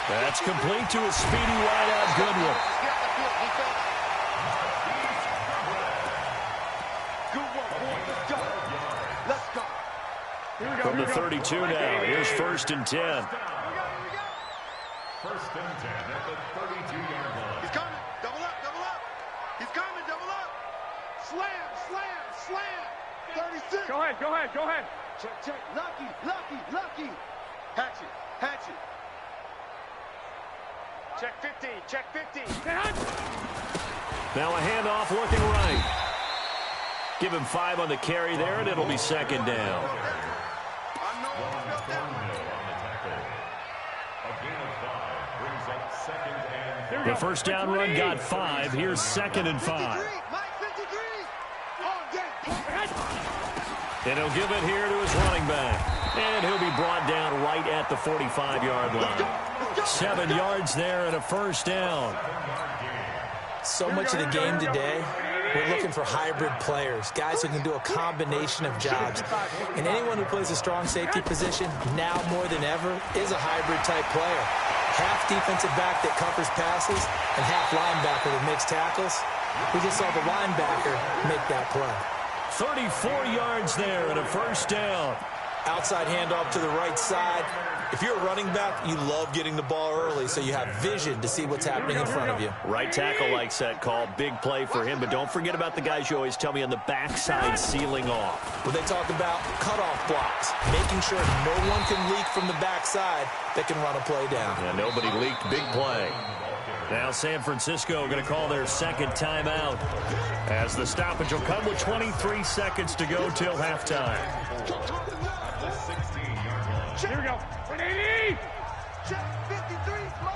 That's complete to a speedy wideout Goodwin. Let's go. From the 32 now, here's 1st and 10. 1st and 10 at the 32-yard line. He's coming. Double up. He's coming. Double up. Slam. 36. Go ahead. Check. Lucky. Hatchet. Check 15. Now a handoff looking right. Give him 5 on the carry there, and it'll be 2nd down. The first down run got 5. Here's 2nd and 5. And he'll give it here to his running back. And he'll be brought down right at the 45-yard line. 7 yards there and a first down. So much of the game today, we're looking for hybrid players, guys who can do a combination of jobs. And anyone who plays a strong safety position, now more than ever, is a hybrid-type player. Half defensive back that covers passes and half linebacker that makes tackles. We just saw the linebacker make that play. 34 yards there and a first down. Outside handoff to the right side. If you're a running back, you love getting the ball early so you have vision to see what's happening in front of you. Right tackle likes that call. Big play for him, but don't forget about the guys you always tell me on the backside sealing off. When they talk about cutoff blocks, making sure no one can leak from the backside that can run a play down. Yeah, nobody leaked. Big play. Now San Francisco going to call their 2nd timeout as the stoppage will come with 23 seconds to go till halftime. Here we go. 180. Check 53. All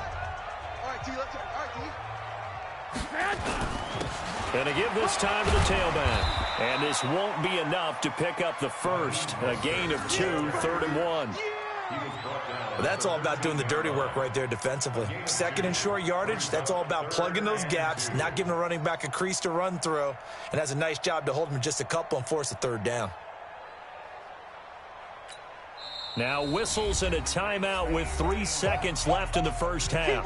right, T, let's go. All right, T. Going to give this time to the tailback. And this won't be enough to pick up the first. A gain of 2, 3rd and 1. Well, that's all about doing the dirty work right there defensively. 2nd and short yardage, that's all about plugging those gaps, not giving a running back a crease to run through, and has a nice job to hold him just a couple and force a 3rd down. Now whistles and a timeout with 3 seconds left in the first half.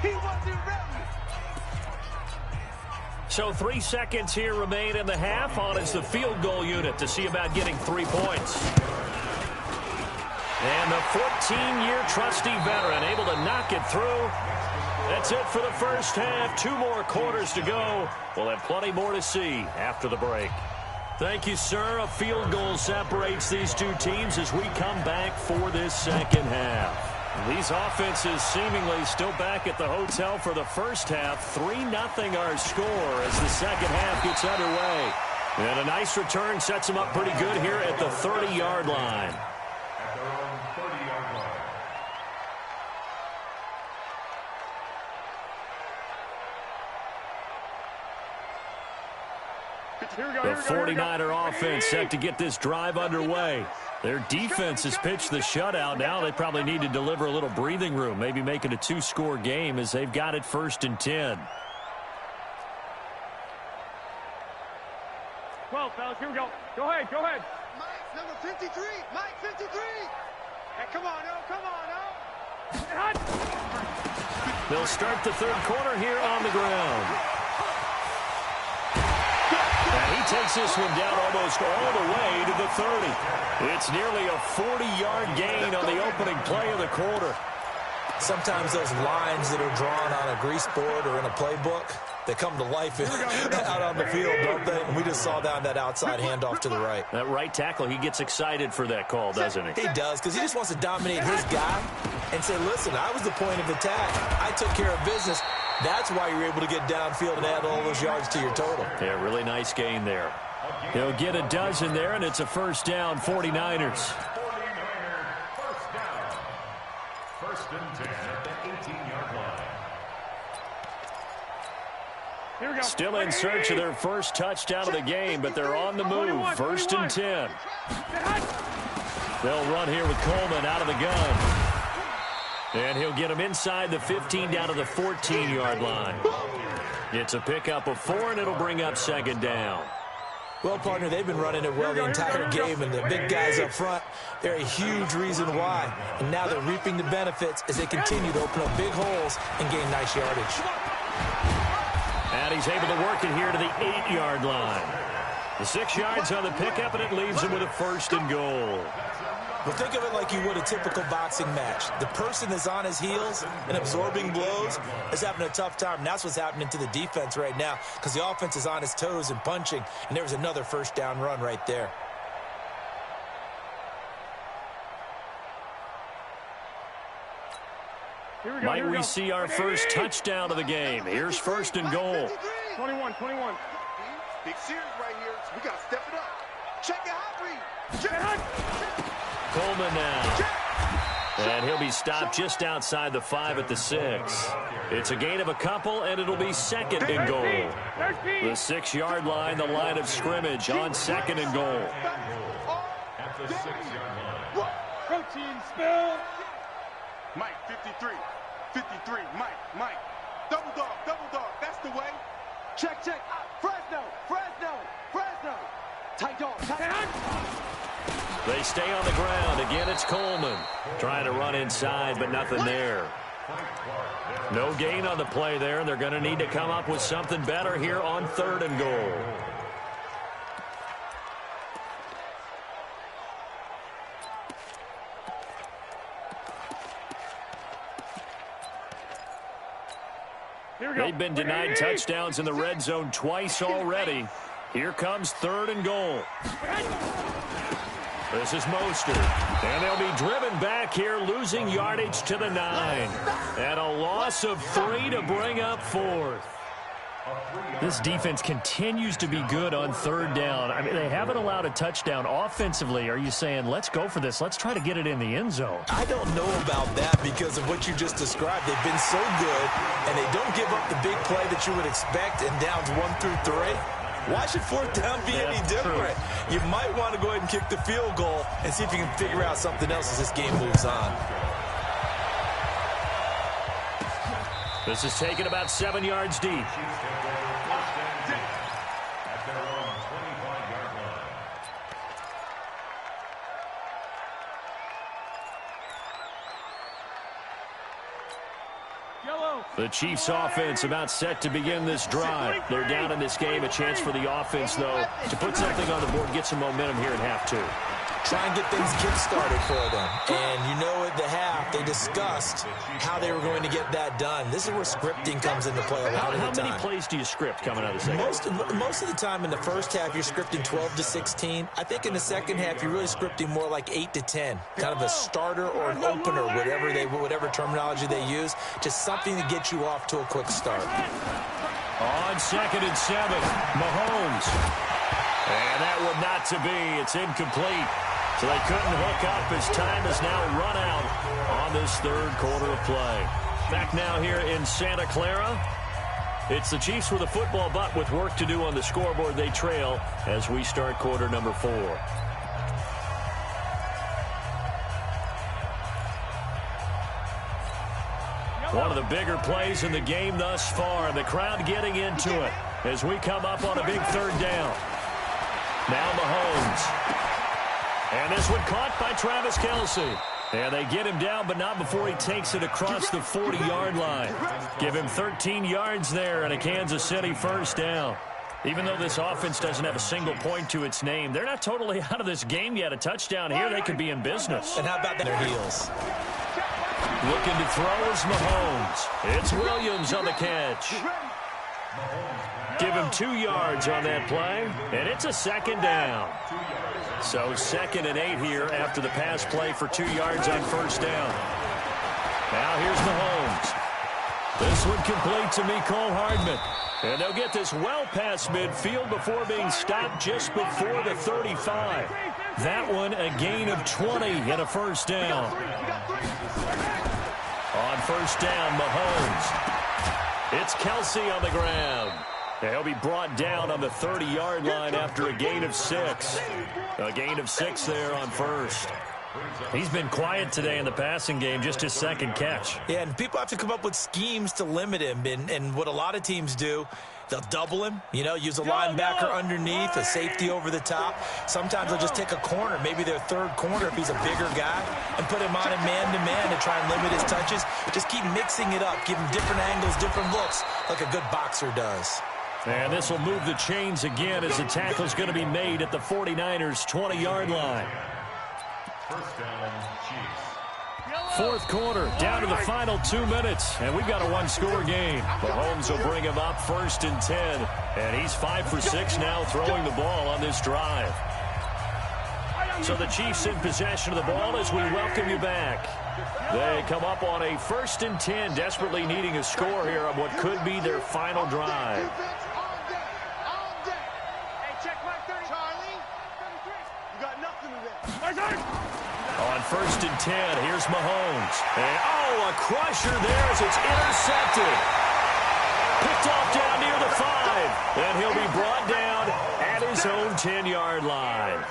He wasn't ready. So 3 seconds here remain in the half. On is the field goal unit to see about getting 3 points. And the 14-year trusty veteran able to knock it through. That's it for the first half. 2 more quarters to go. We'll have plenty more to see after the break. Thank you, sir. A field goal separates these two teams as we come back for this second half. These offenses seemingly still back at the hotel for the first half. 3-0 our score as the second half gets underway. And a nice return sets them up pretty good here at the 30-yard line. At their own 30-yard line. The 49er offense set to get this drive underway. Their defense has pitched the shutout. Now they probably need to deliver a little breathing room, maybe make it a 2-score game as they've got it 1st and 10. 12, fellas, here we go. Go ahead. Mike, number 53. Mike, 53. Hey, come on, no, come on, no. They'll start the third quarter here on the ground. And he takes this one down almost all the way to the 30. It's nearly a 40-yard gain on the opening play of the quarter. Sometimes those lines that are drawn on a grease board or in a playbook, they come to life out on the field, don't they? And we just saw down that outside handoff to the right. That right tackle, he gets excited for that call, doesn't he? He does, because he just wants to dominate his guy and say, listen, I was the point of attack. I took care of business. That's why you're able to get downfield and add all those yards to your total. Yeah, really nice gain there. He'll get a dozen there, and it's a first down, 49ers. First and 10 at the 18-yard line. Here we go. Still in search of their first touchdown of the game, but they're on the move. First and 10. They'll run here with Coleman out of the gun. And he'll get him inside the 15 down to the 14-yard line. It's a pickup of 4, and it'll bring up second down. Well, partner, they've been running it well the entire game, and the big guys up front, they're a huge reason why. And now they're reaping the benefits as they continue to open up big holes and gain nice yardage. And he's able to work it here to the 8-yard line. The 6 yards on the pickup, and it leaves him with a first and goal. Well, think of it like you would a typical boxing match. The person that's on his heels and absorbing blows is having a tough time. And that's what's happening to the defense right now, because the offense is on his toes and punching, and there was another first down run right there. Might we see our first touchdown of the game? Here's first and goal. 21. Big series right here. So we got to step it up. Check it out, Reed. Check it out. Coleman now. And he'll be stopped just outside the 5 at the 6. It's a gain of a couple, and it'll be second and goal. The 6-yard line, the line of scrimmage on second and goal. At the 6-yard line. Protein spill. Mike, 53. Mike. Double dog. That's the way. Check. Fresno. Tight dog. They stay on the ground. Again, it's Coleman. Trying to run inside, but nothing there. No gain on the play there, and they're going to need to come up with something better here on third and goal. They've been denied touchdowns in the red zone twice already. Here comes third and goal. This is Mostert. And they'll be driven back here, losing yardage to the 9. And a loss of 3 to bring up fourth. This defense continues to be good on third down. I mean, they haven't allowed a touchdown. Offensively, are you saying, let's go for this? Let's try to get it in the end zone. I don't know about that because of what you just described. They've been so good, and they don't give up the big play that you would expect in downs 1 through 3. Why should fourth down be any different? True. You might want to go ahead and kick the field goal and see if you can figure out something else as this game moves on. This is taken about 7 yards deep. The Chiefs offense about set to begin this drive. They're down in this game. A chance for the offense, though, to put something on the board, get some momentum here at half 2. Try and get things kick-started for them. And you know at the half, they discussed how they were going to get that done. This is where scripting comes into play a lot of the time. How many plays do you script coming out of the second? Most of the time in the first half, you're scripting 12 to 16. I think in the second half, you're really scripting more like 8 to 10. Kind of a starter or an opener, whatever terminology they use. Just something to get you off to a quick start. On 2nd and 7, Mahomes. And that one not to be. It's incomplete. So they couldn't hook up as time has now run out on this third quarter of play. Back now here in Santa Clara. It's the Chiefs with a football, but with work to do on the scoreboard, they trail as we start quarter number 4. One of the bigger plays in the game thus far. The crowd getting into it as we come up on a big third down. Now Mahomes. And this one caught by Travis Kelce. And they get him down, but not before he takes it across the 40-yard line. Give him 13 yards there and a Kansas City first down. Even though this offense doesn't have a single point to its name, they're not totally out of this game yet. A touchdown here, they could be in business. And how about their heels? Looking to throw is Mahomes. It's Williams on the catch. Give him 2 yards on that play, and it's a second down. So 2nd and 8 here after the pass play for 2 yards on first down. Now here's Mahomes. This one complete to Mecole Hardman. And they'll get this well past midfield before being stopped just before the 35. That one a gain of 20 and a first down. On first down, Mahomes. It's Kelsey on the ground. He'll be brought down on the 30-yard line after a gain of 6. A gain of 6 there on first. He's been quiet today in the passing game, just his 2nd catch. Yeah, and people have to come up with schemes to limit him. And what a lot of teams do, they'll double him, use a linebacker underneath, a safety over the top. Sometimes they'll just take a corner, maybe their 3rd corner if he's a bigger guy, and put him on a man-to-man to try and limit his touches. Just keep mixing it up, give him different angles, different looks, like a good boxer does. And this will move the chains again as the tackle's going to be made at the 49ers' 20-yard line. First down, Chiefs. 4th quarter, down to the final 2 minutes, and we've got a 1-score game. Mahomes will bring him up 1st and 10, and he's 5 for 6 now throwing the ball on this drive. So the Chiefs in possession of the ball as we welcome you back. They come up on a 1st and 10, desperately needing a score here on what could be their final drive. On 1st and 10, here's Mahomes. And, a crusher there as it's intercepted. Picked off down near the 5. And he'll be brought down at his own 10-yard line.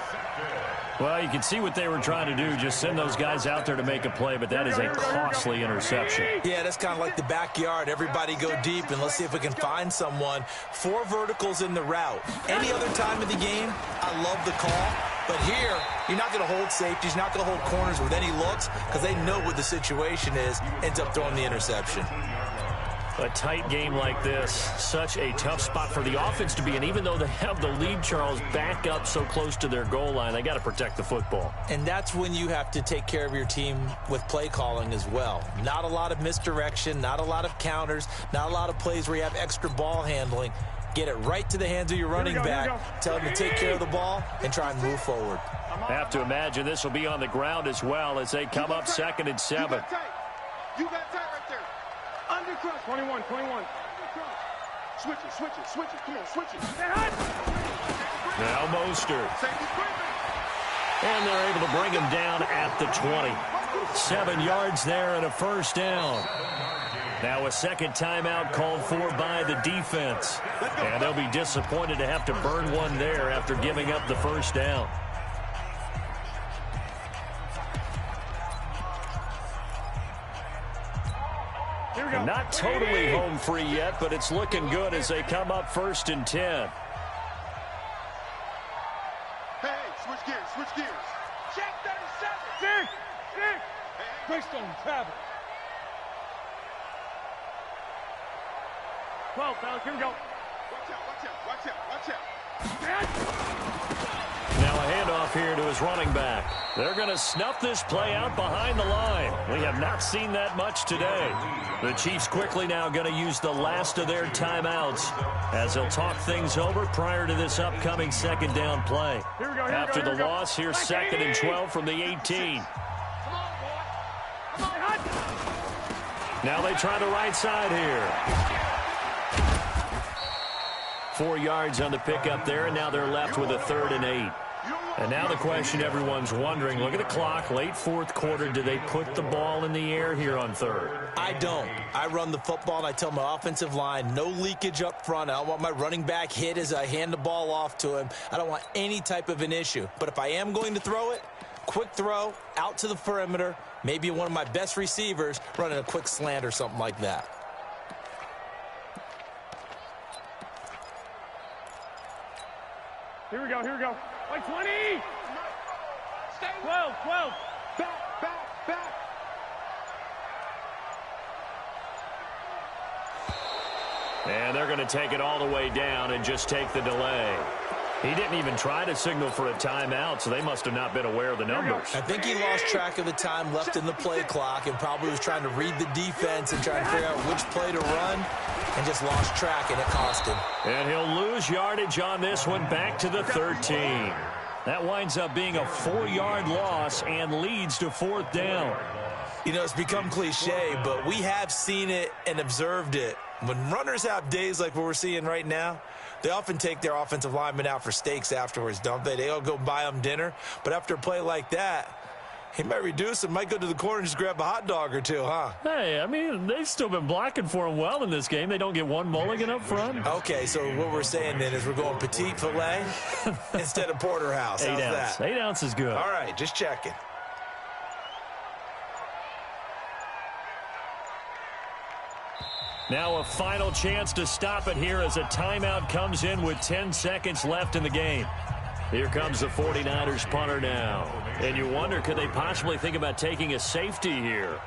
Well, you can see what they were trying to do, just send those guys out there to make a play, but that is a costly interception. Yeah, that's kind of like the backyard. Everybody go deep, and let's see if we can find someone. 4 verticals in the route. Any other time of the game, I love the call. But here, you're not going to hold safeties, not going to hold corners with any looks because they know what the situation is, ends up throwing the interception. A tight game like this, such a tough spot for the offense to be in. Even though they have the lead, Charles, back up so close to their goal line, they got to protect the football. And that's when you have to take care of your team with play calling as well. Not a lot of misdirection, not a lot of counters, not a lot of plays where you have extra ball handling. Get it right to the hands of your running back. Tell him to take care of the ball and try and move forward. Have to imagine this will be on the ground as well as they come up 2nd and 7. You got tight right there. Under crush. 21. Switch it. Come on, switch it. Now Mostert. And they're able to bring him down at the 20. 7 yards there and a first down. Now a 2nd timeout called for by the defense. And they'll be disappointed to have to burn one there after giving up the first down. And not totally home free yet, but it's looking good as they come up 1st and 10. Hey, switch gears. Check 37. Six. Greystone, travel. 12, fellas, here we go. Watch out. Now a handoff here to his running back. They're going to snuff this play out behind the line. We have not seen that much today. The Chiefs quickly now going to use the last of their timeouts as they'll talk things over prior to this upcoming 2nd down play. After the loss, here's 2nd and 12 from the 18. Now they try the right side here. 4 yards on the pickup there, and now they're left with a 3rd and 8. And now the question everyone's wondering, look at the clock, late 4th quarter, do they put the ball in the air here on 3rd? I don't. I run the football, and I tell my offensive line, no leakage up front. I don't want my running back hit as I hand the ball off to him. I don't want any type of an issue. But if I am going to throw it, quick throw, out to the perimeter, maybe one of my best receivers running a quick slant or something like that. Here we go. Like 20. 12. Back. And they're going to take it all the way down and just take the delay. He didn't even try to signal for a timeout, so they must have not been aware of the numbers. I think he lost track of the time left in the play clock and probably was trying to read the defense and try to figure out which play to run and just lost track, and it cost him. And he'll lose yardage on this one back to the 13. That winds up being a 4-yard loss and leads to 4th down. You know, it's become cliche, but we have seen it and observed it. When runners have days like what we're seeing right now, they often take their offensive linemen out for steaks afterwards, don't they? They'll go buy them dinner. But after a play like that, he might reduce and might go to the corner and just grab a hot dog or two, huh? Hey, I mean, they've still been blocking for him well in this game. They don't get one mulligan up front. Okay, so what we're saying then is we're going petite filet instead of porterhouse. How's that? 8 ounce is good. All right, just checking. Now a final chance to stop it here as a timeout comes in with 10 seconds left in the game. Here comes the 49ers punter now. And you wonder, could they possibly think about taking a safety here?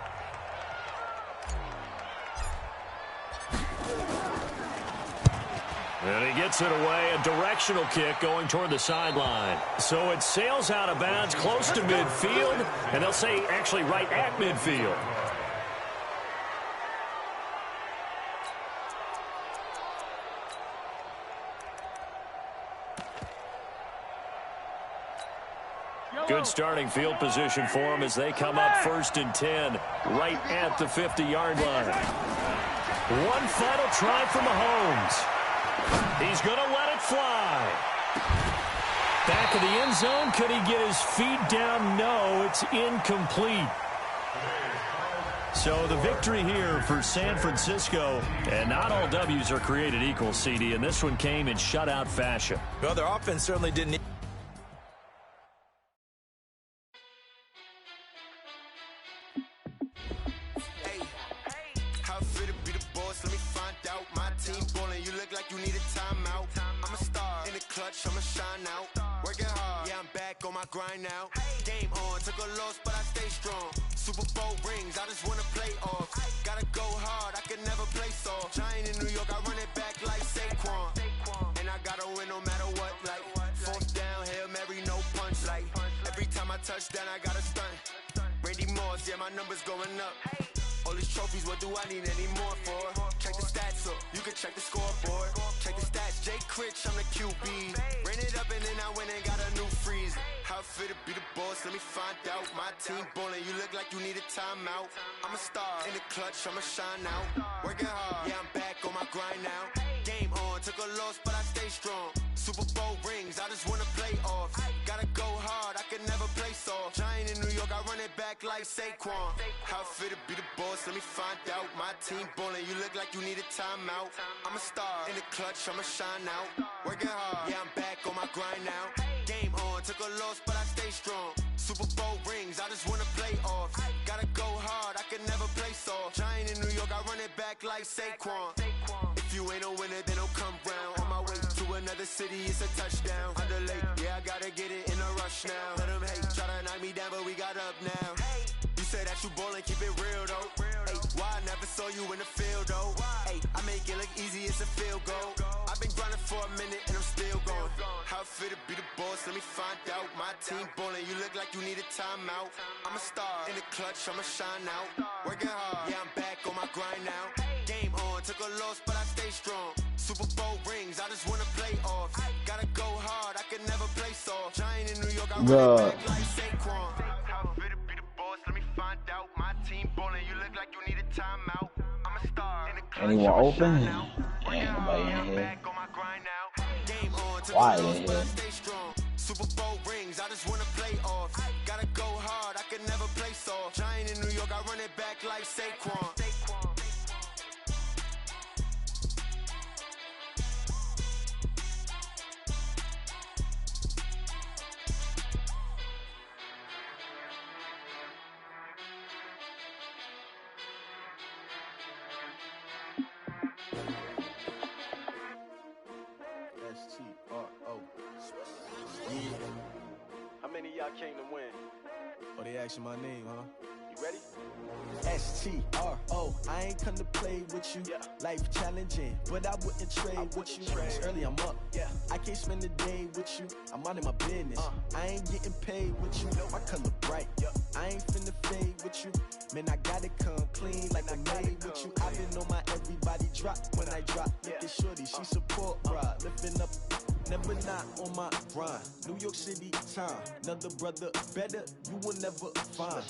And he gets it away, a directional kick going toward the sideline. So it sails out of bounds close to midfield, and they'll say actually right at midfield. Good starting field position for them as they come up 1st and 10, right at the 50-yard line. One final try for Mahomes. He's going to let it fly. Back of the end zone. Could he get his feet down? No, it's incomplete. So the victory here for San Francisco. And not all W's are created equal, CD, and this one came in shutout fashion. Well, their offense certainly didn't. I'ma shine out, working hard, yeah, I'm back on my grind now. Game on, took a loss, but I stay strong. Super Bowl rings, I just wanna play off. Gotta go hard, I can never play soft. Giant in New York, I run it back like Saquon. And I gotta win no matter what, like 4th down, Hail Mary, no punch. Like every time I touch down, I gotta stunt. Randy Moss, yeah, my numbers going up. All these trophies, what do I need any more for? Check the stats up, you can check the scoreboard. Check the stats, Jay Critch, I'm the QB. Ran it up and then I went and got a new freeze. How fit to be the boss, let me find out. My team ballin', you look like you need a timeout. I'm a star, in the clutch, I'ma shine out. Working hard, yeah, I'm back on my grind now. Game on, took a loss, but I stay strong. Super Bowl rings, I just wanna play off. Gotta go hard, I can never play soft. Giant in New York, I run it back like Saquon. How fit to be the boss, let me find out. My team ballin', you look like you need a timeout. I'm a star, in the clutch, I'ma shine out. Working hard, yeah, I'm back on my grind now. Game on, took a loss, but I stay strong. Super Bowl rings, I just wanna play off. Gotta go hard, I can never play soft. Giant in New York, I run it back like Saquon. If you ain't a winner, then don't come round. On my way to another city, it's a touchdown. Underlay, yeah, I gotta get it in a rush now. Let them hate, try to knock me down, but we got up now. You say that you ballin', keep it real though. Hey, why I never saw you in the field though? Hey, I make it look easy, it's a field goal. I've been grinding for a minute and I'm still going. How fit to be the boss, let me find out. My team ballin', you look like you need a timeout. I'm a star, in the clutch, I'ma shine out. Working hard, yeah, I'm back on my grind now. Game on, took a loss, but I stay strong. Super Bowl rings, I just wanna play off. Gotta go hard, I can never play soft. Giant in New York, I run it back like Saquon. How fit to be the boss, let me find out. My team ballin', you look like you need a timeout. I'm a star, in the clutch, anyone open? Ain't nobody in here. Game on, took Why a loss, in but I here? stay strong. Super Bowl rings, I just wanna play off. Gotta go hard, I can never play soft. Giant in New York, I run it back like Saquon. S-T-R-O. How many of y'all came to win? Oh, they asking my name, huh? You ready? STRO, I ain't come to play with you. Life challenging, but I wouldn't trade with you. It's early, I'm up. I can't spend the day with you. I'm out of my business. I ain't getting paid with you. My color bright. I ain't finna fade with you. Man, I gotta come clean like I made with you. I've been on my everybody drop when I drop. Look at shorty, she support ride. Lifting up, never not on my grind. New York City time, another brother better, you will never find.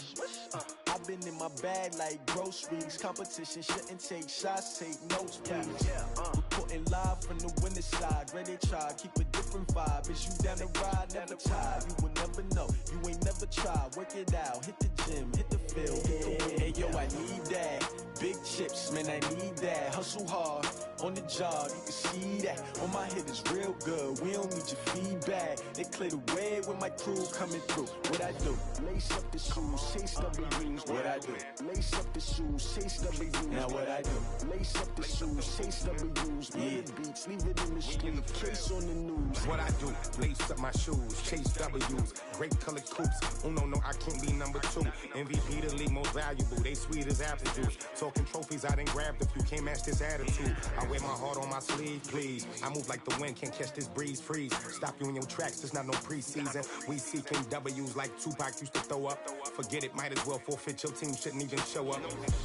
I've been in my bag like groceries. Competition shouldn't take shots, take notes, please. Reporting live from the winning side. Ready to try, keep a different vibe. Is you down the ride, never tired. You will never know, you ain't never tried. Work it out, hit the gym, hit the field, hit the win. Hey yo, I need that. Big chips, man, I need that. Hustle hard, on the job, you can see that. On my head is real good, we don't need your feedback. They clear the way with my crew coming through. What I do? Lace up the shoes, chase W's. What I do? Lace up the shoes, chase W's. Now what I do? Lace up the shoes, chase W's. Yeah, beats, leave it in the street, case on the news. What I do? Lace up my shoes, chase W's. Great colored coops. Oh no, I can't be number 2. MVP the league most valuable. They sweet as apple juice. Talking trophies, I didn't grab the few. Can't match this attitude. I wear my heart on my sleeve, please. I move like the wind, can't catch this breeze, freeze. Stop you in your tracks, there's not no preseason. We seeking W's like Tupac used to throw up. Forget it, might as well forfeit. Your team shouldn't even show up.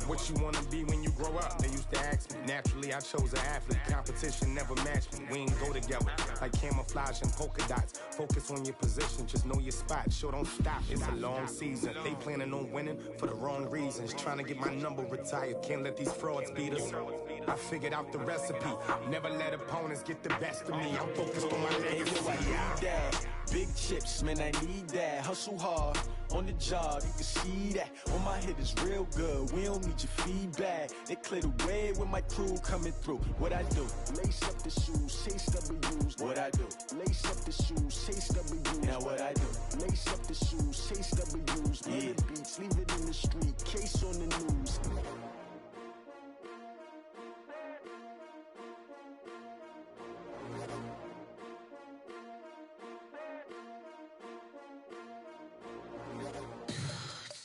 What you wanna be when you grow up? They used to ask me. Naturally, I chose an athlete. Competition never matched me. We ain't go together. Like camouflage and polka dots. Focus on your position, just know your spot. Sure, don't stop, it's a long season. They planning on winning for the wrong reasons. Trying to get my number retired. Can't let these frauds beat us. I figured out the recipe. Never let opponents get the best of me. I'm focused on my legacy. I need that. Big chips, man, I need that. Hustle hard, on the job, you can see that. On my head is real good, we don't need your feedback. They clear the way with my crew coming through. What I do? Lace up the shoes, chase W's. What I do? Lace up the shoes, chase W's. Now what I do? Lace up the shoes, chase W's. Yeah, beats, leave it in the street, case on the news.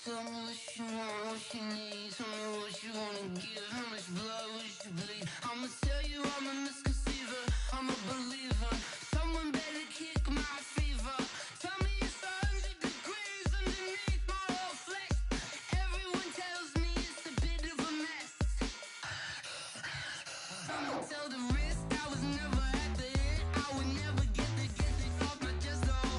Tell me what you want, what you need. Tell me what you wanna give. How much blood would you bleed? I'ma tell you I'm a misconceiver. I'm a believer. Someone better kick my fever. Tell me it's 100 degrees underneath my whole flesh. Everyone tells me it's a bit of a mess. I'ma tell the risk I was never at the end. I would never get the off my chest though.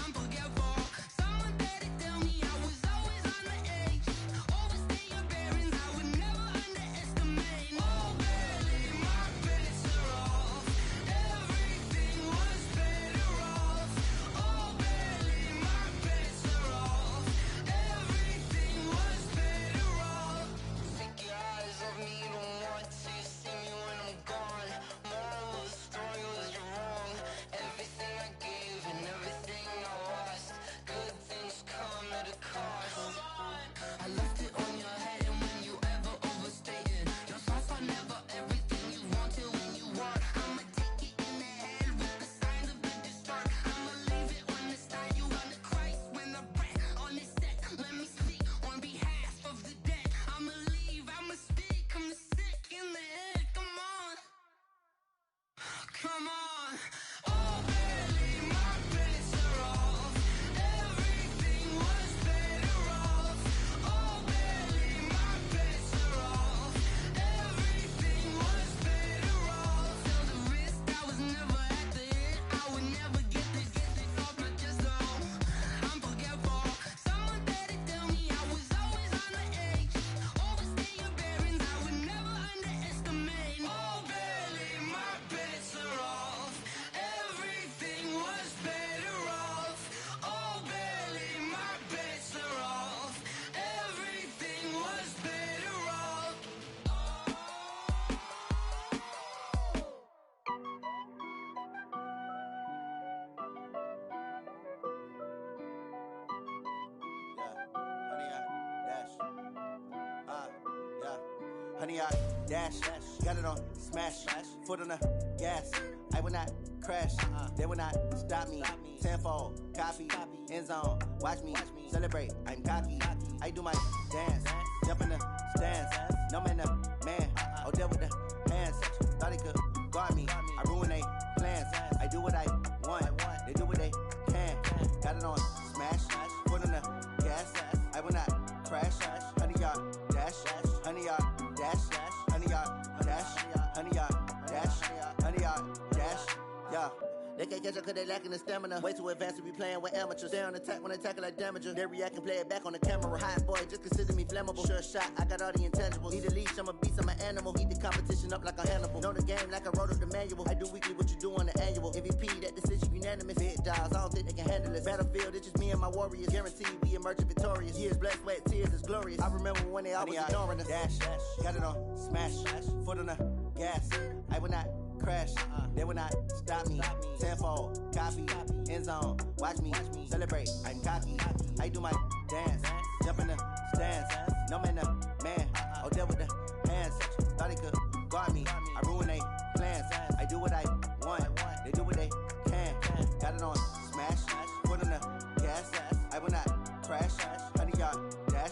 I'm forgetful. Someone better tell me I was always on the edge. Overstay your bearings, I would never underestimate. Oh, barely, my bets are off. Everything was better off. Oh, barely, my bets are off. Everything was better off. Take your eyes off me, you don't want to see me when I'm gone. Moral of the story was you're wrong. Everything I gave and everything I lost. Good things come at a cost. I left it on your head, and when you ever overstay it, your thoughts are never everything you wanted when you want. I'ma take it in the head with the signs of the destroyed. I'ma leave it on the side. You wanna Christ when I breath on this set. Let me speak on behalf of the dead. I'ma leave, I'ma speak. I'm the sick in the head. Come on, come on. Oh, barely, my bets are off. Everything was better off. Oh, barely, my bets are off. Everything was better off. Tell the risk I was never at the end. I would never get this off my chest though. I'm forgetful. Someone better tell me I was always on the edge. Overstay your bearings, I would never underestimate. Oh, barely, my bets are off. Everything was better off. Oh, barely, my bets are off. Everything was better off. Honey, I dash, got it on smash, foot on the gas. I will not crash, they will not stop me. Tenfold, copy, end zone, watch me celebrate. I'm cocky, I do my dance, jump in the stands. No man, man. Oh, there with the hands. Thought he could guard me. I ruin they plans. I do what I want. They do what they can. Got it on smash. Put on the gas. I will not crash. 100-yard dash. 100-yard dash. 100-yard dash. 100-yard dash. 100-yard dash. Yeah. They can't catch up cause they lacking the stamina. Way too advanced to be playing with amateurs. Stay on attack when they tackle like damager. They react and play it back on the camera. Hot boy, just consider me flammable. Sure shot, I got all the intangibles. Need a leash, I'm a beast, I'm an animal. Eat the competition up like a Hannibal. Know the game like I wrote up the manual. I do weekly what you do on the annual. MVP, that decision unanimous. Hit dials, I don't think they can handle it. Battlefield, it's just me and my warriors. Guaranteed we emerge victorious. Years, blood, sweat, tears, is glorious. I remember when they always ignoring us. Dash, got it on smash. Foot on the gas. I will not crash, they will not stop me. Tenfold, copy, end zone, watch me celebrate. I'm cocky, I do my dance, jump in the stands. No man, man. Oh, there with the hands. Thought he could guard me. I ruin they plans. I do what I want. They do what they can. Got it on smash, foot on the gas. I will not crash. 100-yard dash,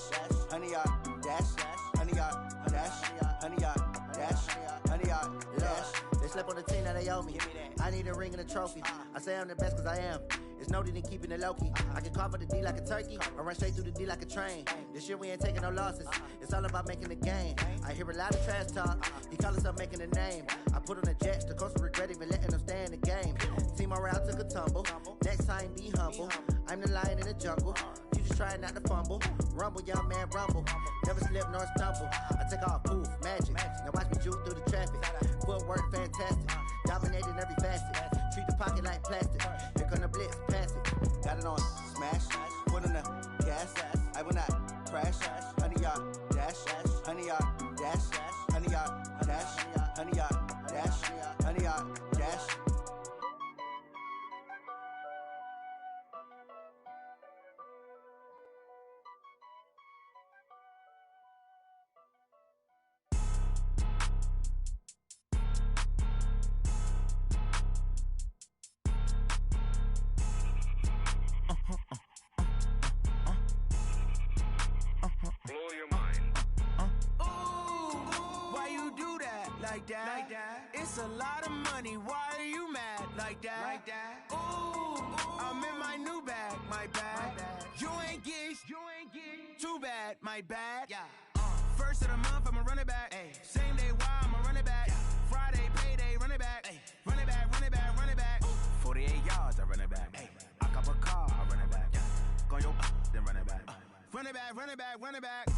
100-yard dash, 100-yard dash, 100-yard dash, 100-yard dash. They slept on the team that they owe me. I need a ring and a trophy. I say I'm the best cause I am. It's noted in keeping it low-key. I can carve up the D like a turkey or run straight through the D like a train. This year we ain't taking no losses. It's all about making the game. I hear a lot of trash talk. He call himself making a name. I put on the Jets. The coach will regret even letting them stay in the game. Team morale took a tumble. Next time be humble. I'm the lion in the jungle. You just try not to fumble. Rumble, young man, rumble. Never slip nor stumble. I take off, poof, magic. Now watch me juke through the traffic. Footwork fantastic. Dominating every facet. Treat the pocket like plastic. Here come the blitz, pass it. Got it on smash. Put on the gas. I will not crash. 100-yard dash. 100-yard dash. 100-yard dash. 100-yard dash. 100-yard dash. Blow your mind. Why you do that? Like that? It's a lot of money. Why are you mad? Like that? Ooh, I'm in my new bag. My bad. You ain't get. Too bad. My bad. Yeah. First of the month, I'ma run it back. Ay. Same day, why I'ma run it back. Friday, payday, run it back. Ay. Run it back, run it back, run it back. 48 yards, I run it back. Ay. I cop a car, I run it back. Go your then run it back. Run it back, run it back, run it back.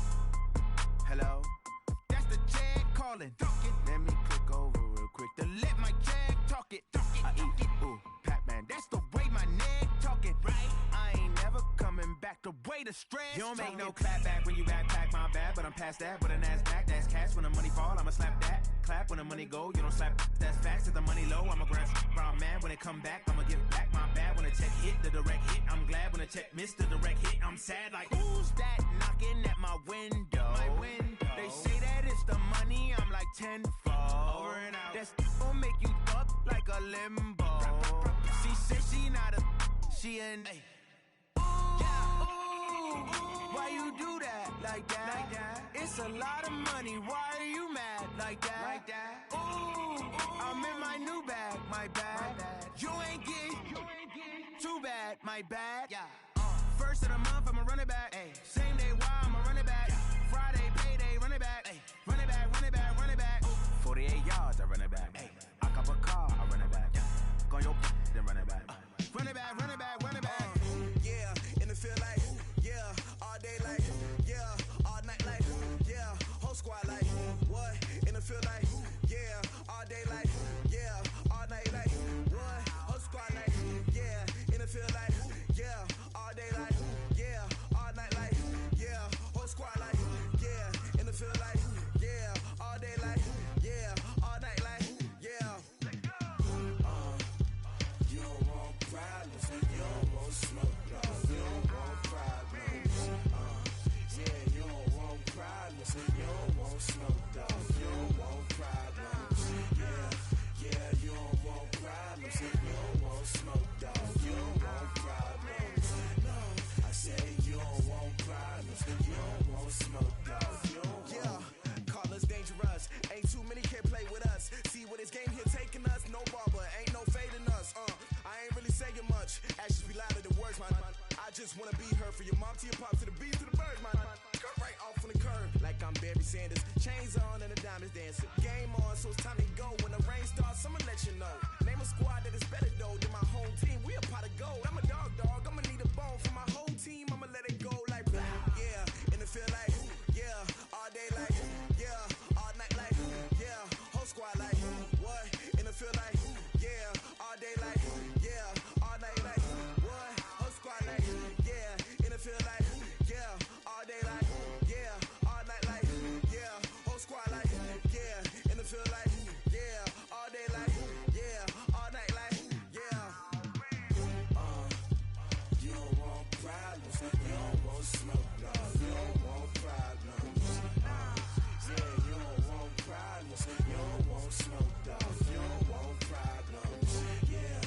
Hello? That's the jag calling. Let me click over real quick to let my jag talk it. I eat it, ooh, Pac-Man. That's the way my neck talking. Right? I ain't never coming back the way the stress. You don't make no clap back when you backpack, my bad, but I'm past that. With a NASDAQ, that's cash. When the money fall, I'ma slap that. Clap when the money go, you don't slap. That's facts. If the money low, I'ma grab brown man. When it come back, I'ma give back my bad. When the check hit, the direct hit. I'm glad when the check missed the direct hit. I'm sad like, who's that knocking at my window? My window. They say that it's the money, I'm like tenfold. Over and out. That's gon' make you up like a limbo. She said she not a, she an. Why you do that? Like that? It's a lot of money. Why are you mad? Like that? Ooh, I'm in my new bag. My bad. You ain't get. Too bad. My bad. Yeah. First of the month, I'ma run it back. Ay. Same day, why I'ma run it back. Friday, payday, run it back. Ay. Run it back, run it back, run it back. 48 yards, I run it back. Ay. I cop a car, I run it back. Go your then run it back. Run it back, run it back, run it back. Yeah, in the field like, yeah, all day like, yeah, all night like, yeah, whole squad like, what? In the field like, yeah, all day like, yeah, all night like, what? Whole squad like, yeah, in the field like, yeah, all day like, yeah, all night like, yeah, on and the diamonds dancing. Game on, so it's time to go. When the rain starts, I'ma let you know. Name a squad that is better though than my home team. We a pot of gold. I'm a dog. I'ma need a bone for my whole team. I'ma let it go like yeah. In the field like yeah. All day like yeah. All night like yeah. Whole squad like what? In the field like yeah. All day like yeah. All night like what? Whole squad like yeah. In the field like yeah. All day like yeah. All night like yeah. Whole squad like yeah. In the field like yeah. All day like yeah. All night like yeah. You don't want problems. You don't want smoke, no. You don't want problems. Yeah, you don't want problems. You don't want smoke, dog. You don't want problems. Yeah,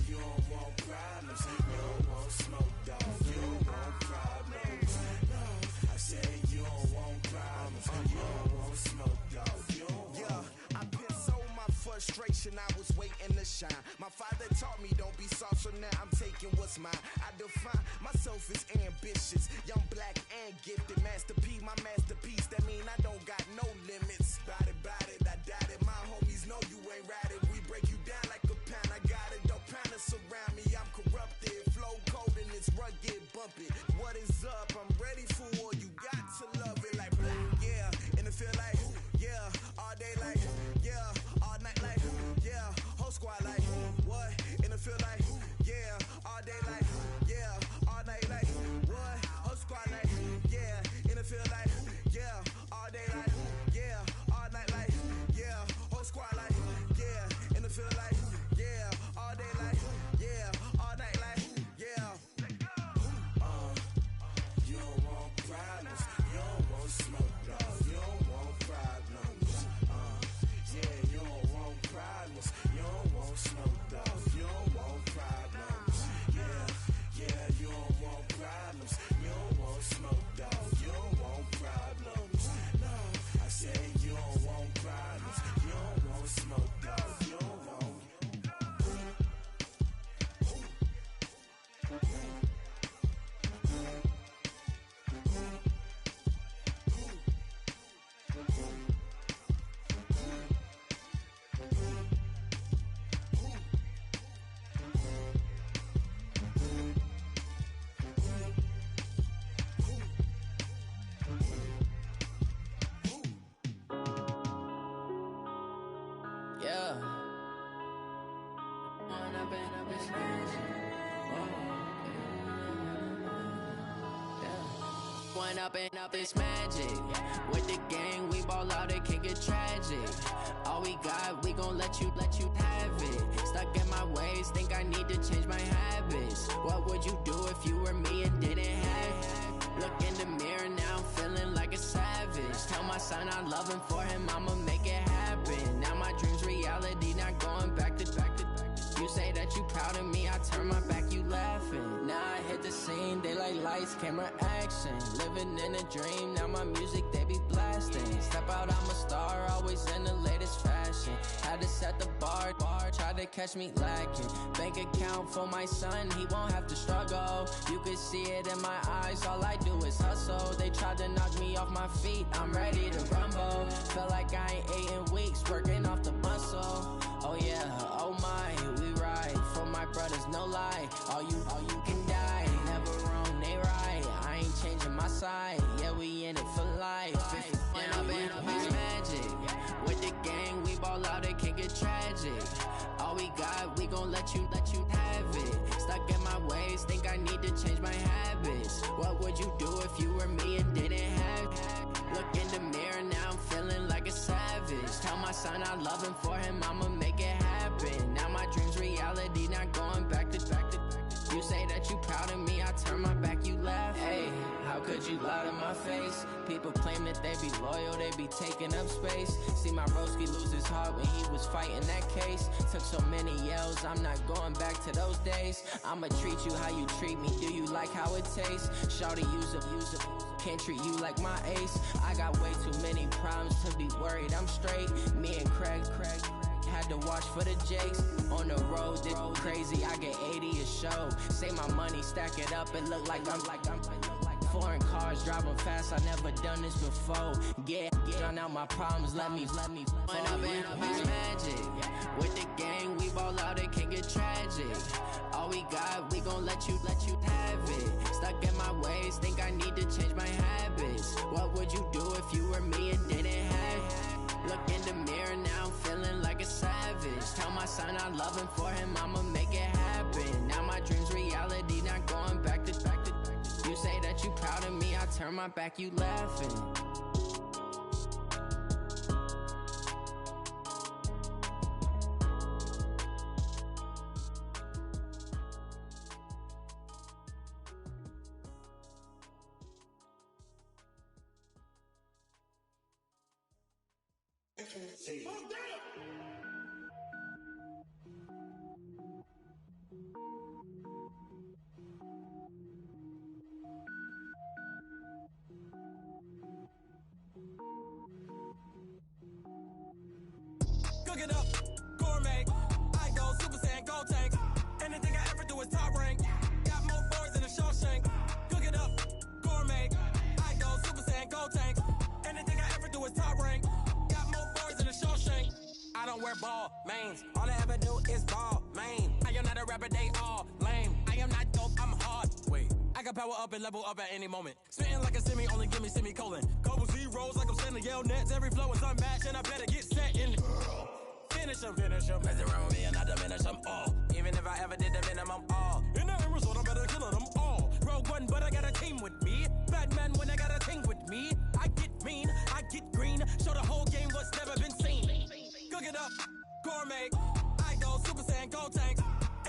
you don't want problems. You don't want smoke, dog. You don't want problems. No, I said you don't want problems. You don't want smoke, dog. You don't want. Yeah, I pissed so my frustration. I was waiting to shine. My father taught me don't be soft, so now I'm taking what's mine. I define myself as ambitious, young, black, and gifted. Master P, my masterpiece. That mean I don't got no limits. Bout it, I doubt it. My homies know you ain't ratted. We break you down like a pound. I got it, don't pound us around me. I'm corrupted, flow cold and it's rugged, bump it. What is up? I'm ready for war. You got to love it like yeah. In the field like yeah. All day like yeah. All night like yeah. Whole squad like what? In the field like yeah. All day like yeah. All night like what? Whole squad like yeah. In the field like yeah. All day like yeah. All night like yeah. Whole squad like yeah. In the field like yeah. All day like yeah. All night like yeah. You don't want problems. You don't want smoke, dog. You don't want problems. Yeah, you don't want problems. You don't want smoke, dog. You don't want problems. Yeah, you don't want problems. You don't want smoke, dog. You don't want problems. No, I say you don't want problems. You don't want smoke, dog. You don't want. Up this magic. With the gang, we ball out, it can get tragic. All we got, we gon' let you have it. Stuck in my ways, think I need to change my habits. What would you do if you were me and didn't have it? Look in the mirror now, I'm feeling like a savage. Tell my son I love him, for him I'ma make it happen. Now my dream's reality, not going back to. You say that you proud of me, I turn my back, you laughing. Now I hit the scene, daylight lights, camera action. Living in a dream, now my music, they be blasting. Step out, I'm a star, always in the latest fashion. Had to set the bar, try to catch me lacking. Bank account for my son, he won't have to struggle. You can see it in my eyes, all I do is hustle. They tried to knock me off my feet, I'm ready to rumble. Felt like I ain't ate in weeks, working off the muscle. Oh yeah, oh my, we ride for my brothers, no lie. All you can die, never wrong, they right. I ain't changing my side, yeah, we in it for life. When up it's magic. With the gang, we ball out, it can get tragic. All we got, we gon' let you have it. Stuck in my ways, think I need to change my habits. What would you do if you were me and didn't have it? Look in the mirror, now I'm feeling like a savage. Tell my son I love him, for him I'ma make it happen. Now my dream's reality, not going back to. You say that you proud of me, I turn my back, you laugh. Hey, how could you lie to my face? People claim that they be loyal, they be taking up space. See my broski lose his heart when he was fighting that case. Took so many yells, I'm not going back to those days. I'ma treat you how you treat me, do you like how it tastes? Shawty, use up, can't treat you like my ace. I got way too many problems to be worried, I'm straight. Me and Craig had to watch for the Jakes. On the road, this crazy, I get 80 a show. Say my money, stack it up, and look like I'm Foreign cars, driving fast, I never done this before. Get drown out my problems, let me When I've been up is magic. With the gang, we ball out, it can get tragic. All we got, we gon' let you have it. Stuck in my ways, think I need to change my habits. What would you do if you were me and didn't have it? Look in the mirror, now I'm feeling like a savage. Tell my son I love him, for him I'ma make it happen. Now my dream's reality, not going back to. You say that you proud of me, I turn my back, you laughing. Cook it up, gourmet. I go Super Saiyan, gold tank. Anything I ever do is top rank. Got more boys than a Shawshank. Cook it up, gourmet. I go Super Saiyan, gold tank. Anything I ever do is top rank. Got more boys than a Shawshank. I don't wear ball mains. All I ever do is ball main. I am not a rapper, they all lame. I am not dope, I'm hard. Wait, I can power up and level up at any moment. Spitting like a semi, only give me semicolon. Couple zeros like I'm sending yell nets. Every flow is unmatched and I better get set in. Finish him. Mess around with me and I diminish them all. Even if I ever did the minimum, all. In the end result, I'm better killing them all. Rogue One, but I got a team with me. Batman when I got a team with me. I get mean, I get green. Show the whole game what's never been seen. Cook it up, gourmet. I go Super Saiyan, gold tank.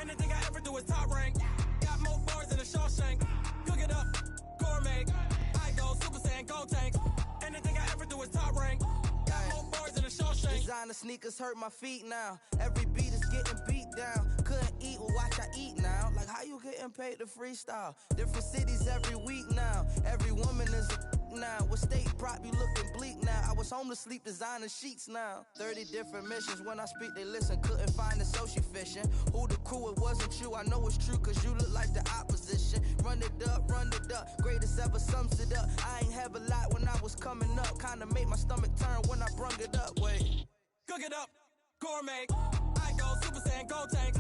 Anything I ever do is top rank. Got more bars than a Shawshank. Cook it up, gourmet. I go Super Saiyan, gold tank. Anything I ever do is top rank. Got more bars than a Shawshank. Designer sneakers hurt my feet now. Every beat is getting beat down. Couldn't eat, well watch I eat now. Like how you getting paid to freestyle? Different cities every week now. Every woman is a now. With state prop, you looking bleak now. I was home to sleep, designing sheets now. 30 different missions. When I speak, they listen. Couldn't find it, so she fishing. Who the crew? It wasn't you. I know it's true, cause you look like the opposition. Run it up. Greatest ever sums it up. I ain't have a lot when I was coming up. Kinda made my stomach turn when I brung it up. Wait. Cook it up, gourmet. I go Super Saiyan, gold tank.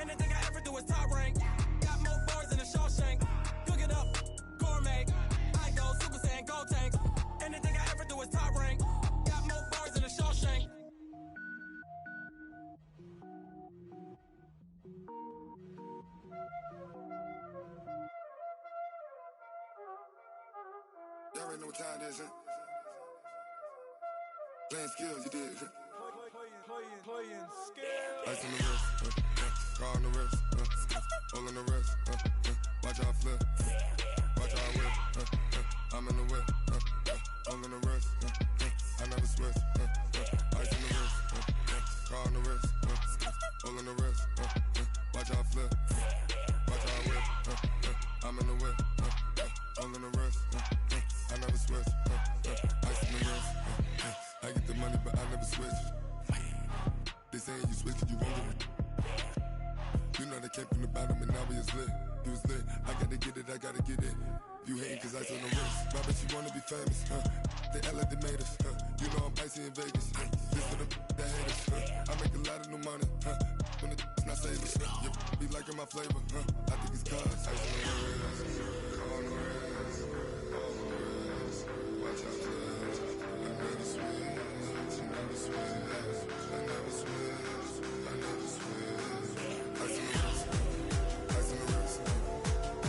Anything I ever do is top rank. Got more bars than a Shawshank. Cook it up, gourmet. I go Super Saiyan, gold tank. Anything I ever do is top rank. Got more bars than a Shawshank. Y'all already know what time it is, huh? Playing skills, you did. Playing skills. Ice on the wrist, car on the wrist, all on the wrist, watch how I flip, watch how I whip, I'm in the whip, all on the wrist, I never switch, ice on the wrist, car on the wrist, all on the wrist, watch how I flip, watch how I whip, I'm in the whip, all on the wrist, I never switch, ice on the wrist, I get the money but I never switch. They saying you switch it, you won't get it. You know they came from the bottom and now we is lit. You was lit, I gotta get it, I gotta get it. You hating cause ice on the wrist. I bet you wanna be famous, They act like they made us, You know I'm icy in Vegas, This for the that hate us, I make a lot of new money, When it's not savers, You be liking my flavor, I think it's cause ice on the wrist, on the wrist, on the wrist. Watch out, cuz I never switch, I never switch. I never switch, I never switch. Ice on the wrist, ice on the wrist, ice on the wrist, ice on the wrist, ice on the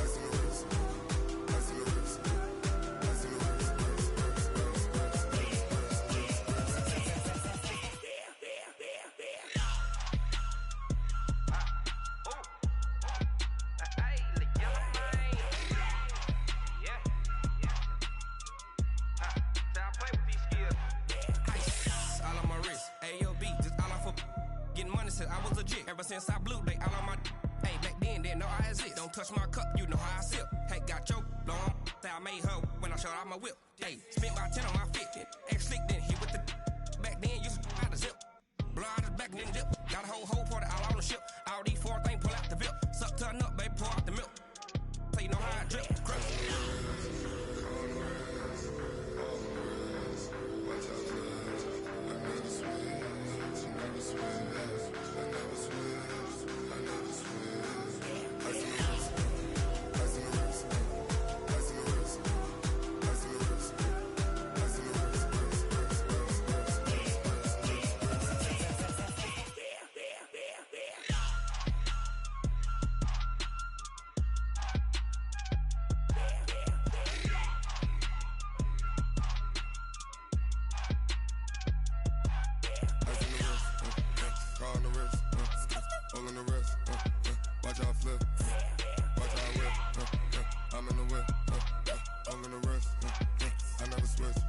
wrist, I was legit. Ever since I blew, they all on my hey, back then, didn't know I exist. Don't touch my cup, you know how I sip. Hey, got your long, say I made her when I showed out my whip. Hey, spent my 10 on my fit. Ex slick, then hit with the back then, used to out the zip. Blow out the back, then dip. Got a whole party all on the ship. All these four things, pull out the VIP. Suck, turn up, baby, pour out the milk. So you know how I drip. Crush. on the wrist, all on the wrist, watch how I flip, watch how I whip, I'm in the whip, all on the wrist, I never switch.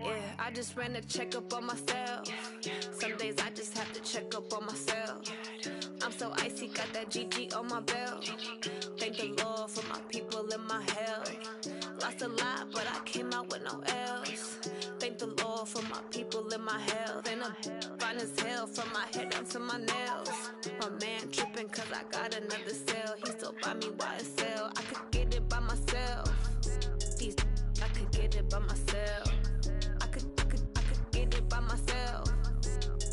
Yeah, I just ran a checkup on myself. Some days I just have to check up on myself. I'm so icy, got that GG on my belt. Thank the Lord for my people in my health. Lost a lot, but I came out with no else. Thank the Lord for my people in my health. And I'm fine as hell from my head down to my nails. My man tripping cause I got another cell. He still buy me YSL. I could get it by myself. These I could get it by myself. I could get it by myself.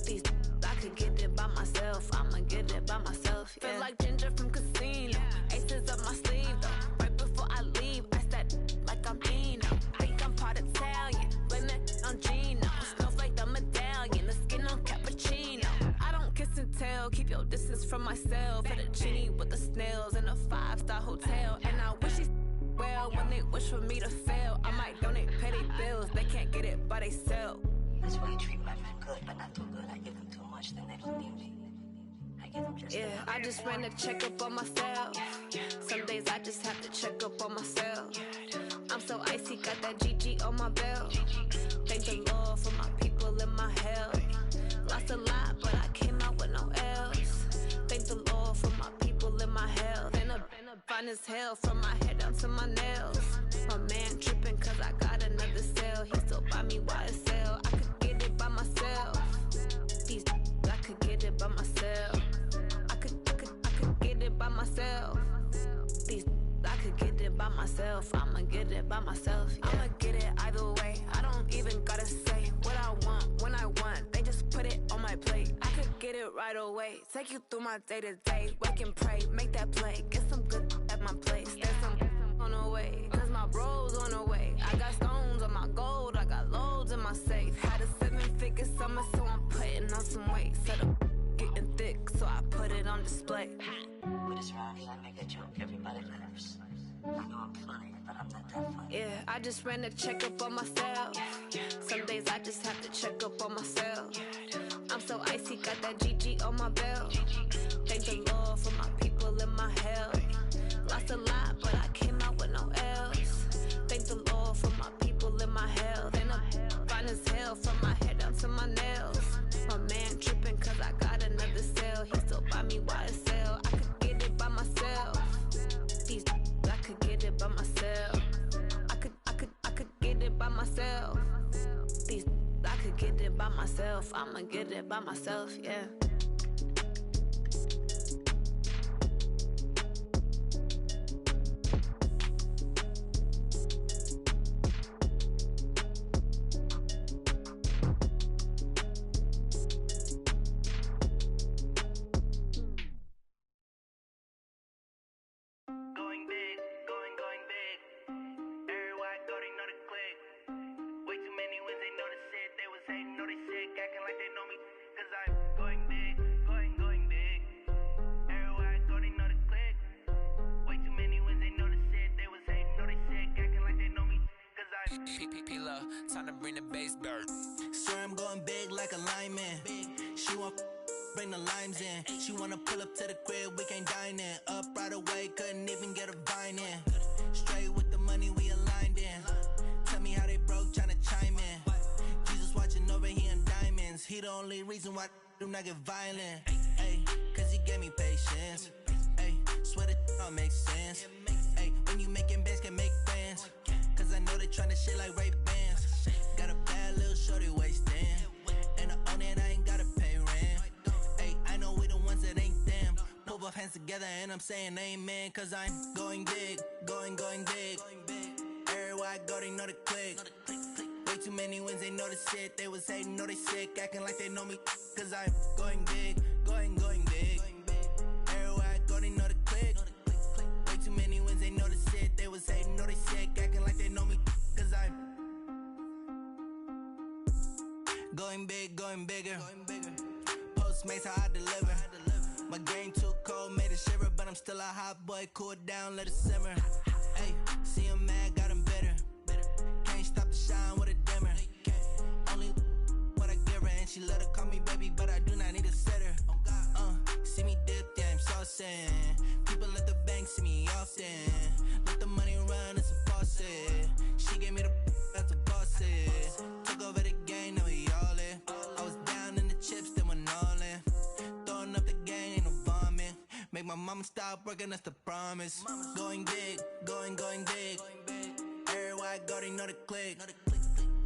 These I could get it by myself. I'ma get it by myself. Yeah. Feel like Ginger from Casino. Aces up my sleeve though. Right before I leave, I said like I'm Eno. Think I'm part Italian. Blame that on Gino. Smells like the medallion. The skin on cappuccino. I don't kiss and tell. Keep your distance from myself. Fettuccine with the snails in a 5-star hotel. And I wish he's well when they wish for me to fail. I might donate petty bills. They can't get it by themselves. That's why you treat my friend good, but not too good. I give them too much, then they don't need me. I give them just yeah, I just ran a checkup on myself. Some days I just have to check up on myself. I'm so icy, got that GG on my belt. Thank the Lord for my people in my health. Lost a lot, but I came out with no else. Thank the Lord for my people in my health. And I'm fine as hell from my head down to my nails. My man tripping cause I got another cell. He still buy me YSL. I could get it by myself. These I could get it by myself. I could get it by myself. These I could get it by myself. I'ma get it by myself. Yeah. I'ma get it either way. I don't even gotta say what I want when I want. They just put it on my plate. I could get it right away. Take you through my day to day. Wake and pray, make that play. Get some good at my place. There's some on the way. Cause my bro's on the way. I got stones on my gold. I got loads in my safe. Had a 7-figure summer, so I'm putting on some weight. Set up getting thick, so I put it on display. With this round here, I make a joke. Everybody laughs. I know I'm funny, but I'm not that funny. Yeah, I just ran a checkup on myself. Some days I just have to check up on myself. I'm so icy, got that GG on my belt. Thank the Lord for my people in my health. Lost a lot, but I came out with no else. Thank the Lord for my people in my health. And I'm fine as hell from my head down to my nails. My man tripping cause I got another cell. He still buy me YSL. I could get it by myself. These I could get it by myself. I could get it by myself. These I could get it by myself. I'ma get it by myself, yeah. Time to bring the bass dirt. Swear I'm going big like a lineman. She want bring the limes in. She wanna pull up to the crib, we can't dine in. Up right away, couldn't even get a vine in. Straight with the money, we aligned in. Tell me how they broke, tryna chime in. Jesus watching over, he in diamonds. He the only reason why do not get violent. Ay, cause he gave me patience. Ay, swear that all makes sense. Ay, when you making bands, can make friends. Cause I know they tryna shit like Ray-Bans. Got a bad little shorty wasting. And I own it, I ain't gotta pay rent. Ay, I know we the ones that ain't them. Pull both hands together and I'm saying amen. Cause I'm going big, going big. Everywhere I go, they know the click. Way too many wins, they know the shit. They was hating, know they sick, acting like they know me. Cause I'm going big, going big. Everywhere I go, they know the click. Way too many wins, they know the shit. They was hating, know they sick, acting like they know me. Cause I'm Going big, going bigger. Postmates, how I deliver. My game too cold, made it shiver, but I'm still a hot boy. Cool it down, let it simmer. Hey, see him mad, got him bitter. Can't stop the shine with a dimmer. Only what I give her, and she let her call me baby, but I do not need a sitter. See me dip, yeah, I'm saucing. People at the bank see me often. Let the money run, it's a faucet. She gave me the that's a bosses. Took over the game, now we all in. I was down in the chips, then went all in. Throwing up the game, ain't no vomit. Make my mama stop working, that's the promise. Going big, going big. Everywhere I go, they know the click.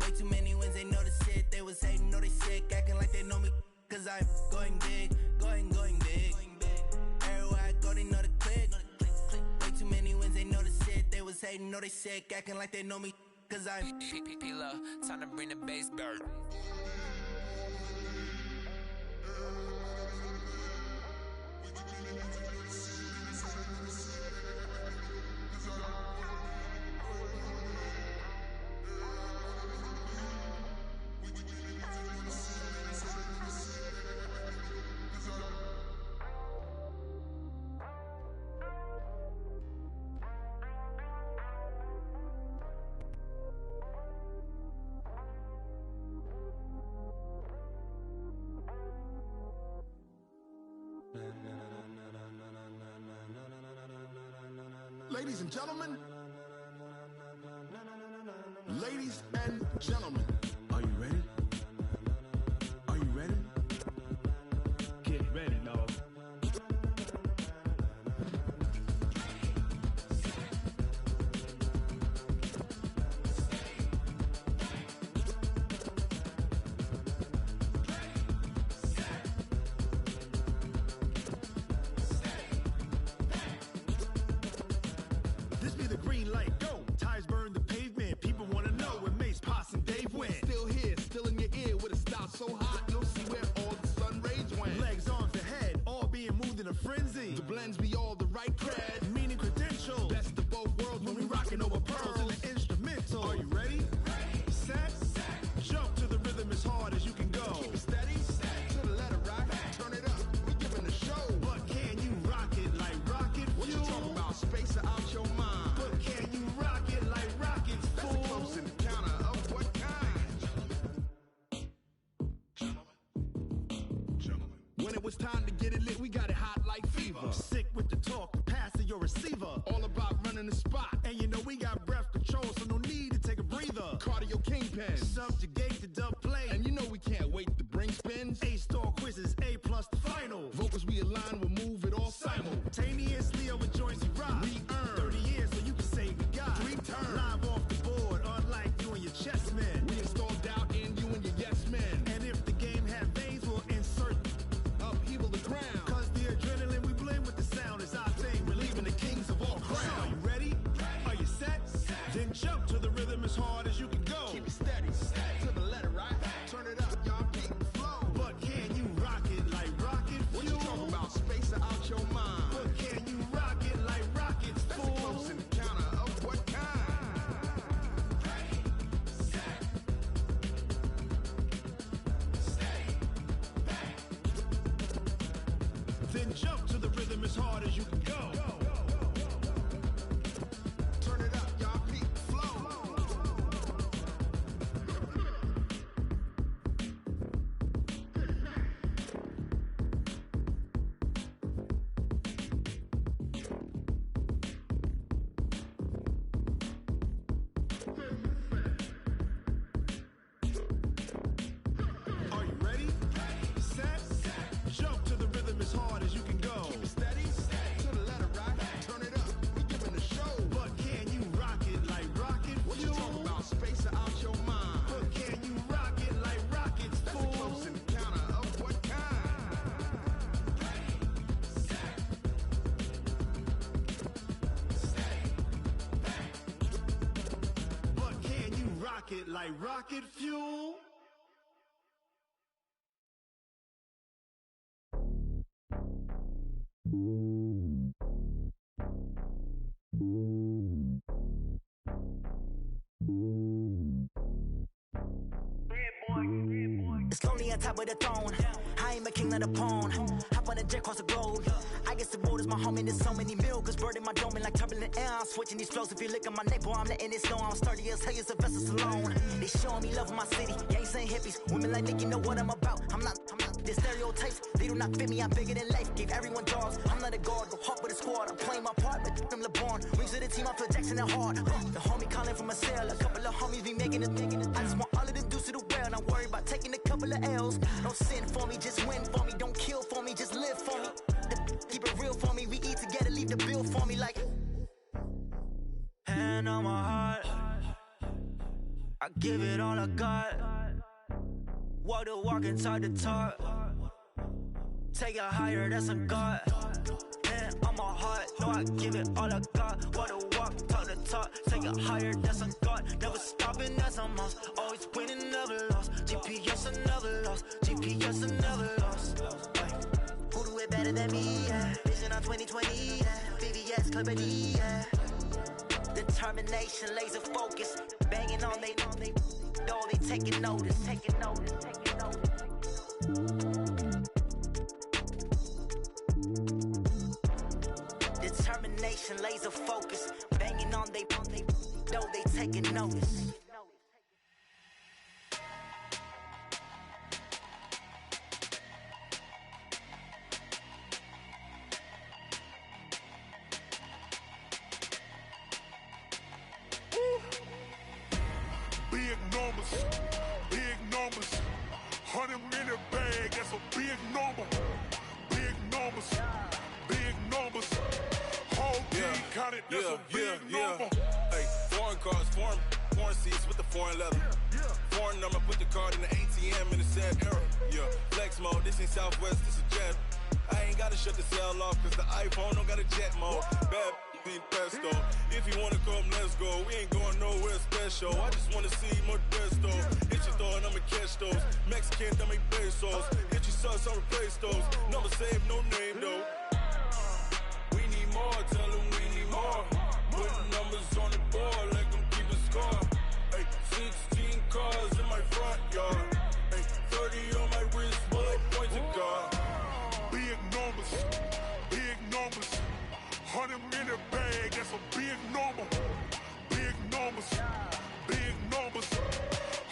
Way too many wins, they know the shit. They was hating, know they sick, acting like they know me. Cause I'm going big, going big. Everywhere I go, they know the click. Way too many wins, they know the shit. They was hating, know they sick, acting like they know me. Cause I'm P-P-P-Love, time to bring the bass back. Ladies and gentlemen, ladies and gentlemen, are you ready? Are you ready? Get ready, dog. This be the green light, go. Tires burn the pavement. People want to know where Mace, Poss, and Dave went. Still here, still in your ear with a style so hot, you'll see where all the sun rays went. Legs, arms, the head, all being moved in a frenzy. The blends be all the right cred, meaning credential. Best of both worlds when we rockin' over pearls in the instrumental. Are you ready? Set, jump to the rhythm as hard as you can go. Keep it steady, to the letter rock, turn it up. We giving a show. But can you rock it like rocket fuel? What you talking about? Space or out your mind? But can you rock it like rockets, fool? That's a close encounter of what kind? When it was time to get it lit, we got it hot like fever. Sick with the talk, pass to your receiver. All about running the spot. And you know we got breath control, so no need to take a breather. Cardio kingpin, subjugate the dub play. And you know we can't wait to bring spins. A-star quizzes, A+ the final. Vocals we align, we'll move it all simultaneously over joints we rock. We earn 30 years, so you can say we got 3 turns. Live off the board, unlike you and your chess men. We install doubt in you and your yes men. And if the game had veins, we'll insert upheaval the ground. Cause the adrenaline we blend with the sound is our thing. We're leaving the kings of all crowns. So are you ready? Are you set? Then jump to the rhythm as hard as you can go. Keep it steady, to the letter right. Turn it up, y'all beat the flow. But can you rock it like rocket fuel? What you talking about? Space or out your mind? But can you rock it like rockets, fool? That's a close encounter of what kind? Then jump to the rhythm as hard as you can go. Turn it up, y'all beat the flow. Are you ready? Set, jump to the rhythm as hard as you can go. Keep it steady, to the letter right. Turn it up, we giving a show. But can you rock it like rocket fuel? What you talking about? Space or out your mind? But can you rock it like rockets, fool? That's a close encounter of what kind? But can you rock it like rocket fuel? Yeah, boy. It's lonely on top of the throne. I ain't a king, not a pawn. Hop on a jet across the globe. I guess the road is my home and there's so many milkers burning my dome like turbulent air. I'm switching these flows. If you look at my neck, boy, I'm letting it snow. I'm sturdy as hell, a vessel alone. They showing me love in my city. Gangs ain't hippies. Women like Nick, you know what I'm about. I'm not the stereotypes. They do not fit me. I'm bigger than life. Gave everyone dogs. I'm not a guard. Go hard with a squad. I'm playing my part, but them LeBron. Rings to the team. I feel Jackson and hard. The homie calling from a cell. A couple of homies be making it. I just want all of them dudes to the well. Not worry about taking a couple of L's. Don't sin for me, just win for me. Don't kill for me, just live for me. Keep it real for me. We eat together, leave the bill for me like. Hand on my heart, I give it all I got. Walk the walk and talk the talk. Take it higher, that's a God. Hand on my heart, no, I give it all I got. Walk the walk, talk the talk. Take it higher, that's a God. Never stopping, that's a must. Always winning, never lost. GPS, I never lost. GPS, I never lost. Who do it better than me? Yeah. Vision on 2020, yeah. VVS, Clippity, yeah. Determination, laser focus. Banging on they, no, they taking notice. Taking notice, taking notice. Determination, laser focus. Banging on they, no, they taking notice. Big numbers, 100-minute bag, that's a big number. Big numbers, whole team counted, that's a big number. Hey, foreign cars, foreign seats with the foreign leather. Foreign number, put the card in the ATM in the sad era. Yeah, flex mode, this ain't Southwest, this is jet. I ain't gotta shut the cell off, cause the iPhone don't got a jet mode. Bad pesto. If you wanna come, let's go. We ain't going nowhere special. I just wanna see more desto. Hit your throw and I'ma catch those. Mexican, I make pesos. Hit your sauce, I'll replace those. Number save, no name though. We need more, tell them we need more. Putting numbers on the board, let them keep a score. Hey, 16 cars in my front yard. Hey, 30 on my wrist, bullet points of God. Big numbers, 100-minute bag, that's a big number. Big numbers,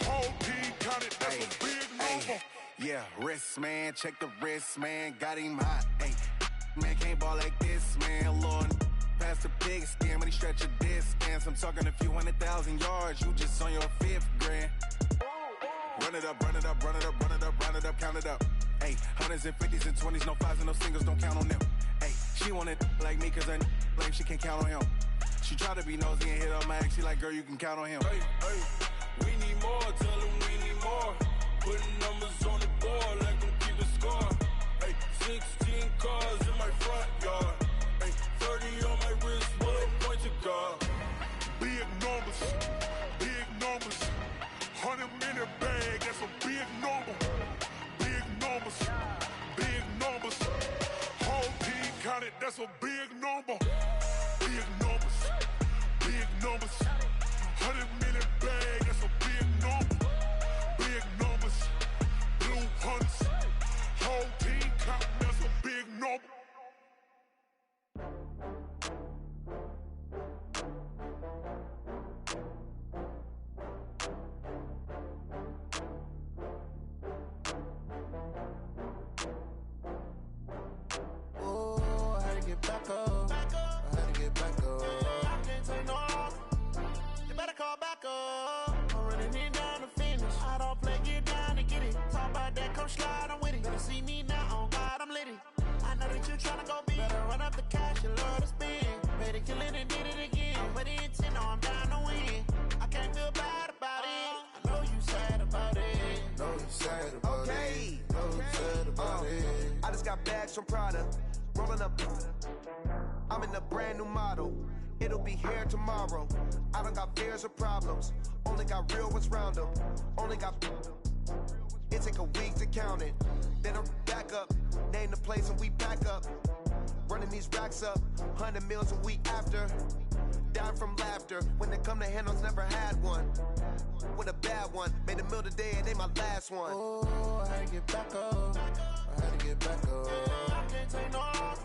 whole team counted, that's a big number. Yeah, wrist man, check the wrist man, got him hot. Ay, man can't ball like this, man. Lord, past the big skin when he stretch a distance. I'm talking a few 100,000 yards, you just on your 5th grand. Run it up, count it up. Ay, hundreds and 50s and 20s, no 5s and no singles, don't count on them. Ay, she want it like me cause her lame, she can't count on him. She try to be nosy and hit on my ex, she like, girl, you can count on him. Hey, we need more, tell them we need more. Putting numbers on the board, let them keep a score. Hey, 16 cars in my front yard. Hey, 30 on my wrist, bullet points of God. Big numbers, 100-minute bag, that's a big number. Big numbers, whole team counted, that's a big number. Big numbers, 100-minute bag, that's a big number. Big numbers, blue hunts, whole team counting, that's a big number. Back up. I had to get back up. I can't take no loss. You better call back up. I'm running it down to finish. I don't play, get down to get it. Talk about that, come slide, I'm with it. Better see me now, on God, I'm litty. I know that you tryna go big. Better run up the cash, you love to spend. Pay the killing and did it again. I'm with the intent, no, I'm down to win. I can't feel bad about it. I know you sad about it. Know you sad about it. Know you sad about it. I just got bags from Prada. Rolling up, I'm in a brand new model. It'll be here tomorrow. I don't got fears or problems. Only got real ones round them. Only got. It take a week to count it. Then I'm back up. Name the place and we back up. Running these racks up. 100 meals a week after. Down from laughter. When it come to handles, never had one. With a bad one. Made a meal today and they my last one. Oh, I had to get back up. I had to get back up. I can't take no loss.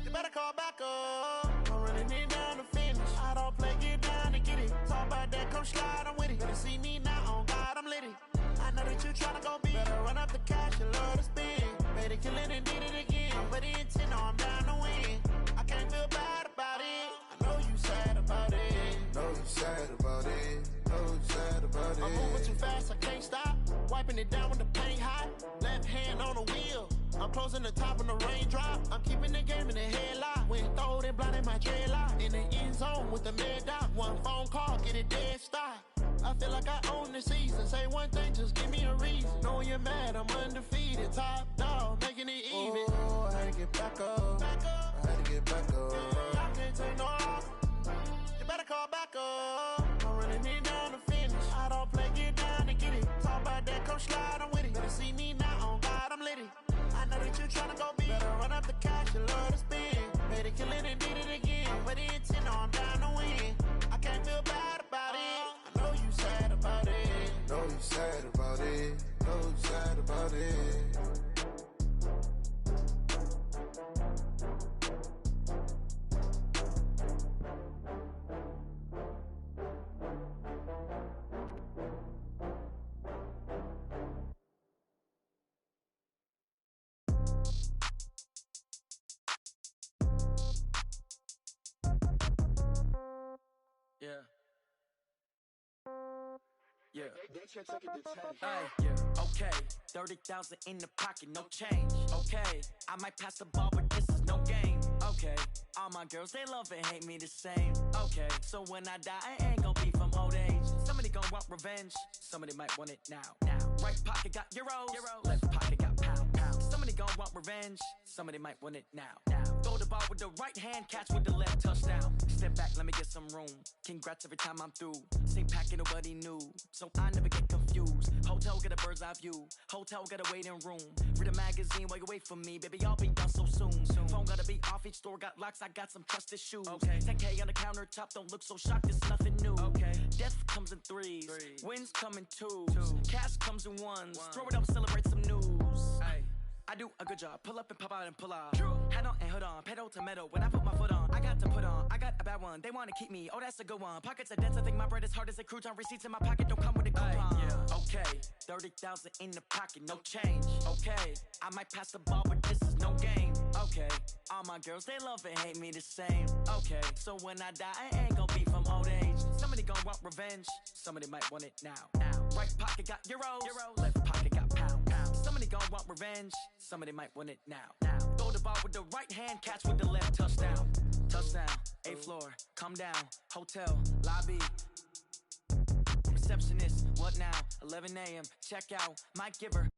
You better call back up. I'm running it down to finish. I don't play, get down to get it. Talk about that, come slide, I'm with it. Better see me now, on God, I'm litty. I know that you tryna go big. Better run up the cash, you love to spend. Made it, kill it, and did it again. But the intent, no, I'm down to win. I can't feel bad about it. I know you sad about it. Know you sad about it. Know you sad about it. I'm moving too fast, I can't stop. Wiping it down with the paint hot. Left hand on the wheel. I'm closing the top on the raindrop. I'm keeping the game in the headlock. When throwed and blinded my dreadlock. In the end zone with the mad dot. One phone call, get it dead stop. I feel like I own the season. Say one thing, just give me a reason. Knowing you're mad, I'm undefeated. Top dog, making it even. Oh, I had to get back up. I had to get back up. I can't take no loss. You better call back up. I'm running it down to finish. I don't play, get down to get it. Talk about that, come slide, I'm with it. Better see me now, on God, I'm litty. I know that you tryna go big. Better run up the cash, you love to spend. Made it, kill it, and did it again. But the intent, no, I'm down to win. I can't feel bad about it. I know you sad about it. Know you sad about it. Know you sad about it. Yeah. Yeah. Hey, yeah. Okay. 30,000 in the pocket, no change. Okay. I might pass the ball, but this is no game. Okay. All my girls, they love and hate me the same. Okay. So when I die, I ain't gon' be from old age. Somebody gon' want revenge. Somebody might want it now. Right pocket got euros. Left pocket got pound. Somebody gon' want revenge. Somebody might want it now. Throw the ball with the right hand, catch with the left, touchdown. Step back, let me get some room. Congrats every time I'm through. Same packet, nobody knew. So I never get confused. Hotel get a bird's eye view. Hotel got a waiting room. Read a magazine while you wait for me. Baby, I'll be done so soon. Phone gotta be off, each store got locks. I got some trusted shoes. 10K on the countertop, don't look so shocked, it's nothing new. Death comes in threes. Wins come in twos. Cash comes in ones. Throw it up, celebrate some news. I do a good job. Pull up and pop out and pull out. Head on and hood on. Pedal to metal. When I put my foot on, I got to put on. I got a bad one. They want to keep me. Oh, that's a good one. Pockets are dense. I think my bread is hard as a crouton. Receipts in my pocket don't come with a coupon. Okay. 30,000 in the pocket. No change. Okay. I might pass the ball, but this is no game. Okay. All my girls, they love and hate me the same. Okay. So when I die, I ain't gonna be from old age. Somebody gonna want revenge. Somebody might want it now. Right pocket got euros. Left pocket got pound. Somebody gon' want revenge. Somebody might want it now. Throw the ball with the right hand, catch with the left, touchdown. Touchdown, 8th floor, come down. Hotel, lobby. Receptionist, what now? 11 a.m., check out. Might give her